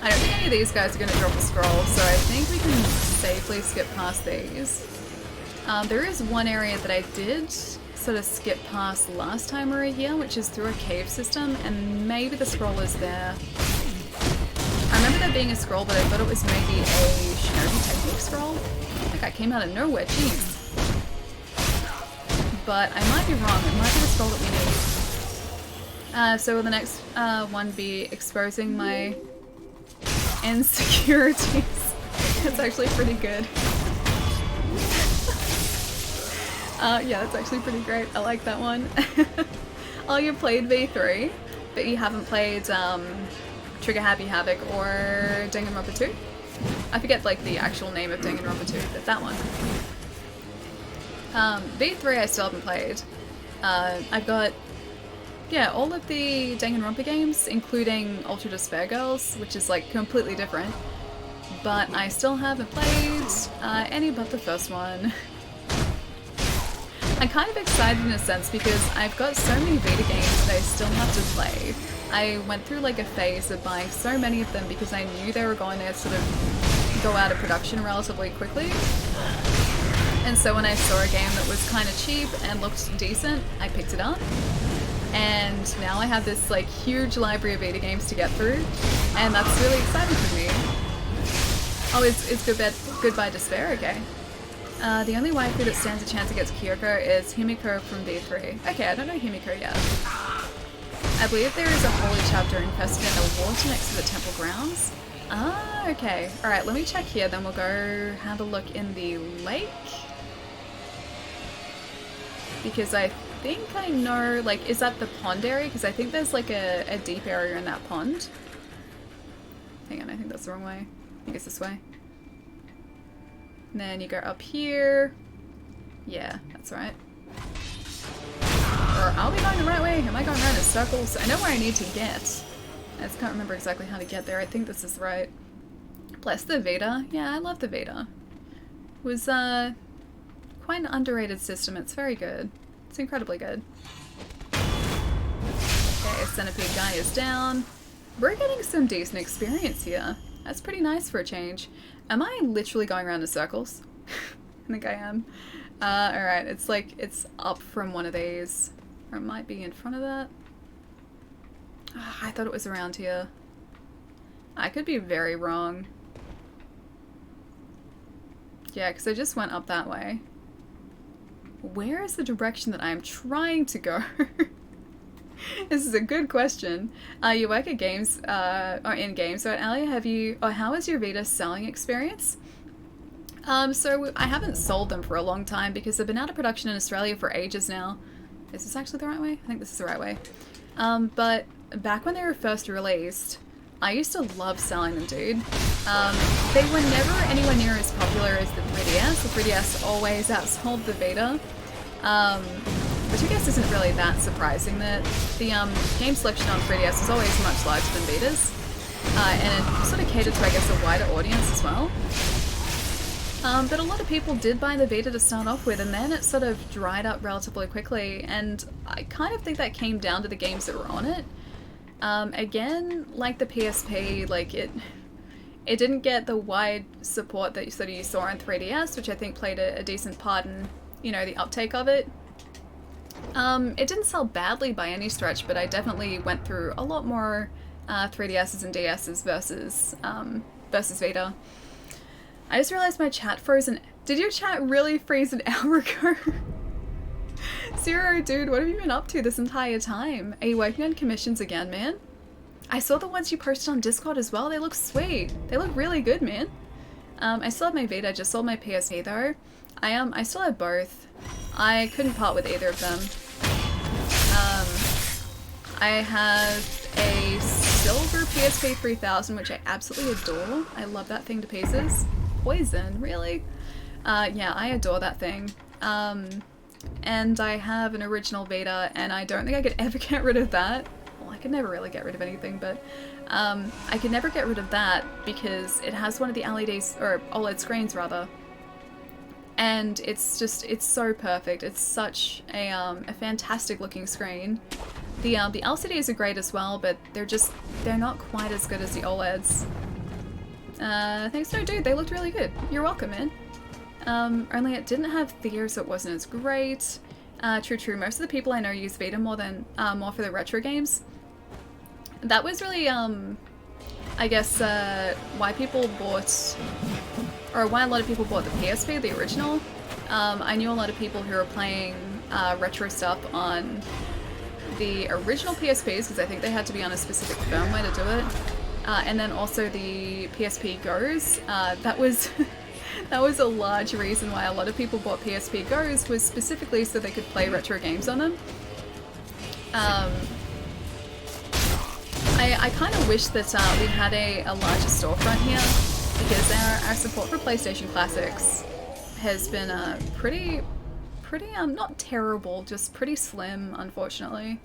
I don't think any of these guys are going to drop a scroll, so I think we can safely skip past these. There is one area that I did sort of skip past last time we were here, which is through a cave system, and maybe the scroll is there. I remember there being a scroll, but I thought it was maybe a Shinobi Technique scroll. Like I came out of nowhere, jeez. But I might be wrong, it might be the scroll that we need. So will the next one be exposing my insecurities? That's actually pretty good. Yeah, that's actually pretty great. I like that one. Oh, you played V3, but you haven't played Trigger Happy Havoc or Danganronpa 2? I forget like the actual name of Danganronpa 2, but that one. V3 I still haven't played. I've got, yeah, all of the Danganronpa games, including Ultra Despair Girls, which is like completely different. But I still haven't played any but the first one. I'm kind of excited in a sense because I've got so many Vita games that I still have to play. I went through like a phase of buying so many of them because I knew they were going to sort of go out of production relatively quickly. And so when I saw a game that was kind of cheap and looked decent, I picked it up. And now I have this like huge library of Vita games to get through, and that's really exciting for me. Oh, it's Goodbye Despair, okay. The only waifu that stands a chance against Kyoko is Himiko from V3. Okay, I don't know Himiko yet. I believe there is a holy chapter infested in the water next to the temple grounds. Ah, okay. Alright, let me check here, then we'll go have a look in the lake. Because I think I know, like, is that the pond area? Because I think there's like a deep area in that pond. Hang on, I think that's the wrong way. I think it's this way. And then you go up here. Yeah, that's right. Or are we going the right way? Am I going around in circles? I know where I need to get. I just can't remember exactly how to get there. I think this is right. Bless the Vita. Yeah, I love the Vita. It was quite an underrated system. It's very good. It's incredibly good. Okay, Centipede guy is down. We're getting some decent experience here. That's pretty nice for a change. Am I literally going around in circles? I think I am. Alright, it's like, it's up from one of these. Or it might be in front of that. Oh, I thought it was around here. I could be very wrong. Yeah, because I just went up that way. Where is the direction that I'm trying to go? This is a good question. You work at games, or in games, so Alia, how is your Vita selling experience? So I haven't sold them for a long time because they've been out of production in Australia for ages now. Is this actually the right way? I think this is the right way. But back when they were first released, I used to love selling them, dude. They were never anywhere near as popular as the 3DS. The 3DS always outsold the Vita. Which I guess isn't really that surprising, that the game selection on 3DS is always much larger than Vitas. And it sort of catered to, I guess, a wider audience as well. But a lot of people did buy the Vita to start off with, and then it sort of dried up relatively quickly, and I kind of think that came down to the games that were on it. Again, like the PSP, like it didn't get the wide support that sort of you saw on 3DS, which I think played a decent part in, you know, the uptake of it. It didn't sell badly by any stretch, but I definitely went through a lot more 3DSs and DSs versus Vita. I just realized my chat froze. Did your chat really freeze an hour ago? Zero, dude, what have you been up to this entire time? Are you working on commissions again, man? I saw the ones you posted on Discord as well. They look sweet. They look really good, man. I still have my Vita. I just sold my PSP though. I still have both. I couldn't part with either of them. I have a silver PSP 3000, which I absolutely adore. I love that thing to pieces. Poison, really? Yeah, I adore that thing. And I have an original Vita, and I don't think I could ever get rid of that. Well, I could never really get rid of anything, but I could never get rid of that because it has one of the LEDs, or OLED screens rather. And it's so perfect. It's such a fantastic looking screen. The LCDs are great as well, but they're not quite as good as the OLEDs. Thanks, no dude, they looked really good. You're welcome, man. Only it didn't have Thea, so it wasn't as great. True. Most of the people I know use Vita more for the retro games. That was really, I guess, why people bought, or why a lot of people bought the PSP, the original. I knew a lot of people who were playing retro stuff on the original PSPs, because I think they had to be on a specific firmware to do it. And then also the PSP Go's. That was that was a large reason why a lot of people bought PSP Go's, was specifically so they could play retro games on them. I kind of wish that we had a larger storefront here, because our support for PlayStation Classics has been pretty not terrible, just pretty slim, unfortunately.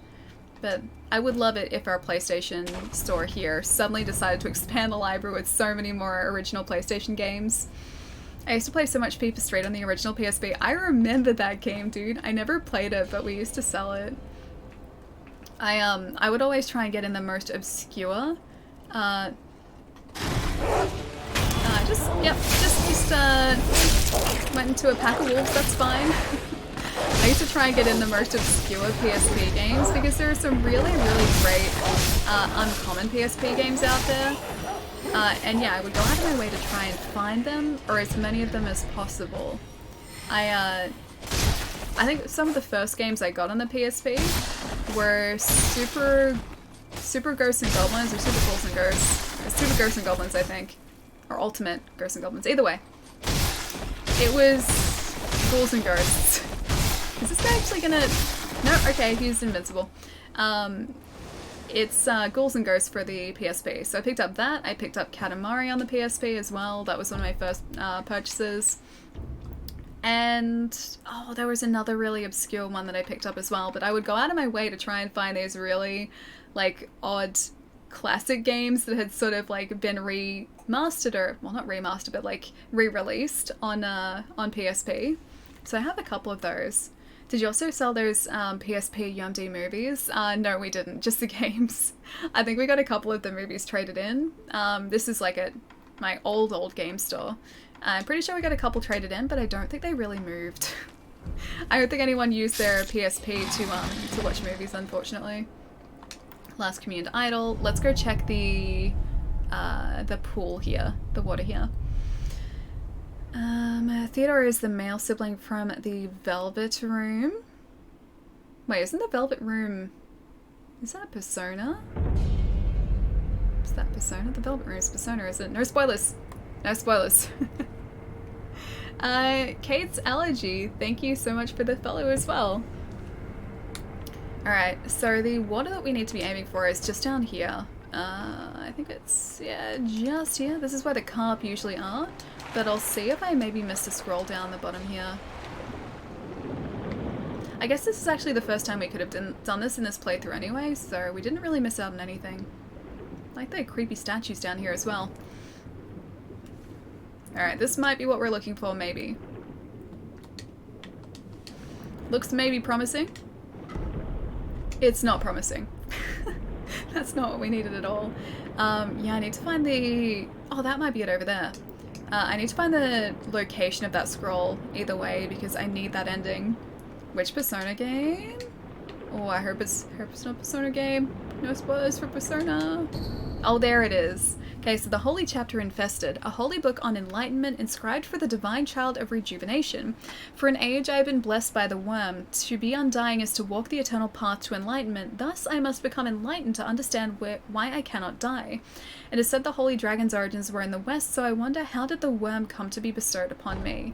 But I would love it if our PlayStation store here suddenly decided to expand the library with so many more original PlayStation games. I used to play so much FIFA Street on the original PSP. I remember that game, dude. I never played it, but we used to sell it. I would always try and get in the most obscure. Just went into a pack of wolves, that's fine. I used to try and get in the most obscure PSP games because there are some really, really great uncommon PSP games out there. And yeah, I would go out of my way to try and find them, or as many of them as possible. I think some of the first games I got on the PSP were Super Ghosts and Goblins, or Super Ghouls and Ghosts. Super Ghosts and Goblins, I think. Or Ultimate Ghosts and Goblins. Either way. It was Ghouls and Ghosts. Is this guy actually gonna... No, okay, he's invincible. It's Ghouls and Ghosts for the PSP. So I picked up that. I picked up Katamari on the PSP as well. That was one of my first purchases. And, oh, there was another really obscure one that I picked up as well. But I would go out of my way to try and find these really, like, odd classic games that had sort of, like, been remastered, or, well, not remastered, but, like, re-released on PSP. So I have a couple of those. Did you also sell those PSP UMD movies? No, we didn't. Just the games. I think we got a couple of the movies traded in. This is like at my old game store. I'm pretty sure we got a couple traded in, but I don't think they really moved. I don't think anyone used their PSP to watch movies, unfortunately. Last Command Idol. Let's go check the pool here, the water here. Theodore is the male sibling from the Velvet Room. Wait, isn't the Velvet Room... Is that Persona? Is that Persona? The Velvet Room is Persona, is it? No spoilers! No spoilers. Kate's Allergy, thank you so much for the follow as well. Alright, so the water that we need to be aiming for is just down here. I think it's, yeah, just here. This is where the carp usually are. But I'll see if I maybe missed a scroll down the bottom here. I guess this is actually the first time we could have done this in this playthrough anyway, so we didn't really miss out on anything. I like the creepy statues down here as well. Alright, this might be what we're looking for, maybe. Looks maybe promising. It's not promising. That's not what we needed at all. Yeah, I need to find the... Oh, that might be it over there. I need to find the location of that scroll either way because I need that ending. Which Persona game? Oh, I hope it's not Persona game. No spoilers for Persona. Oh, there it is. Okay, so the Holy Chapter Infested, a holy book on enlightenment inscribed for the divine child of rejuvenation. For an age I have been blessed by the worm. To be undying is to walk the eternal path to enlightenment. Thus I must become enlightened to understand why I cannot die. It is said the holy dragon's origins were in the west, so I wonder how did the worm come to be bestowed upon me?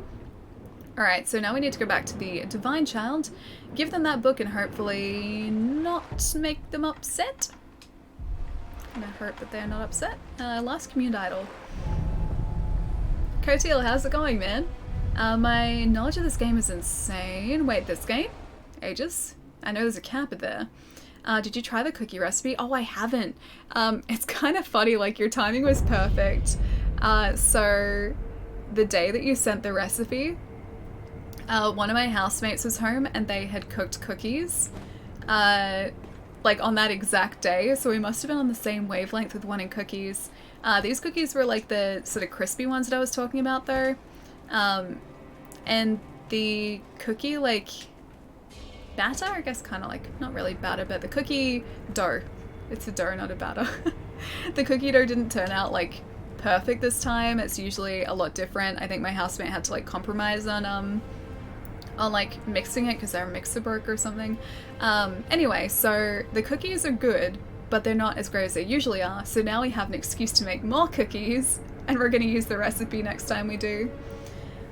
Alright, so now we need to go back to the divine child, give them that book and hopefully not make them upset. And I hope that they're not upset. Last communed idol. Coteal, how's it going, man? My knowledge of this game is insane. Wait, this game? Ages? I know there's a kappa there. Did you try the cookie recipe? Oh, I haven't. It's kind of funny, like your timing was perfect. So the day that you sent the recipe, one of my housemates was home and they had cooked cookies. Like on that exact day, so we must have been on the same wavelength with wanting cookies. These cookies were like the sort of crispy ones that I was talking about though. And the cookie like batter, I guess kind of like, not really batter, but the cookie dough. It's a dough, not a batter. The cookie dough didn't turn out like perfect this time. It's usually a lot different. I think my housemate had to like compromise on like mixing it because their mixer broke or something. Anyway, so the cookies are good, but they're not as great as they usually are. So now we have an excuse to make more cookies, and we're going to use the recipe next time we do.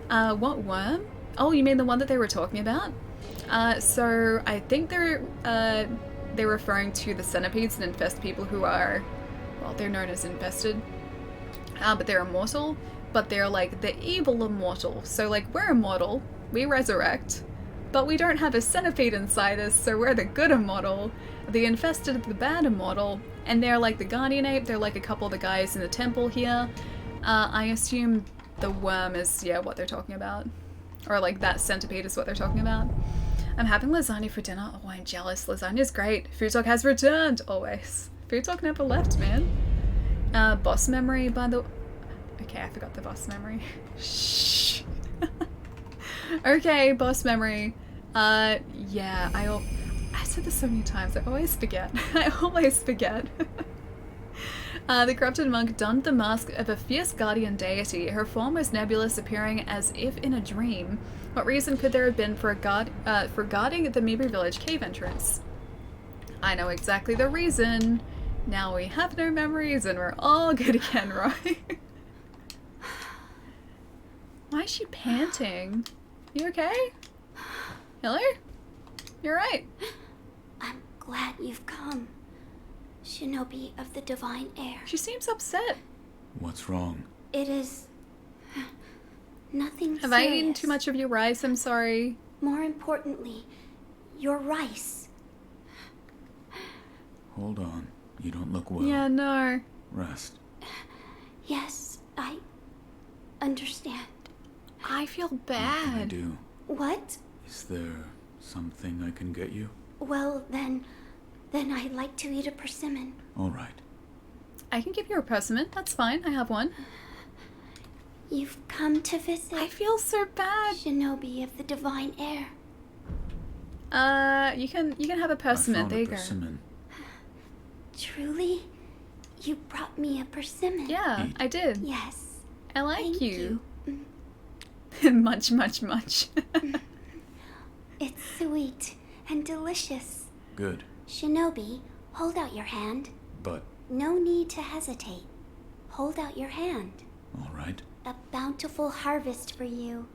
What worm? Oh, you mean the one that they were talking about? So I think they're referring to the centipedes that infest people who are, well, they're known as infested, but they're immortal, but they're like the evil immortal. So like we're immortal, we resurrect, but we don't have a centipede inside us, so we're the good immortal. The infested are the bad immortal, and they're like the guardian ape, they're like a couple of the guys in the temple here. I assume the worm is, yeah, what they're talking about. Or like that centipede is what they're talking about. I'm having lasagna for dinner. Oh, I'm jealous. Lasagna's great. Food Talk has returned, always. Food Talk never left, man. Boss memory, by the... Okay, I forgot the boss memory. Shh. Okay, boss memory. Yeah, I said this so many times, I always forget. I always forget. The corrupted monk donned the mask of a fierce guardian deity. Her form was nebulous, appearing as if in a dream. What reason could there have been for guarding the Mibri village cave entrance? I know exactly the reason. Now we have no memories and we're all good again, right? Why is she panting? You okay? Hello? You're right. I'm glad you've come, Shinobi of the Divine Air. She seems upset. What's wrong? It is... nothing Have serious. I eaten too much of your rice? I'm sorry. More importantly, your rice. Hold on. You don't look well. Yeah, no. Rest. Yes, I understand. I feel What can I bad. do? What? Is there something I can get you? Well, then I'd like to eat a persimmon. All right. I can give you a persimmon. That's fine. I have one. You've come to visit I feel so bad. Shinobi of the Divine Air. You can have a persimmon. I found There a you go. persimmon. Truly? You brought me a persimmon? Yeah, Eat. I did. Yes. I like Thank you. you. Much, much, much. It's sweet and delicious. Good. Shinobi, hold out your hand. But, No need to hesitate. Hold out your hand. all right. A bountiful harvest for you.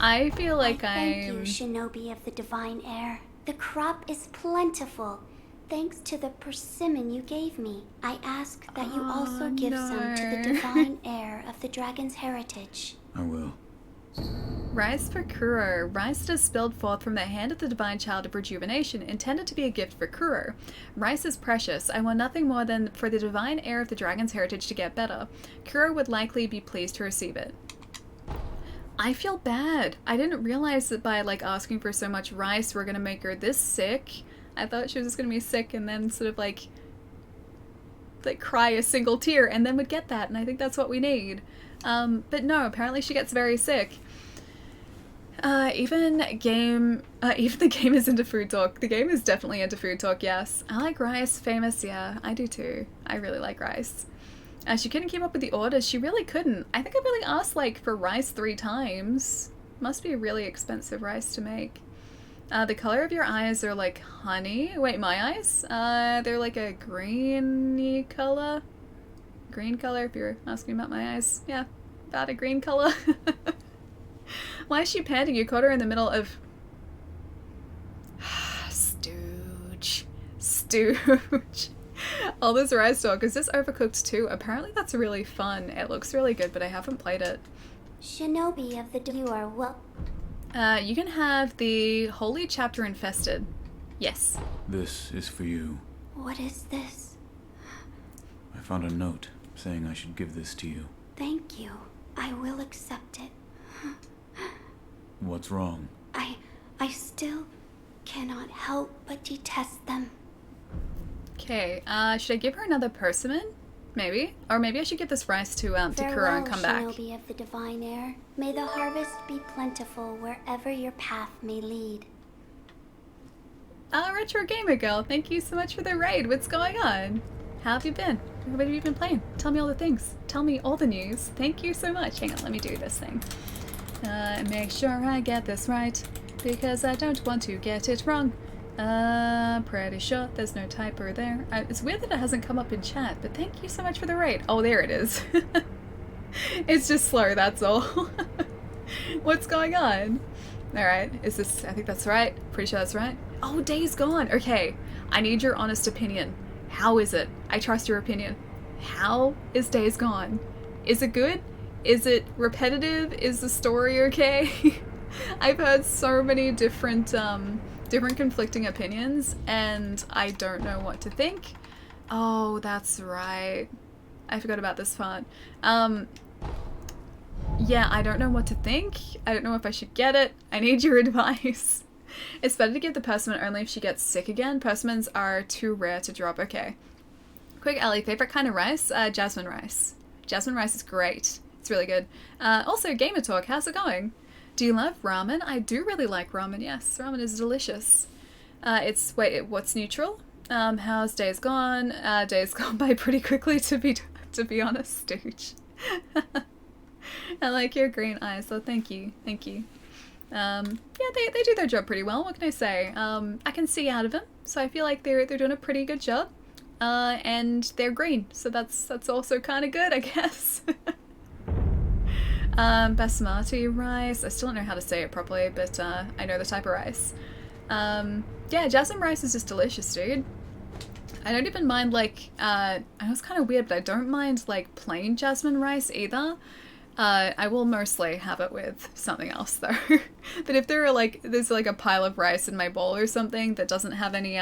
I feel like Thank you, I'm... Shinobi of the Divine Air. The crop is plentiful, thanks to the persimmon you gave me. I ask that you also give some to the divine heir of the dragon's heritage. I will. Rice for Kuro. Rice that is spilled forth from the hand of the divine child of rejuvenation, intended to be a gift for Kuro. Rice is precious. I want nothing more than for the divine heir of the dragon's heritage to get better. Kuro would likely be pleased to receive it. I feel bad. I didn't realize that by like asking for so much rice we're gonna make her this sick. I thought she was just gonna be sick and then sort of like cry a single tear and then would get that, and I think that's what we need. But no, apparently she gets very sick. Even the game is into food talk. The game is definitely into food talk, yes. I like rice, famous, yeah, I do too. I really like rice. She couldn't keep up with the orders. She really couldn't. I think I've only asked like for rice 3 times. Must be really expensive rice to make. The color of your eyes are like honey. Wait, my eyes? They're like a greeny color. Green color, if you're asking about my eyes. Yeah, about a green color. Why is she panting? You caught her in the middle of... Stooge. Stooge. All this rice talk. Is this Overcooked too? Apparently that's really fun. It looks really good, but I haven't played it. Shinobi of the you are well. You can have the Holy Chapter Infested. Yes. This is for you. What is this? I found a note saying I should give this to you. Thank you. I will accept it. What's wrong? I still cannot help but detest them. Okay, should I give her another persimmon? Maybe. Or maybe I should give this rice to Kuro and come back. Shinobi of the divine heir. May the harvest be plentiful wherever your path may lead. Retro Gamer Girl, thank you so much for the raid. What's going on? How have you been? What have you been playing? Tell me all the things. Tell me all the news. Thank you so much. Hang on, let me do this thing. Make sure I get this right, because I don't want to get it wrong. Pretty sure there's no typo there. It's weird that it hasn't come up in chat, but thank you so much for the raid. Oh, there it is. It's just slow, that's all. What's going on? Alright, is this... I think that's right. Pretty sure that's right. Oh, Days Gone. Okay, I need your honest opinion. How is it? I trust your opinion. How is Days Gone? Is it good? Is it repetitive? Is the story okay? I've heard so many different conflicting opinions, and I don't know what to think. Oh, that's right. I forgot about this part. Yeah, I don't know what to think. I don't know if I should get it. I need your advice. It's better to give the persimmon only if she gets sick again. Persimmons are too rare to drop. Okay. Quick Ellie, favorite kind of rice? Jasmine rice. Jasmine rice is great. It's really good. Also, Gamer Talk, how's it going? Do you love ramen? I do really like ramen, yes. Ramen is delicious. What's neutral? How's Days Gone? Days gone by pretty quickly, to be honest, Stooge. I like your green eyes, so thank you. Thank you. Yeah, they do their job pretty well, what can I say? I can see out of them, so I feel like they're doing a pretty good job. And they're green, so that's also kind of good, I guess. Basmati rice. I still don't know how to say it properly, but I know the type of rice. Yeah, jasmine rice is just delicious, dude. I don't even mind, like, I know it's kind of weird, but I don't mind, like, plain jasmine rice either. I will mostly have it with something else, though. But if there's like a pile of rice in my bowl or something that doesn't have any,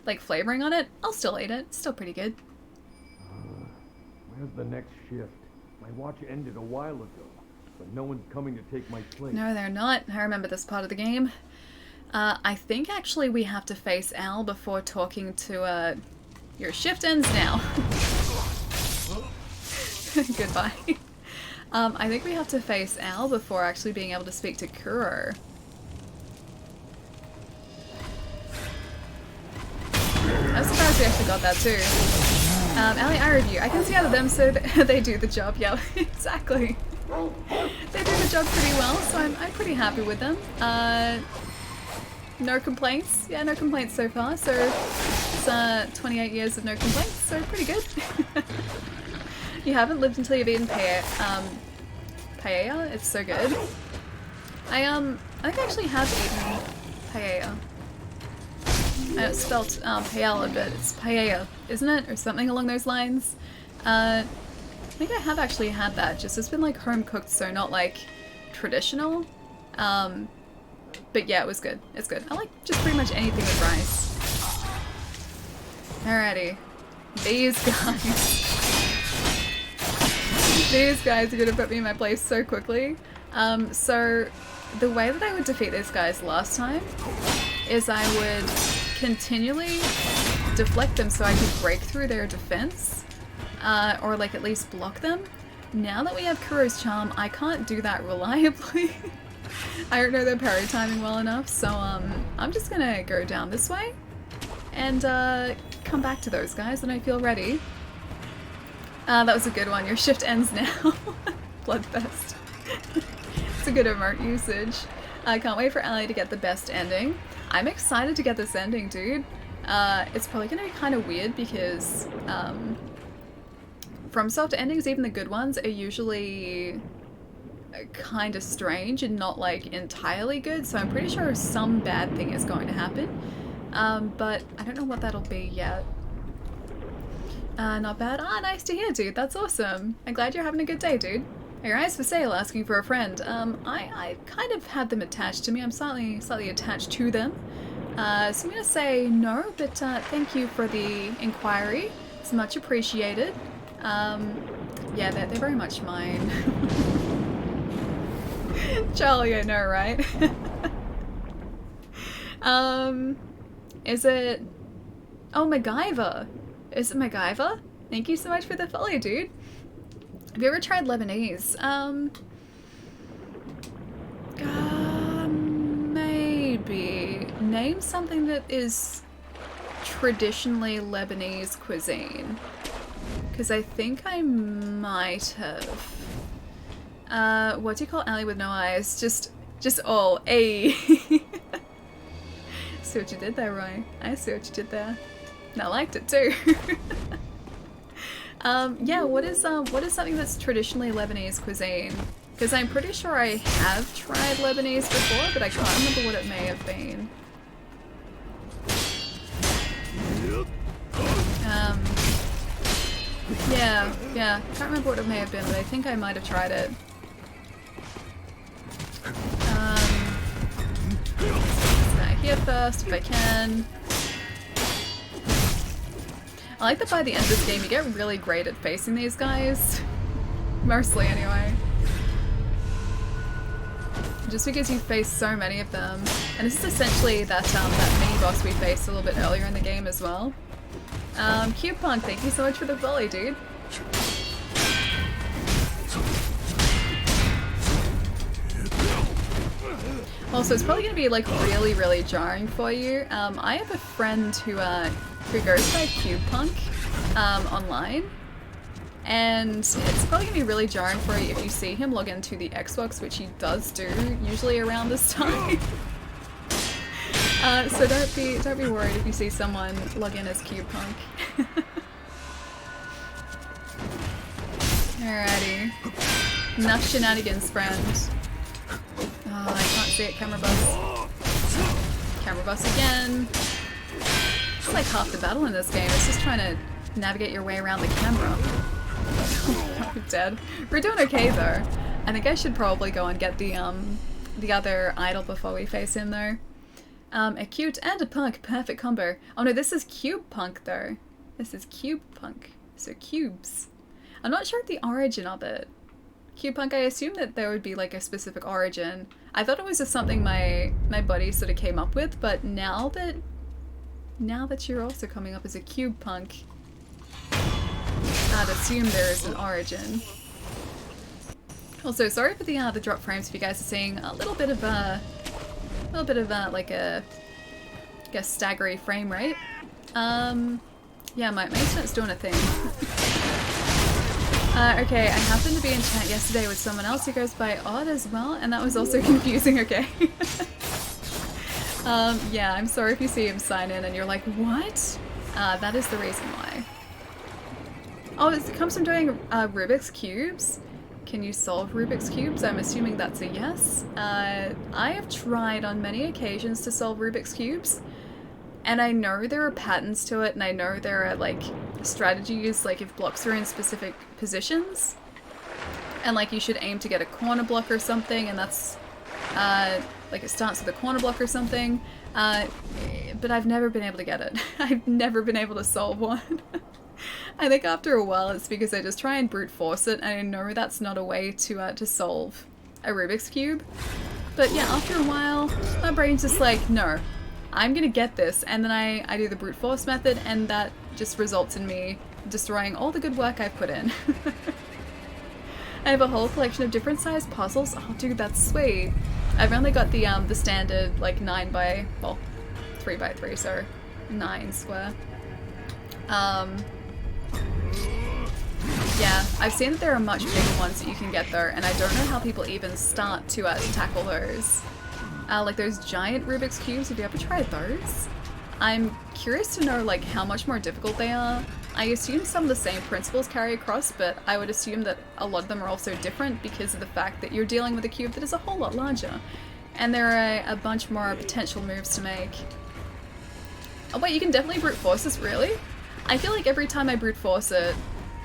like, flavoring on it, I'll still eat it. It's still pretty good. Where's the next shift? My watch ended a while ago, but no one's coming to take my place. No, they're not. I remember this part of the game. I think actually we have to face Al before talking to, your shift ends now. Goodbye. I think we have to face Al before actually being able to speak to Kuro. I'm surprised we actually got that too. Ali, I review. I can see out of them, so they do the job. Yeah, exactly. They do the job pretty well, so I'm pretty happy with them. No complaints. Yeah, no complaints so far. So it's 28 years of no complaints, so pretty good. You haven't lived until you've eaten paella? It's so good. I think I actually have eaten paella. I know it's spelled paella, but it's paella, isn't it? Or something along those lines. I think I have actually had that, just it's been like home cooked, so not like traditional. But yeah, it was good. It's good. I like just pretty much anything with rice. Alrighty. These guys. These guys are gonna put me in my place so quickly. So the way that I would defeat these guys last time is I would continually deflect them so I could break through their defense, or like at least block them. Now that we have Kuro's Charm, I can't do that reliably. I don't know their parry timing well enough, so I'm just gonna go down this way and come back to those guys when I feel ready. That was a good one. Your shift ends now. Bloodfest. It's a good emote usage. I can't wait for Allie to get the best ending. I'm excited to get this ending, dude. It's probably gonna be kind of weird because FromSoft endings, even the good ones, are usually kind of strange and not like entirely good, so I'm pretty sure some bad thing is going to happen. But I don't know what that'll be yet. Not bad. Ah, nice to hear, dude. That's awesome. I'm glad you're having a good day, dude. Your eyes for sale, asking for a friend. I kind of had them attached to me. I'm slightly attached to them. So I'm gonna say no, but thank you for the inquiry. It's much appreciated. Yeah, they're very much mine. Charlie, I know, right? Is it... Oh, MacGyver. Is it MacGyver? Thank you so much for the follow, dude. Have you ever tried Lebanese? Maybe. Name something that is traditionally Lebanese cuisine. Because I think I might have. What do you call Allie with no eyes? Just all. A. See what you did there, Roy. I see what you did there. And I liked it too. Yeah, what is something that's traditionally Lebanese cuisine? Because I'm pretty sure I have tried Lebanese before, but I can't remember what it may have been. Yeah, can't remember what it may have been, but I think I might have tried it. Let's here first, if I can. I like that by the end of this game you get really great at facing these guys. Mostly, anyway. Just because you face so many of them. And this is essentially that mini-boss we faced a little bit earlier in the game as well. Cube Punk, thank you so much for the volley, dude. Also, it's probably going to be like really, really jarring for you. I have a friend who goes by Cube Punk online, and it's probably going to be really jarring for you if you see him log into the Xbox, which he does do usually around this time. So don't be worried if you see someone log in as Cube Punk. Alrighty. Enough shenanigans, friend. Oh, I can't see it. Camera bus. Camera bus again. It's like half the battle in this game. It's just trying to navigate your way around the camera. I'm dead. We're doing okay though. I think I should probably go and get the other idol before we face him though. A cute and a punk, perfect combo. Oh no, this is Cube Punk though. This is Cube Punk. So cubes. I'm not sure the origin of it. Cube Punk, I assume that there would be like a specific origin. I thought it was just something my buddy sort of came up with, but now that you're also coming up as a Cube Punk, I'd assume there is an origin. Also, sorry for the drop frames if you guys are seeing a little bit of like a staggery frame rate. Yeah, my internet's doing a thing. Okay, I happened to be in chat yesterday with someone else who goes by Odd as well, and that was also confusing, okay? Yeah, I'm sorry if you see him sign in and you're like, what? That is the reason why. Oh, it comes from doing Rubik's Cubes? Can you solve Rubik's Cubes? I'm assuming that's a yes. I have tried on many occasions to solve Rubik's Cubes, And I know there are patterns to it, and I know there are like strategies, like if blocks are in specific positions, and like you should aim to get a corner block or something, and that's like it starts with a corner block or something, but I've never been able to get it. I've never been able to solve one. I think after a while it's because I just try and brute force it, and I know that's not a way to solve a Rubik's Cube. But yeah, after a while, my brain's just like, no, I'm gonna get this, and then I do the brute force method, and that just results in me destroying all the good work I've put in. I have a whole collection of different sized puzzles. Oh dude, that's sweet. I've only got the standard like 3x3, so 9 square. Yeah, I've seen that there are much bigger ones that you can get though, and I don't know how people even start to tackle those. Like those giant Rubik's Cubes, have you ever tried those? I'm curious to know like how much more difficult they are. I assume some of the same principles carry across, but I would assume that a lot of them are also different because of the fact that you're dealing with a cube that is a whole lot larger. And there are a bunch more potential moves to make. Oh wait, you can definitely brute force this, really? I feel like every time I brute force it,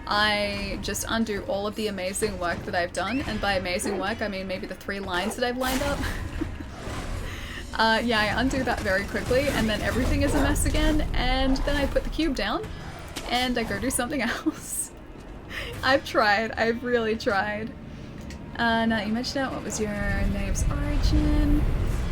I just undo all of the amazing work that I've done, and by amazing work I mean maybe the 3 lines that I've lined up. Yeah, I undo that very quickly, and then everything is a mess again, and then I put the cube down, and I go do something else. I've tried, I've really tried. Now you mentioned out what was your name's origin.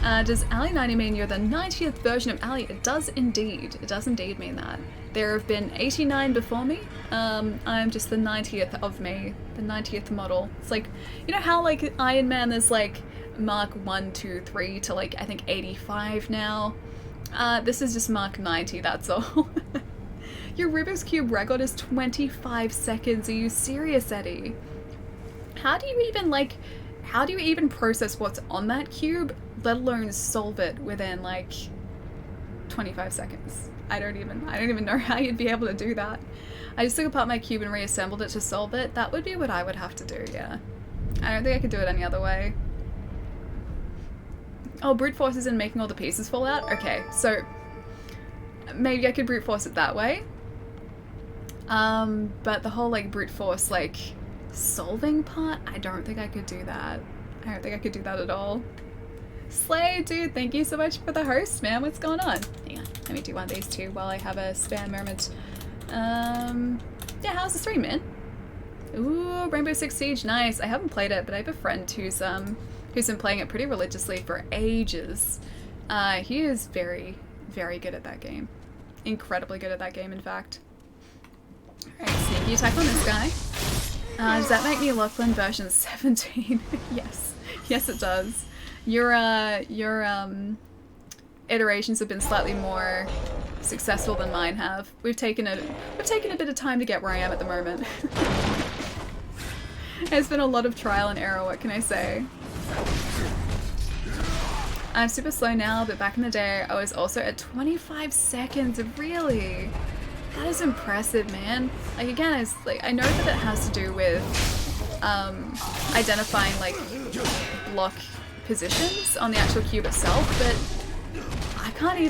Does Ali 90 mean you're the 90th version of Ali? It does indeed. It does indeed mean that. There have been 89 before me. I'm just the 90th of me. The 90th model. It's like, you know how like Iron Man there's like Mark 1, 2, 3 to like I think 85 now? This is just Mark 90, that's all. Your Rubik's Cube record is 25 seconds. Are you serious, Eddie? How do you even process what's on that cube, let alone solve it within like 25 seconds? I don't even know how you'd be able to do that. I just took apart my cube and reassembled it to solve it. That would be what I would have to do, yeah. I don't think I could do it any other way. Oh, brute force is in making all the pieces fall out? Okay, so maybe I could brute force it that way. But the whole like brute force like solving part, I don't think I could do that. I don't think I could do that at all. Slay, dude, thank you so much for the host, man. What's going on? Hang on, let me do one of these two while I have a spare moment. Yeah, how's the stream, man? Ooh, Rainbow Six Siege, nice. I haven't played it, but I have a friend who's been playing it pretty religiously for ages. He is very, very good at that game. Incredibly good at that game, in fact. Alright, sneaky attack on this guy. Does that make me Lachlan version 17? Yes. Yes, it does. Your iterations have been slightly more successful than mine have. We've taken a bit of time to get where I am at the moment. It's been a lot of trial and error, what can I say? I'm super slow now, but back in the day I was also at 25 seconds. Really? That is impressive, man. Like again, I know that it has to do with identifying like block positions on the actual cube itself, but I can't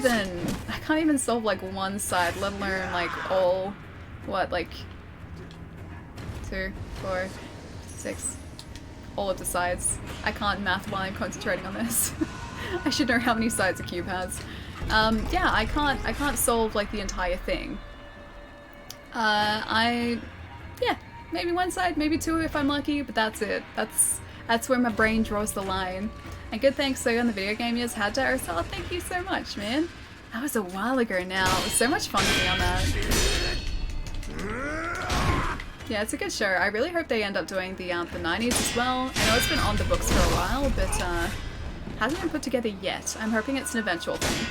even solve like one side, let alone like all, what, like 2, 4, 6, all of the sides. I can't math while I'm concentrating on this. I should know how many sides a cube has. Yeah, I can't solve like the entire thing. Yeah, maybe one side, maybe 2 if I'm lucky, but that's it. That's where my brain draws the line. And good thanks so on the video game years had to Ursula. Thank you so much, man. That was a while ago now. It was so much fun to be on that. Yeah, it's a good show. I really hope they end up doing the 90s as well. I know it's been on the books for a while, but hasn't been put together yet. I'm hoping it's an eventual thing.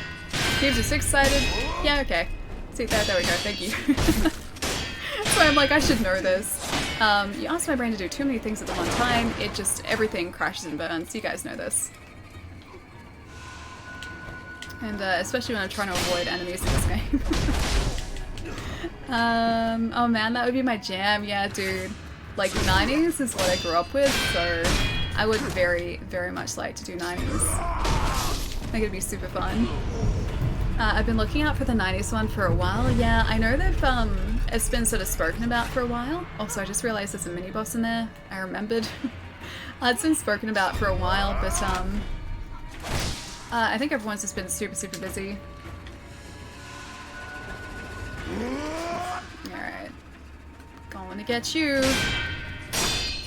Cubes are 6-sided. Yeah, okay. See, there we go. Thank you. So I'm like, I should know this. You ask my brain to do too many things at the one time, it just, everything crashes and burns. You guys know this. And especially when I'm trying to avoid enemies in this game. Oh man, that would be my jam. Yeah, dude. Like 90s is what I grew up with, so I would very, very much like to do 90s. I think it'd be super fun. I've been looking out for the 90s one for a while. Yeah, I know they've, it's been sort of spoken about for a while. Also, I just realized there's a mini-boss in there. I remembered. It's been spoken about for a while, but, I think everyone's just been super, super busy. Alright. Going to get you.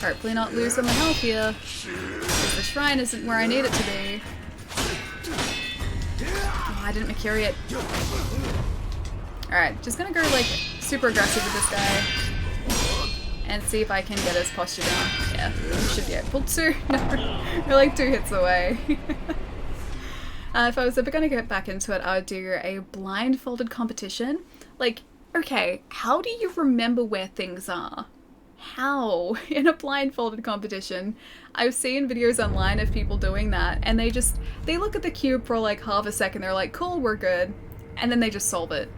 Hopefully not lose some health here. Because the shrine isn't where I need it to be. Oh, I didn't Makiri it. Alright, just gonna go like super aggressive with this guy. And see if I can get his posture down. Yeah, I should be able to. We're like 2 hits away. If I was ever gonna get back into it, I would do a blindfolded competition. Like, okay, how do you remember where things are? How? In a blindfolded competition. I've seen videos online of people doing that, and they look at the cube for like half a second, they're like, cool, we're good. And then they just solve it.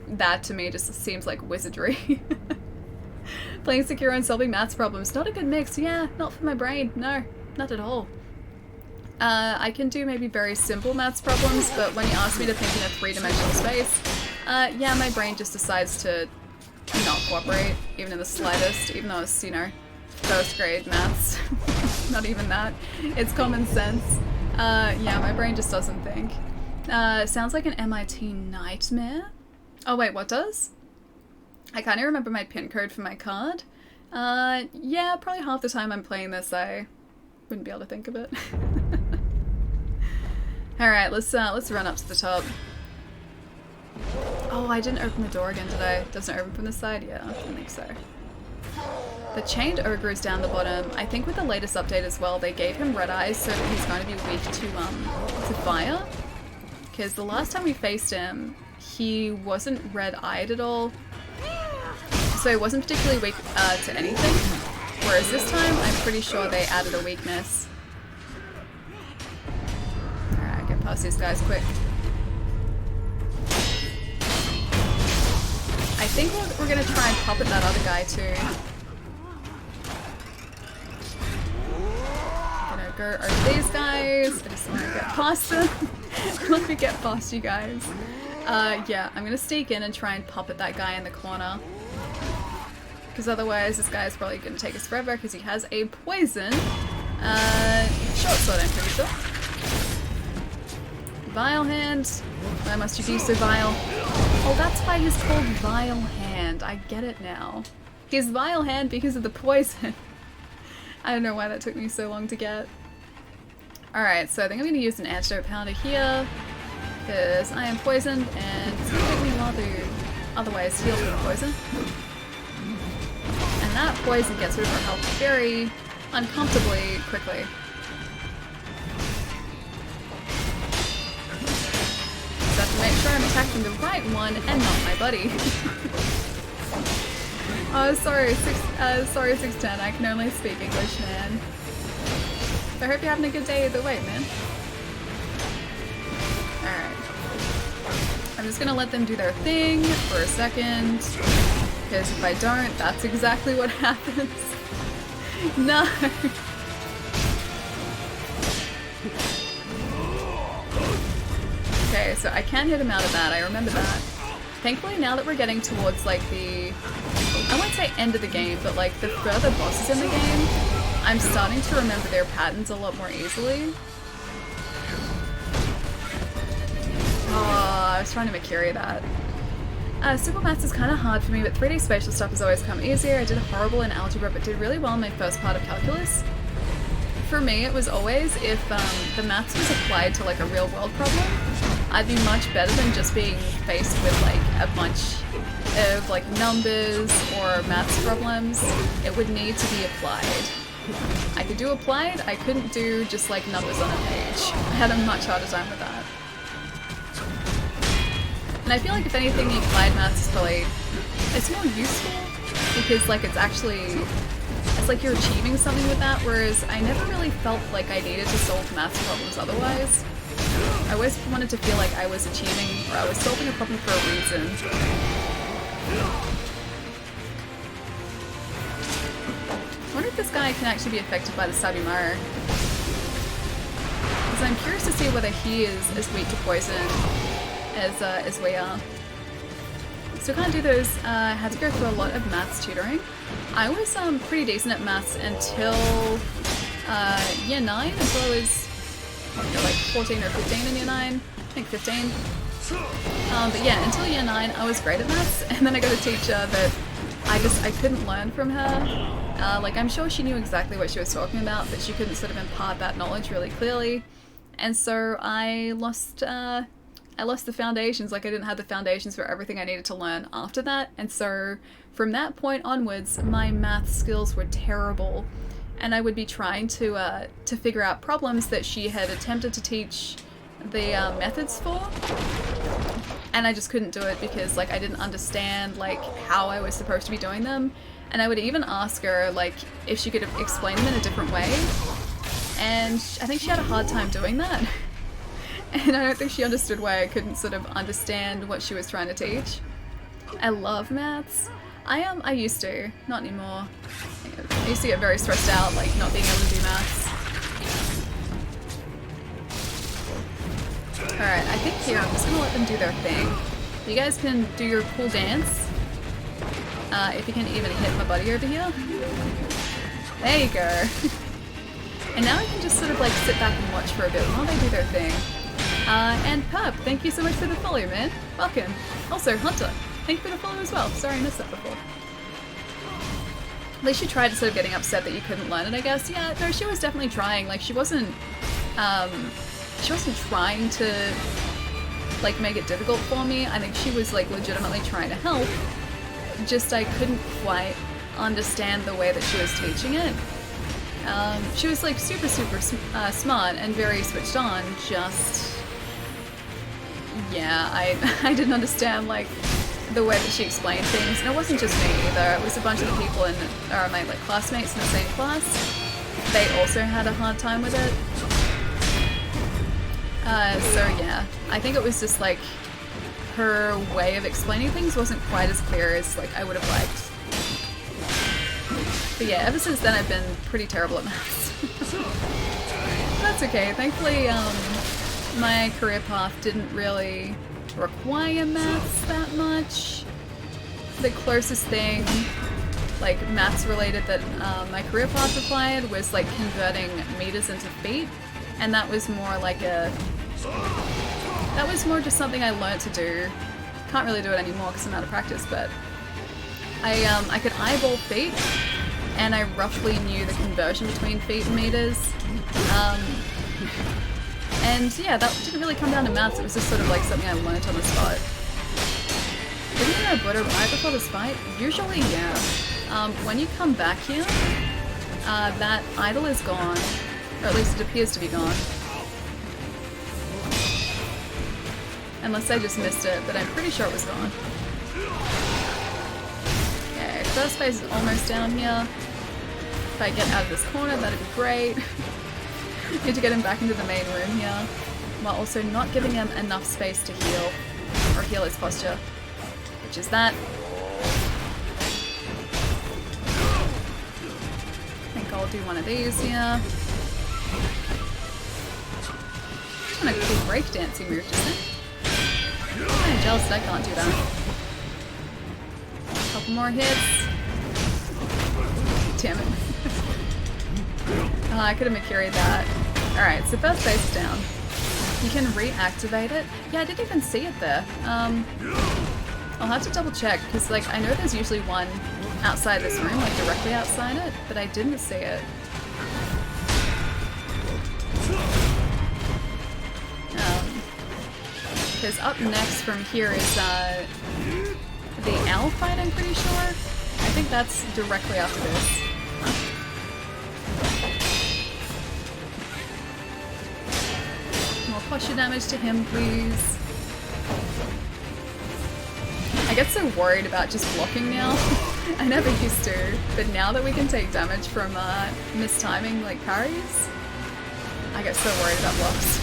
That to me just seems like wizardry. Playing Sekiro and solving maths problems, not a good mix. Yeah, not for my brain. No, not at all. I can do maybe very simple maths problems, but when you ask me to think in a 3-dimensional space, yeah, my brain just decides to not cooperate, even in the slightest, even though it's, you know, first grade maths. Not even that. It's common sense. Yeah, my brain just doesn't think. Sounds like an MIT nightmare. Oh wait, what does? I kind of remember my pin code for my card. Yeah, probably half the time I'm playing this I wouldn't be able to think of it. Alright, let's run up to the top. Oh, I didn't open the door again, did I? Doesn't it open from the side? Yeah, I think so. The chained ogre is down the bottom. I think with the latest update as well, they gave him red eyes so that he's going to be weak to fire. Because the last time we faced him, he wasn't red-eyed at all. So he wasn't particularly weak to anything. Whereas this time, I'm pretty sure they added a weakness. Alright, get past these guys quick. I think we're gonna try and pop at that other guy too. I'm gonna go over these guys. I just want to get past them. Let me get past you guys. Yeah, I'm gonna sneak in and try and pop at that guy in the corner. Because otherwise this guy is probably gonna take us forever because he has a poison. Short sword, I'm pretty sure. Vile Hand. Why must you be so vile? Oh, that's why he's called Vile Hand. I get it now. He's Vile Hand because of the poison. I don't know why that took me so long to get. Alright, so I think I'm going to use an antidote pounder here. Because I am poisoned and it's going to take me a while to otherwise heal from the poison. And that poison gets rid of our health very uncomfortably quickly. Have to make sure I'm attacking the right one and not my buddy. Oh, sorry, 610. I can only speak English, man. I hope you're having a good day either way, man. Alright. I'm just gonna let them do their thing for a second. Because if I don't, that's exactly what happens. No! Okay, so I can hit him out of that, I remember that. Thankfully now that we're getting towards like the, I won't say end of the game, but like the further bosses in the game, I'm starting to remember their patterns a lot more easily. Oh, I was trying to Makiri that. Simple maths is kind of hard for me, but 3D spatial stuff has always come easier. I did horrible in algebra, but did really well in my first part of calculus. For me, it was always if the maths was applied to like a real world problem, I'd be much better than just being faced with like a bunch of like numbers or maths problems. It would need to be applied. I could do applied, I couldn't do just like numbers on a page. I had a much harder time with that. And I feel like if anything, the applied maths is probably, it's more useful because like it's actually, it's like you're achieving something with that, whereas I never really felt like I needed to solve maths problems otherwise. I always wanted to feel like I was achieving or I was solving a problem for a reason. I wonder if this guy can actually be affected by the Sabimaro. Because I'm curious to see whether he is as weak to poison as we are. So can't do those. Had to go through a lot of maths tutoring. I was pretty decent at maths until year 9, as well as like 14 or 15 in year 9. I think 15. But yeah, until year 9 I was great at maths, and then I got a teacher that I couldn't learn from her. Like, I'm sure she knew exactly what she was talking about, but she couldn't sort of impart that knowledge really clearly. And so I lost the foundations. Like, I didn't have the foundations for everything I needed to learn after that. And so from that point onwards, my math skills were terrible. And I would be trying to figure out problems that she had attempted to teach the methods for. And I just couldn't do it because, like, I didn't understand, like, how I was supposed to be doing them. And I would even ask her, like, if she could explain them in a different way. And I think she had a hard time doing that. And I don't think she understood why I couldn't sort of understand what she was trying to teach. I love maths. I used to, not anymore. I used to get very stressed out, like, not being able to do maths. Alright, I think here I'm just gonna let them do their thing. You guys can do your cool dance. If you can even hit my buddy over here. There you go. And now I can just sort of like sit back and watch for a bit while they do their thing. And Perp, thank you so much for the follow, man. Welcome. Also, Hunter, thank you for the follow as well. Sorry I missed that before. At least she tried sort of getting upset that you couldn't learn it, I guess. Yeah, no, she was definitely trying. Like, she wasn't trying to, like, make it difficult for me. I think she was, like, legitimately trying to help. Just I couldn't quite understand the way that she was teaching it. She was, like, super smart and very switched on, just... Yeah, I didn't understand, like, the way that she explained things. And it wasn't just me either, it was a bunch of the people in, or my, like, classmates in the same class. They also had a hard time with it. So yeah, I think it was just, like, her way of explaining things wasn't quite as clear as, like, I would have liked. But yeah, ever since then I've been pretty terrible at maths. That's okay. Thankfully, my career path didn't really require maths that much. The closest thing, like, maths related that my career path required was, like, converting meters into feet. And that was more like that was more just something I learned to do. Can't really do it anymore because I'm out of practice, but I could eyeball feet, and I roughly knew the conversion between feet and meters. And yeah, that didn't really come down to maths, it was just sort of like something I learned on the spot. Isn't there a butter right before this fight? Usually, yeah. When you come back here, that idol is gone. Or at least it appears to be gone. Unless I just missed it, but I'm pretty sure it was gone. Okay, first phase is almost down here. If I get out of this corner, that'd be great. Need to get him back into the main room here, while also not giving him enough space to heal, or heal his posture, which is that. I think I'll do one of these here. Kind of cool breakdancing move, isn't it? I'm jealous that I can't do that. Couple more hits. Damn it. Oh, I could have Makiri'd that. Alright, so first base is down. You can reactivate it. Yeah, I didn't even see it there. I'll have to double check, because, like, I know there's usually one outside this room, like directly outside it, but I didn't see it. Because up next from here is the owl fight, I'm pretty sure. I think that's directly after this. More posture damage to him, please. I get so worried about just blocking now. I never used to, but now that we can take damage from mistiming, like, parries, I get so worried about blocks.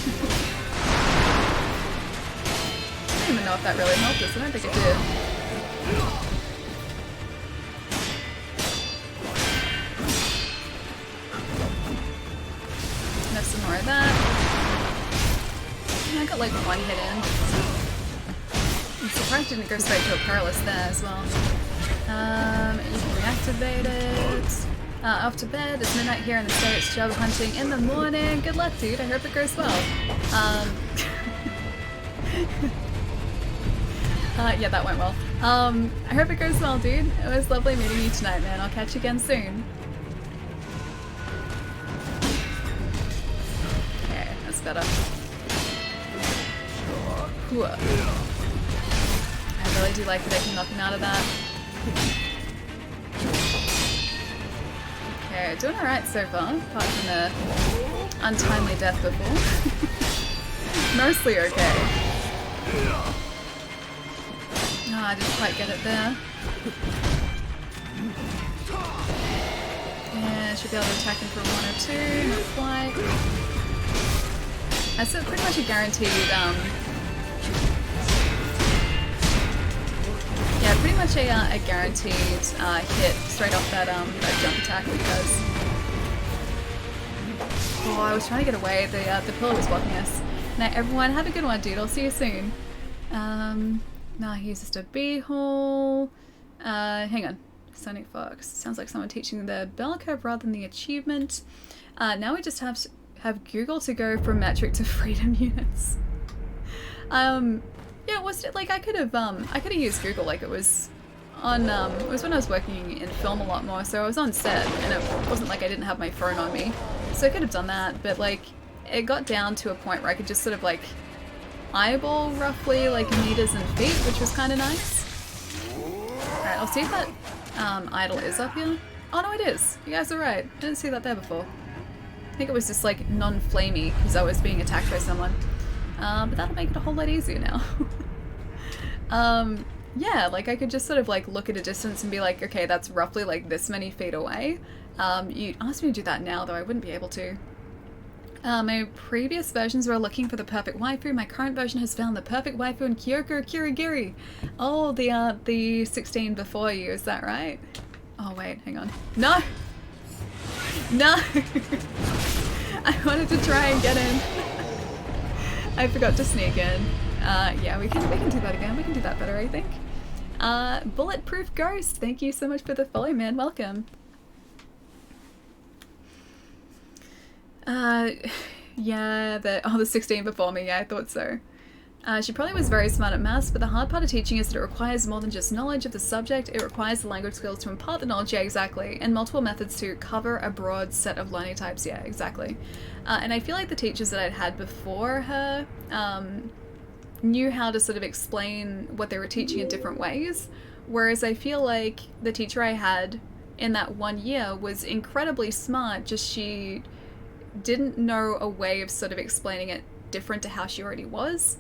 I don't even know if that really helped us. I don't think it did. Have some more of that. I got like one hit in. surprised it didn't go straight to a perilous there as well. You can reactivate it. Off to bed. It's midnight here in the States. Job hunting in the morning. Good luck, dude. I hope it goes well. Yeah, that went well. I hope it goes well, dude. It was lovely meeting you tonight, man. I'll catch you again soon. Okay, that's better. I really do like that I can knock him out of that. Okay, doing alright so far, apart from the untimely death before. Mostly okay. Oh, I didn't quite get it there. Yeah, should be able to attack him for 1 or 2, not quite. That's pretty much a guaranteed, yeah, pretty much a guaranteed hit straight off that jump attack because. Oh, I was trying to get away. The pillar was blocking us. Now, everyone, have a good one, dude. I'll see you soon. Nah, he's just a beehole. Hang on. Sonic Fox. Sounds like someone teaching the bell curve rather than the achievement. Now we just have Google to go from metric to freedom units. Yeah, was it like I could have used Google like it was on it was when I was working in film a lot more, so I was on set and it wasn't like I didn't have my phone on me. So I could have done that, but like it got down to a point where I could just sort of like eyeball roughly like meters and feet, which was kind of nice. Alright, I'll see if that idol is up here. Oh no, it is. You guys are right. I didn't see that there before. I think it was just like non-flamey because I was being attacked by someone. But that'll make it a whole lot easier now. Yeah, like I could just sort of like look at a distance and be like, okay, that's roughly like this many feet away. You asked me to do that now, though I wouldn't be able to. My previous versions were looking for the perfect waifu. My current version has found the perfect waifu in Kyoko Kirigiri. Oh, the 16 before you, is that right? Oh wait, hang on. No! No! I wanted to try and get in. I forgot to sneak in. Yeah, we can do that again. We can do that better, I think. Bulletproof Ghost, thank you so much for the follow, man. Welcome. Yeah, the 16 before me, yeah, I thought so. She probably was very smart at maths, but the hard part of teaching is that it requires more than just knowledge of the subject. It requires the language skills to impart the knowledge, yeah, exactly, and multiple methods to cover a broad set of learning types, yeah, exactly. And I feel like the teachers that I'd had before her knew how to sort of explain what they were teaching in different ways, whereas I feel like the teacher I had in that 1 year was incredibly smart, just she didn't know a way of sort of explaining it different to how she already was.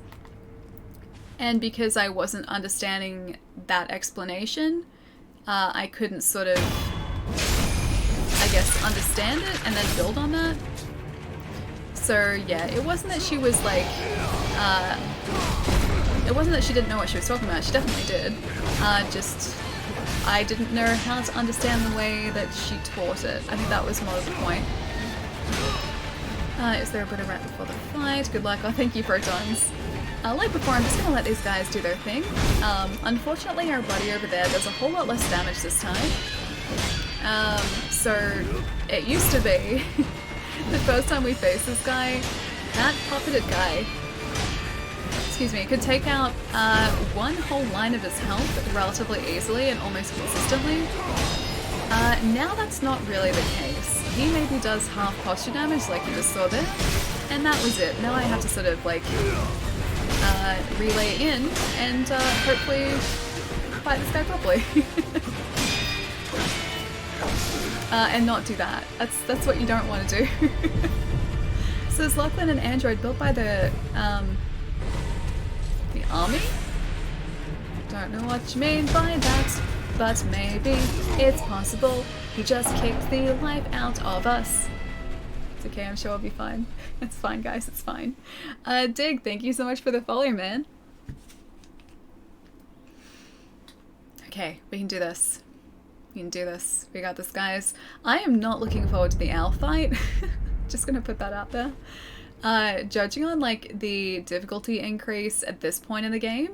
And because I wasn't understanding that explanation, I couldn't sort of, I guess, understand it and then build on that. So yeah, it wasn't that she was like, it wasn't that she didn't know what she was talking about, she definitely did. Just, I didn't know how to understand the way that she taught it. I think that was more of the point. Is there a bit of rant before the fight? Good luck. Oh, thank you, Protons. Like before, I'm just gonna let these guys do their thing. Unfortunately, our buddy over there does a whole lot less damage this time. So it used to be the first time we faced this guy, that puppeted guy, excuse me, could take out one whole line of his health relatively easily and almost consistently. Now that's not really the case. He maybe does half posture damage like you just saw there, and that was it. Now I have to sort of like relay in and hopefully fight this guy properly. And not do that. That's what you don't want to do. So is Lachlan an android built by the army? Don't know what you mean by that, but maybe it's possible. He just kicked the life out of us. It's okay, I'm sure I'll be fine. It's fine, guys, it's fine. Dig, thank you so much for the follow, man. Okay, we can do this. We can do this. We got this, guys. I am not looking forward to the owl fight. Just gonna put that out there. Judging on like the difficulty increase at this point in the game,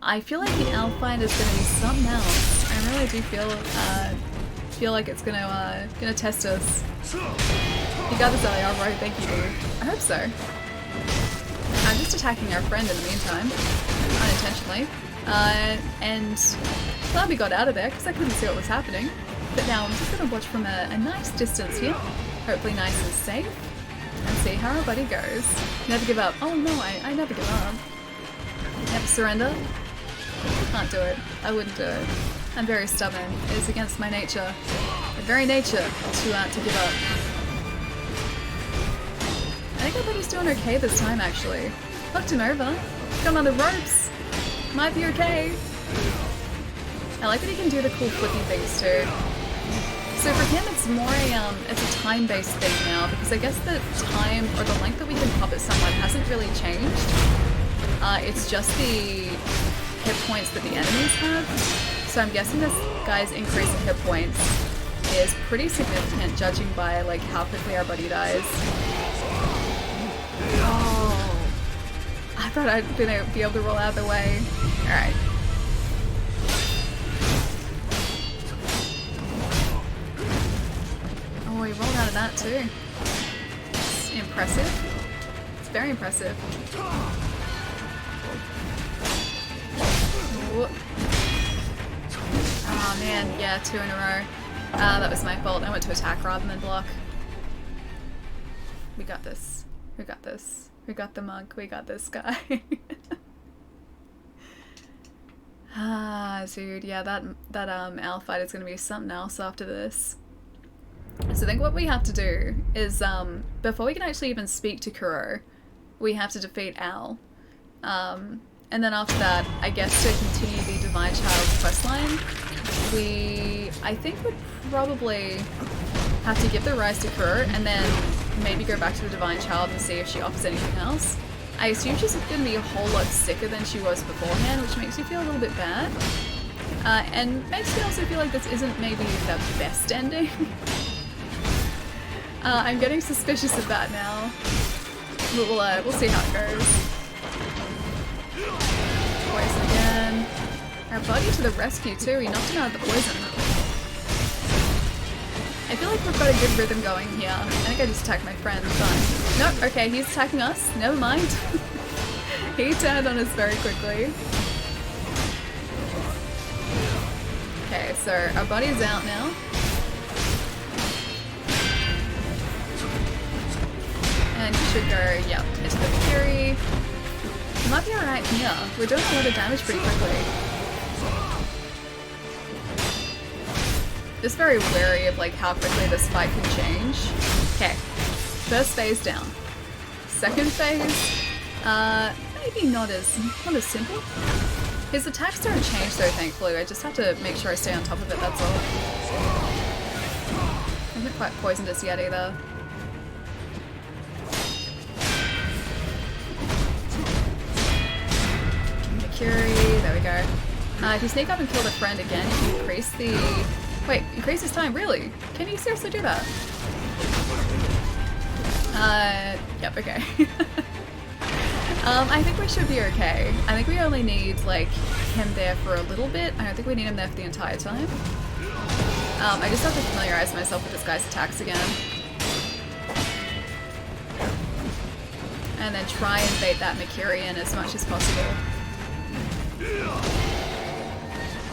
I feel like the Owl fight is gonna be something else. I really do feel like it's gonna test us. You got this, Ellie. Alright, thank you, dude. I hope so. I'm just attacking our friend in the meantime, unintentionally. And glad we got out of there because I couldn't see what was happening. But now I'm just gonna watch from a nice distance here, hopefully nice and safe, and see how our buddy goes. Never give up. Oh no, I never give up. Never surrender. Can't do it. I wouldn't do it. I'm very stubborn. It is against my nature, my very nature, to give up. I think our buddy's doing okay this time, actually. Hooked him over. Got him on the ropes. Might be okay. I like that he can do the cool flippy things too. So for him, it's more it's a time-based thing now, because I guess the time or the length that we can puppet someone hasn't really changed. It's just the hit points that the enemies have. So I'm guessing this guy's increase in hit points is pretty significant, judging by like how quickly our buddy dies. Oh, I thought I'd be able to roll out of the way. All right. Oh, he rolled out of that too. It's impressive. It's very impressive. Whoop. Oh man, yeah, 2 in a row. That was my fault. I went to attack rather than block. We got this. We got this. We got the monk. We got this guy. Dude, yeah, that owl fight is gonna be something else after this. So I think what we have to do is, before we can actually even speak to Kuro, we have to defeat Owl. And then after that, I guess to continue the Divine Child questline, I think would probably have to give the rise to Kuro and then maybe go back to the Divine Child and see if she offers anything else. I assume she's going to be a whole lot sicker than she was beforehand, which makes me feel a little bit bad. And makes me also feel like this isn't maybe the best ending. I'm getting suspicious of that now. But we'll see how it goes. Poison again. Our buddy to the rescue too, he knocked him out of the poison. I feel like we've got a good rhythm going here. I think I just attacked my friend, but... Nope, okay, he's attacking us. Never mind. He turned on us very quickly. Okay, so our buddy's out now. And you should go, yep, into the Fury. We might be alright here. We're doing a lot of damage pretty quickly. Just very wary of like how quickly this fight can change. Okay, first phase down. Second phase, maybe not as simple. His attacks don't change though, thankfully. I just have to make sure I stay on top of it, that's all. I haven't quite poisoned us yet either. Fury, there we go. If you sneak up and kill the friend again, you can increase the... Wait, increase his time, really? Can you seriously do that? Yep, okay. I think we should be okay. I think we only need, like, him there for a little bit. I don't think we need him there for the entire time. I just have to familiarize myself with this guy's attacks again. And then try and bait that Mercurian as much as possible.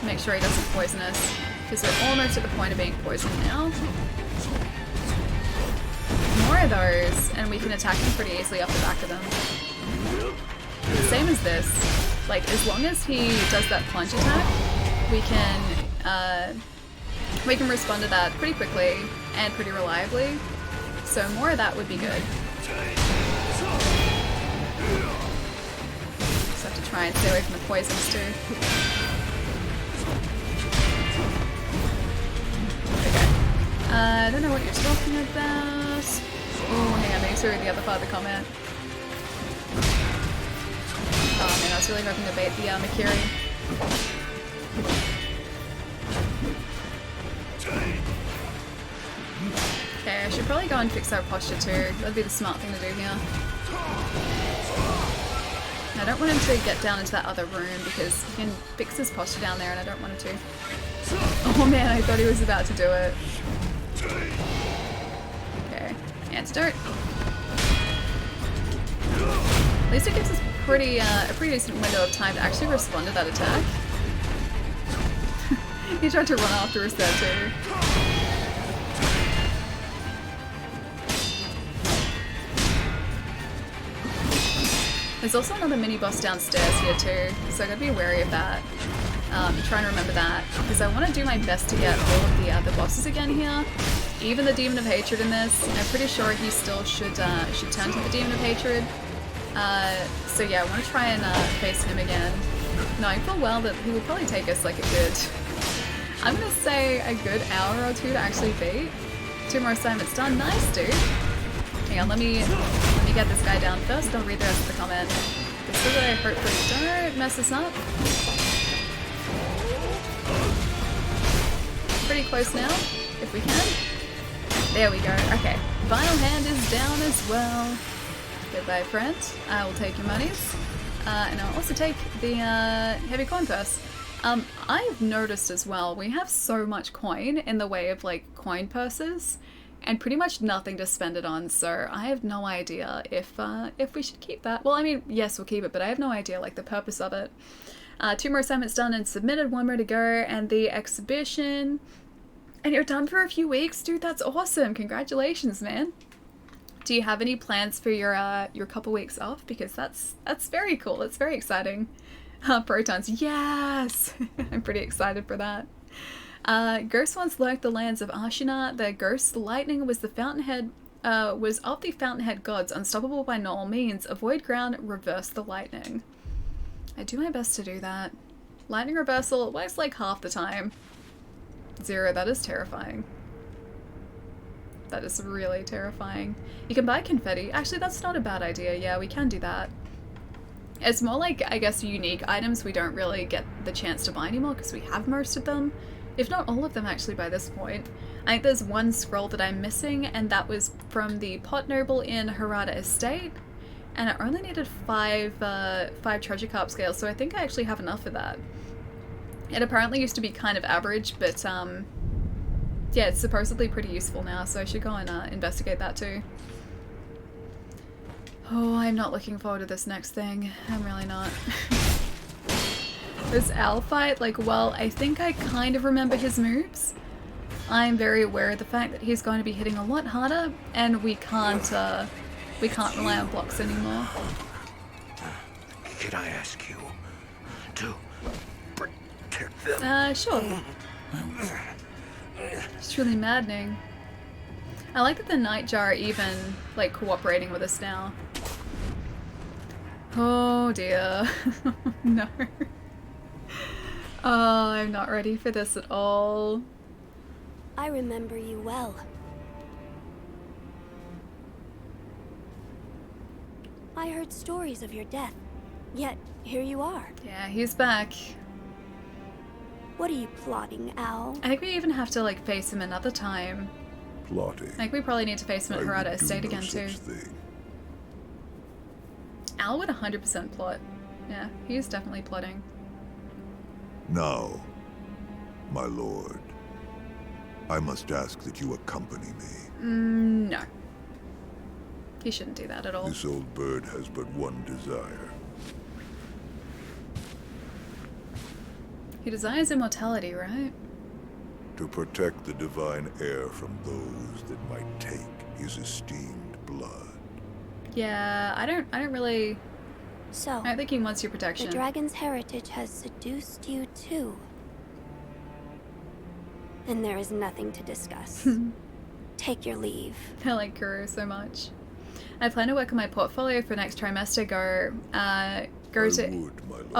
Make sure he doesn't poison us, because we're almost at the point of being poisoned now. More of those, and we can attack them pretty easily off the back of them. Same as this. Like, as long as he does that plunge attack, we can respond to that pretty quickly and pretty reliably. So more of that would be good. Have to try and stay away from the poisons too. Okay. I don't know what you're talking about. Oh, hang on, maybe through the other part of the comment. Oh man, I was really hoping to bait the Mercury. Okay, I should probably go and fix our posture too. That'd be the smart thing to do here. I don't want him to get down into that other room because he can fix his posture down there and I don't want him to. Oh man, I thought he was about to do it. Okay, antidote. At least it gives us a pretty decent window of time to actually respond to that attack. He tried to run after us there too. There's also another mini boss downstairs here too, so I gotta be wary of that. Trying to remember that because I want to do my best to get all of the other bosses again here. Even the Demon of Hatred in this, I'm pretty sure he still should turn to the Demon of Hatred. So yeah, I want to try and face him again, knowing full well that he will probably take us like a good, I'm gonna say a good hour or two to actually beat. 2 more assignments done. Nice, dude. Hang on, let me get this guy down first. I'll read the rest of the comment. This is a hopefully don't mess this up. Pretty close now, if we can. There we go. Okay, Vinyl Hand is down as well. Goodbye, friend. I will take your monies. And I'll also take the heavy coin purse. I've noticed as well, we have so much coin in the way of like coin purses and pretty much nothing to spend it on, so I have no idea if we should keep that. Well, I mean, yes, we'll keep it, but I have no idea like the purpose of it. 2 more assignments done and submitted, 1 more to go, and the exhibition. And you're done for a few weeks? Dude, that's awesome. Congratulations, man. Do you have any plans for your couple weeks off? Because that's very cool. It's very exciting. Protons, yes! I'm pretty excited for that. Ghost once lurked the lands of Ashina. The ghost lightning was the fountainhead, was of the fountainhead gods, unstoppable by normal means. Avoid ground, reverse the lightning. I do my best to do that. Lightning reversal works like half the time. 0, that is terrifying. That is really terrifying. You can buy confetti. Actually, that's not a bad idea. Yeah, we can do that. It's more like, I guess, unique items we don't really get the chance to buy anymore because we have most of them. If not all of them, actually, by this point. I think there's 1 scroll that I'm missing, and that was from the Pot Noble in Harada Estate. And I only needed 5 treasure carp scales, so I think I actually have enough for that. It apparently used to be kind of average, but yeah, it's supposedly pretty useful now, so I should go and investigate that too. Oh, I'm not looking forward to this next thing. I'm really not. This owl fight, like, well, I think I kind of remember his moves. I'm very aware of the fact that he's going to be hitting a lot harder, and we can't rely on blocks anymore. Can I ask you to protect them? Sure. It's truly maddening. I like that the Nightjar are even, like, cooperating with us now. Oh dear. No. Oh, I'm not ready for this at all. I remember you well. I heard stories of your death, yet here you are. Yeah, he's back. What are you plotting, Owl? I think we even have to, like, face him another time. Plotting. I think we probably need to face him at Harada Estate again, too. Al would 100% plot. Yeah, he's definitely plotting. Now, my lord, I must ask that you accompany me. No. He shouldn't do that at all. This old bird has but one desire. He desires immortality, right? To protect the divine heir from those that might take his esteemed blood. Yeah, I don't really... So, I don't think he wants your protection. The dragon's heritage has seduced you too. Then there is nothing to discuss. Take your leave. I like Kuro so much. I plan to work on my portfolio for next trimester. I'll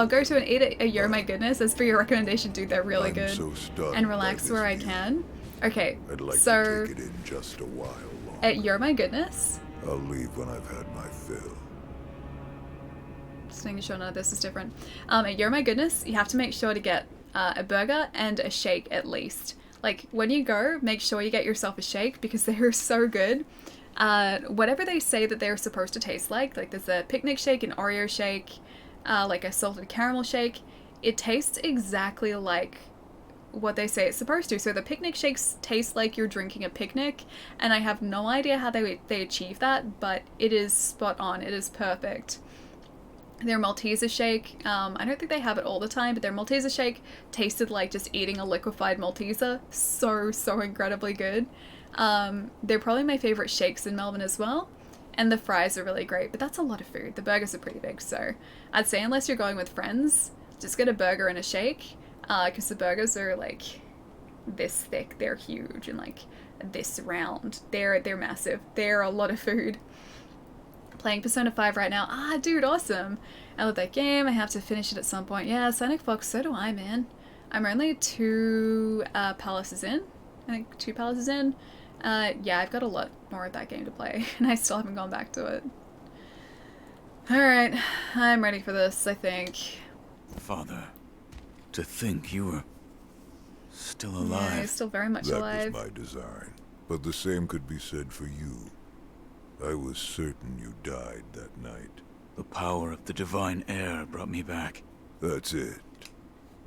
go to and eat at Yo My Goodness. As for your recommendation, dude, they're really good. So stunned and relax where I can. Okay, I'd like so to take it in just a while longer. At Yo My Goodness. I'll leave when I've had my fill. Just making sure none of this is different. At Yo My Goodness, you have to make sure to get a burger and a shake at least. Like, when you go, make sure you get yourself a shake because they are so good. Whatever they say that they're supposed to taste like there's a picnic shake, an Oreo shake, like a salted caramel shake. It tastes exactly like what they say it's supposed to. So the picnic shakes taste like you're drinking a picnic, and I have no idea how they achieve that, but it is spot on. It is perfect. Their Malteser shake, I don't think they have it all the time, but their Malteser shake tasted like just eating a liquefied Malteser. So incredibly good. They're probably my favorite shakes in Melbourne as well. And the fries are really great, but that's a lot of food. The burgers are pretty big, so I'd say unless you're going with friends, just get a burger and a shake, because the burgers are like this thick, they're huge, and like this round. They're massive. They're a lot of food. Playing Persona 5 right now. Ah, dude, awesome. I love that game. I have to finish it at some point. Yeah, Sonic Fox, so do I, man. I'm only 2 palaces in. I think 2 palaces in. Yeah, I've got a lot more of that game to play, and I still haven't gone back to it. Alright, I'm ready for this, I think. Father, to think you were still alive. Yeah, he's still very much alive. That was my design, but the same could be said for you. I was certain you died that night. The power of the divine air brought me back. That's it.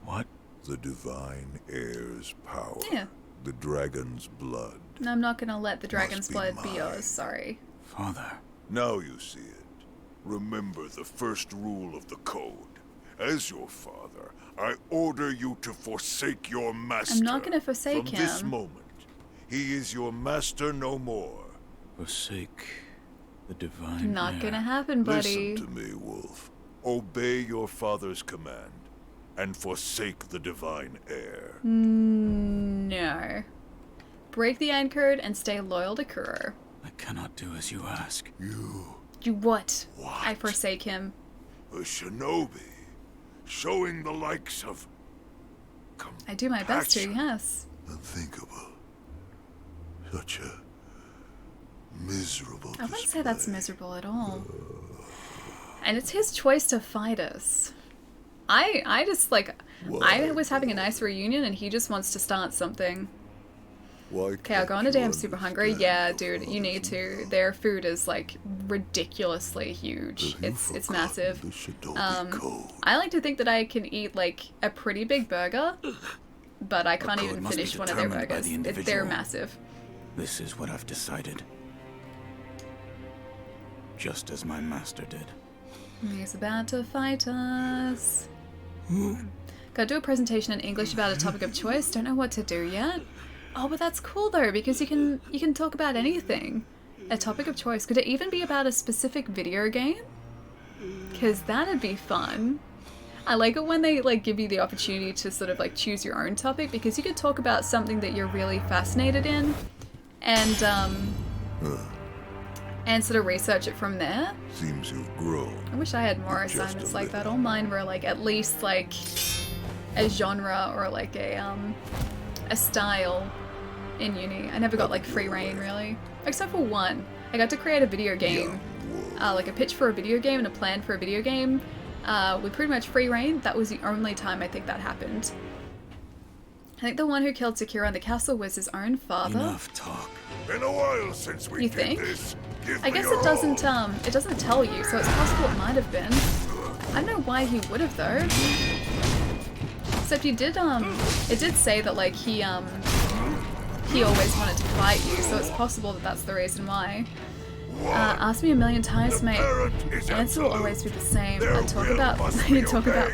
What? The divine air's power. Yeah. The dragon's blood. I'm not gonna let the dragon's be blood be mine. yours, sorry. Father. Now you see it. Remember the first rule of the code. As your father, I order you to forsake your master. I'm not gonna forsake From him. this moment, he is your master no more. Forsake the divine Not air. gonna happen, buddy. Listen to me, Wolf. Obey your father's command and forsake the divine air. No. Break the end code and stay loyal to Kuro. I cannot do as you ask. You what? I forsake him. A shinobi, showing the likes of I do my best to, yes. unthinkable. Such a miserable I wouldn't say display. that's miserable at all. And it's his choice to fight us. I just, like, I was having a nice reunion and he just wants to start something. Okay, I'll go on a day. I'm super hungry. Yeah, dude, you need to. Their food is, like, ridiculously huge. It's massive. I like to think that I can eat, like, a pretty big burger, but I can't even finish one of their burgers. They're massive. This is what I've decided. Just as my master did. He's about to fight us. Gotta do a presentation in English about a topic of choice. Don't know what to do yet. Oh, but that's cool though, because you can talk about anything. A topic of choice. Could it even be about a specific video game? Because that'd be fun. I like it when they like give you the opportunity to sort of like choose your own topic, because you could talk about something that you're really fascinated in, and sort of research it from there. Seems you've grown. I wish I had more assignments like that. All mine were like at least like a genre or like a style in uni. I never got like free reign really, except for one. I got to create a video game, like a pitch for a video game and a plan for a video game with pretty much free reign. That was the only time I think that happened. I think the one who killed Sekiro in the castle was his own father. Enough talk. Been a while since we You did think? this. Give I me guess your it doesn't all. it doesn't tell you, so it's possible it might have been. I don't know why he would have though. Except he did it did say that like he always wanted to fight you, so it's possible that that's the reason why. Ask me a million times, mate. The answer will always be the same. I talk about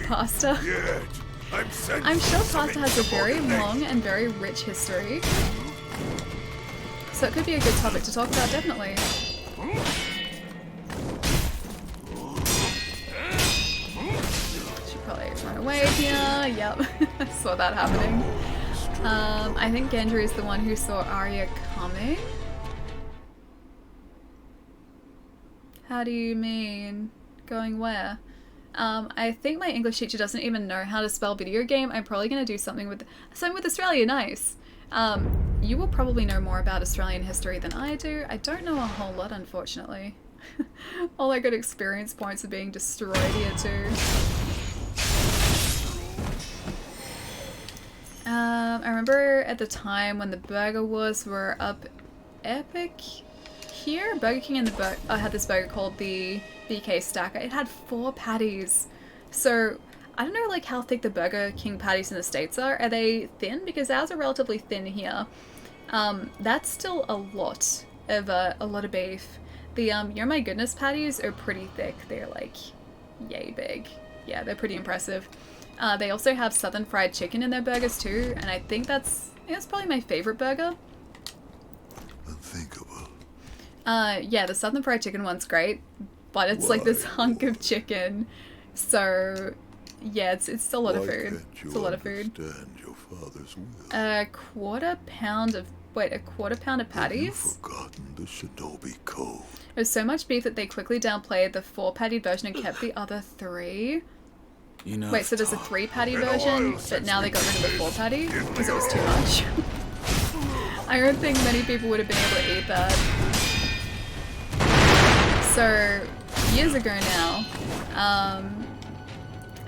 pasta. I'm sure pasta has a very long and very rich history. So it could be a good topic to talk about, definitely. Should probably run away here. Yep, saw that happening. I think Gendry is the one who saw Arya coming. How do you mean? Going where? I think my English teacher doesn't even know how to spell video game. I'm probably going to do something with Australia. Nice. You will probably know more about Australian history than I do. I don't know a whole lot, unfortunately. All I got experience points are being destroyed here too. I remember at the time when the burger wars were up epic here, Burger King and had this burger called the BK Stacker. It had 4 patties. So I don't know like how thick the Burger King patties in the States are. Are they thin? Because ours are relatively thin here. That's still a lot of beef. The You're My Goodness patties are pretty thick. They're like yay big. Yeah, they're pretty impressive. They also have Southern fried chicken in their burgers too, and I think that's probably my favorite burger. Unthinkable. Yeah, the Southern fried chicken one's great, but it's like this hunk of chicken. So yeah, it's a lot of food. It's a lot of food. Your father's will? A quarter pound of patties. You've forgotten the Shinobi Code. There's so much beef that they quickly downplayed the 4-patty version and kept the other 3. Wait, so there's a 3-patty version, but now they got rid of the 4-patty because it was too much. I don't think many people would have been able to eat that. So years ago now,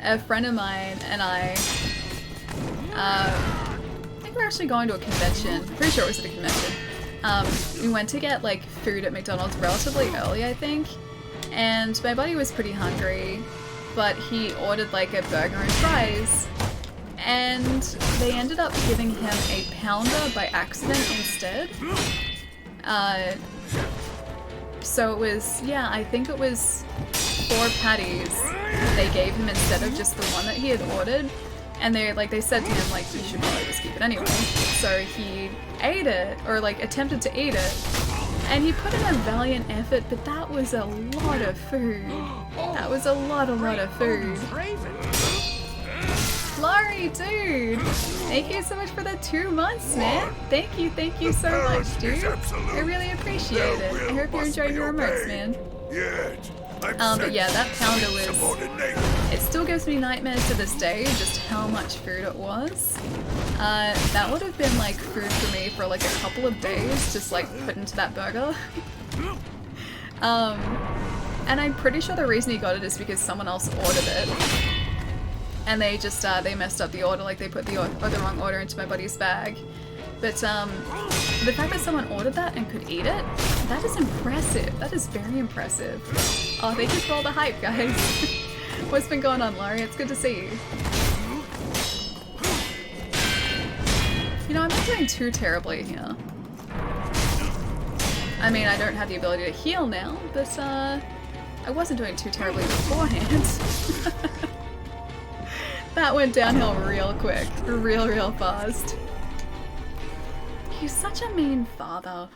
a friend of mine and I think we're actually going to a convention. Pretty sure it was at a convention. We went to get like food at McDonald's relatively early, I think, and my buddy was pretty hungry, but he ordered like a burger and fries, and they ended up giving him a pounder by accident instead. So it was, yeah, I think it was 4 patties they gave him instead of just the one that he had ordered. And they said to him, like, you should probably just keep it anyway. So he ate it, or like attempted to eat it, and he put in a valiant effort, but that was a lot of food. That was a lot of food. Laurie, dude! Thank you so much for the 2 months, man. Thank you so much, dude. I really appreciate it. I hope you're enjoying your remotes, man. But yeah, that pounder was... It still gives me nightmares to this day, just how much food it was. That would have been like food for me for like a couple of days, just like put into that burger. And I'm pretty sure the reason he got it is because someone else ordered it. And they just, they messed up the order, like they put the wrong order into my buddy's bag. But the fact that someone ordered that and could eat it, that is impressive. That is very impressive. Oh, thank you for all the hype, guys. What's been going on, Laurie? It's good to see you. You know, I'm not doing too terribly here. I mean, I don't have the ability to heal now, but I wasn't doing too terribly beforehand. That went downhill real quick, real fast. He's such a mean father.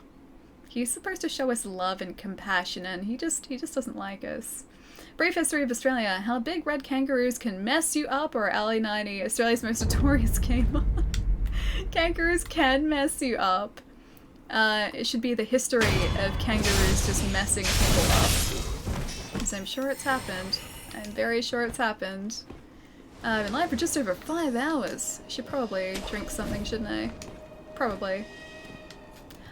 He's supposed to show us love and compassion, and he just doesn't like us. Brief history of Australia: how big red kangaroos can mess you up, or Ali 90, Australia's most notorious gamer. Kangaroos can mess you up. It should be the history of kangaroos just messing people up. Because I'm sure it's happened. I'm very sure it's happened. I've been live for just over 5 hours. I should probably drink something, shouldn't I? Probably.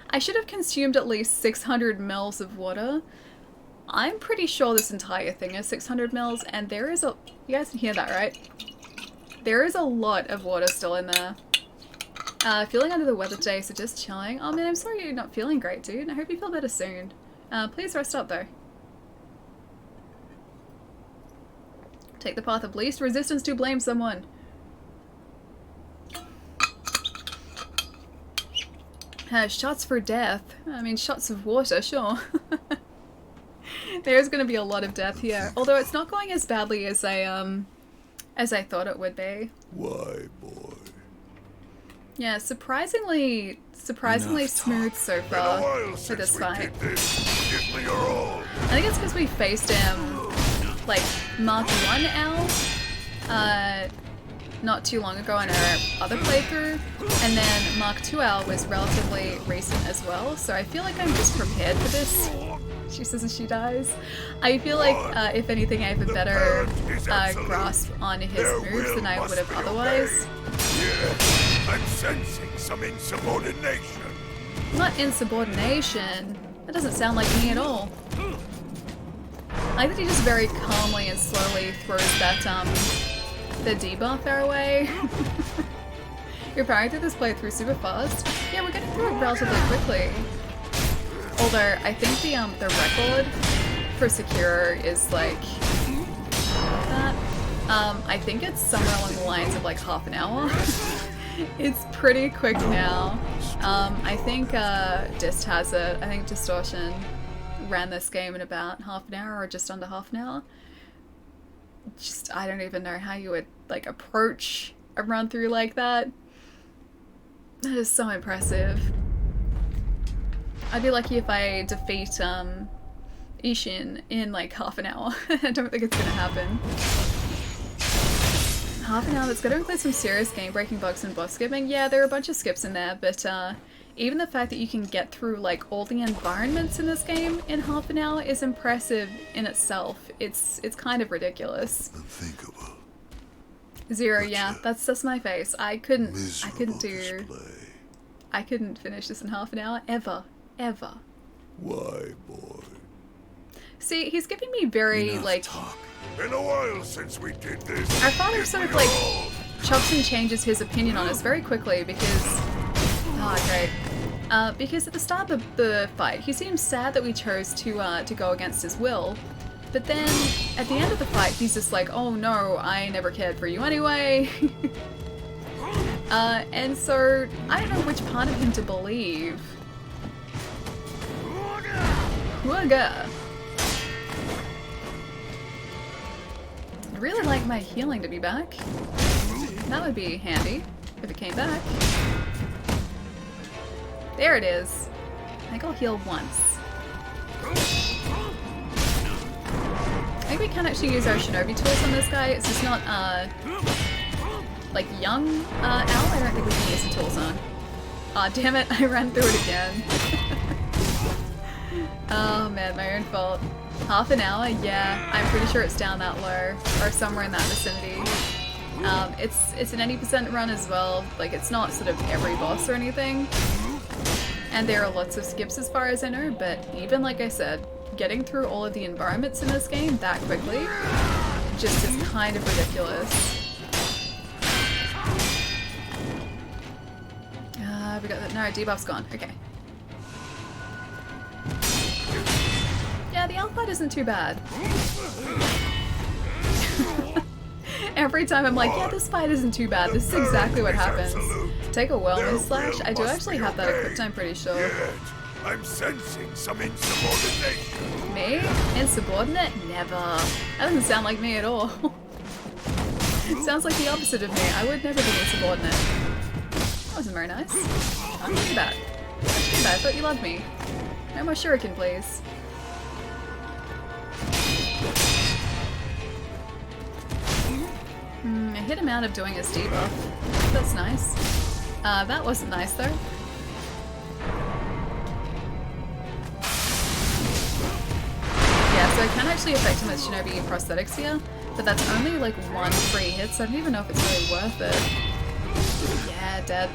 I should have consumed at least 600 mils of water. I'm pretty sure this entire thing is 600 mils, and there is a... You guys can hear that, right? There is a lot of water still in there. Feeling under the weather today, so just chilling. Oh man, I'm sorry you're not feeling great, dude. I hope you feel better soon. Please rest up, though. Take the path of least resistance to blame someone. Shots for death. I mean, shots of water, sure. There's gonna be a lot of death here. Although it's not going as badly as I thought it would be. Why, boy? Yeah, surprisingly smooth so far for this fight. I think it's because we faced him like Mark 1 L not too long ago in our other playthrough, and then Mark 2 L was relatively recent as well, so I feel like I'm just prepared for this. She says as she dies. I feel like, if anything, I have a better grasp on his moves than I would have otherwise. Yeah, I'm sensing some insubordination. Not insubordination. That doesn't sound like me at all. I like that he just very calmly and slowly throws that, the debuff our way. You're powering through this playthrough super fast. Yeah, we're getting through it relatively quickly. Although, I think the record for Sekiro is like... that. I think it's somewhere along the lines of like half an hour. It's pretty quick now. I think Dist has it. I think Distortion ran this game in about half an hour or just under half an hour. Just, I don't even know how you would like approach a run through like that. That is so impressive. I'd be lucky if I defeat Ishin in like half an hour. I don't think it's gonna happen. Half an hour, that's gonna include some serious game breaking bugs and boss skipping. Yeah, there are a bunch of skips in there, but even the fact that you can get through like all the environments in this game in half an hour is impressive in itself. It's kind of ridiculous. Unthinkable. Zero, yeah, that's my face. I couldn't finish this in half an hour ever. Why, boy? See, he's giving me very like. Been a while since we did this. Our father sort of like chops and changes his opinion on us very quickly because. Oh, great. Because at the start of the fight, he seems sad that we chose to go against his will. But then, at the end of the fight, he's just like, oh no, I never cared for you anyway. And so, I don't know which part of him to believe. Wugga! I'd really like my healing to be back. That would be handy, if it came back. There it is. I think I'll heal once. I think we can actually use our shinobi tools on this guy. It's just not, like young Al. I don't think we can use the tools on. Aw, damn it, I ran through it again. Oh man, my own fault. Half an hour? Yeah, I'm pretty sure it's down that low, or somewhere in that vicinity. It's an 80% run as well. Like, it's not sort of every boss or anything. And there are lots of skips as far as I know, but even like I said, getting through all of the environments in this game that quickly just is kind of ridiculous. We got that. No, debuff's gone. Okay. Yeah, the elf fight isn't too bad. Every time I'm like, yeah, this fight isn't too bad. This is exactly what happens. Take a wellness slash. I do actually have that equipped, I'm pretty sure. I'm sensing some insubordination. Me? Insubordinate? Never. That doesn't sound like me at all. It sounds like the opposite of me. I would never be insubordinate. That wasn't very nice. Not too bad. Not too bad. I thought you loved me. No more shuriken, please. I hit him out of doing his debuff. That's nice. That wasn't nice though. Yeah, so I can actually affect him with shinobi prosthetics here, but that's only like 1 free hit, so I don't even know if it's really worth it. Yeah, dead.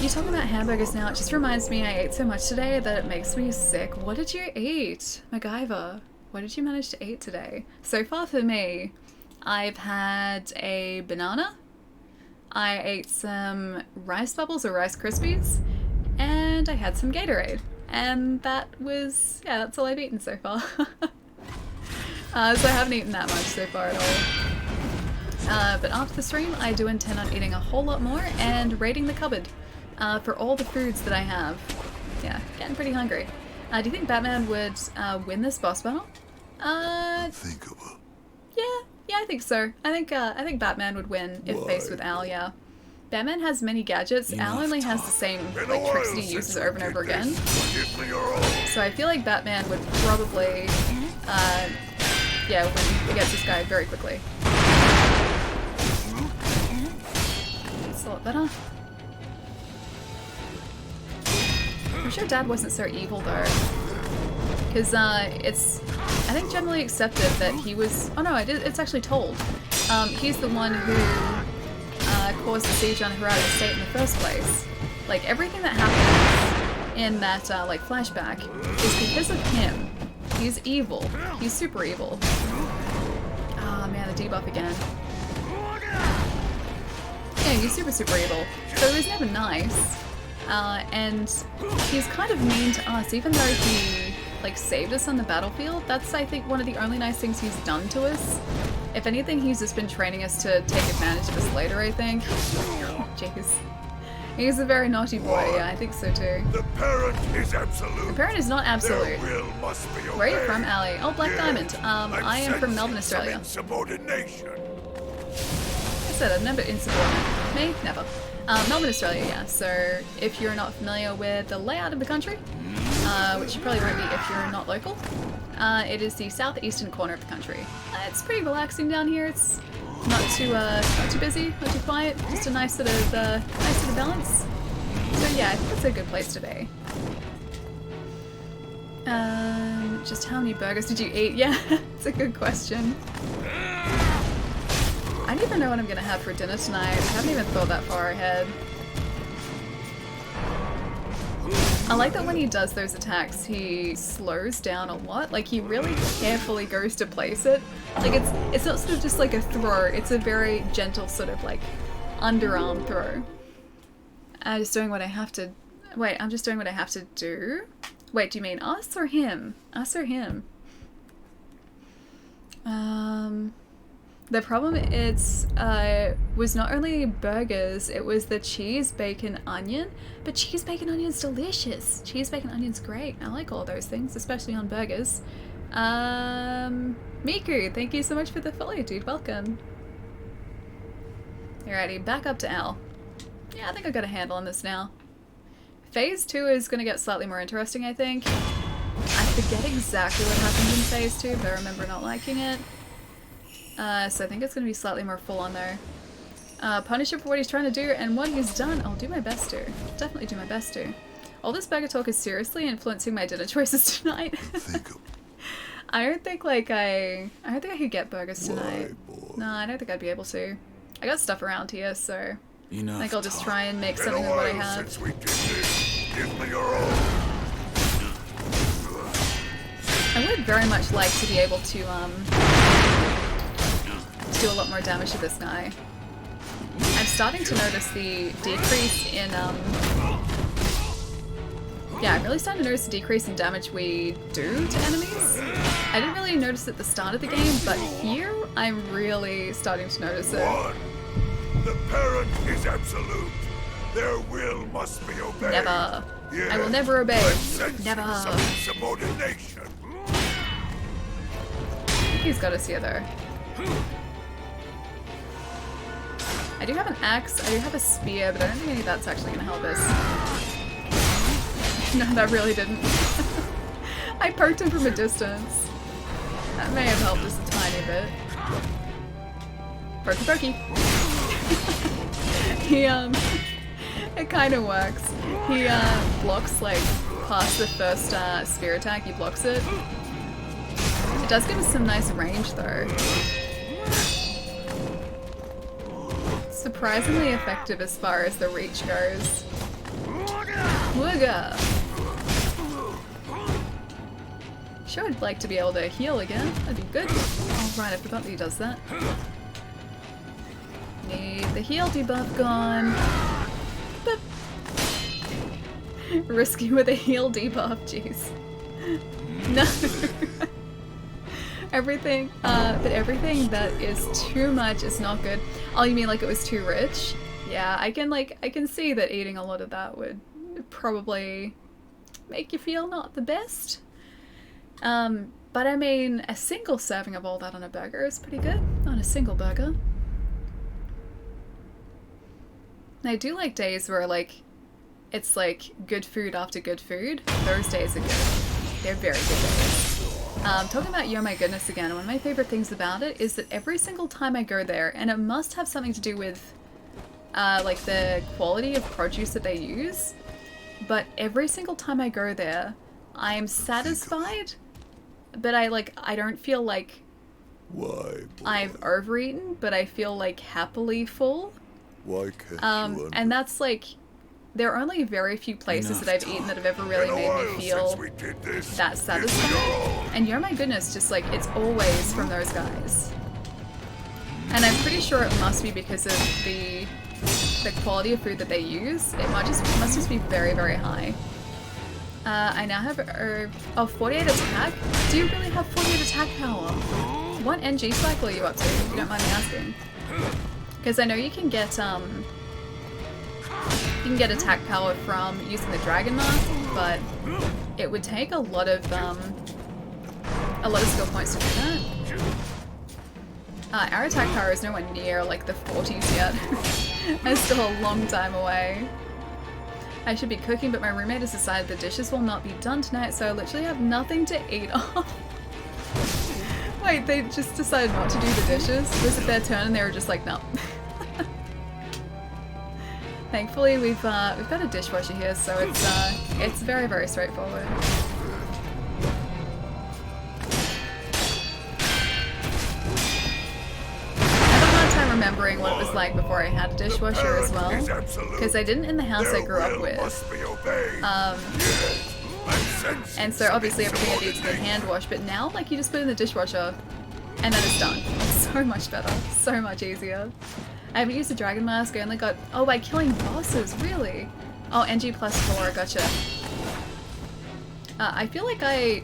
You're talking about hamburgers now. It just reminds me I ate so much today that it makes me sick. What did you eat? MacGyver, what did you manage to eat today? So far for me, I've had a banana, I ate some rice bubbles or Rice Krispies, and I had some Gatorade. And that was, yeah, that's all I've eaten so far. So I haven't eaten that much so far at all. But after the stream, I do intend on eating a whole lot more and raiding the cupboard for all the foods that I have. Yeah, getting pretty hungry. Do you think Batman would win this boss battle? Unthinkable. Yeah, I think so. I think Batman would win if faced with Al, yeah. Batman has many gadgets. Al only has the same like tricks he uses over and over again. So I feel like Batman would probably yeah, win against this guy very quickly. It's a lot better. I'm sure Dad wasn't so evil though. Because it's, I think, generally accepted that he was, oh no, it's actually told. He's the one who caused the siege on Hirata Estate in the first place. Like, everything that happens in that, like, flashback is because of him. He's evil. He's super evil. Oh man, the debuff again. Yeah, he's super, super evil. So he's never nice. And he's kind of mean to us, even though he like saved us on the battlefield. That's, I think, one of the only nice things he's done to us. If anything, he's just been training us to take advantage of us later, I think. Jeez. He's a very naughty boy, yeah, I think so too. The parent is absolute. The parent is not absolute. Their will must be obeyed. Where are you from, Ali? Oh, Black Diamond. I am from Melbourne, Australia. Insubordination. I said I've never insubordinate. Me? Never. Melbourne, Australia, yeah. So if you're not familiar with the layout of the country, which you probably won't be if you're not local, it is the southeastern corner of the country. It's pretty relaxing down here. It's not too busy, not too quiet. Just a nice sort of balance. So yeah, I think it's a good place to be. Just how many burgers did you eat? Yeah, it's a good question. I don't even know what I'm gonna have for dinner tonight. I haven't even thought that far ahead. I like that when he does those attacks, he slows down a lot. Like, he really carefully goes to place it. Like, it's not sort of just like a throw, it's a very gentle sort of like underarm throw. I'm just doing what I have to... Wait, I'm just doing what I have to do? Wait, do you mean us or him? Us or him? The problem was not only burgers, it was the cheese, bacon, onion. But cheese, bacon, onion's delicious. Cheese, bacon, onion's great. I like all those things, especially on burgers. Miku, thank you so much for the follow, dude. Welcome. Alrighty, back up to Al. Yeah, I think I've got a handle on this now. Phase 2 is going to get slightly more interesting, I think. I forget exactly what happened in Phase 2, but I remember not liking it. So I think it's going to be slightly more full on there. Punish him for what he's trying to do, and what he's done, I'll do my best to. Definitely do my best to. All this burger talk is seriously influencing my dinner choices tonight. I don't think I could get burgers tonight. No, I don't think I'd be able to. I got stuff around here, so I think I'll just try and make something of what I have. Give me your all. I would very much like to be able to do a lot more damage to this guy. I'm starting to notice the decrease in yeah, I'm really starting to notice the decrease in damage we do to enemies. I didn't really notice it at the start of the game, but here I'm really starting to notice it. The parent is absolute. Their will must be obeyed. Never. Yes. I will never obey. Never. Subordination. I think he's got us here though. I do have an axe, I do have a spear, but I don't think any of that's actually going to help us. No, that really didn't. I poked him from a distance. That may have helped us a tiny bit. Pokey pokey. He, it kind of works. He, blocks, like, past the first, spear attack, he blocks it. It does give us some nice range, though. Surprisingly effective as far as the reach goes. Wooga! Sure, I'd like to be able to heal again. That'd be good. Oh, right, I forgot that he does that. Need the heal debuff gone. Boop. Risky with a heal debuff, jeez. No. Everything, but everything that is too much is not good. Oh, you mean like it was too rich? Yeah, I can see that eating a lot of that would probably make you feel not the best. But I mean, a single serving of all that on a burger is pretty good. On a single burger. I do like days where, like, it's like good food after good food. Those days are good. They're very good days. Talking about Yo My Goodness again, one of my favorite things about it is that every single time I go there, and it must have something to do with like the quality of produce that they use, but every single time I go there, I am satisfied, but I don't feel like I've overeaten, but I feel like happily full. Why can't you and that's like, there are only very few places that I've eaten that have ever really made me feel that satisfied. And Yo My Goodness, just like, it's always from those guys. And I'm pretty sure it must be because of the quality of food that they use. It must just be very, very high. I now have 48 attack? Do you really have 48 attack power? What NG cycle are you up to, if you don't mind me asking? Because I know you can get attack power from using the Dragon Mask, but it would take a lot of skill points to do that. Our attack power is nowhere near like the 40s yet. It's still a long time away. I should be cooking, but my roommate has decided the dishes will not be done tonight, so I literally have nothing to eat off. Wait, they just decided not to do the dishes? Was it their turn and they were just like, no. Thankfully, we've got a dishwasher here, so it's very, very straightforward. Remembering what it was like before I had a dishwasher as well, because I didn't in the house I grew up with. And so obviously everything needs to be hand washed, but now like you just put it in the dishwasher and then it's done. It's so much better, so much easier. I haven't used the Dragon Mask, I only got, oh, by killing bosses, really? Oh, NG +4, gotcha. I feel like I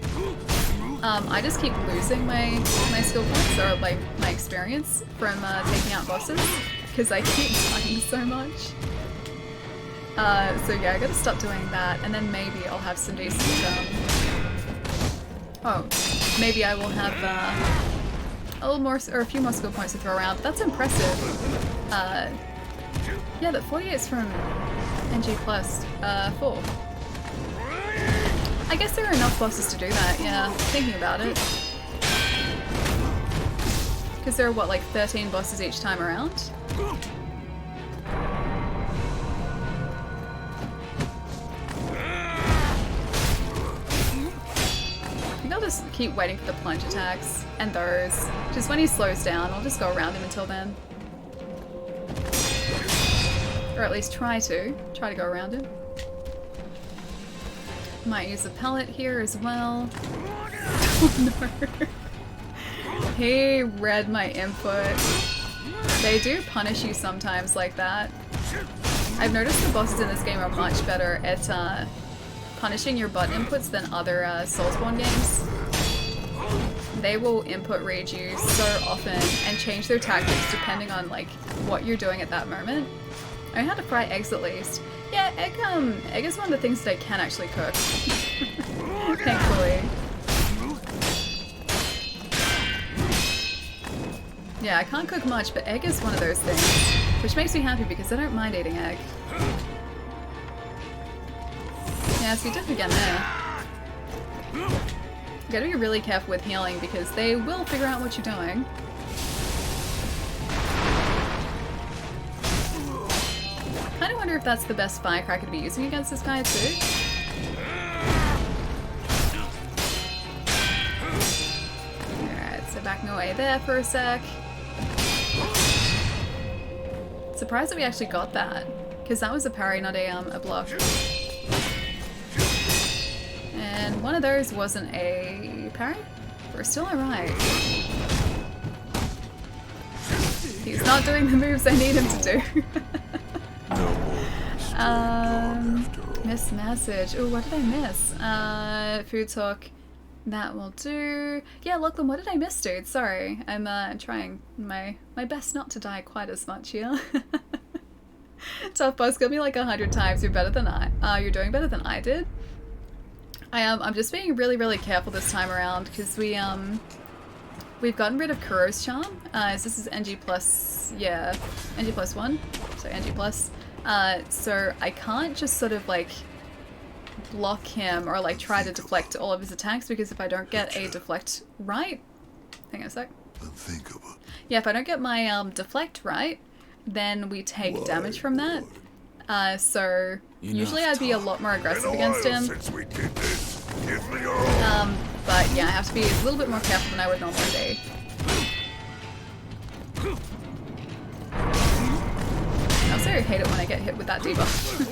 just keep losing my skill points, or like my experience from taking out bosses, because I keep dying so much. So yeah, I gotta stop doing that, and then maybe I'll have some decent, maybe I will have a little more, or a few more skill points to throw around, but that's impressive. Yeah, that 48's from NG plus 4. I guess there are enough bosses to do that, yeah, thinking about it. Because there are, what, like 13 bosses each time around? I think I'll just keep waiting for the plunge attacks, and those. Just when he slows down, I'll just go around him until then. Or at least try to go around him. Might use a pellet here as well. Oh no. He read my input. They do punish you sometimes like that. I've noticed the bosses in this game are much better at punishing your butt inputs than other Soulsborne games. They will input read you so often and change their tactics depending on like what you're doing at that moment. I know how to fry eggs at least. Yeah, egg is one of the things that I can actually cook. Thankfully. Yeah, I can't cook much, but egg is one of those things. Which makes me happy because I don't mind eating egg. Yeah, so you did again there. You gotta be really careful with healing because they will figure out what you're doing. I kind of wonder if that's the best firecracker to be using against this guy too. Alright, so backing away there for a sec. Surprised that we actually got that, because that was a parry, not a block. And one of those wasn't a parry? We're still alright. He's not doing the moves I need him to do. Miss message. Oh, what did I miss? Food talk. That will do. Yeah, Lachlan, what did I miss, dude? Sorry. I'm trying my best not to die quite as much here. Tough boss got me like 100 times. You're better than you're doing better than I did. I'm just being really, really careful this time around because we've gotten rid of Kuro's charm. This is NG plus, yeah, NG plus 1. So NG plus. So I can't just sort of like block him or like try to deflect all of his attacks because if I don't get a deflect right, hang on a sec. Unthinkable. Yeah, if I don't get my deflect right, then we take damage from that. So usually I'd be a lot more aggressive against him. But yeah, I have to be a little bit more careful than I would normally be. I also hate it when I get hit with that debuff.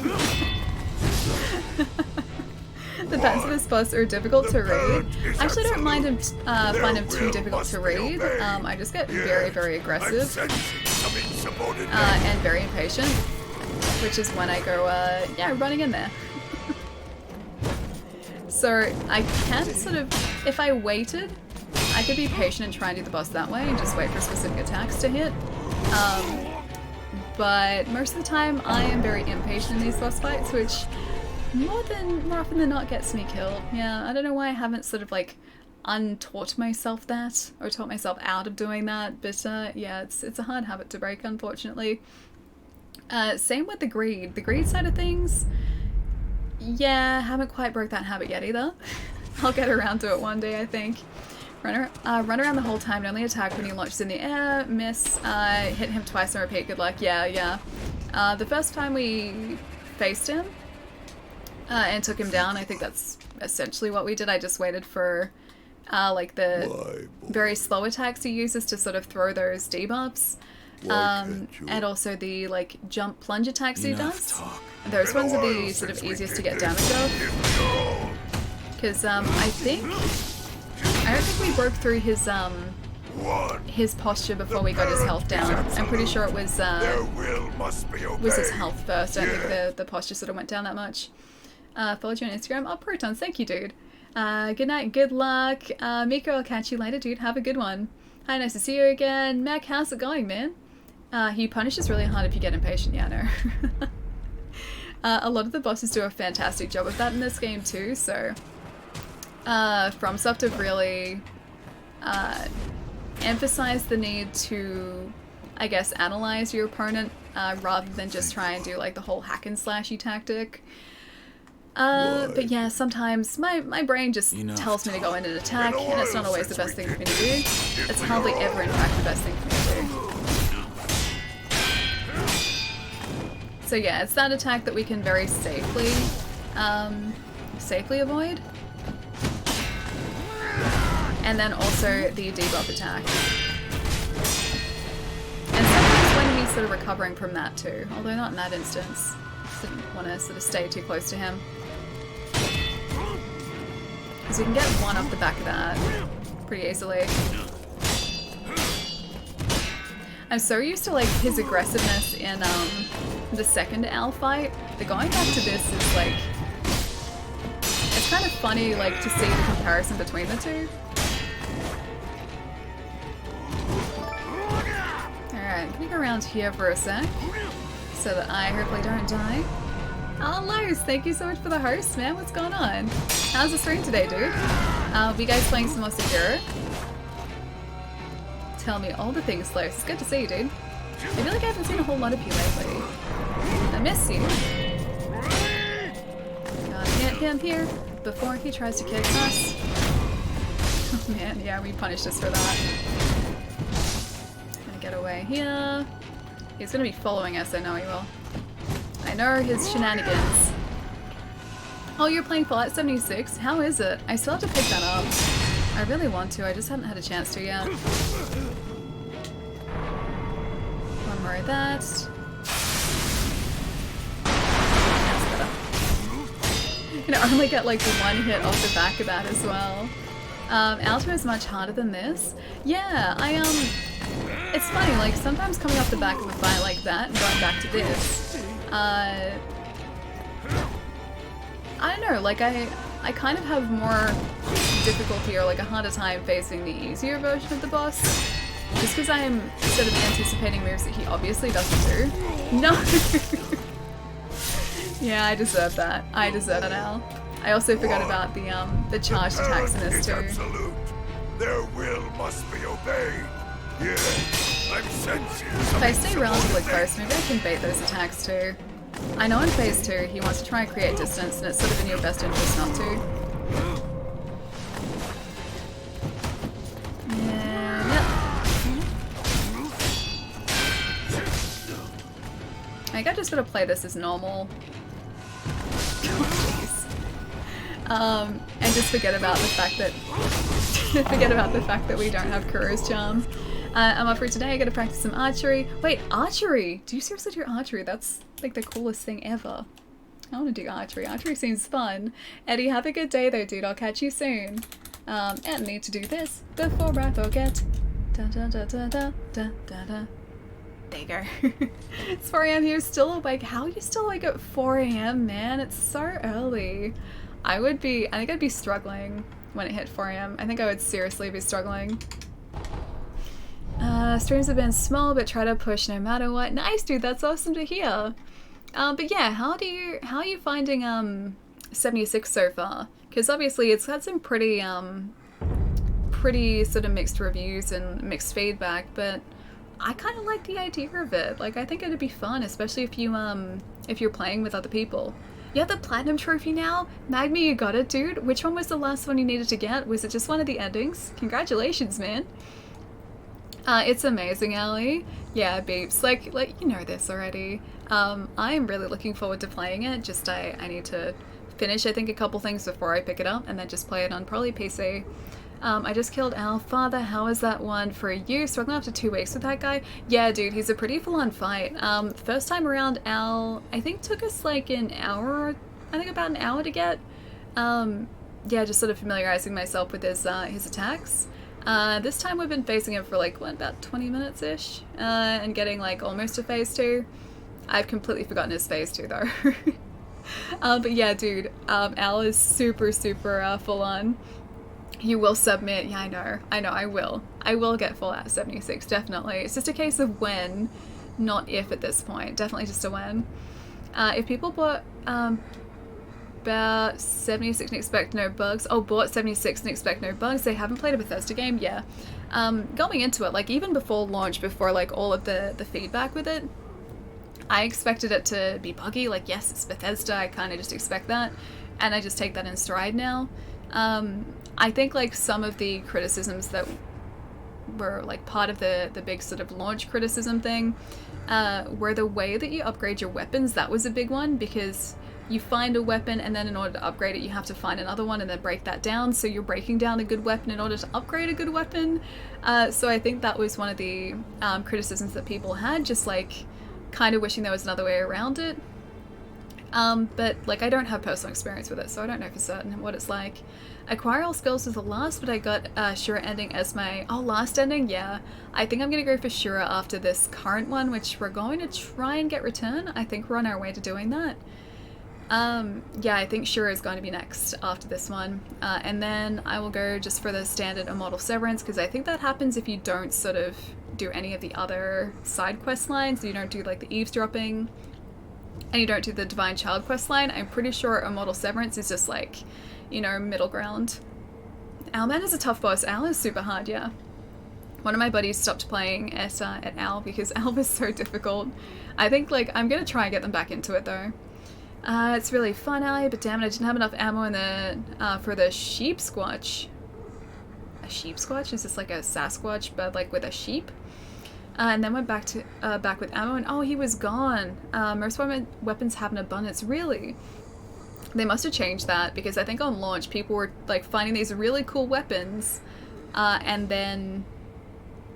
The pacifist boss are difficult to read. I actually don't mind him, find him too difficult to read. I just get very, very aggressive and very impatient, which is when I go, yeah, running in there. So I can sort of, if I waited, I could be patient and try and do the boss that way and just wait for specific attacks to hit. But most of the time I am very impatient in these boss fights, which more often than not gets me killed. Yeah, I don't know why I haven't sort of like untaught myself that, or taught myself out of doing that, but yeah, it's a hard habit to break, unfortunately. Same with the greed side of things. Yeah, haven't quite broke that habit yet either. I'll get around to it one day, I think. Run around the whole time and only attack when he launches in the air. Miss. Hit him twice and repeat. Good luck. Yeah. The first time we faced him and took him down, I think that's essentially what we did. I just waited for like the very slow attacks he uses to sort of throw those debuffs. And also the like jump plunge attacks he does. Those ones are the sort of easiest to get damage of. Because I don't think we broke through his posture before we got his health down. I'm pretty sure it was his health first. I don't think the posture sort of went down that much. Followed you on Instagram. Oh, Protons, thank you, dude. Good night, good luck. Miko, I'll catch you later, dude. Have a good one. Hi, nice to see you again. Mac, how's it going, man? He punishes really hard if you get impatient. Yeah, no. A lot of the bosses do a fantastic job of that in this game too, so FromSoft have really emphasized the need to, I guess, analyze your opponent rather than just try and do like the whole hack and slashy tactic. But yeah, sometimes my brain just tells me to go in and attack, and it's not always the best thing for me to do. It's hardly ever, in fact, the best thing for me to do. So yeah, it's that attack that we can very safely avoid. And then also the debuff attack. And sometimes when he's sort of recovering from that too, although not in that instance. Just didn't want to sort of stay too close to him. Because you can get one off the back of that pretty easily. I'm so used to like his aggressiveness in the second Owl fight, but going back to this is like, it's kind of funny like to see the comparison between the two. Alright, I'm gonna go around here for a sec, so that I hopefully don't die. Oh, Lowe's, thank you so much for the host, man. What's going on? How's the stream today, dude? Are you guys playing some more Sekiro? Tell me all the things, Lowe's. It's good to see you, dude. I feel like I haven't seen a whole lot of you lately. I miss you. Gotta get him here before he tries to kick us. Oh man, yeah, we punished us for that. Gonna get away here. He's gonna be following us, I know he will. I know his shenanigans. Oh, you're playing Fallout 76? How is it? I still have to pick that up. I really want to, I just haven't had a chance to yet. One more of that. That's better. You know, I only get like one hit off the back of that as well. Alto is much harder than this. Yeah, it's funny, like sometimes coming off the back of a fight like that and going back to this, I don't know, like I kind of have more difficulty or like a harder time facing the easier version of the boss. Just because I am sort of anticipating moves that he obviously doesn't do. No! Yeah, I deserve that. I deserve that, Al. I also forgot about the charged attacks in this too. Absolute. Their will must be obeyed. Yeah, I'm sensing. If I stay relatively close, maybe I can bait those attacks too. I know in phase 2 he wants to try and create distance, and it's sort of in your best interest not to. And yep. I think I just gotta play this as normal. Oh, jeez. And just forget about the fact that we don't have Kuro's charm. I'm up for today. I gotta practice some archery. Wait, archery? Do you seriously do archery? That's like the coolest thing ever. I want to do archery. Archery seems fun. Eddie, have a good day though, dude. I'll catch you soon. And need to do this before I forget. Da da da da da da da da. There you go. It's 4 AM here, still awake. How are you still awake at 4 AM, man? It's so early. I think I'd be struggling when it hit 4 a.m. I think I would seriously be struggling. Streams have been small, but try to push no matter what. Nice, dude. That's awesome to hear. But yeah, how are you finding 76 so far? Because obviously it's had some pretty sort of mixed reviews and mixed feedback, but I kind of like the idea of it. Like, I think it'd be fun, especially if you're playing with other people. You have the platinum trophy now? Magma, you got it, dude. Which one was the last one you needed to get? Was it just one of the endings? Congratulations, man. It's amazing, Allie. Yeah, beeps. Like you know this already. I'm really looking forward to playing it. Just I need to finish, I think, a couple things before I pick it up, and then just play it on probably PC. I just killed Al. Father, how is that one for you? Struggling after 2 weeks with that guy? Yeah, dude, he's a pretty full-on fight. First time around, Al, I think took us like an hour, I think about an hour to get. Yeah, just sort of familiarizing myself with his attacks. This time we've been facing him for like, what, about 20 minutes-ish? And getting like almost to phase 2. I've completely forgotten his phase 2 though. But yeah, dude, Al is super full-on. You will submit. Yeah, I know, I will. I will get full at 76, definitely. It's just a case of when, not if at this point. Definitely just a when. If people bought about 76 and expect no bugs. Oh, bought 76 and expect no bugs. They haven't played a Bethesda game? Yeah. Going into it, like even before launch, before like all of the feedback with it, I expected it to be buggy. Like, yes, it's Bethesda. I kind of just expect that. And I just take that in stride now. I think like some of the criticisms that were like part of the big sort of launch criticism thing were the way that you upgrade your weapons. That was a big one, because you find a weapon and then in order to upgrade it you have to find another one and then break that down, so you're breaking down a good weapon in order to upgrade a good weapon. So I think that was one of the criticisms that people had, just like kind of wishing there was another way around it. But like I don't have personal experience with it, so I don't know for certain what it's like. Acquire all skills was the last, but I got Shura ending as my last ending. Yeah, I think I'm gonna go for Shura after this current one, which we're going to try and get return. I think we're on our way to doing that. Yeah, I think Shura is going to be next after this one, and then I will go just for the standard Immortal Severance, because I think that happens if you don't sort of do any of the other side quest lines. You don't do like the eavesdropping, and you don't do the Divine Child quest line. I'm pretty sure Immortal Severance is just like, you know, middle ground. Owlman is a tough boss. Owl is super hard, yeah. One of my buddies stopped playing at Owl because Owl was so difficult. I think like I'm gonna try and get them back into it though. It's really fun, Allie, but damn it, I didn't have enough ammo in the for the sheep squatch. A sheep squatch? Is this like a Sasquatch but like with a sheep? And then went back with ammo, and oh, he was gone. Most weapons have an abundance. Really? They must have changed that, because I think on launch people were like finding these really cool weapons and then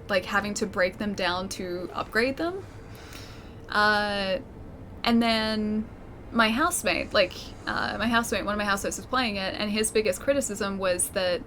like having to break them down to upgrade them. And then my housemate, one of my housemates was playing it, and his biggest criticism was that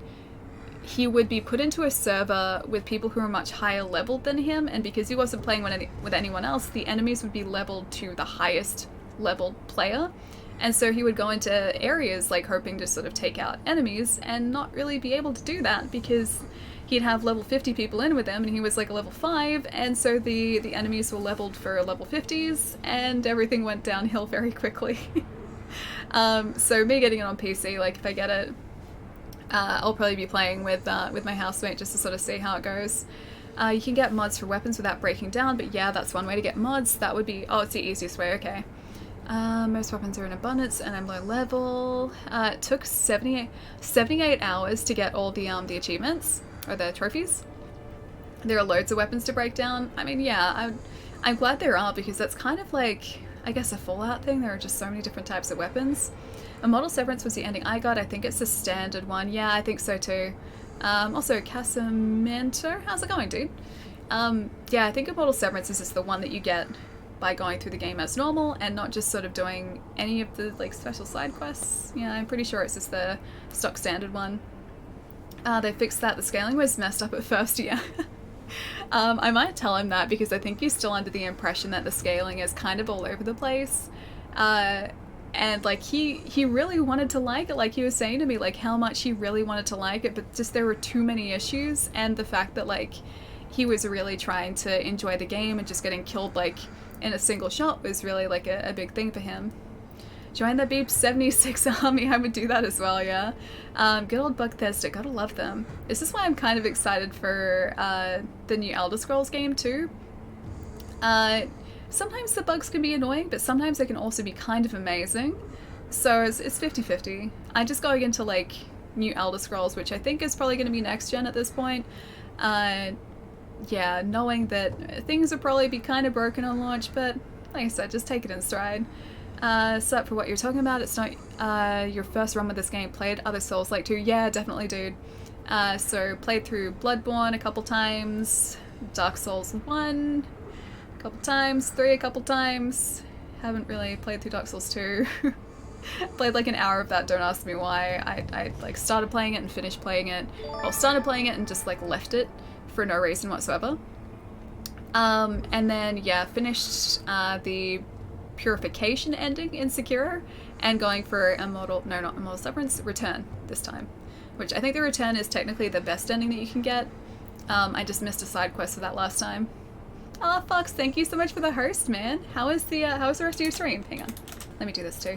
he would be put into a server with people who are much higher leveled than him, and because he wasn't playing with anyone else, the enemies would be leveled to the highest leveled player. And so he would go into areas like hoping to sort of take out enemies and not really be able to do that, because he'd have level 50 people in with him and he was like a level 5, and so the enemies were leveled for level 50s and everything went downhill very quickly. So me getting it on PC, like if I get it, I'll probably be playing with my housemate just to sort of see how it goes. You can get mods for weapons without breaking down, but yeah, that's one way to get mods. That would be, it's the easiest way, okay. Most weapons are in abundance and I'm low level. It took 78 hours to get all the achievements, or the trophies. There are loads of weapons to break down. I mean, yeah, I'm glad there are, because that's kind of like, I guess, a Fallout thing. There are just so many different types of weapons. Immortal Severance was the ending I got. I think it's the standard one. Yeah, I think so too. Also, Casamento, how's it going, dude? Yeah, I think Immortal Severance is just the one that you get by going through the game as normal and not just sort of doing any of the like special side quests. Yeah, I'm pretty sure it's just the stock standard one. They fixed that. The scaling was messed up at first, yeah. I might tell him that, because I think he's still under the impression that the scaling is kind of all over the place. And like he really wanted to like it, like he was saying to me like how much he really wanted to like it, but just there were too many issues, and the fact that like he was really trying to enjoy the game and just getting killed like in a single shot was really like a big thing for him. Join the Beep 76 army, I would do that as well, yeah. Good old Bugthestic, gotta love them. This is why I'm kind of excited for the new Elder Scrolls game too. Sometimes the bugs can be annoying, but sometimes they can also be kind of amazing. So it's 50-50. I'm just going into like new Elder Scrolls, which I think is probably going to be next gen at this point. Yeah, knowing that things will probably be kind of broken on launch, but like I said, just take it in stride. So for what you're talking about, it's not your first run with this game. Played other Souls-like too? Yeah, definitely, dude. So played through Bloodborne a couple times, Dark Souls 1 a couple times, 3 a couple times. Haven't really played through Dark Souls 2. Played like an hour of that, don't ask me why. I like started playing it and finished playing it. Well, started playing it and just like left it for no reason whatsoever. And then yeah, finished the Purification ending in Sekiro and going for Immortal Severance Return this time. Which I think the Return is technically the best ending that you can get. I just missed a side quest for that last time. Oh, Fox, thank you so much for the host, man. How was the rest of your stream? Hang on. Let me do this too.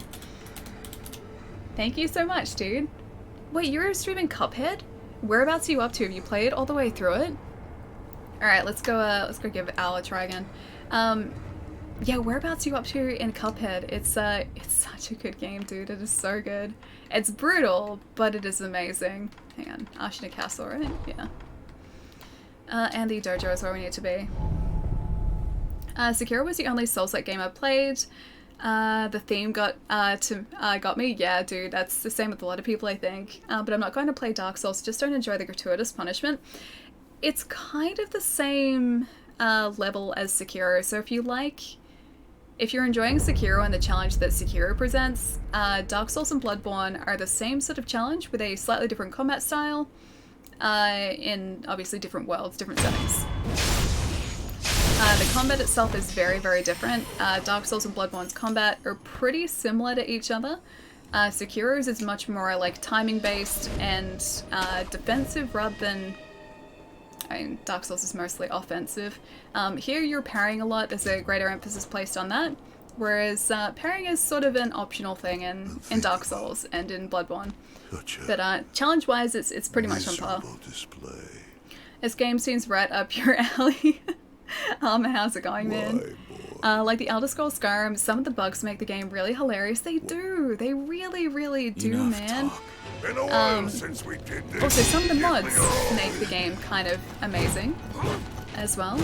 Thank you so much, dude. Wait, you're streaming Cuphead? Whereabouts are you up to? Have you played all the way through it? Alright, let's go give Al a try again. Yeah, whereabouts are you up to in Cuphead? It's such a good game, dude. It is so good. It's brutal, but it is amazing. Hang on. Ashina Castle, right? Yeah. And the dojo is where we need to be. Sekiro was the only Souls-like game I played. The theme got me. Yeah, dude, that's the same with a lot of people, I think. But I'm not going to play Dark Souls. Just don't enjoy the gratuitous punishment. It's kind of the same level as Sekiro. So if you're enjoying Sekiro and the challenge that Sekiro presents, Dark Souls and Bloodborne are the same sort of challenge with a slightly different combat style, in obviously different worlds, different settings. The combat itself is very, very different. Dark Souls and Bloodborne's combat are pretty similar to each other. Sekiro's is much more like timing based and defensive rather than, I mean, Dark Souls is mostly offensive. Here you're parrying a lot, there's a greater emphasis placed on that, whereas parrying is sort of an optional thing in Dark Souls and in Bloodborne. But challenge-wise, it's pretty much on par. This game seems right up your alley. How's it going, man? Like the Elder Scrolls Skyrim, some of the bugs make the game really hilarious. They do. They really, really do, man. Also, some of the mods make the game kind of amazing as well.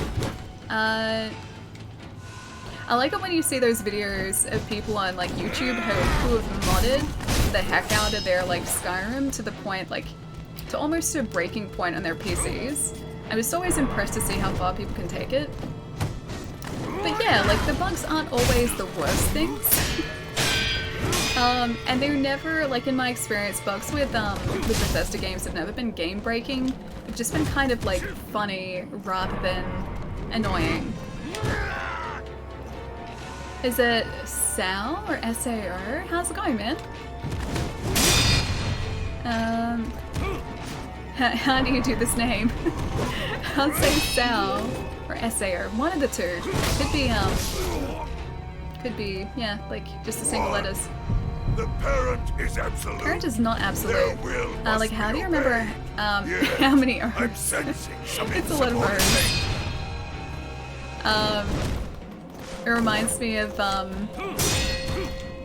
I like it when you see those videos of people on like YouTube who have modded the heck out of their like Skyrim to the point like to almost a breaking point on their PCs. I'm just always impressed to see how far people can take it. But yeah, like the bugs aren't always the worst things. And they're never, like in my experience, bugs with Bethesda games have never been game breaking. They've just been kind of like funny rather than annoying. Is it Sal or SAO? How's it going, man? How do you do this name? I'll say Sal or SAO. One of the two. Could be, yeah, like just the single letters. The parent is absolute. Parent is not absolute. Like, how do you remember how many O's? I'm sensing some It's a lot of O's. It reminds me of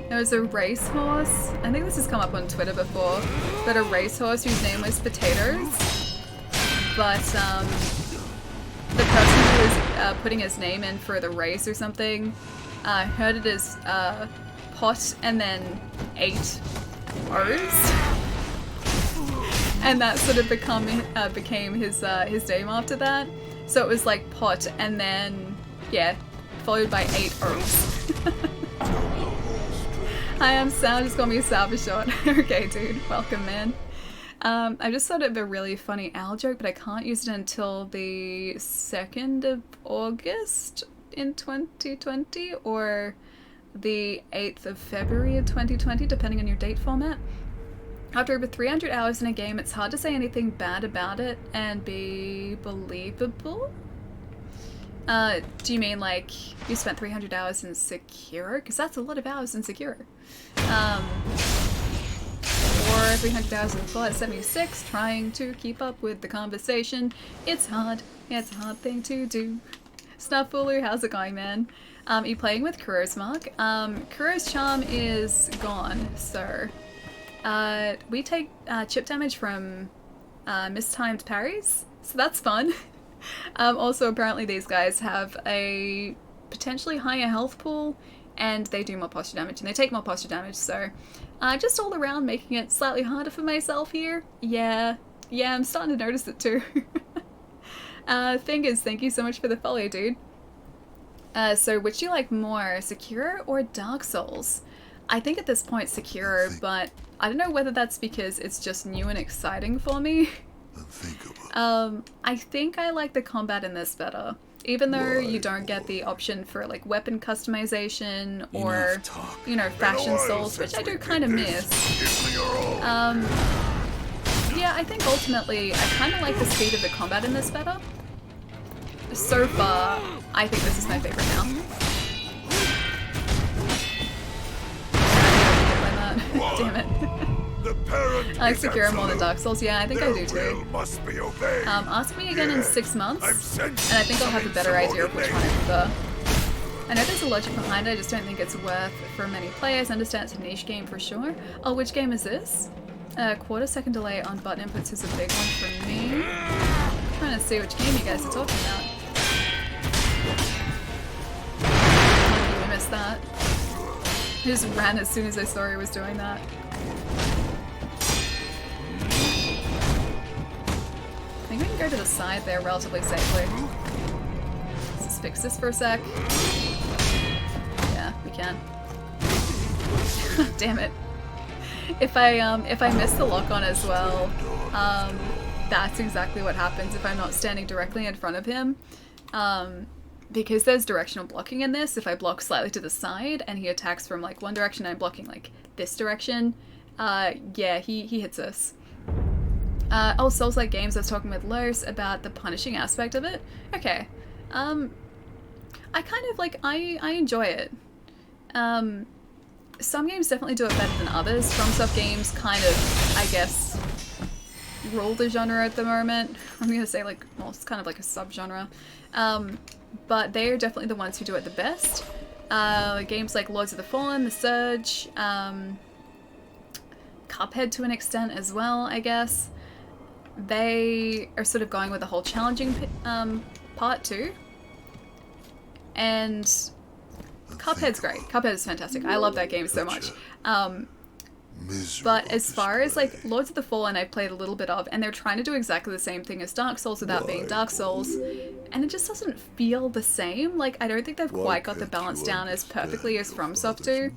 there was a racehorse. I think this has come up on Twitter before, but a racehorse whose name was Potatoes. But the person who was putting his name in for the race or something heard it as pot and then 8 O's, and that sort of became his name after that. So it was like pot and then yeah, followed by 8 O's. Hi, I'm Sal. Just call me Sal for short. Okay, dude. Welcome, man. I just thought of a really funny Al joke, but I can't use it until the 2nd of August in 2020, or the 8th of February of 2020, depending on your date format. After over 300 hours in a game, it's hard to say anything bad about it and be believable. Do you mean like you spent 300 hours in Sekiro? Because that's a lot of hours in Sekiro. Or 300 hours in Fallout 76, trying to keep up with the conversation. It's hard. It's a hard thing to do. Snuffulu, how's it going, man? Are you playing with Kuro's Mark? Kuro's charm is gone, so... we take chip damage from mistimed parries, so that's fun. Also, apparently these guys have a potentially higher health pool, and they do more posture damage, and they take more posture damage, so just all around making it slightly harder for myself here. Yeah, I'm starting to notice it too. Fingers, thank you so much for the follow, dude. So which do you like more, Sekiro or Dark Souls? I think at this point Sekiro, but I don't know whether that's because it's just new and exciting for me. I think I like the combat in this better. Even though you don't get the option for like weapon customization or, you know, fashion souls, which I do kind of miss. Yeah, I think ultimately I kind of like the speed of the combat in this better. So far, I think this is my favorite now. Damn it. I like Sekiro more than Dark Souls. Yeah, I think I do too. Ask me again in 6 months, and I think I'll have a better idea of which one I prefer. I know there's a logic behind it, I just don't think it's worth for many players. I understand it's a niche game for sure. Oh, which game is this? Quarter-second delay on button inputs is a big one for me. I'm trying to see which game you guys are talking about. I missed that. I just ran as soon as I saw he was doing that. I think we can go to the side there relatively safely. Let's just fix this for a sec. Yeah, we can. Damn it. If I miss the lock on as well, that's exactly what happens if I'm not standing directly in front of him. Because there's directional blocking in this. If I block slightly to the side and he attacks from like one direction, I'm blocking like this direction. Yeah, he hits us. Oh, Souls-like games, I was talking with Los about the punishing aspect of it. Okay. I kind of like, I enjoy it. Some games definitely do it better than others. FromSoft games kind of, I guess, rule the genre at the moment. I'm gonna say like, well, it's kind of like a sub-genre. But they are definitely the ones who do it the best. Games like Lords of the Fallen, The Surge, Cuphead to an extent as well, I guess. They are sort of going with the whole challenging part too. And Cuphead's great. Cuphead is fantastic. I love that game so much. But as far as like Lords of the Fallen, I've played a little bit of, and they're trying to do exactly the same thing as Dark Souls without being Dark Souls, and it just doesn't feel the same. Like, I don't think they've quite got the balance down as perfectly as FromSoft do.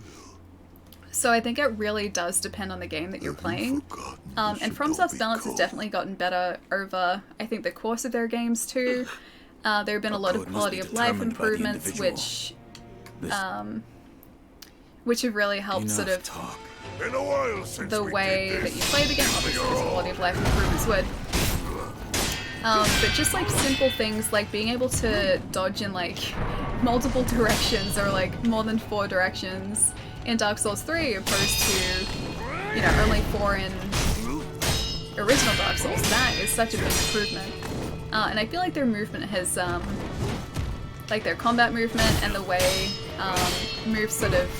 So I think it really does depend on the game that you're playing. And FromSoft's balance has definitely gotten better over, I think, the course of their games too. There have been a lot of quality of life improvements, which have really helped sort of the way that you play the game. Obviously, there's quality of life improvements would. But just like simple things like being able to dodge in like multiple directions or like more than 4 directions in Dark Souls 3 opposed to, you know, only 4 in original Dark Souls. That is such a big improvement. And I feel like their movement has, like their combat movement and the way moves sort of,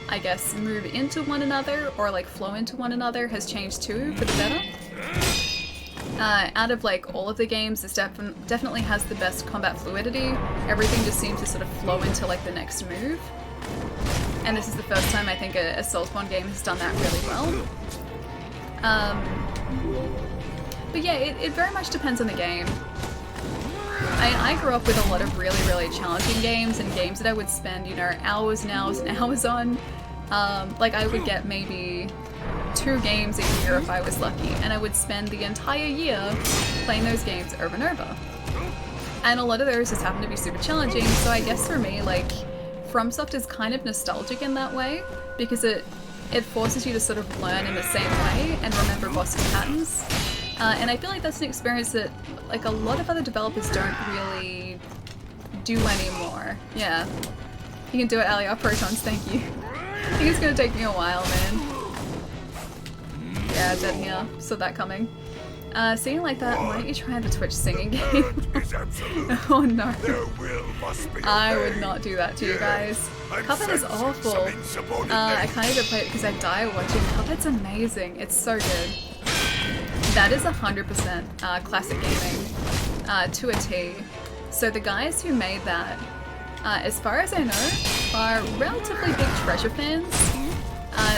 I guess, move into one another or like flow into one another has changed too for the better. Out of like all of the games, this definitely has the best combat fluidity. Everything just seems to sort of flow into like the next move. And this is the first time I think a Soulsborne game has done that really well. But yeah, it very much depends on the game. I grew up with a lot of really, really challenging games and games that I would spend, you know, hours and hours and hours on. Like I would get maybe 2 games a year if I was lucky, and I would spend the entire year playing those games over and over. And a lot of those just happen to be super challenging, so I guess for me, like, FromSoft is kind of nostalgic in that way, because it forces you to sort of learn in the same way and remember bosses' patterns. And I feel like that's an experience that like a lot of other developers don't really do anymore. Yeah. You can do it, Alia. Protons, thank you. I think it's gonna take me a while, man. Yeah, dead here. Saw that coming. Singing like that, why don't you try the Twitch singing game? Oh no. I would not do that to you guys. Cuphead is awful. I kind of go play it because I die watching. Cuphead's amazing. It's so good. That is 100% classic gaming to a T. So the guys who made that, as far as I know, are relatively big Treasure fans.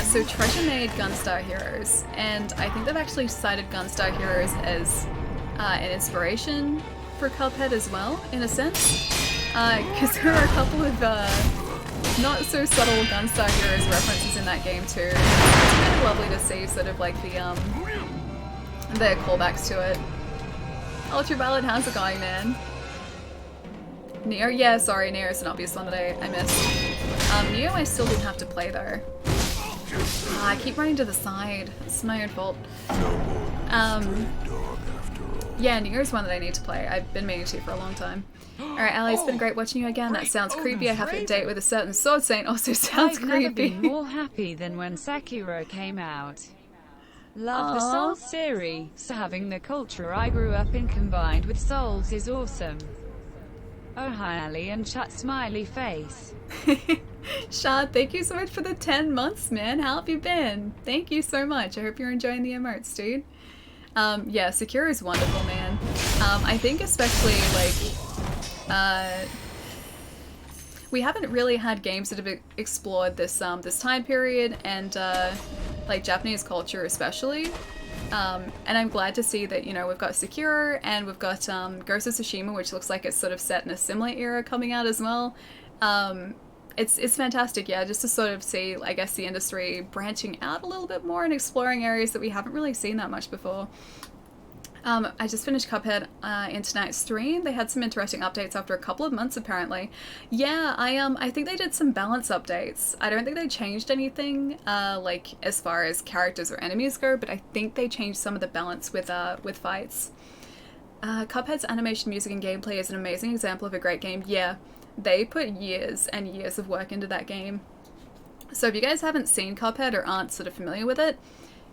So Treasure made Gunstar Heroes, and I think they've actually cited Gunstar Heroes as an inspiration for Cuphead as well, in a sense. Because there are a couple of not so subtle Gunstar Heroes references in that game too. It's really lovely to see sort of like the callbacks to it. Ultraviolet, how's it going, man? Neo? Yeah, sorry, Neo's an obvious one that I missed. Neo I still didn't have to play though. I keep running to the side. It's my own fault. Yeah, Neo's one that I need to play. I've been meaning to for a long time. Alright, Ali, it's been great watching you again. That sounds creepy. I have a date with a certain sword saint. Also sounds I've creepy. never been more happy than when Sekiro came out. Love the Souls series, so having the culture I grew up in combined with Souls is awesome. Oh hi Ali and chat smiley face. Shad, thank you so much for the 10 months, man. How have you been? Thank you so much. I hope you're enjoying the emotes, dude. Yeah, Sekiro is wonderful, man. I think especially, like, we haven't really had games that have explored this, this time period and, like, Japanese culture especially. And I'm glad to see that, you know, we've got Sekiro and we've got, Ghost of Tsushima, which looks like it's sort of set in a similar era coming out as well. It's fantastic, yeah, just to sort of see, I guess, the industry branching out a little bit more and exploring areas that we haven't really seen that much before. I just finished Cuphead in tonight's stream. They had some interesting updates after a couple of months, apparently. Yeah, I think they did some balance updates. I don't think they changed anything, like, as far as characters or enemies go, but I think they changed some of the balance with fights. Cuphead's animation, music, and gameplay is an amazing example of a great game. Yeah. They put years and years of work into that game. So if you guys haven't seen Cuphead or aren't sort of familiar with it,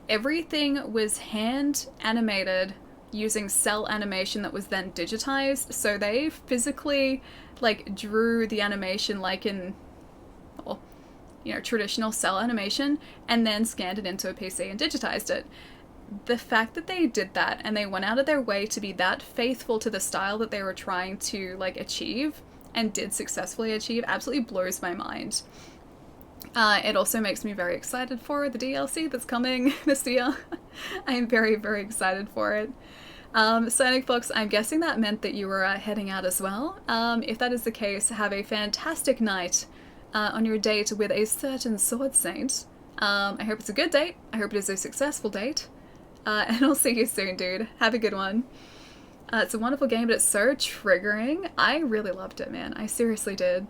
everything was hand animated using cell animation that was then digitized. So they physically like drew the animation like in, well, you know, traditional cell animation and then scanned it into a PC and digitized it. The fact that they did that and they went out of their way to be that faithful to the style that they were trying to like achieve and did successfully achieve absolutely blows my mind. It also makes me very excited for the DLC that's coming this year. I am very, very excited for it. Sonic Fox, I'm guessing that meant that you were heading out as well. If that is the case, have a fantastic night on your date with a certain sword saint. I hope it's a good date. I hope it is a successful date. And I'll see you soon, dude. Have a good one. It's a wonderful game, but it's so triggering. I really loved it, man. I seriously did.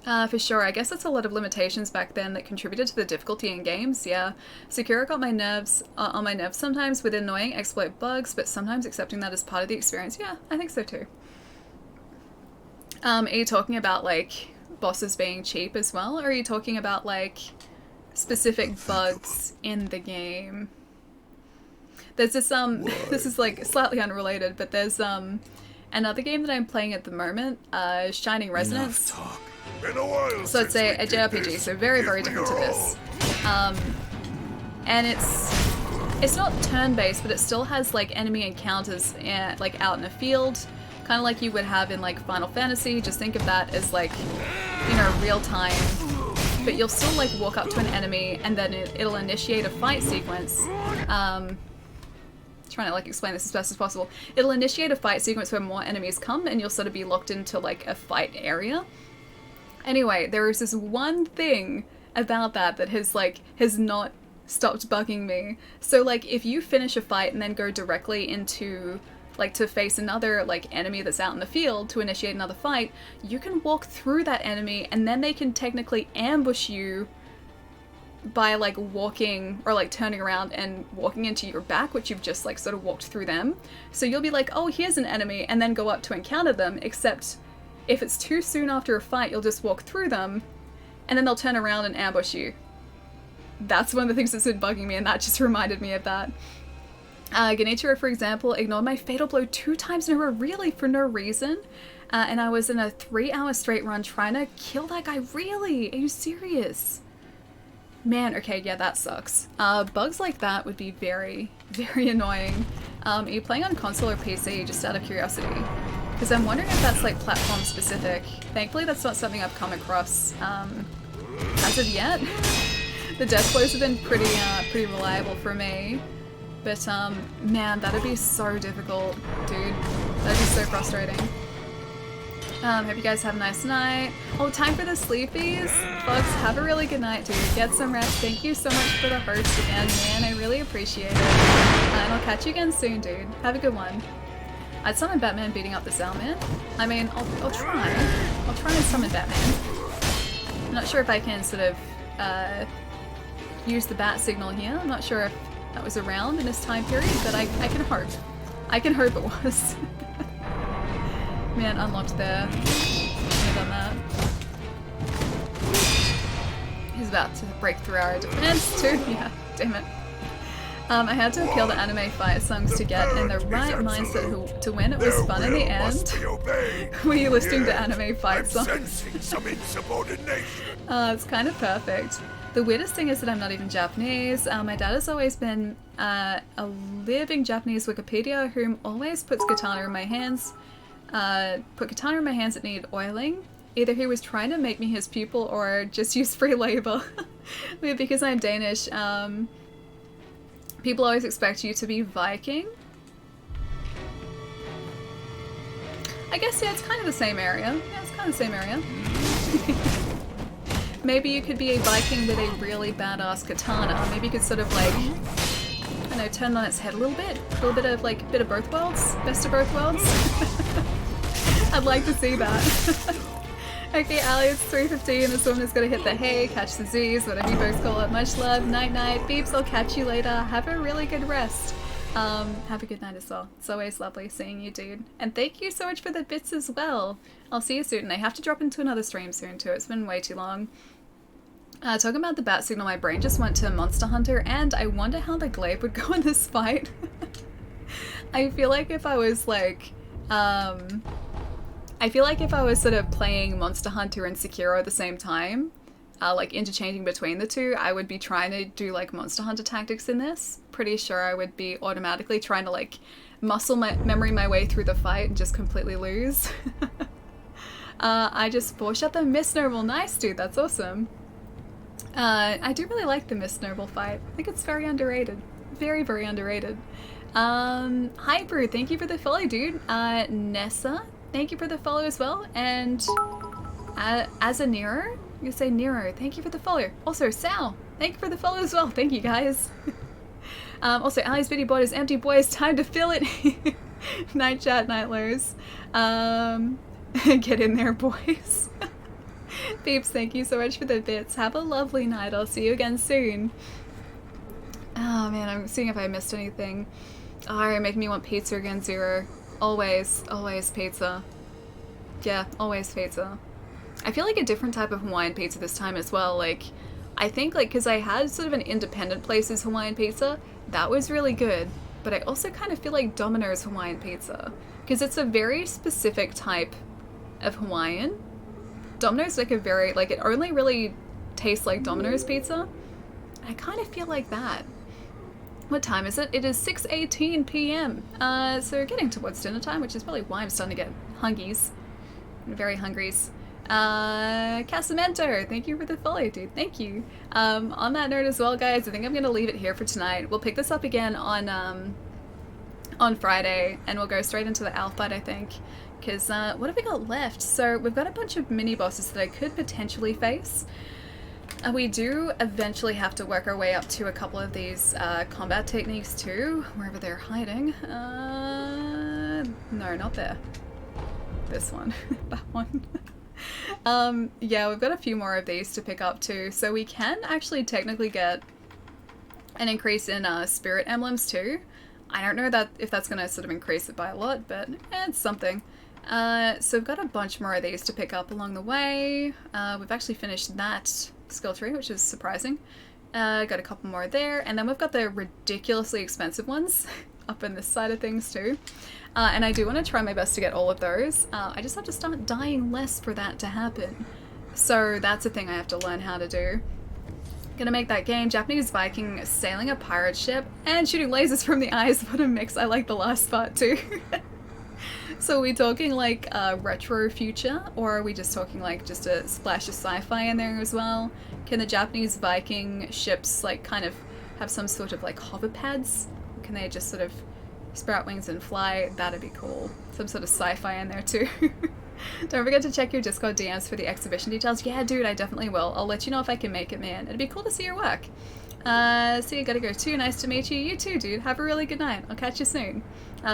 For sure. I guess that's a lot of limitations back then that contributed to the difficulty in games, yeah. Sekiro got my nerves on my nerves sometimes with annoying exploit bugs, but sometimes accepting that as part of the experience. Yeah, I think so too. Are you talking about, like, bosses being cheap as well? Or are you talking about, like, specific bugs in the game? There's this, this is like slightly unrelated, but there's another game that I'm playing at the moment, Shining Resonance. So it's a JRPG, so very, very different to this. And it's not turn-based, but it still has like enemy encounters like out in a field, kind of like you would have in like Final Fantasy. Just think of that as like, you know, real time. But you'll still like walk up to an enemy and then it'll initiate a fight sequence. Trying to like explain this as best as possible. It'll initiate a fight sequence where more enemies come and you'll sort of be locked into like a fight area. Anyway, there is this one thing about that has not stopped bugging me. So like if you finish a fight and then go directly into like to face another like enemy that's out in the field to initiate another fight, you can walk through that enemy and then they can technically ambush you by like walking or like turning around and walking into your back, which you've just like sort of walked through them. So you'll be like, oh, here's an enemy, and then go up to encounter them, except if it's too soon after a fight, you'll just walk through them and then they'll turn around and ambush you. That's one of the things that's been bugging me, and that just reminded me of that. Genichiro, for example, ignored my fatal blow 2 times in a row, really for no reason. And I was in a 3-hour straight run trying to kill that guy. Really? Are you serious? Man, okay, yeah, that sucks. Bugs like that would be very, very annoying. Are you playing on console or PC, just out of curiosity? Because I'm wondering if that's like platform specific. Thankfully that's not something I've come across as of yet. The death blows have been pretty reliable for me. But man, that'd be so difficult, dude. That'd be so frustrating. Hope you guys have a nice night. Oh, time for the sleepies. Bugs, have a really good night, dude. Get some rest. Thank you so much for the host again, man. I really appreciate it. And I'll catch you again soon, dude. Have a good one. I'd summon Batman beating up the Owlman. I mean, I'll try. I'll try and summon Batman. I'm not sure if I can sort of use the bat signal here. I'm not sure if that was around in this time period, but I can hope. I can hope it was. Man, unlocked there. Should've done that. He's about to break through our defense too. Yeah, damn it. I had to appeal the anime fight songs to get in the right mindset to win. It was fun in the end. Were you listening to anime fight songs? It's kind of perfect. The weirdest thing is that I'm not even Japanese. My dad has always been a living Japanese Wikipedia whom always puts katana in my hands. Put katana in my hands that need oiling. Either he was trying to make me his pupil or just use free labor. Because I'm Danish, people always expect you to be Viking. I guess, yeah, it's kind of the same area. Yeah, it's kind of the same area. Maybe you could be a Viking with a really badass katana. Maybe you could sort of like, I don't know, turn on its head a little bit. A little bit of like, bit of both worlds. Best of both worlds. I'd like to see that. Okay, Ali, it's 3:15. This woman is gonna hit the hay, catch the Z's, whatever you folks call it. Much love, night night. Beeps, I'll catch you later. Have a really good rest. Have a good night as well. It's always lovely seeing you, dude. And thank you so much for the bits as well. I'll see you soon. And I have to drop into another stream soon too. It's been way too long. Talking about the bat signal, my brain just went to Monster Hunter, and I wonder how the glaive would go in this fight. I feel like if I was like, I feel like if I was sort of playing Monster Hunter and Sekiro at the same time, like interchanging between the two, I would be trying to do like Monster Hunter tactics in this. Pretty sure I would be automatically trying to like muscle memory my way through the fight and just completely lose. I just foreshot the Miss Noble. Nice, dude, that's awesome. I do really like the Miss Noble fight. I think it's very underrated. Very, very underrated. Hi Brew, thank you for the follow, dude. Nessa, thank you for the follow as well. And as a Nero, you say Nero, thank you for the follow. Also Sal, thank you for the follow as well. Thank you guys. Also Ali's video board is empty, boys, time to fill it. Night chat, night lows. Get in there, boys. Peeps, thank you so much for the bits. Have a lovely night. I'll see you again soon. Oh man, I'm seeing if I missed anything. Oh, you're making me want pizza again, Zero. Always, always pizza. Yeah, always pizza. I feel like a different type of Hawaiian pizza this time as well. Like, I think like, cause I had sort of an independent place's Hawaiian pizza. That was really good. But I also kind of feel like Domino's Hawaiian pizza. Cause it's a very specific type of Hawaiian. Domino's like a very, like it only really tastes like Domino's pizza. I kind of feel like that. What time is it? It is 6:18 p.m. So we're getting towards dinner time, which is probably why I'm starting to get hungies. Very hungries. Casamento, thank you for the follow, dude. Thank you. On that note as well, guys, I think I'm gonna leave it here for tonight. We'll pick this up again on Friday, and we'll go straight into the Owl fight, I think. Because, what have we got left? So, we've got a bunch of mini-bosses that I could potentially face. We do eventually have to work our way up to a couple of these combat techniques too, wherever they're hiding. No, not there. This one. That one. Yeah, we've got a few more of these to pick up too, so we can actually technically get an increase in spirit emblems too. I don't know if that's going to sort of increase it by a lot, but it's something. So we've got a bunch more of these to pick up along the way. We've actually finished that skill tree, which is surprising. Got a couple more there, and then we've got the ridiculously expensive ones up in this side of things too. And I do want to try my best to get all of those. I just have to start dying less for that to happen. So that's a thing I have to learn how to do. Gonna make that game. Japanese Viking sailing a pirate ship and shooting lasers from the eyes. What a mix. I like the last part too. So are we talking like retro future, or are we just talking like just a splash of sci-fi in there as well? Can the Japanese Viking ships like kind of have some sort of like hover pads? Can they just sort of sprout wings and fly? That'd be cool. Some sort of sci-fi in there too. Don't forget to check your Discord DMs for the exhibition details. Yeah, dude, I definitely will. I'll let you know if I can make it, man. It'd be cool to see your work. So you gotta go too. Nice to meet you. You too, dude. Have a really good night. I'll catch you soon.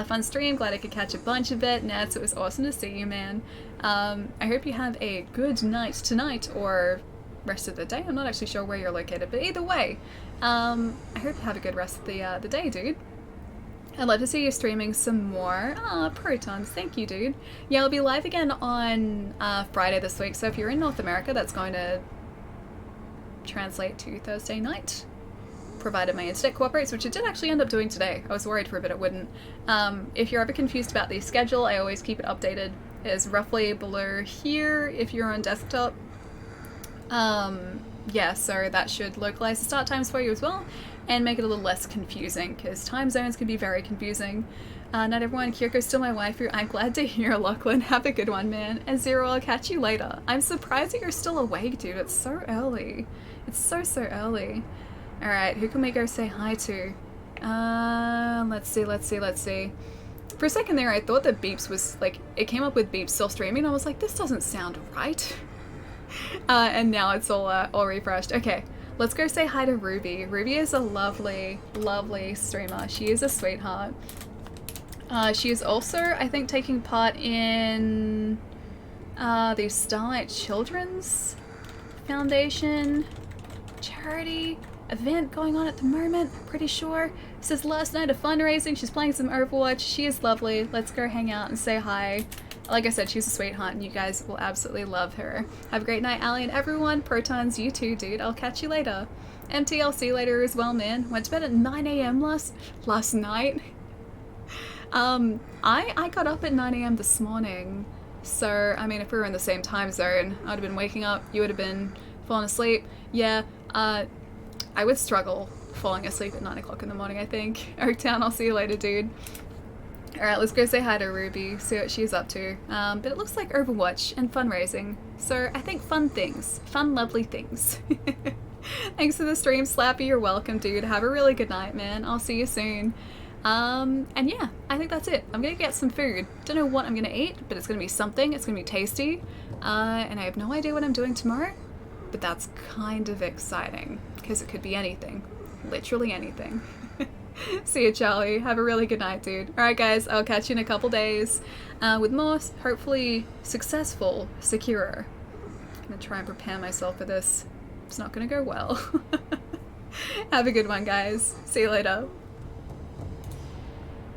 Fun stream. Glad I could catch a bunch of it. Nats, it was awesome to see you, man. I hope you have a good night tonight or rest of the day. I'm not actually sure where you're located, but either way, I hope you have a good rest of the day, dude. I'd love to see you streaming some more. Protons, thank you, dude. Yeah, I'll be live again on Friday this week, so if you're in North America, that's going to translate to Thursday night, provided my internet cooperates, which it did actually end up doing today. I was worried for a bit it wouldn't. If you're ever confused about the schedule, I always keep it updated. It is roughly below here if you're on desktop. Yeah, so that should localize the start times for you as well, and make it a little less confusing, because time zones can be very confusing. Not everyone. Kyoko's still my waifu. I'm glad to hear, Lachlan. Have a good one, man. And Zero, I'll catch you later. I'm surprised that you're still awake, dude. It's so early. It's so early. Alright, who can we go say hi to? Let's see. For a second there, I thought that Beeps was, like, it came up with Beeps still streaming, and I was like, this doesn't sound right. And now it's all refreshed. Okay. Let's go say hi to Ruby. Ruby is a lovely, lovely streamer. She is a sweetheart. She is also, I think, taking part in the Starlight Children's Foundation charity event going on at the moment, I'm pretty sure. It says last night of fundraising. She's playing some Overwatch. She is lovely. Let's go hang out and say hi. Like I said, she's a sweetheart and you guys will absolutely love her. Have a great night, Ali and everyone. Protons, you too, dude. I'll catch you later. MTLC later as well, man. Went to bed at 9 AM last night. I got up at 9 AM this morning. So, I mean, if we were in the same time zone, I'd have been waking up, you would have been falling asleep. Yeah, I would struggle falling asleep at 9 o'clock in the morning, I think. Oaktown, I'll see you later, dude. Alright, let's go say hi to Ruby, see what she's up to. But it looks like Overwatch and fundraising. So I think fun things. Fun, lovely things. Thanks for the stream, Slappy. You're welcome, dude. Have a really good night, man. I'll see you soon. And yeah, I think that's it. I'm gonna get some food. Don't know what I'm gonna eat, but it's gonna be something. It's gonna be tasty. And I have no idea what I'm doing tomorrow, but that's kind of exciting because it could be anything. Literally anything. See you, Charlie. Have a really good night, dude. Alright guys, I'll catch you in a couple days with more, hopefully, successful Sekiro. I'm gonna try and prepare myself for this. It's not gonna go well. Have a good one, guys. See you later.